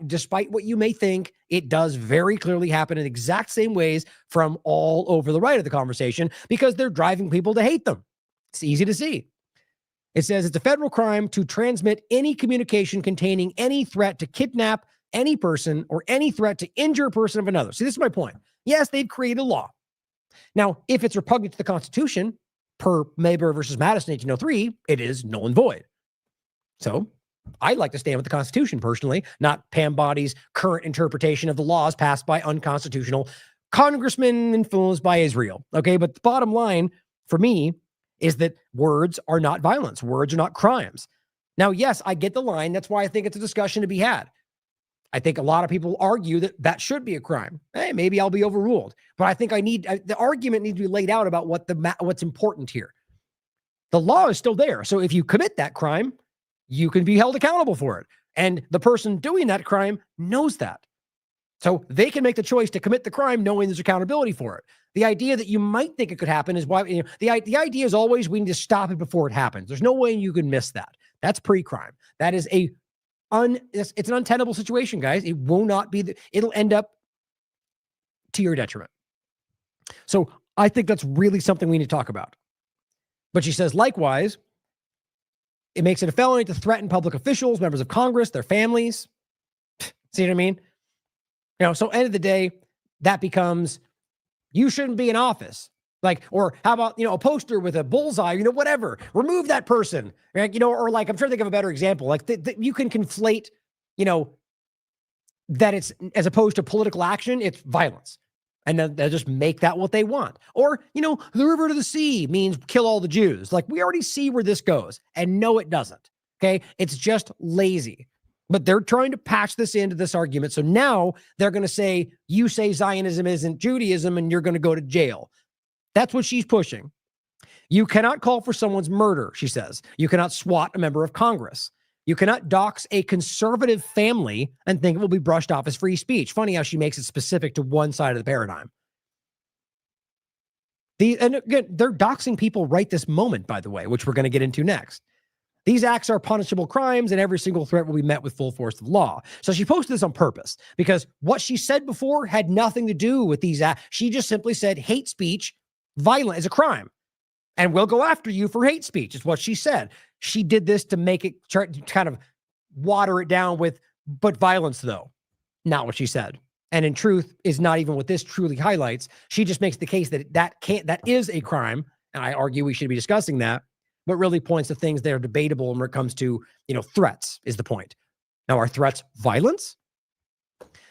despite what you may think, it does very clearly happen in exact same ways from all over the right of the conversation, because they're driving people to hate them. It's easy to see. It says it's a federal crime to transmit any communication containing any threat to kidnap any person or any threat to injure a person of another. See, this is my point. Yes, they've created a law. Now, if it's repugnant to the Constitution, per Mayberry versus Madison 1803, it is null and void. So I'd like to stand with the Constitution personally, not Pam Bondi's current interpretation of the laws passed by unconstitutional congressmen influenced by Israel. Okay, but the bottom line for me is that words are not violence. Words are not crimes. Now, yes, I get the line. That's why I think it's a discussion to be had. I think a lot of people argue that that should be a crime. Hey, maybe I'll be overruled. But I think the argument needs to be laid out about what's important here. The law is still there. So if you commit that crime, you can be held accountable for it. And the person doing that crime knows that. So they can make the choice to commit the crime knowing there's accountability for it. The idea that you might think it could happen is why, the idea is always we need to stop it before it happens. There's no way you can miss that. That's pre-crime. That is it's an untenable situation, guys. It will not be, it'll end up to your detriment. So I think that's really something we need to talk about. But she says, likewise, it makes it a felony to threaten public officials, members of Congress, their families. See what I mean? So end of the day, that becomes, you shouldn't be in office. Like, or how about, a poster with a bullseye, whatever, remove that person, right? Or like, I'm trying to think of a better example. Like you can conflate, that it's, as opposed to political action, it's violence. And then they'll just make that what they want. Or, the river to the sea means kill all the Jews. Like, we already see where this goes. And no, it doesn't. Okay. It's just lazy. But they're trying to patch this into this argument. So now they're going to say, you say Zionism isn't Judaism and you're going to go to jail. That's what she's pushing. You cannot call for someone's murder, she says. You cannot swat a member of Congress. You cannot dox a conservative family and think it will be brushed off as free speech. Funny how she makes it specific to one side of the paradigm. And again, they're doxing people right this moment, by the way, which we're going to get into next. These acts are punishable crimes, and every single threat will be met with full force of law. So she posted this on purpose because what she said before had nothing to do with these acts. She just simply said hate speech, violent, is a crime, and we'll go after you for hate speech, is what she said. She did this to make it try to kind of water it down with, but violence, though, not what she said. And in truth, is not even what this truly highlights. She just makes the case that that is a crime, and I argue we should be discussing that. But really points to things that are debatable when it comes to, threats is the point. Now, are threats violence?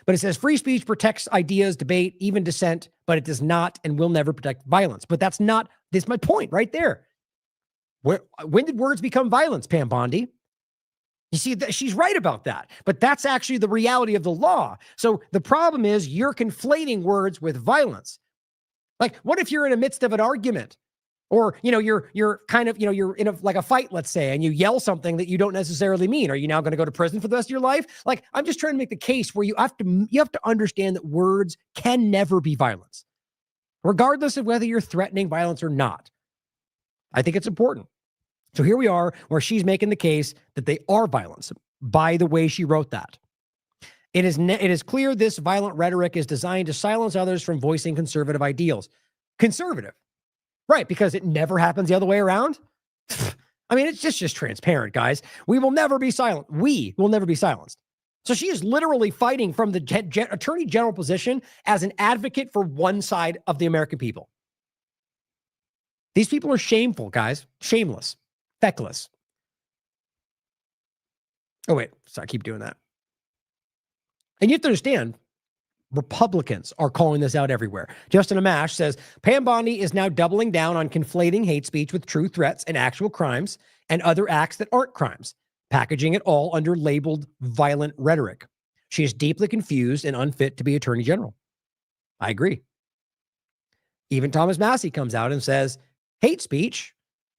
But it says free speech protects ideas, debate, even dissent, but it does not and will never protect violence. But that's my point right there. When did words become violence, Pam Bondi? You see, she's right about that. But that's actually the reality of the law. So the problem is you're conflating words with violence. Like, what if you're in the midst of an argument? Or, you're kind of, you're in a fight, let's say, and you yell something that you don't necessarily mean. Are you now going to go to prison for the rest of your life? Like, I'm just trying to make the case where you have to understand that words can never be violence, regardless of whether you're threatening violence or not. I think it's important. So here we are, where she's making the case that they are violence by the way she wrote that. It is clear this violent rhetoric is designed to silence others from voicing conservative ideals. Conservative. Right, because it never happens the other way around. I mean, it's just transparent, guys. We will never be silent. We will never be silenced. So she is literally fighting from the attorney general position as an advocate for one side of the American people. These people are shameful, guys. Shameless. Feckless. Oh, wait. Sorry, I keep doing that. And you have to understand, Republicans are calling this out everywhere. Justin Amash says, Pam Bondi is now doubling down on conflating hate speech with true threats and actual crimes and other acts that aren't crimes, packaging it all under labeled violent rhetoric. She is deeply confused and unfit to be attorney general. I agree. Even Thomas Massey comes out and says, hate speech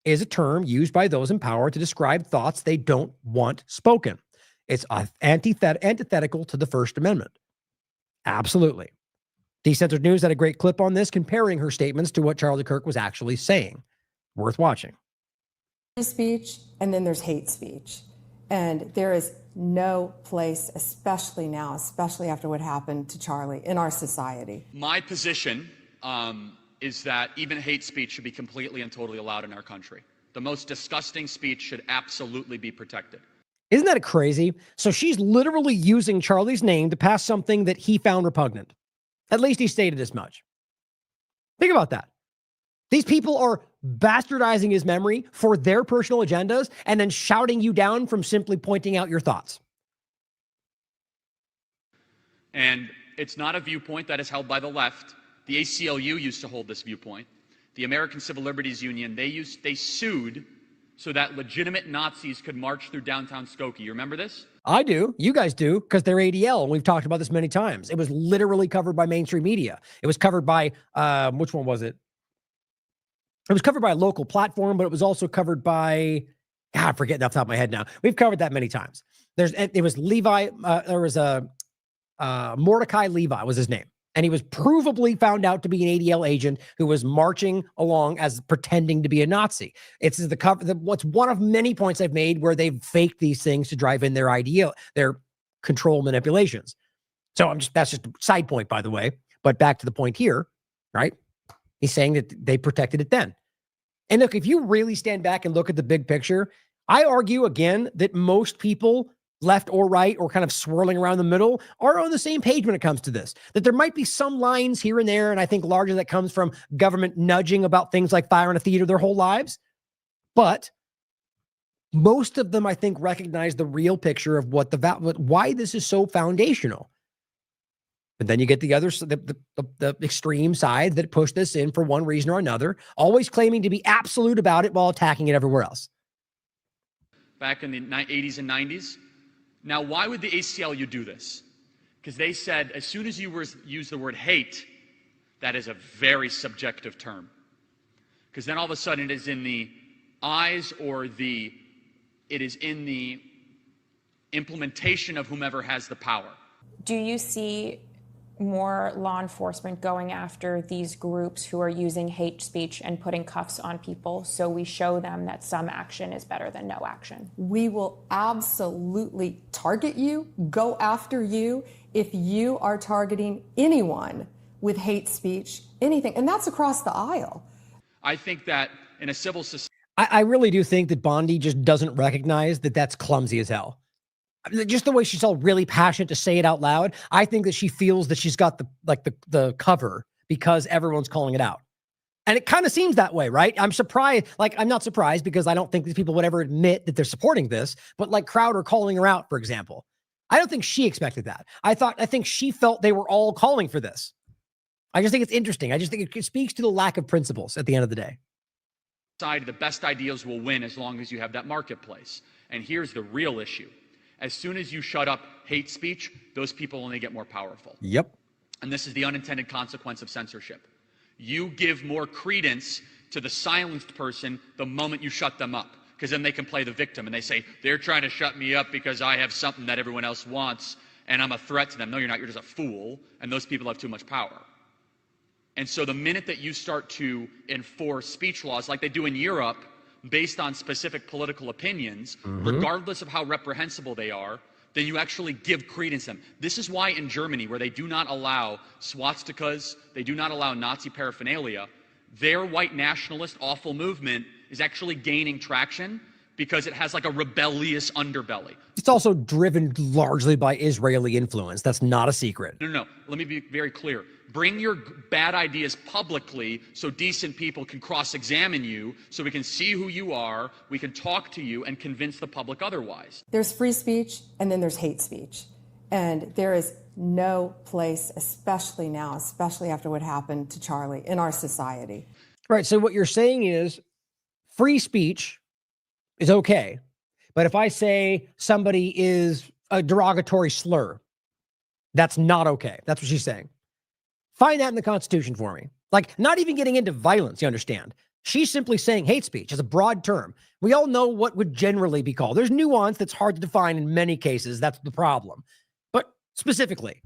is a term used by those in power to describe thoughts they don't want spoken. It's antithetical to the First Amendment. Absolutely. Decentered News had a great clip on this, comparing her statements to what Charlie Kirk was actually saying. Worth watching. Speech, and then there's hate speech. And there is no place, especially now, especially after what happened to Charlie, in our society. My position is that even hate speech should be completely and totally allowed in our country. The most disgusting speech should absolutely be protected. Isn't that crazy? So she's literally using Charlie's name to pass something that he found repugnant. At least he stated as much. Think about that. These people are bastardizing his memory for their personal agendas and then shouting you down from simply pointing out your thoughts. And it's not a viewpoint that is held by the left. The ACLU used to hold this viewpoint. The American Civil Liberties Union, they sued so that legitimate Nazis could march through downtown Skokie. You remember this? I do. You guys do, because they're ADL. And we've talked about this many times. It was literally covered by mainstream media. It was covered by, which one was it? It was covered by a local platform, but it was also covered by, God, I'm forgetting off the top of my head now. We've covered that many times. It was Levi, there was a Mordecai Levi was his name. And he was provably found out to be an ADL agent who was marching along as pretending to be a Nazi. It's the cover. What's one of many points I've made where they've faked these things to drive in their control manipulations. So that's just a side point, by the way. But back to the point here, right? He's saying that they protected it then. And look, if you really stand back and look at the big picture, I argue again that most people, left or right, or kind of swirling around the middle, are on the same page when it comes to this. That there might be some lines here and there, and I think largely that comes from government nudging about things like fire in a theater their whole lives. But most of them, I think, recognize the real picture of why this is so foundational. But then you get the other, the extreme side that push this in for one reason or another, always claiming to be absolute about it while attacking it everywhere else. Back in the 80s and 90s. Now, why would the ACLU do this? Because they said as soon as you use the word hate, that is a very subjective term. Because then all of a sudden it is in the eyes or it is in the implementation of whomever has the power. Do you see more law enforcement going after these groups who are using hate speech and putting cuffs on people so we show them that some action is better than no action? We will absolutely target you, go after you if you are targeting anyone with hate speech, anything. And that's across the aisle. I think that in a civil society, I really do think that Bondi just doesn't recognize that that's clumsy as hell. Just the way she's all really passionate to say it out loud, I think that she feels that she's got the cover because everyone's calling it out. And it kind of seems that way, right? I'm surprised. I'm not surprised because I don't think these people would ever admit that they're supporting this, but like Crowder calling her out, for example. I don't think she expected that. I think she felt they were all calling for this. I just think it's interesting. I just think it speaks to the lack of principles at the end of the day. the best ideas will win as long as you have that marketplace. And here's the real issue. As soon as you shut up hate speech, those people only get more powerful. Yep. And this is the unintended consequence of censorship. You give more credence to the silenced person the moment you shut them up, because then they can play the victim and they say, they're trying to shut me up because I have something that everyone else wants and I'm a threat to them. No, you're not. You're just a fool. And those people have too much power. And so the minute that you start to enforce speech laws like they do in Europe, based on specific political opinions, regardless of how reprehensible they are, then you actually give credence to them. This is why in Germany, where they do not allow swastikas, they do not allow Nazi paraphernalia, their white nationalist awful movement is actually gaining traction because it has like a rebellious underbelly. It's also driven largely by Israeli influence. That's not a secret. No. Let me be very clear. Bring your bad ideas publicly so decent people can cross-examine you, so we can see who you are, we can talk to you, and convince the public otherwise. There's free speech, and then there's hate speech. And there is no place, especially now, especially after what happened to Charlie, in our society. Right. So what you're saying is free speech is okay. But if I say somebody is a derogatory slur, that's not okay. That's what she's saying. Find that in the Constitution for me. Like, not even getting into violence, you understand. She's simply saying hate speech is a broad term. We all know what would generally be called. There's nuance that's hard to define in many cases. That's the problem. But specifically,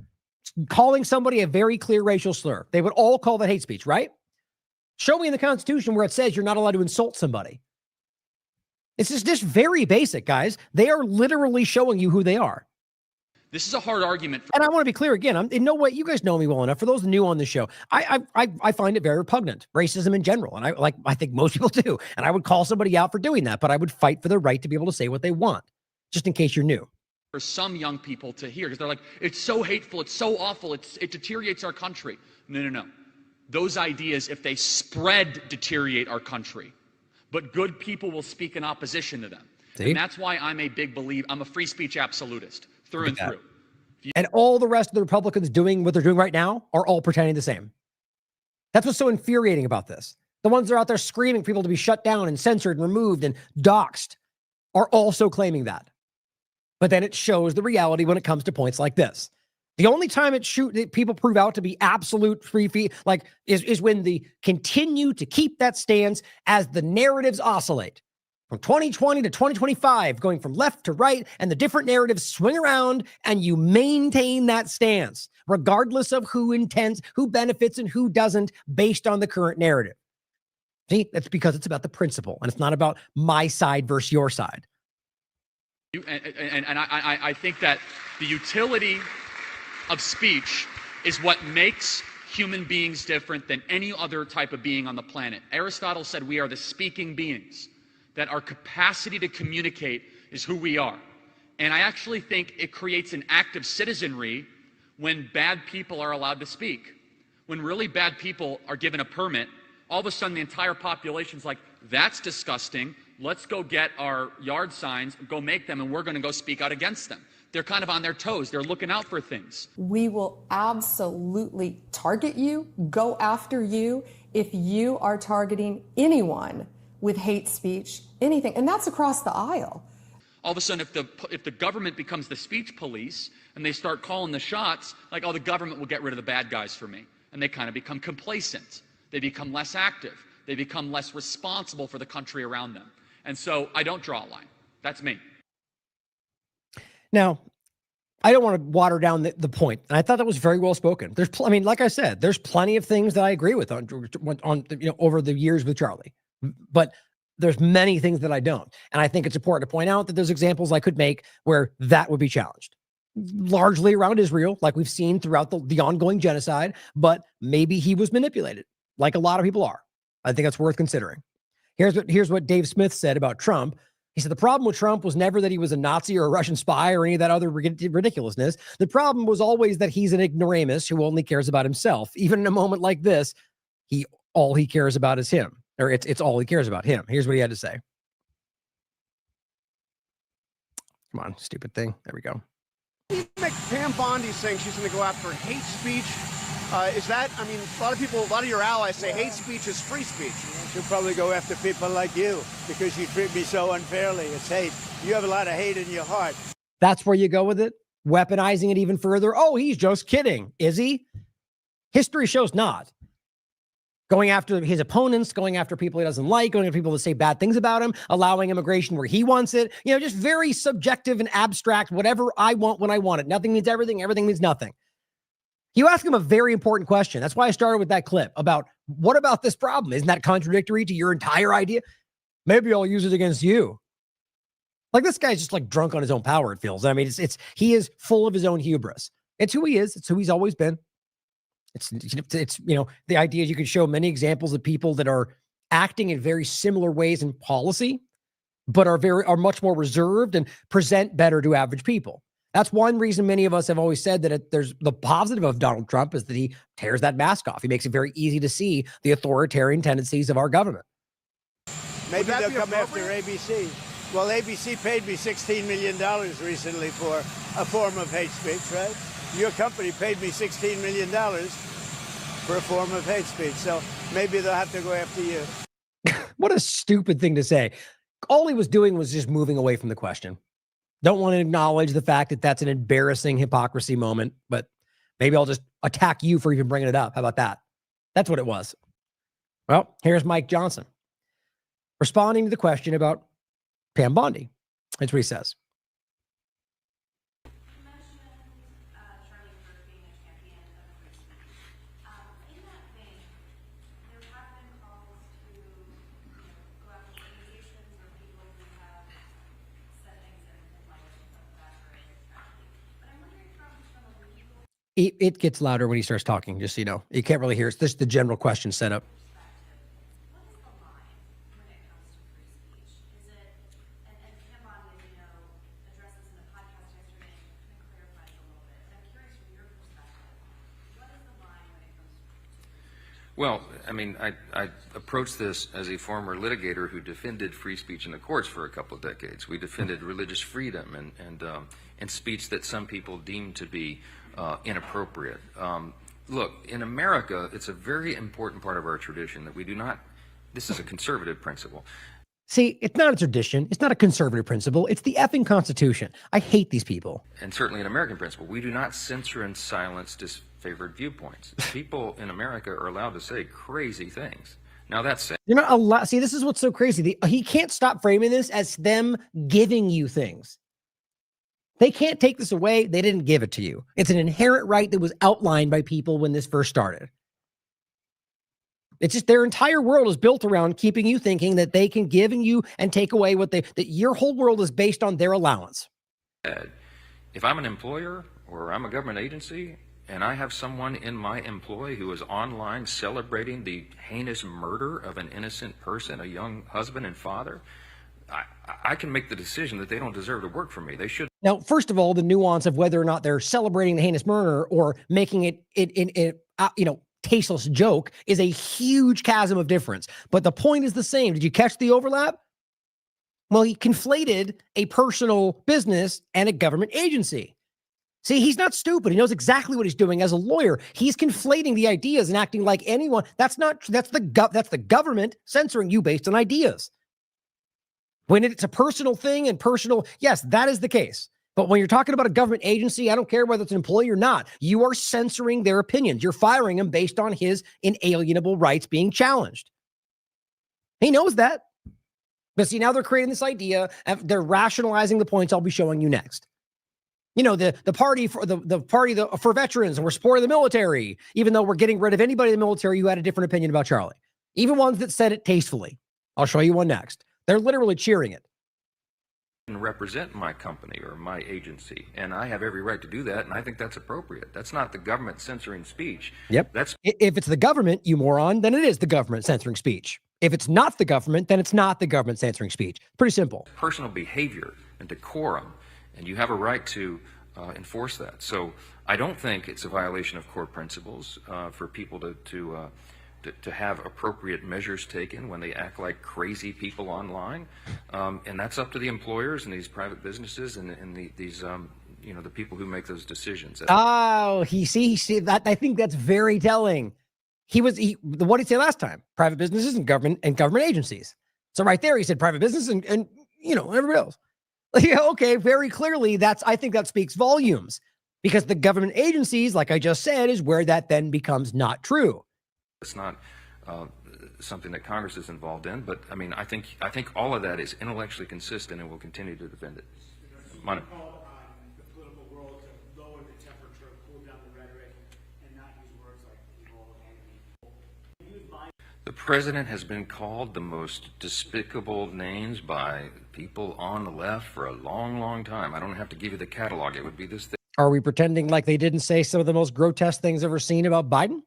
calling somebody a very clear racial slur, they would all call that hate speech, right? Show me in the Constitution where it says you're not allowed to insult somebody. It's just very basic, guys. They are literally showing you who they are. This is a hard argument. And I want to be clear again. I'm in no way, you guys know me well enough. For those new on the show, I find it very repugnant, racism in general. And I think most people do. And I would call somebody out for doing that, but I would fight for the right to be able to say what they want, just in case you're new. For some young people to hear, because they're like, it's so hateful, it's so awful, it deteriorates our country. No. Those ideas, if they spread, deteriorate our country. But good people will speak in opposition to them. See? And that's why I'm a big believer. I'm a free speech absolutist through and through. And all the rest of the Republicans doing what they're doing right now are all pretending the same. That's what's so infuriating about this. The ones that are out there screaming for people to be shut down and censored and removed and doxxed are also claiming that. But then it shows the reality when it comes to points like this. The only time that people prove out to be absolute free feet, like is when they continue to keep that stance as the narratives oscillate from 2020 to 2025, going from left to right, and the different narratives swing around, and you maintain that stance, regardless of who intends, who benefits, and who doesn't, based on the current narrative. See, that's because it's about the principle, and it's not about my side versus your side. I think that the utility of speech is what makes human beings different than any other type of being on the planet. Aristotle said we are the speaking beings, that our capacity to communicate is who we are. And I actually think it creates an active citizenry when bad people are allowed to speak. When really bad people are given a permit, all of a sudden the entire population's like, that's disgusting. Let's go get our yard signs, go make them, and we're going to go speak out against them. They're kind of on their toes. They're looking out for things. We will absolutely target you, go after you, if you are targeting anyone with hate speech, anything. And that's across the aisle. All of a sudden, if the government becomes the speech police and they start calling the shots, like, oh, the government will get rid of the bad guys for me. And they kind of become complacent. They become less active. They become less responsible for the country around them. And so I don't draw a line. That's me. Now, I don't want to water down the point. And I thought that was very well spoken. I mean, like I said, there's plenty of things that I agree with on over the years with Charlie, but there's many things that I don't. And I think it's important to point out that there's examples I could make where that would be challenged, largely around Israel, like we've seen throughout the ongoing genocide, but maybe he was manipulated, like a lot of people are. I think that's worth considering. Here's what Dave Smith said about Trump. He said, the problem with Trump was never that he was a Nazi or a Russian spy or any of that other ridiculousness. The problem was always that he's an ignoramus who only cares about himself. Even in a moment like this, all he cares about is him, or it's all he cares about him. Here's what he had to say. Come on, stupid thing. There we go. Pam Bondi saying she's going to go after hate speech. Is that, I mean, a lot of your allies say hate speech is free speech. She'll probably go after people like you because you treat me so unfairly. It's hate. You have a lot of hate in your heart. That's where you go with it? Weaponizing it even further? Oh, he's just kidding. Is he? History shows not. Going after his opponents, going after people he doesn't like, going after people that say bad things about him, allowing immigration where he wants it. Just very subjective and abstract, whatever I want when I want it. Nothing means everything. Everything means nothing. You ask him a very important question. That's why I started with that clip about what about this problem? Isn't that contradictory to your entire idea? Maybe I'll use it against you. Like, this guy's just like drunk on his own power, it feels. I mean, he is full of his own hubris. It's who he is. It's who he's always been. It's the idea is you could show many examples of people that are acting in very similar ways in policy, but are much more reserved and present better to average people. That's one reason many of us have always said that there's the positive of Donald Trump is that he tears that mask off. He makes it very easy to see the authoritarian tendencies of our government. Maybe they'll come after ABC. Well, ABC paid me $16 million recently for a form of hate speech, right? Your company paid me $16 million for a form of hate speech. So maybe they'll have to go after you. What a stupid thing to say. All he was doing was just moving away from the question. Don't want to acknowledge the fact that that's an embarrassing hypocrisy moment, but maybe I'll just attack you for even bringing it up. How about that? That's what it was. Well, here's Mike Johnson responding to the question about Pam Bondi. That's what he says. It gets louder when he starts talking, just so you know. You can't really hear. It's just the general question set up. Well, I mean, I approach this as a former litigator who defended free speech in the courts for a couple of decades. We defended religious freedom and speech that some people deem to be inappropriate. Look, in America, it's a very important part of our tradition that we do not, this is a conservative principle, See, it's not a tradition. It's not a conservative principle. It's the effing Constitution. I hate these people. And certainly an American principle. We do not censor and silence disfavored viewpoints. People in America are allowed to say crazy things. Now that's said. You're not allowed. See, this is what's so crazy. He can't stop framing this as them giving you things. They can't take this away. They didn't give it to you. It's an inherent right that was outlined by people when this first started. It's just their entire world is built around keeping you thinking that they can give you and take away that your whole world is based on their allowance. If I'm an employer or I'm a government agency and I have someone in my employ who is online celebrating the heinous murder of an innocent person, a young husband and father, I can make the decision that they don't deserve to work for me. They should. Now, first of all, the nuance of whether or not they're celebrating the heinous murder or making it tasteless joke is a huge chasm of difference. But the point is the same. Did you catch the overlap? Well, he conflated a personal business and a government agency. See, he's not stupid. He knows exactly what he's doing as a lawyer. He's conflating the ideas and acting like anyone. That's the government censoring you based on ideas. When it's a personal thing and personal, yes, that is the case. But when you're talking about a government agency, I don't care whether it's an employee or not, you are censoring their opinions. You're firing him based on his inalienable rights being challenged. He knows that. But see, now they're creating this idea, and they're rationalizing the points I'll be showing you next. You know, the party for for veterans, and we're supporting the military, even though we're getting rid of anybody in the military who had a different opinion about Charlie. Even ones that said it tastefully. I'll show you one next. They're literally cheering it. Represent my company or my agency, and I have every right to do that, and I think that's appropriate. That's not the government censoring speech. Yep. If it's the government, you moron, then it is the government censoring speech. If it's not the government, then it's not the government censoring speech. Pretty simple. Personal behavior and decorum, and you have a right to enforce that. So I don't think it's a violation of core principles for people to have appropriate measures taken when they act like crazy people online, and that's up to the employers and these private businesses and these the people who make those decisions. Oh, he see that. I think that's very telling. What did he say last time? Private businesses and government agencies. So right there, he said private business and everybody else. Yeah, okay, very clearly I think that speaks volumes, because the government agencies, like I just said, is where that then becomes not true. It's not something that Congress is involved in, but I mean, I think all of that is intellectually consistent, and we'll continue to defend it. Money. The political world to lower the temperature, cool down the rhetoric, and not use words like evil and enemy. The president has been called the most despicable names by people on the left for a long, long time. I don't have to give you the catalog. It would be this thing. Are we pretending like they didn't say some of the most grotesque things ever seen about Biden?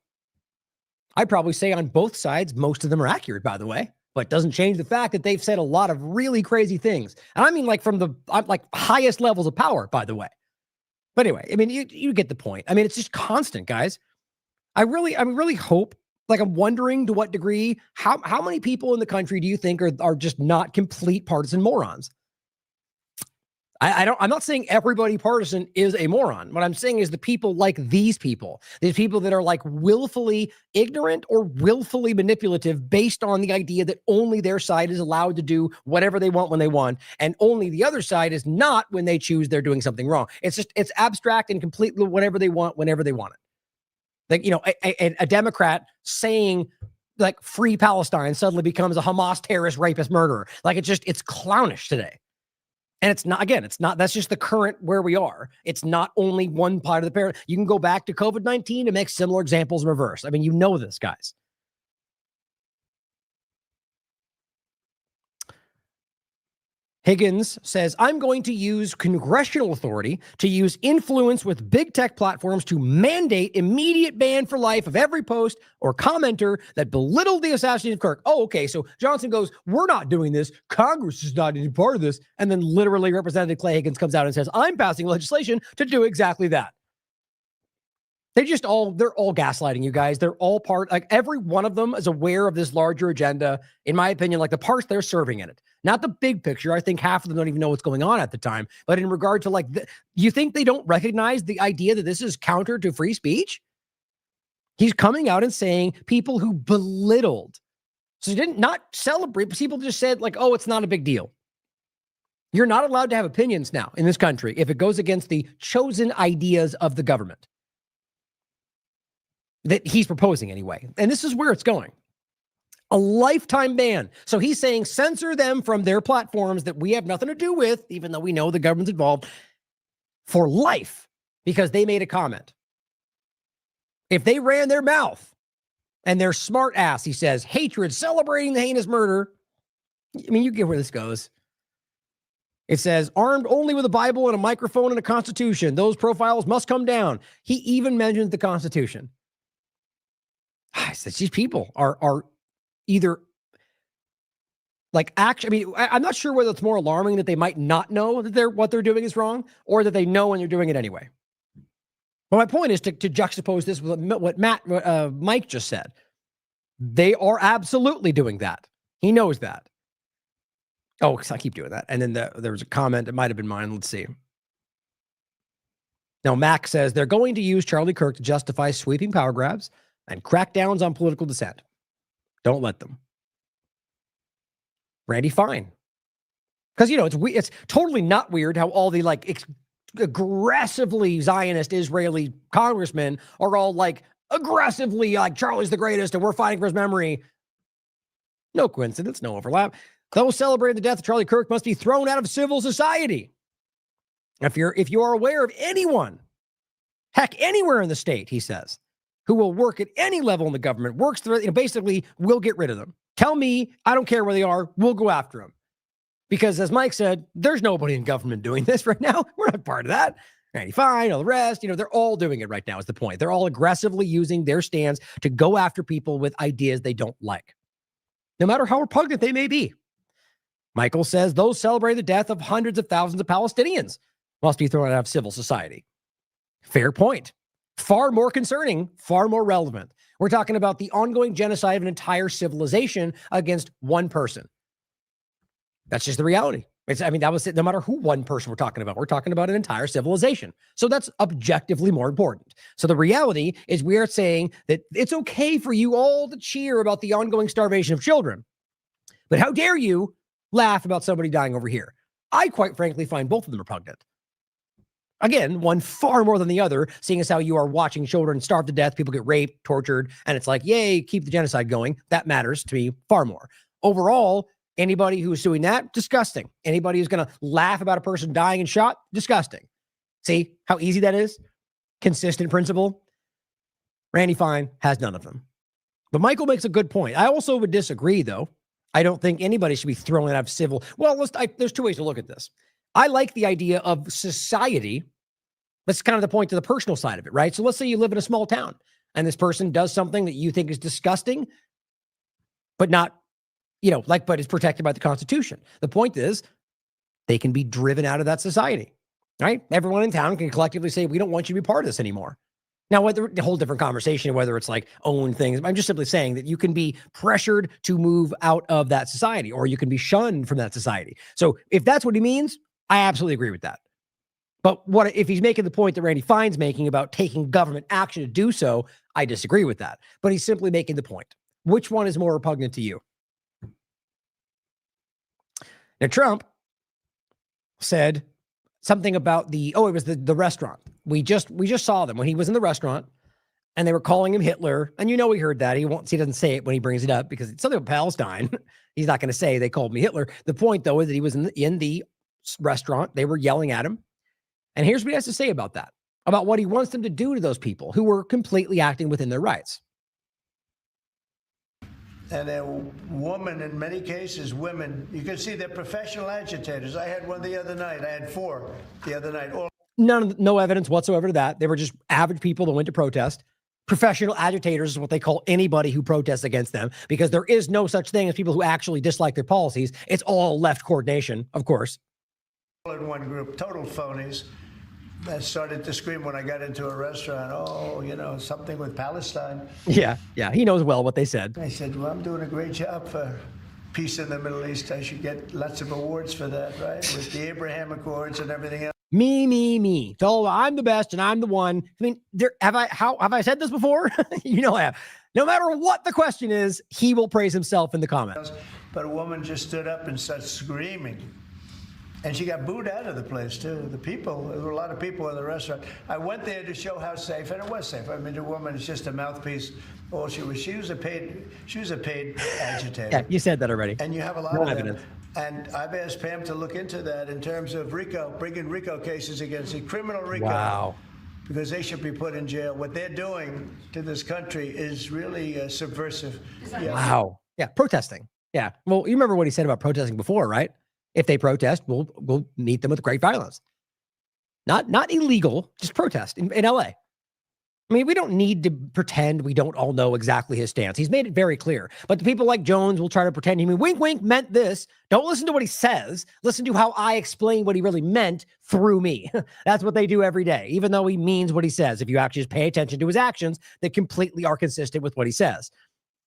I'd probably say on both sides, most of them are accurate, by the way, but it doesn't change the fact that they've said a lot of really crazy things. And I mean, like from the highest levels of power, by the way. But anyway, I mean, you get the point. I mean, it's just constant, guys. I really hope, I'm wondering to what degree, how many people in the country do you think are just not complete partisan morons? I'm not saying everybody partisan is a moron. What I'm saying is the people like these people that are like willfully ignorant or willfully manipulative based on the idea that only their side is allowed to do whatever they want when they want, and only the other side is not when they choose they're doing something wrong. It's abstract and completely whatever they want, whenever they want it. Like, a Democrat saying like free Palestine suddenly becomes a Hamas terrorist, rapist, murderer. Like it's clownish today. And it's not, that's just the current where we are. It's not only one part of the paradigm. You can go back to COVID-19 to make similar examples in reverse. I mean, you know this, guys. Higgins says, I'm going to use congressional authority to use influence with big tech platforms to mandate immediate ban for life of every post or commenter that belittled the assassination of Kirk. Oh, okay. So Johnson goes, we're not doing this. Congress is not any part of this. And then literally Representative Clay Higgins comes out and says, I'm passing legislation to do exactly that. They're all gaslighting you guys. They're all every one of them is aware of this larger agenda. In my opinion, like the parts they're serving in it, not the big picture. I think half of them don't even know what's going on at the time. But in regard to you think they don't recognize the idea that this is counter to free speech? He's coming out and saying people who belittled So you didn't not celebrate, but people just said like, oh, it's not a big deal. You're not allowed to have opinions now in this country if it goes against the chosen ideas of the government that he's proposing anyway. And this is where it's going. A lifetime ban. So he's saying censor them from their platforms that we have nothing to do with, even though we know the government's involved, for life because they made a comment. If they ran their mouth and their smart ass, he says, hatred, celebrating the heinous murder. I mean, you get where this goes. It says, armed only with a Bible and a microphone and a Constitution. Those profiles must come down. He even mentions the Constitution. I said, these people are either like actually, I mean, I'm not sure whether it's more alarming that they might not know that what they're doing is wrong or that they know when they're doing it anyway. But my point is to juxtapose this with what Mike just said. They are absolutely doing that. He knows that. Oh, because I keep doing that. And then there was a comment. It might have been mine. Let's see. Now, Mac says they're going to use Charlie Kirk to justify sweeping power grabs and crackdowns on political dissent. Don't let them. Randy, fine. Because, you know, it's totally not weird how all the like aggressively Zionist Israeli congressmen are all like aggressively like Charlie's the greatest and we're fighting for his memory. No coincidence, no overlap. Those celebrating the death of Charlie Kirk must be thrown out of civil society. If you are aware of anyone, heck, anywhere in the state, he says, who will work at any level in the government, works through, basically, we'll get rid of them. Tell me, I don't care where they are, we'll go after them. Because as Mike said, there's nobody in government doing this right now. We're not part of that. Randy Fine, all the rest, they're all doing it right now is the point. They're all aggressively using their stands to go after people with ideas they don't like, no matter how repugnant they may be. Michael says those celebrating the death of hundreds of thousands of Palestinians must be thrown out of civil society. Fair point. Far more concerning, far more relevant. We're talking about the ongoing genocide of an entire civilization against one person. That's just the reality. That was it. No matter who one person we're talking about an entire civilization. So that's objectively more important. So the reality is we are saying that it's okay for you all to cheer about the ongoing starvation of children. But how dare you laugh about somebody dying over here? I quite frankly find both of them repugnant. Again, one far more than the other, seeing as how you are watching children starve to death, people get raped, tortured, and it's like, yay, keep the genocide going. That matters to me far more. Overall, anybody who's doing that, disgusting. Anybody who's going to laugh about a person dying and shot, disgusting. See how easy that is? Consistent principle. Randy Fine has none of them. But Michael makes a good point. I also would disagree, though. I don't think anybody should be thrown out of civil. Well, there's two ways to look at this. I like the idea of society. That's kind of the point to the personal side of it, right? So let's say you live in a small town and this person does something that you think is disgusting, but not, but is protected by the Constitution. The point is they can be driven out of that society, right? Everyone in town can collectively say, we don't want you to be part of this anymore. Now, whether the whole different conversation, whether it's like own things, I'm just simply saying that you can be pressured to move out of that society, or you can be shunned from that society. So if that's what he means, I absolutely agree with that. But what if he's making the point that Randy Fine's making about taking government action to do so? I disagree with that. But he's simply making the point. Which one is more repugnant to you? Now, Trump said something about it was the restaurant. We just saw them when he was in the restaurant and they were calling him Hitler. And we heard that. He doesn't say it when he brings it up because it's something about Palestine. He's not going to say they called me Hitler. The point, though, is that he was in the restaurant. They were yelling at him. And here's what he has to say about that, about what he wants them to do to those people who were completely acting within their rights. And a woman, in many cases, women, you can see they're professional agitators. I had one the other night. I had 4 the other night. No evidence whatsoever to that. They were just average people that went to protest. Professional agitators is what they call anybody who protests against them, because there is no such thing as people who actually dislike their policies. It's all left coordination, of course. In one group, total phonies. I started to scream when I got into a restaurant, something with Palestine. Yeah, he knows well what they said. I said, well, I'm doing a great job for peace in the Middle East. I should get lots of awards for that, right? With the Abraham Accords and everything else. Me. So I'm the best and I'm the one. I mean, have I said this before? I have. No matter what the question is, he will praise himself in the comments. But a woman just stood up and started screaming. And she got booed out of the place, too. There were a lot of people in the restaurant. I went there to show how safe, and it was safe. I mean, the woman is just a mouthpiece. All she was a paid agitator. Yeah, you said that already. And you have a lot No of evidence. them. And I've asked Pam to look into that in terms of RICO, bringing RICO cases against the criminal RICO. Wow. Because they should be put in jail. What they're doing to this country is really subversive. Yeah. Wow. Yeah, protesting. Yeah. Well, you remember what he said about protesting before, right? If they protest, we'll meet them with great violence. Not illegal, just protest in LA. I mean, we don't need to pretend we don't all know exactly his stance. He's made it very clear. But the people like Jones will try to pretend he wink, wink, meant this. Don't listen to what he says. Listen to how I explain what he really meant through me. That's what they do every day, even though he means what he says. If you actually just pay attention to his actions, that completely are consistent with what he says.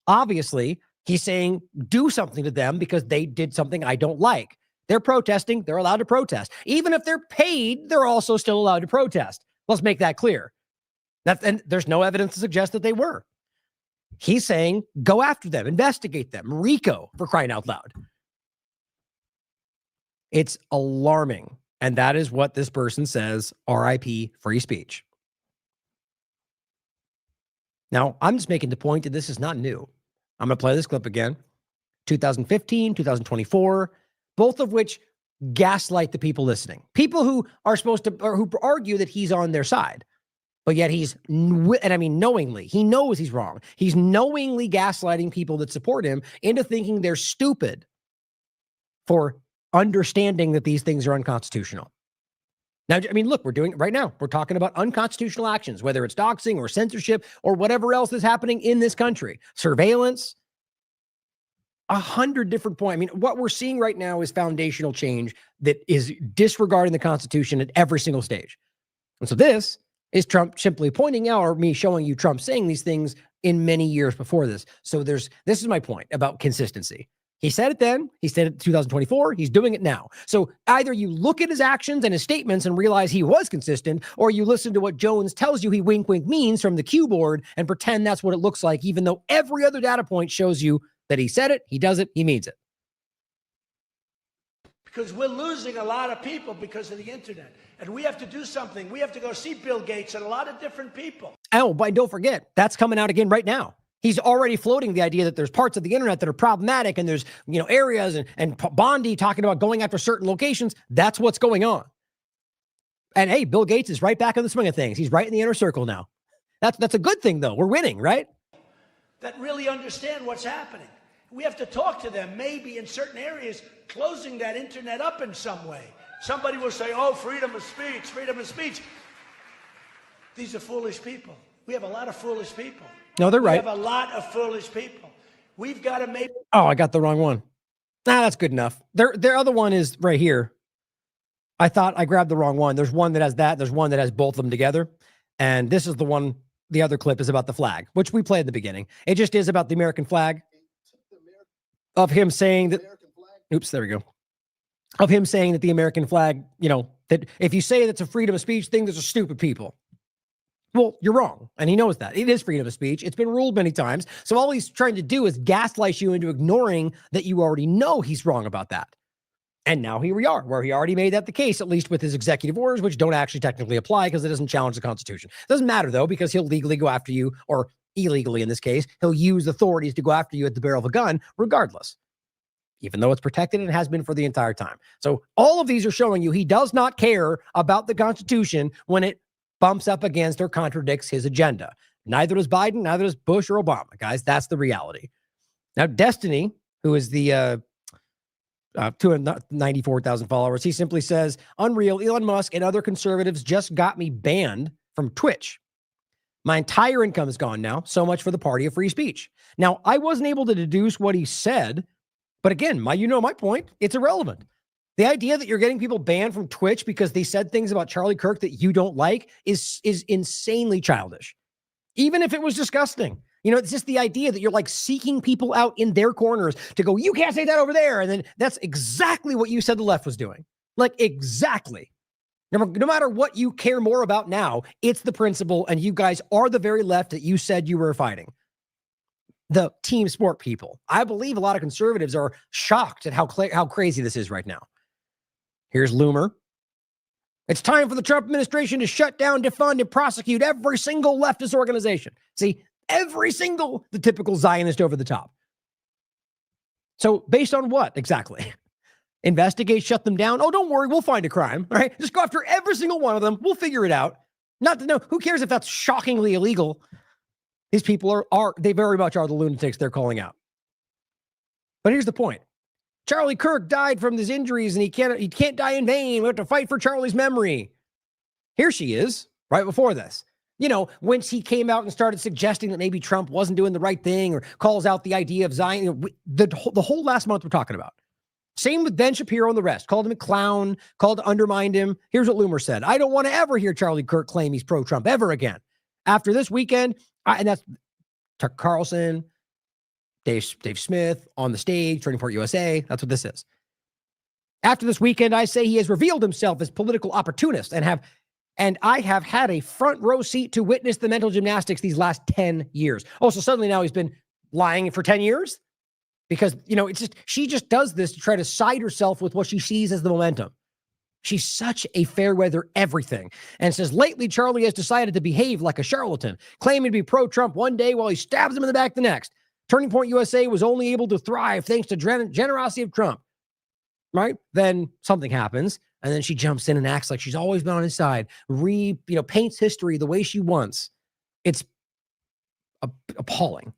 Obviously, he's saying do something to them because they did something I don't like. They're protesting. They're allowed to protest. Even if they're paid, they're also still allowed to protest. Let's make that clear. And there's no evidence to suggest that they were. He's saying, go after them, investigate them, RICO, for crying out loud. It's alarming. And that is what this person says, RIP free speech. Now, I'm just making the point that this is not new. I'm going to play this clip again. 2015, 2024, both of which gaslight the people listening. People who are supposed to, or who argue that he's on their side. But yet he's, and I mean knowingly, he knows he's wrong. He's knowingly gaslighting people that support him into thinking they're stupid for understanding that these things are unconstitutional. Now, I mean, look, we're doing it right now. We're talking about unconstitutional actions, whether it's doxing or censorship or whatever else is happening in this country. Surveillance, 100 different points. I mean, what we're seeing right now is foundational change that is disregarding the Constitution at every single stage. And so this is Trump simply pointing out, or me showing you Trump saying these things in many years before this. So this is my point about consistency. He said it then, he said it in 2024, he's doing it now. So either you look at his actions and his statements and realize he was consistent, or you listen to what Jones tells you he wink wink means from the cue board and pretend that's what it looks like, even though every other data point shows you that he said it, he does it, he means it. Because we're losing a lot of people because of the internet. And we have to do something. We have to go see Bill Gates and a lot of different people. Oh, but don't forget, that's coming out again right now. He's already floating the idea that there's parts of the internet that are problematic and there's, areas and Bondi talking about going after certain locations. That's what's going on. And hey, Bill Gates is right back in the swing of things. He's right in the inner circle now. That's a good thing though. We're winning, right? That really understand what's happening. We have to talk to them, maybe in certain areas, closing that internet up in some way. Somebody will say, oh, freedom of speech, freedom of speech. These are foolish people. We have a lot of foolish people. No, they're right. We have a lot of foolish people. We've got to make... Oh, I got the wrong one. Nah, that's good enough. Their other one is right here. I thought I grabbed the wrong one. There's one that has that. There's one that has both of them together. And this is the one, the other clip is about the flag, which we played at the beginning. It just is about the American flag. Of him saying that... Oops, there we go. Of him saying that the American flag, that if you say that's a freedom of speech thing, those are stupid people. Well, you're wrong. And he knows that. It is freedom of speech. It's been ruled many times. So all he's trying to do is gaslight you into ignoring that you already know he's wrong about that. And now here we are, where he already made that the case, at least with his executive orders, which don't actually technically apply because it doesn't challenge the Constitution. Doesn't matter, though, because he'll legally go after you, or illegally in this case, he'll use authorities to go after you at the barrel of a gun, regardless, even though it's protected and has been for the entire time. So all of these are showing you he does not care about the Constitution when it bumps up against or contradicts his agenda. Neither does Biden, neither does Bush or Obama, guys. That's the reality. Now, Destiny, who is the 294,000 followers, he simply says, unreal, Elon Musk and other conservatives just got me banned from Twitch. My entire income is gone now. So much for the party of free speech. Now, I wasn't able to deduce what he said, but again, my point, it's irrelevant. The idea that you're getting people banned from Twitch because they said things about Charlie Kirk that you don't like is insanely childish. Even if it was disgusting. It's just the idea that you're like seeking people out in their corners to go, you can't say that over there. And then that's exactly what you said the left was doing. Like exactly. No matter what you care more about now, it's the principle, and you guys are the very left that you said you were fighting. the team sport people. I believe a lot of conservatives are shocked at how crazy this is right now. Here's Loomer. It's time for the Trump administration to shut down, defund, and prosecute every single leftist organization. See, the typical Zionist over the top. So based on what exactly? Investigate, shut them down. Oh, don't worry, we'll find a crime. All right, just go after every single one of them. We'll figure it out. Not to know, who cares if that's shockingly illegal? These people they very much are the lunatics they're calling out. But here's the point. Charlie Kirk died from his injuries and he can't die in vain. We have to fight for Charlie's memory. Here she is, right before this. You know, once he came out and started suggesting that maybe Trump wasn't doing the right thing or calls out the idea of Zion, you know, the whole last month we're talking about. Same with Ben Shapiro and the rest. Called him a clown, called to undermine him. Here's what Loomer said. I don't want to ever hear Charlie Kirk claim he's pro-Trump ever again. After this weekend, and that's Tucker Carlson, Dave Smith on the stage, Turning Point USA. That's what this is. After this weekend, I say he has revealed himself as political opportunist and I have had a front row seat to witness the mental gymnastics these last 10 years. Oh, so suddenly now he's been lying for 10 years? Because, you know, she just does this to try to side herself with what she sees as the momentum. She's such a fair weather everything. And says, lately, Charlie has decided to behave like a charlatan, claiming to be pro-Trump one day while he stabs him in the back the next. Turning Point USA was only able to thrive thanks to generosity of Trump. Right? Then something happens, and then she jumps in and acts like she's always been on his side, paints history the way she wants. It's appalling.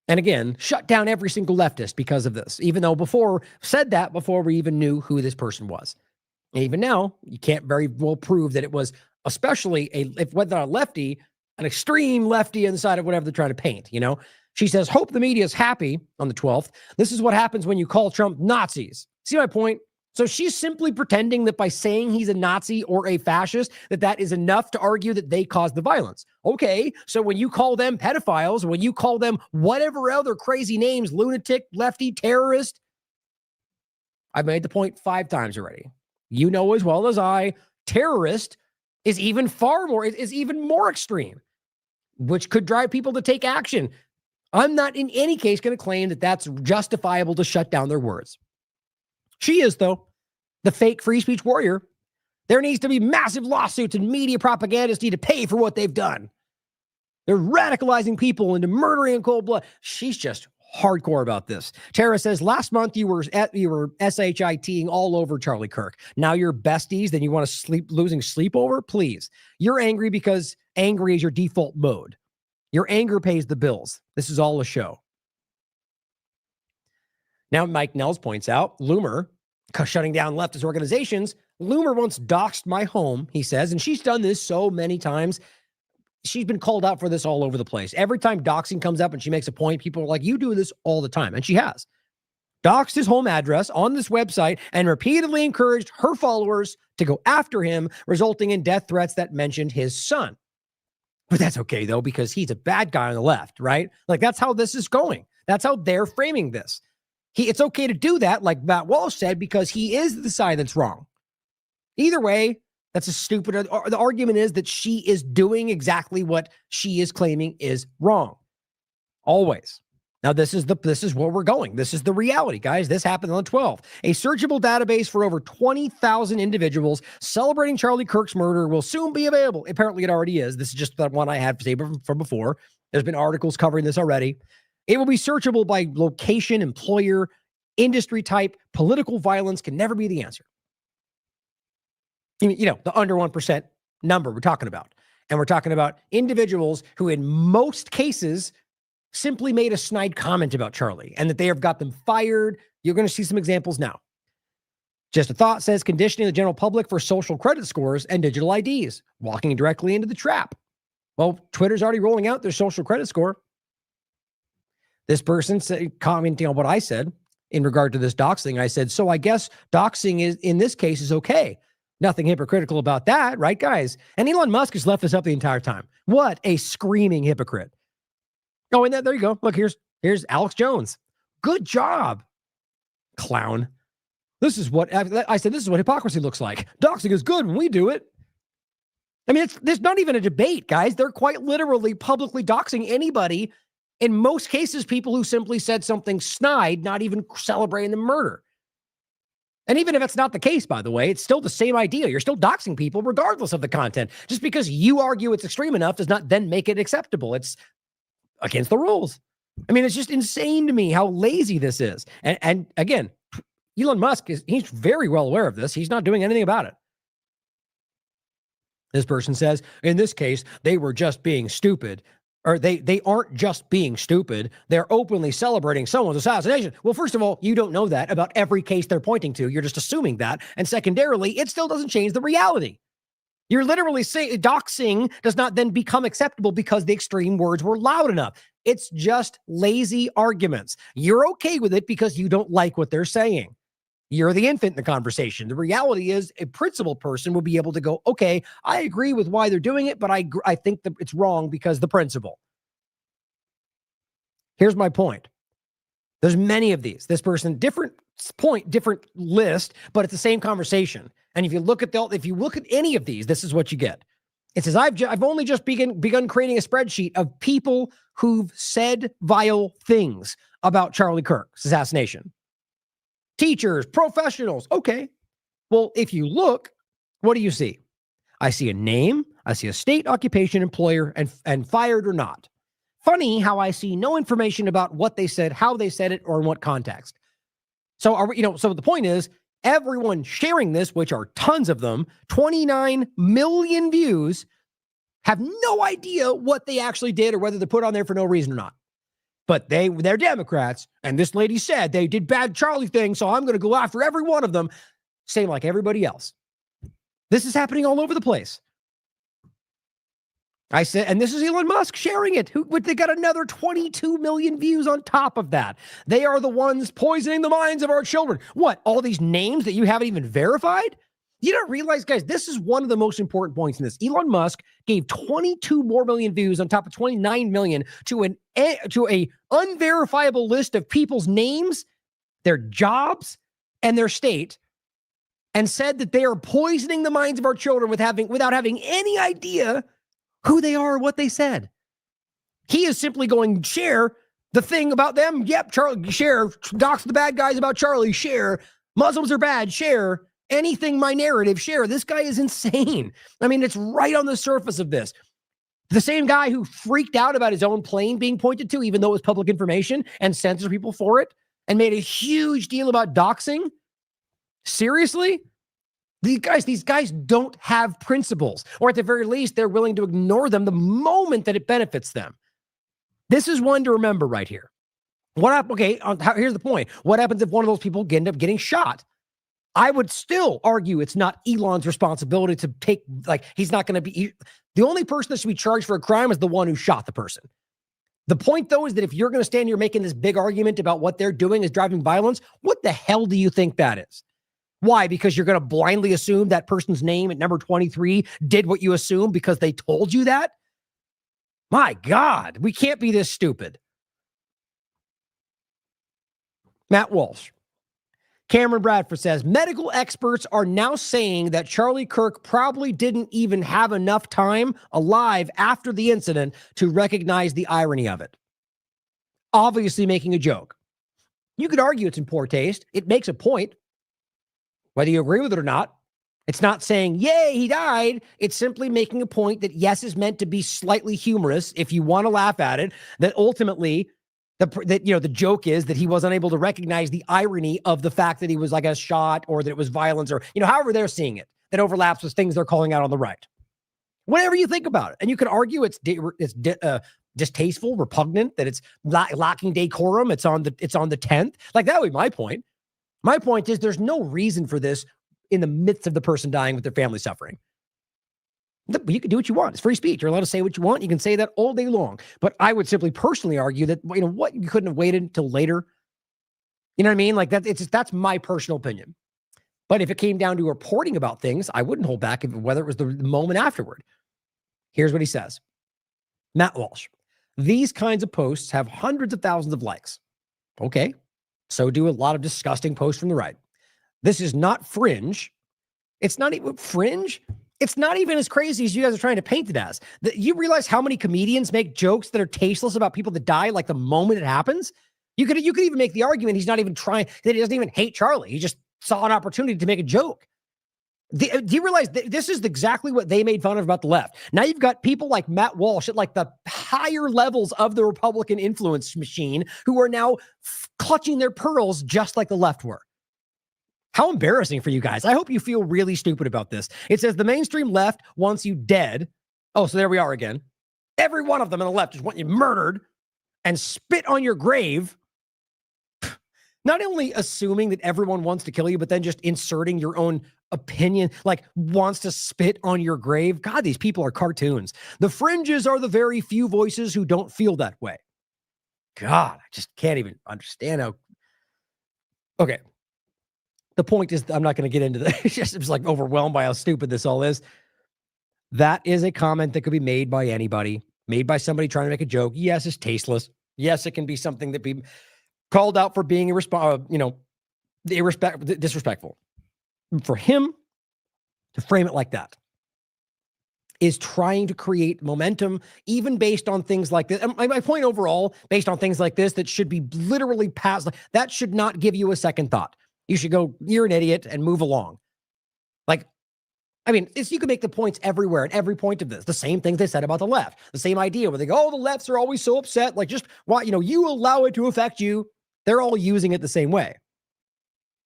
And again, shut down every single leftist because of this, even though before we even knew who this person was. And even now, you can't very well prove that it was especially whether a lefty, an extreme lefty inside of whatever they're trying to paint, you know? She says, hope the media is happy on the 12th. This is what happens when you call Trump Nazis. See my point? So she's simply pretending that by saying he's a Nazi or a fascist, that is enough to argue that they caused the violence. Okay, so when you call them pedophiles, when you call them whatever other crazy names, lunatic, lefty, terrorist, I've made the point 5 times already. You know as well as I, terrorist is even more extreme, which could drive people to take action. I'm not in any case going to claim that that's justifiable to shut down their words. She is, though, the fake free speech warrior. There needs to be massive lawsuits and media propagandists need to pay for what they've done. They're radicalizing people into murdering in cold blood. She's just hardcore about this. Tara says, last month you were SHITing all over Charlie Kirk. Now you're besties, then you want to losing sleep over? Please. You're angry because angry is your default mode. Your anger pays the bills. This is all a show. Now, Mike Nels points out, Loomer, shutting down leftist organizations. Loomer once doxed my home, he says, and she's done this so many times. She's been called out for this all over the place. Every time doxing comes up and she makes a point, people are like, you do this all the time. And she has. Doxed his home address on this website and repeatedly encouraged her followers to go after him, resulting in death threats that mentioned his son. But that's okay, though, because he's a bad guy on the left, right? Like, that's how this is going. That's how they're framing this. It's okay to do that, like Matt Walsh said, because he is the side that's wrong. Either way, that's a stupid. The argument is that she is doing exactly what she is claiming is wrong. Always. Now, this is where we're going. This is the reality, guys. This happened on the 12th. A searchable database for over 20,000 individuals celebrating Charlie Kirk's murder will soon be available. Apparently, it already is. This is just the one I had from before. There's been articles covering this already. It will be searchable by location, employer, industry type. Political violence can never be the answer. You know, the under 1% number we're talking about. And we're talking about individuals who in most cases simply made a snide comment about Charlie and that they have got them fired. You're going to see some examples now. Just a Thought says conditioning the general public for social credit scores and digital IDs, walking directly into the trap. Well, Twitter's already rolling out their social credit score. This person said, commenting on what I said in regard to this doxing, I said, so I guess doxing is in this case is okay. Nothing hypocritical about that, right, guys? And Elon Musk has left us up the entire time. What a screaming hypocrite. Oh, and there you go. Look, here's Alex Jones. Good job, clown. This is what I said. This is what hypocrisy looks like. Doxing is good when we do it. I mean, there's not even a debate, guys. They're quite literally publicly doxing anybody. In most cases, people who simply said something snide, not even celebrating the murder. And even if it's not the case, by the way, it's still the same idea. You're still doxing people regardless of the content. Just because you argue it's extreme enough does not then make it acceptable. It's against the rules. I mean, it's just insane to me how lazy this is. And again, Elon Musk he's very well aware of this. He's not doing anything about it. This person says, in this case, they were just being stupid. Or they aren't just being stupid. They're openly celebrating someone's assassination. Well, first of all, you don't know that about every case they're pointing to. You're just assuming that. And secondarily, it still doesn't change the reality. You're literally saying doxing does not then become acceptable because the extreme words were loud enough. It's just lazy arguments. You're okay with it because you don't like what they're saying. You're the infant in the conversation. The reality is a principled person will be able to go, okay, I agree with why they're doing it, but I think that it's wrong because the principle. Here's my point. There's many of these. This person, different point, different list, but it's the same conversation. And if you look at any of these, this is what you get. It says, I've only just begun creating a spreadsheet of people who've said vile things about Charlie Kirk's assassination. Teachers, professionals. Okay. Well, if you look, what do you see? I see a name. I see a state, occupation, employer, and fired or not. Funny how I see no information about what they said, how they said it, or in what context. So so the point is, everyone sharing this, which are tons of them, 29 million views, have no idea what they actually did or whether they're put on there for no reason or not. But they're Democrats, and this lady said they did bad Charlie things, so I'm going to go after every one of them, same like everybody else. This is happening all over the place. I said, and this is Elon Musk sharing it. They got another 22 million views on top of that. They are the ones poisoning the minds of our children. What, all these names that you haven't even verified? You don't realize, guys, this is one of the most important points in this. Elon Musk gave 22 more million views on top of 29 million to a unverifiable list of people's names, their jobs, and their state, and said that they are poisoning the minds of our children without having any idea who they are or what they said. He is simply going, share the thing about them. Yep, Charlie, share. Dox the bad guys about Charlie, share. Muslims are bad, share. Anything my narrative, share. This guy is insane. I mean, it's right on the surface of this. The same guy who freaked out about his own plane being pointed to, even though it was public information, and censored people for it, and made a huge deal about doxing. Seriously? These guys don't have principles, or at the very least, they're willing to ignore them the moment that it benefits them. This is one to remember right here. Here's the point. What happens if one of those people end up getting shot? I would still argue it's not Elon's responsibility to take, he's not going to be, the only person that should be charged for a crime is the one who shot the person. The point, though, is that if you're going to stand here making this big argument about what they're doing is driving violence, what the hell do you think that is? Why? Because you're going to blindly assume that person's name at number 23 did what you assume because they told you that? My God, we can't be this stupid. Matt Walsh. Cameron Bradford says, medical experts are now saying that Charlie Kirk probably didn't even have enough time alive after the incident to recognize the irony of it. Obviously making a joke. You could argue it's in poor taste. It makes a point. Whether you agree with it or not, it's not saying, yay, he died. It's simply making a point that, yes, is meant to be slightly humorous if you want to laugh at it, that ultimately the joke is that he was unable to recognize the irony of the fact that he was, shot, or that it was violence, or, however they're seeing it, that overlaps with things they're calling out on the right. Whatever you think about it. And you can argue it's distasteful, repugnant, that it's lacking decorum. It's on the 10th. That would be my point. My point is there's no reason for this in the midst of the person dying with their family suffering. You can do what you want. It's free speech. You're allowed to say what you want. You can say that all day long. But I would simply personally argue that, you couldn't have waited until later. You know what I mean? That's my personal opinion. But if it came down to reporting about things, I wouldn't hold back whether it was the moment afterward. Here's what he says. Matt Walsh. These kinds of posts have hundreds of thousands of likes. Okay. So do a lot of disgusting posts from the right. This is not fringe. It's not even fringe. It's not even as crazy as you guys are trying to paint it as. You realize how many comedians make jokes that are tasteless about people that die like the moment it happens? You could even make the argument he's not even trying, that he doesn't even hate Charlie. He just saw an opportunity to make a joke. Do you realize this is exactly what they made fun of about the left? Now you've got people like Matt Walsh at like the higher levels of the Republican influence machine who are now clutching their pearls just like the left were. How embarrassing for you guys. I hope you feel really stupid about this. It says the mainstream left wants you dead. Oh, so there we are again. Every one of them on the left just want you murdered and spit on your grave. Not only assuming that everyone wants to kill you, but then just inserting your own opinion, like wants to spit on your grave. God, these people are cartoons. The fringes are the very few voices who don't feel that way. God, I just can't even understand how. Okay. The point is, I'm not going to get into that. It's like overwhelmed by how stupid this all is. That is a comment that could be made by anybody, made by somebody trying to make a joke. Yes, it's tasteless. Yes, it can be something that be called out for being disrespectful. For him to frame it like that is trying to create momentum, even based on things like this. And my point overall, based on things like this, that should be literally passed. That should not give you a second thought. You should go, you're an idiot, and move along. Like, I mean, you can make the points everywhere at every point of this. The same things they said about the left. The same idea where they go, oh, the lefts are always so upset. Like, just why, you allow it to affect you. They're all using it the same way.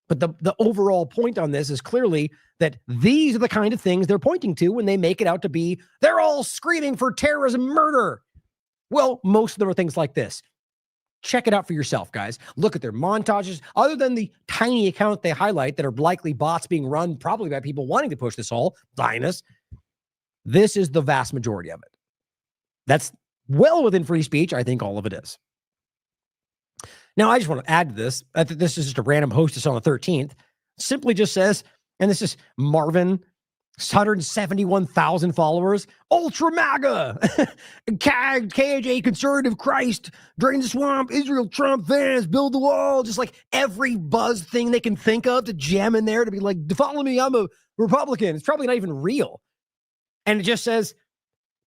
But the overall point on this is clearly that these are the kind of things they're pointing to when they make it out to be, they're all screaming for terrorism, murder. Well, most of them are things like this. Check it out for yourself, guys. Look at their montages. Other than the tiny account they highlight that are likely bots being run probably by people wanting to push this all, Zionists, this is the vast majority of it. That's well within free speech. I think all of it is. Now, I just want to add to this. I think this is just a random hostess on the 13th. Simply just says, and this is Marvin, 171,000 followers, ultra MAGA, KJ, conservative Christ, drain the swamp, Israel, Trump, fans, build the wall, just like every buzz thing they can think of to jam in there to be like, follow me, I'm a Republican. It's probably not even real. And it just says,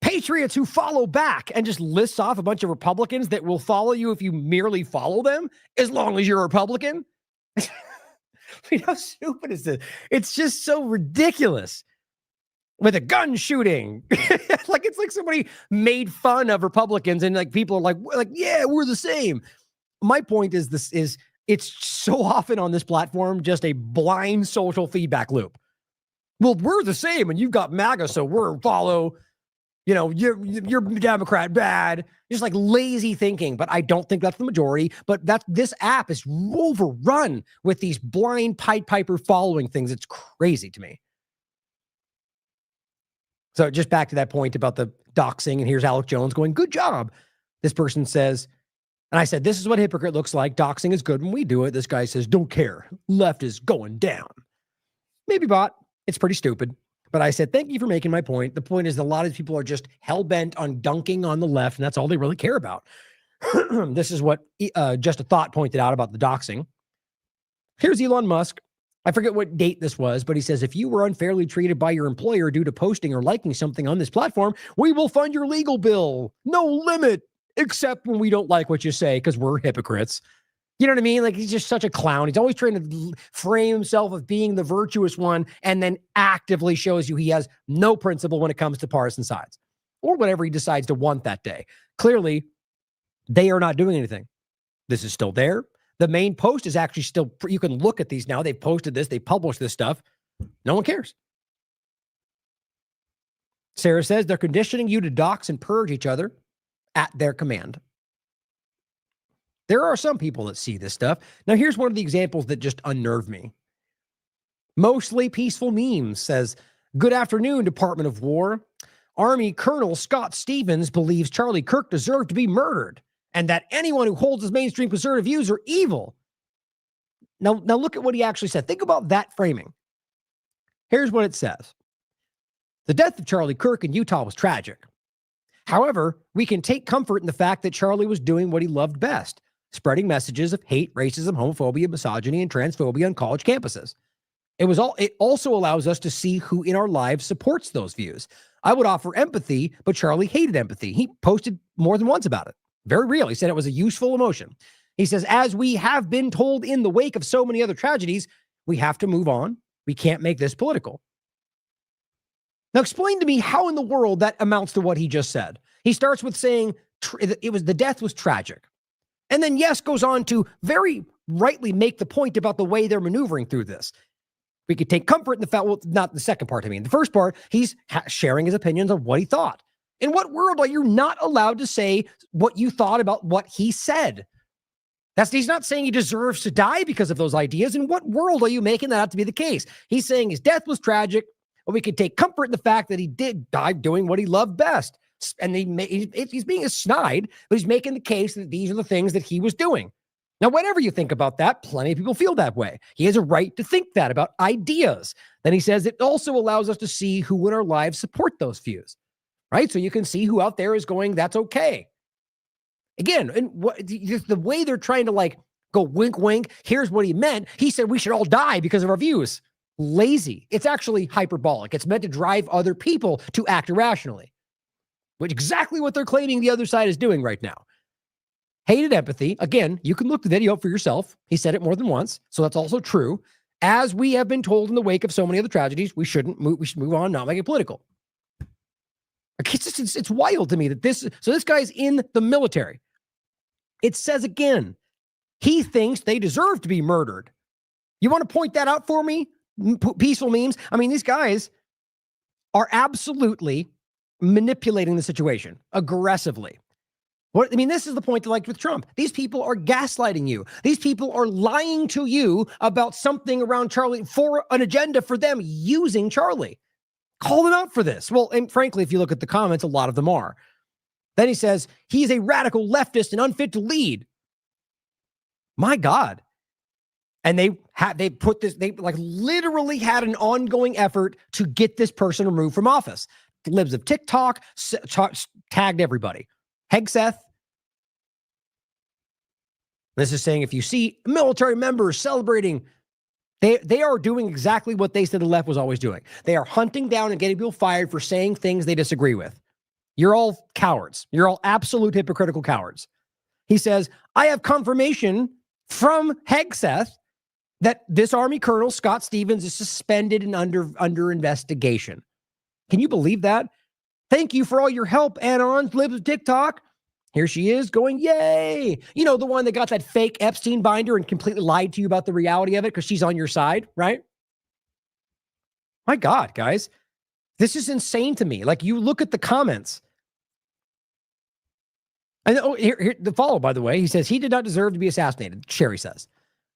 patriots who follow back, and just lists off a bunch of Republicans that will follow you if you merely follow them, as long as you're a Republican. How stupid is this? It's just so ridiculous. With a gun shooting. Like, it's like somebody made fun of Republicans and like people are like, yeah, we're the same. My point is it's so often on this platform, just a blind social feedback loop. Well, we're the same and you've got MAGA, so we're follow, you're Democrat bad. Just like lazy thinking, but I don't think that's the majority. But this app is overrun with these blind Pied Piper following things. It's crazy to me. So just back to that point about the doxing, and here's Alex Jones going, good job. This person says, and I said, this is what hypocrite looks like. Doxing is good when we do it. This guy says, don't care. Left is going down. Maybe bot. It's pretty stupid. But I said, thank you for making my point. The point is a lot of people are just hell-bent on dunking on the left, and that's all they really care about. This is what Just a Thought pointed out about the doxing. Here's Elon Musk. I forget what date this was, but he says, if you were unfairly treated by your employer due to posting or liking something on this platform, we will fund your legal bill. No limit, except when we don't like what you say, because we're hypocrites. You know what I mean? Like, he's just such a clown. He's always trying to frame himself as being the virtuous one, and then actively shows you he has no principle when it comes to partisan sides or whatever he decides to want that day. Clearly, they are not doing anything. This is still there. The main post is actually still, you can look at these now. They've posted this. They published this stuff. No one cares. Sarah says they're conditioning you to dox and purge each other at their command. There are some people that see this stuff. Now, here's one of the examples that just unnerve me. Mostly peaceful memes says, good afternoon, Department of War. Army Colonel Scott Stevens believes Charlie Kirk deserved to be murdered, and that anyone who holds his mainstream conservative views are evil. Now look at what he actually said. Think about that framing. Here's what it says. The death of Charlie Kirk in Utah was tragic. However, we can take comfort in the fact that Charlie was doing what he loved best, spreading messages of hate, racism, homophobia, misogyny, and transphobia on college campuses. It also allows us to see who in our lives supports those views. I would offer empathy, but Charlie hated empathy. He posted more than once about it. Very real. He said it was a useful emotion. He says, as we have been told in the wake of so many other tragedies, we have to move on. We can't make this political. Now explain to me how in the world that amounts to what he just said. He starts with saying the death was tragic. And then yes, goes on to very rightly make the point about the way they're maneuvering through this. We could take comfort in the fact, well, not the second part. I mean, the first part, he's sharing his opinions on what he thought. In what world are you not allowed to say what you thought about what he said? He's not saying he deserves to die because of those ideas. In what world are you making that out to be the case? He's saying his death was tragic, but we could take comfort in the fact that he did die doing what he loved best. And he's being a snide, but he's making the case that these are the things that he was doing. Now, whatever you think about that, plenty of people feel that way. He has a right to think that about ideas. Then he says it also allows us to see who in our lives support those views, right? So you can see who out there is going, that's okay. Again, and the way they're trying to like go wink, wink, here's what he meant. He said we should all die because of our views. Lazy. It's actually hyperbolic. It's meant to drive other people to act irrationally, which is exactly what they're claiming the other side is doing right now. Hated empathy. Again, you can look the video up for yourself. He said it more than once, so that's also true. As we have been told in the wake of so many other tragedies, we should move on, not make it political. It's wild to me that this guy's in the military. It says again, he thinks they deserve to be murdered. You want to point that out for me? Peaceful memes. I mean, these guys are absolutely manipulating the situation aggressively. This is the point, like with Trump. These people are gaslighting you. These people are lying to you about something around Charlie for an agenda for them using Charlie. Call them out for this. Well, and frankly, if you look at the comments, a lot of them are. Then he says, he's a radical leftist and unfit to lead. My God. And they literally had an ongoing effort to get this person removed from office. The libs of TikTok tagged everybody. Hegseth. This is saying if you see military members celebrating, they are doing exactly what they said the left was always doing. They are hunting down and getting people fired for saying things they disagree with. You're all cowards. You're all absolute hypocritical cowards. He says, I have confirmation from Hegseth that this Army Colonel, Scott Stevens, is suspended and under investigation. Can you believe that? Thank you for all your help, Anon, libs of TikTok. Here she is going, yay. You know, the one that got that fake Epstein binder and completely lied to you about the reality of it because she's on your side, right? My God, guys, this is insane to me. Like, you look at the comments. And here the follow, by the way, he says he did not deserve to be assassinated. Sherry says,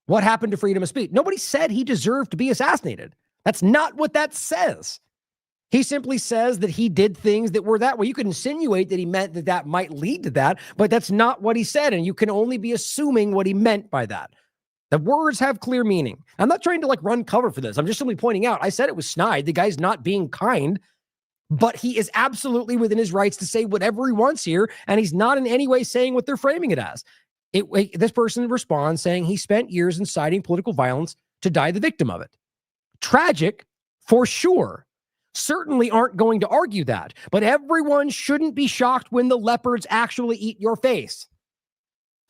what happened to freedom of speech? Nobody said he deserved to be assassinated. That's not what that says. He simply says that he did things that were that way. You could insinuate that he meant that that might lead to that, but that's not what he said. And you can only be assuming what he meant by that. The words have clear meaning. I'm not trying to like run cover for this. I'm just simply pointing out, I said it was snide. The guy's not being kind, but he is absolutely within his rights to say whatever he wants here. And he's not in any way saying what they're framing it as. This person responds saying he spent years inciting political violence to die the victim of it. Tragic for sure. Certainly aren't going to argue that, but everyone shouldn't be shocked when the leopards actually eat your face.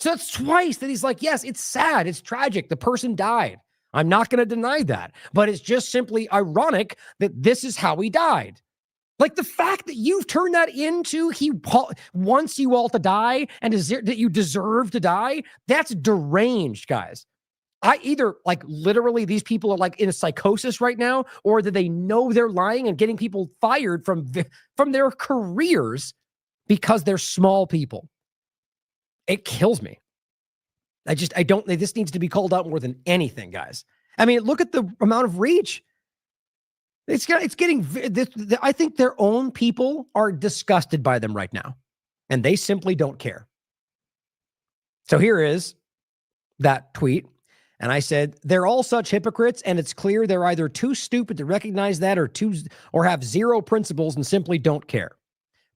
So that's twice that he's like, yes, it's sad. It's tragic. The person died. I'm not going to deny that, but it's just simply ironic that this is how he died. Like the fact that you've turned that into he wants you all to die and that you deserve to die. That's deranged, guys. I either like literally these people are like in a psychosis right now, or that they know they're lying and getting people fired from their careers because they're small people. It kills me. I don't, this needs to be called out more than anything, guys. I mean, look at the amount of reach. It's getting, I think their own people are disgusted by them right now, and they simply don't care. So here is that tweet. And I said, they're all such hypocrites, and it's clear they're either too stupid to recognize that or have zero principles and simply don't care.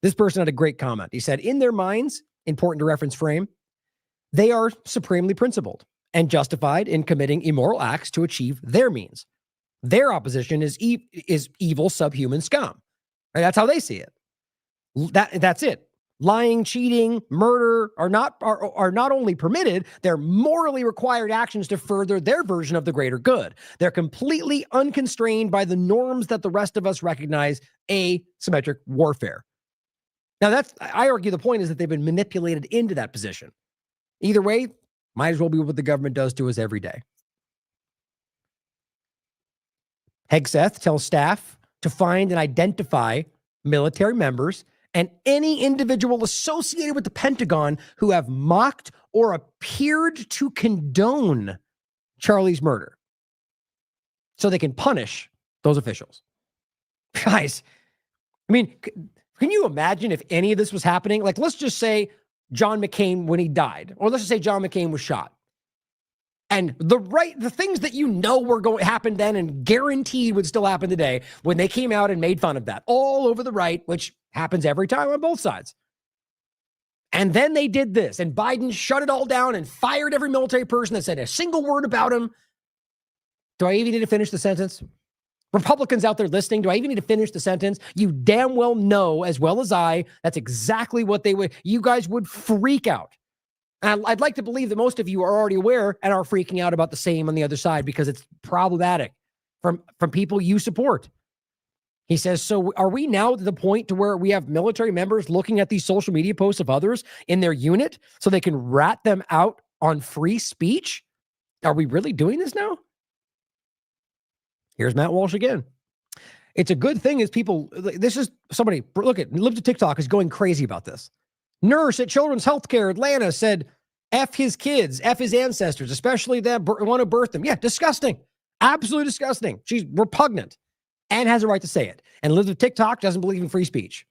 This person had a great comment. He said, in their minds, important to reference frame, they are supremely principled and justified in committing immoral acts to achieve their means. Their opposition is evil subhuman scum. Right? That's how they see it. That's it. Lying, cheating, murder are not only permitted, they're morally required actions to further their version of the greater good. They're completely unconstrained by the norms that the rest of us recognize asymmetric warfare. Now, I argue the point is that they've been manipulated into that position. Either way, might as well be what the government does to us every day. Hegseth tells staff to find and identify military members and any individual associated with the Pentagon who have mocked or appeared to condone Charlie's murder so they can punish those officials. Guys, I mean, can you imagine if any of this was happening? Like, let's just say John McCain when he died, or let's just say John McCain was shot. And the things that were going to happen then and guaranteed would still happen today when they came out and made fun of that all over the right, which happens every time on both sides. And then they did this, and Biden shut it all down and fired every military person that said a single word about him. Do I even need to finish the sentence? Republicans out there listening, do I even need to finish the sentence? You damn well know, as well as I, that's exactly what you guys would freak out. And I'd like to believe that most of you are already aware and are freaking out about the same on the other side because it's problematic from people you support. He says, so are we now to the point to where we have military members looking at these social media posts of others in their unit so they can rat them out on free speech? Are we really doing this now? Here's Matt Walsh again. It's a good thing is people, this is somebody, look at, Live to TikTok is going crazy about this. Nurse at Children's Healthcare Atlanta said, F his kids, F his ancestors, especially that want to birth them. Yeah, disgusting. Absolutely disgusting. She's repugnant and has a right to say it. And Live to TikTok doesn't believe in free speech,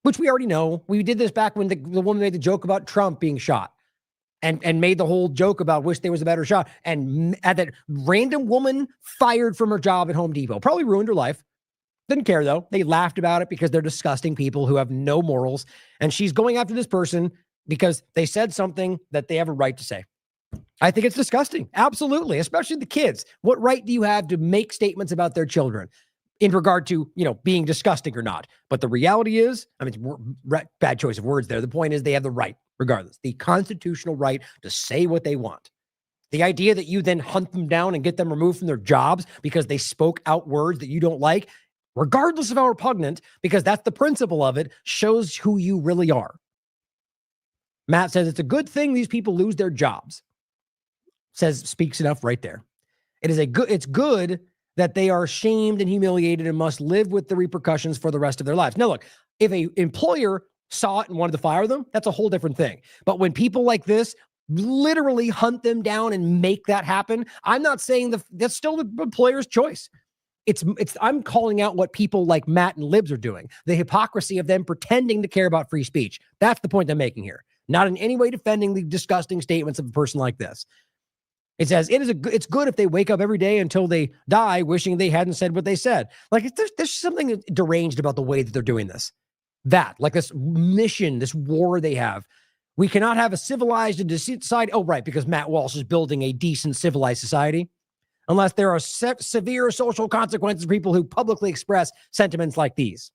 which we already know. We did this back when the woman made the joke about Trump being shot and made the whole joke about wish there was a better shot. And that random woman fired from her job at Home Depot, probably ruined her life. Didn't care though. They laughed about it because they're disgusting people who have no morals. And she's going after this person because they said something that they have a right to say. I think it's disgusting. Absolutely. Especially the kids. What right do you have to make statements about their children in regard to, being disgusting or not? But the reality is, bad choice of words there. The point is they have the right, regardless, the constitutional right to say what they want. The idea that you then hunt them down and get them removed from their jobs because they spoke out words that you don't like, regardless of how repugnant, because that's the principle of it, shows who you really are. Matt says it's a good thing these people lose their jobs. Speaks enough right there. It's good that they are shamed and humiliated and must live with the repercussions for the rest of their lives. Now, look, if an employer saw it and wanted to fire them, that's a whole different thing. But when people like this literally hunt them down and make that happen, I'm not saying that's still the employer's choice. I'm calling out what people like Matt and Libs are doing, the hypocrisy of them pretending to care about free speech. That's the point I'm making here. Not in any way defending the disgusting statements of a person like this. It says it's good if they wake up every day until they die wishing they hadn't said what they said. Like there's something deranged about the way that they're doing this. Like this mission, this war they have. We cannot have a civilized and decent society. Oh, right, because Matt Walsh is building a decent civilized society. Unless there are severe social consequences for people who publicly express sentiments like these.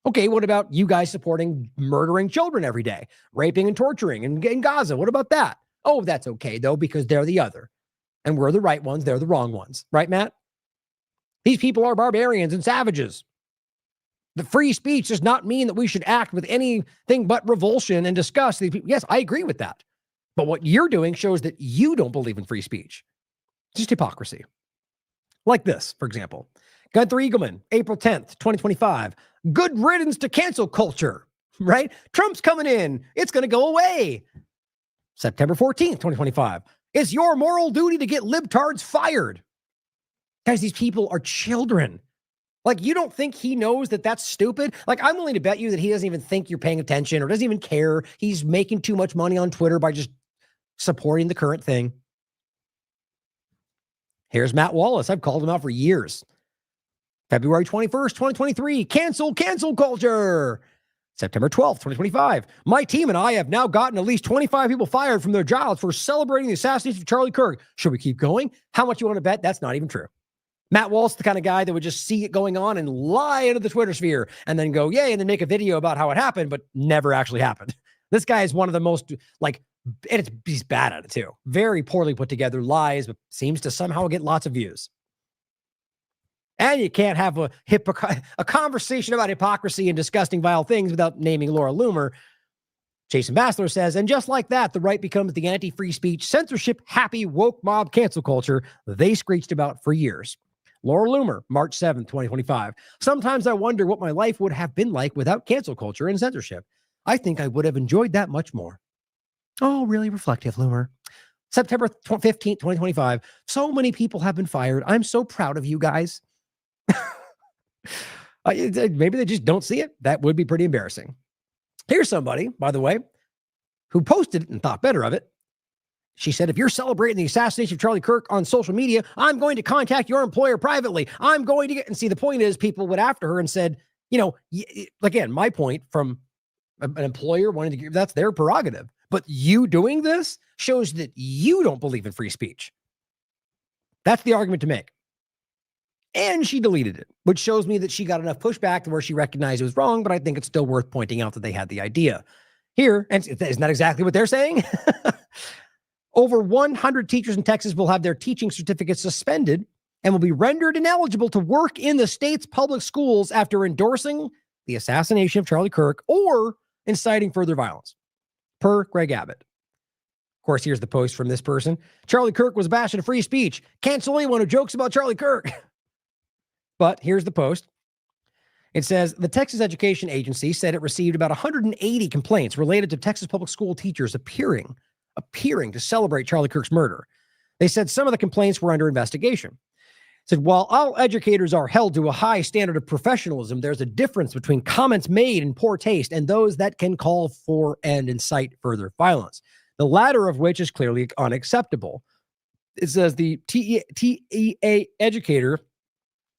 Okay, what about you guys supporting murdering children every day, raping and torturing in Gaza? What about that? Oh, that's okay, though, because they're the other. And we're the right ones, they're the wrong ones. Right, Matt? These people are barbarians and savages. The free speech does not mean that we should act with anything but revulsion and disgust. Yes, I agree with that. But what you're doing shows that you don't believe in free speech. Just hypocrisy. Like this, for example. Gunther Eagleman, April 10th, 2025. Good riddance to cancel culture, right? Trump's coming in. It's going to go away. September 14th, 2025. It's your moral duty to get libtards fired. Guys, these people are children. Like, you don't think he knows that that's stupid? Like, I'm willing to bet you that he doesn't even think you're paying attention or doesn't even care. He's making too much money on Twitter by just supporting the current thing. Here's Matt Wallace. I've called him out for years. February 21st, 2023. Cancel culture. September 12th, 2025. My team and I have now gotten at least 25 people fired from their jobs for celebrating the assassination of Charlie Kirk. Should we keep going? How much you want to bet? That's not even true. Matt Walsh, the kind of guy that would just see it going on and lie into the Twitter sphere and then go, yay, and then make a video about how it happened, but never actually happened. This guy is one of the most, he's bad at it too. Very poorly put together lies, but seems to somehow get lots of views. And you can't have a conversation about hypocrisy and disgusting, vile things without naming Laura Loomer. Jason Bassler says, and just like that, the right becomes the anti-free speech, censorship-happy, woke mob cancel culture they screeched about for years. Laura Loomer, March 7th, 2025. Sometimes I wonder what my life would have been like without cancel culture and censorship. I think I would have enjoyed that much more. Oh, really reflective, Loomer. September 15th, 2025. So many people have been fired. I'm so proud of you guys. Maybe they just don't see it. That would be pretty embarrassing. Here's somebody, by the way, who posted it and thought better of it. She said, if you're celebrating the assassination of Charlie Kirk on social media, I'm going to contact your employer privately. I'm going to get, and see, the point is people went after her and said, again, my point from an employer wanting to give, that's their prerogative. But you doing this shows that you don't believe in free speech. That's the argument to make. And she deleted it, which shows me that she got enough pushback to where she recognized it was wrong, but I think it's still worth pointing out that they had the idea. Here, and isn't that exactly what they're saying? Over 100 teachers in Texas will have their teaching certificates suspended and will be rendered ineligible to work in the state's public schools after endorsing the assassination of Charlie Kirk or inciting further violence, per Greg Abbott. Of course, here's the post from this person. Charlie Kirk was a bastion of free speech. Cancel anyone who jokes about Charlie Kirk. But here's the post. It says, the Texas Education Agency said it received about 180 complaints related to Texas public school teachers appearing to celebrate Charlie Kirk's murder. They said some of the complaints were under investigation. It said, while all educators are held to a high standard of professionalism, there's a difference between comments made in poor taste and those that can call for and incite further violence, the latter of which is clearly unacceptable. It says the TEA educator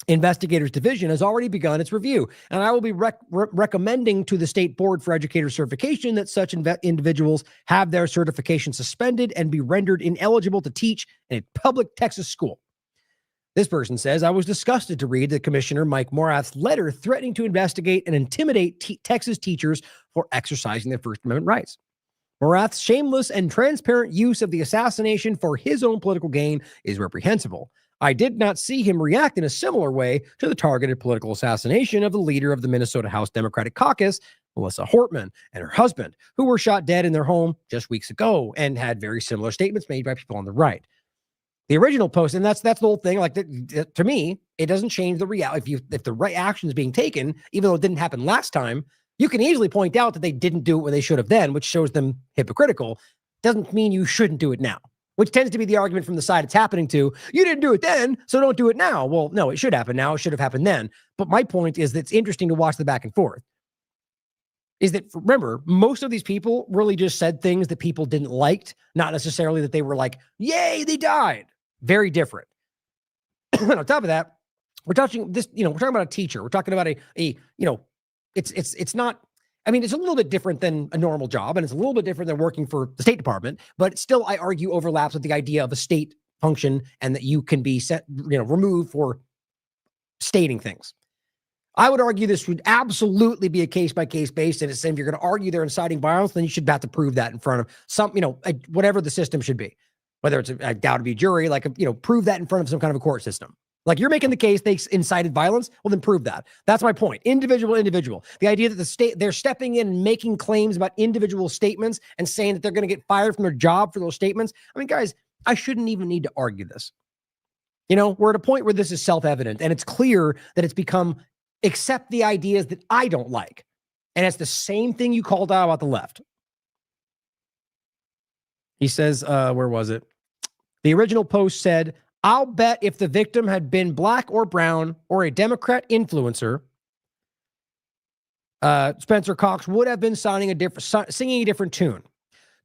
Investigators Division has already begun its review, and I will be recommending to the State Board for Educator Certification that such individuals have their certification suspended and be rendered ineligible to teach in a public Texas school. This person says, I was disgusted to read the Commissioner Mike Morath's letter threatening to investigate and intimidate Texas teachers for exercising their First Amendment rights. Morath's shameless and transparent use of the assassination for his own political gain is reprehensible. I did not see him react in a similar way to the targeted political assassination of the leader of the Minnesota House Democratic Caucus, Melissa Hortman, and her husband, who were shot dead in their home just weeks ago and had very similar statements made by people on the right. The original post, and that's the whole thing. To me, it doesn't change the reality. If the right action is being taken, even though it didn't happen last time, you can easily point out that they didn't do it when they should have then, which shows them hypocritical. Doesn't mean you shouldn't do it now. Which tends to be the argument from the side it's happening to. You didn't do it then, so don't do it now. Well, no, it should happen now. It should have happened then. But my point is that it's interesting to watch the back and forth. Is that, remember, most of these people really just said things that people didn't like, not necessarily that they were like, yay, they died. Very different. On top of that, we're talking about a teacher. We're talking about it's not, I mean, it's a little bit different than a normal job, and it's a little bit different than working for the State Department, but still, I argue, overlaps with the idea of a state function and that you can be removed for stating things. I would argue this would absolutely be a case-by-case basis, and if you're going to argue they're inciting violence, then you should have to prove that in front of some, whatever the system should be, whether it's I doubt to be jury, prove that in front of some kind of a court system. Like you're making the case they incited violence, well then prove that. That's my point. Individual. The idea that the state, they're stepping in and making claims about individual statements and saying that they're going to get fired from their job for those statements. I mean, guys, I shouldn't even need to argue this. We're at a point where this is self-evident and it's clear that it's become accept the ideas that I don't like. And it's the same thing you called out about the left. He says, where was it? The original post said, I'll bet if the victim had been black or brown or a Democrat influencer, Spencer Cox would have been singing a different tune.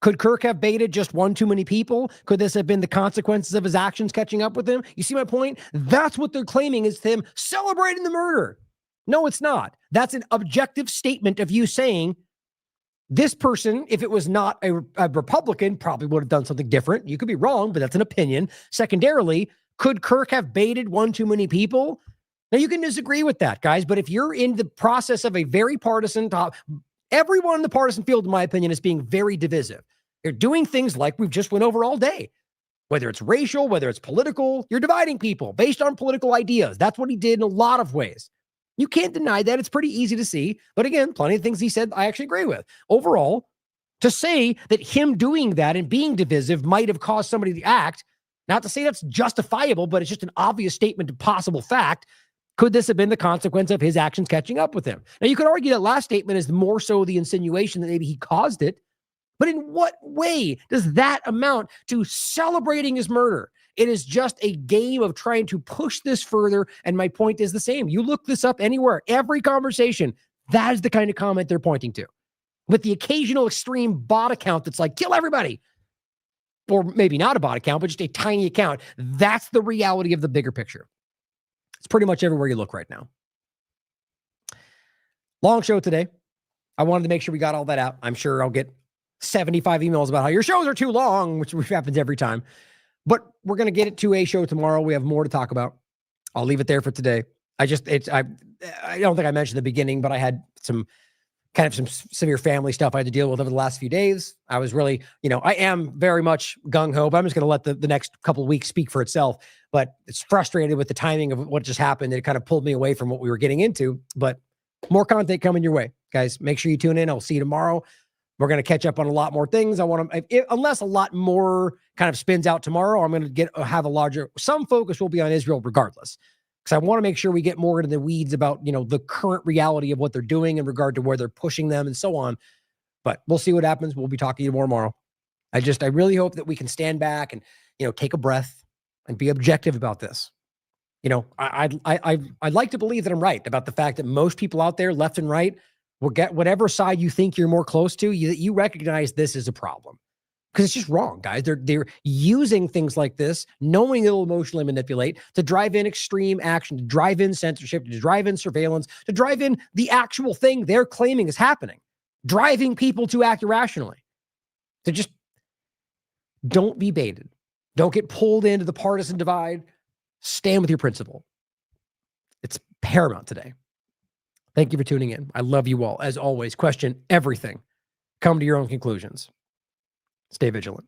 Could Kirk have baited just one too many people? Could this have been the consequences of his actions catching up with him? You see my point? That's what they're claiming is him celebrating the murder. No, it's not. That's an objective statement of you saying this person, if it was not a Republican, probably would have done something different. You could be wrong, but that's an opinion. Secondarily, Could Kirk have baited one too many people? Now, you can disagree with that, guys, but if you're in the process of a very partisan top, everyone in the partisan field, in my opinion, is being very divisive. They're doing things like we've just went over all day. Whether it's racial, whether it's political, you're dividing people based on political ideas. That's what he did in a lot of ways. You can't deny that. It's pretty easy to see. But again, plenty of things he said I actually agree with. Overall, to say that him doing that and being divisive might have caused somebody to act, not to say that's justifiable, but it's just an obvious statement of possible fact. Could this have been the consequence of his actions catching up with him? Now, you could argue that last statement is more so the insinuation that maybe he caused it. But in what way does that amount to celebrating his murder? It is just a game of trying to push this further. And my point is the same. You look this up anywhere, every conversation, that is the kind of comment they're pointing to. With the occasional extreme bot account that's like, kill everybody. Or maybe not a bot account, but just a tiny account. That's the reality of the bigger picture. It's pretty much everywhere you look right now. Long show today. I wanted to make sure we got all that out. I'm sure I'll get 75 emails about how your shows are too long, which happens every time. But we're going to get it to a show tomorrow. We have more to talk about. I'll leave it there for today. I don't think I mentioned in the beginning, but I had some severe family stuff I had to deal with over the last few days. I was really, I am very much gung-ho, but I'm just going to let the next couple of weeks speak for itself. But it's frustrated with the timing of what just happened. It kind of pulled me away from what we were getting into, but more content coming your way, guys. Make sure you tune in. I'll see you tomorrow. We're going to catch up on a lot more things. Unless a lot more kind of spins out tomorrow, I'm going to have some focus will be on Israel regardless. Because I want to make sure we get more into the weeds about, the current reality of what they're doing in regard to where they're pushing them and so on. But we'll see what happens. We'll be talking to you more tomorrow. I really hope that we can stand back and, take a breath and be objective about this. I'd like to believe that I'm right about the fact that most people out there, left and right, will get whatever side you think you're more close to, you recognize this is a problem. Because it's just wrong, guys. They're using things like this, knowing it'll emotionally manipulate, to drive in extreme action, to drive in censorship, to drive in surveillance, to drive in the actual thing they're claiming is happening, driving people to act irrationally. So just don't be baited. Don't get pulled into the partisan divide. Stand with your principle. It's paramount today. Thank you for tuning in. I love you all. As always, question everything. Come to your own conclusions. Stay vigilant.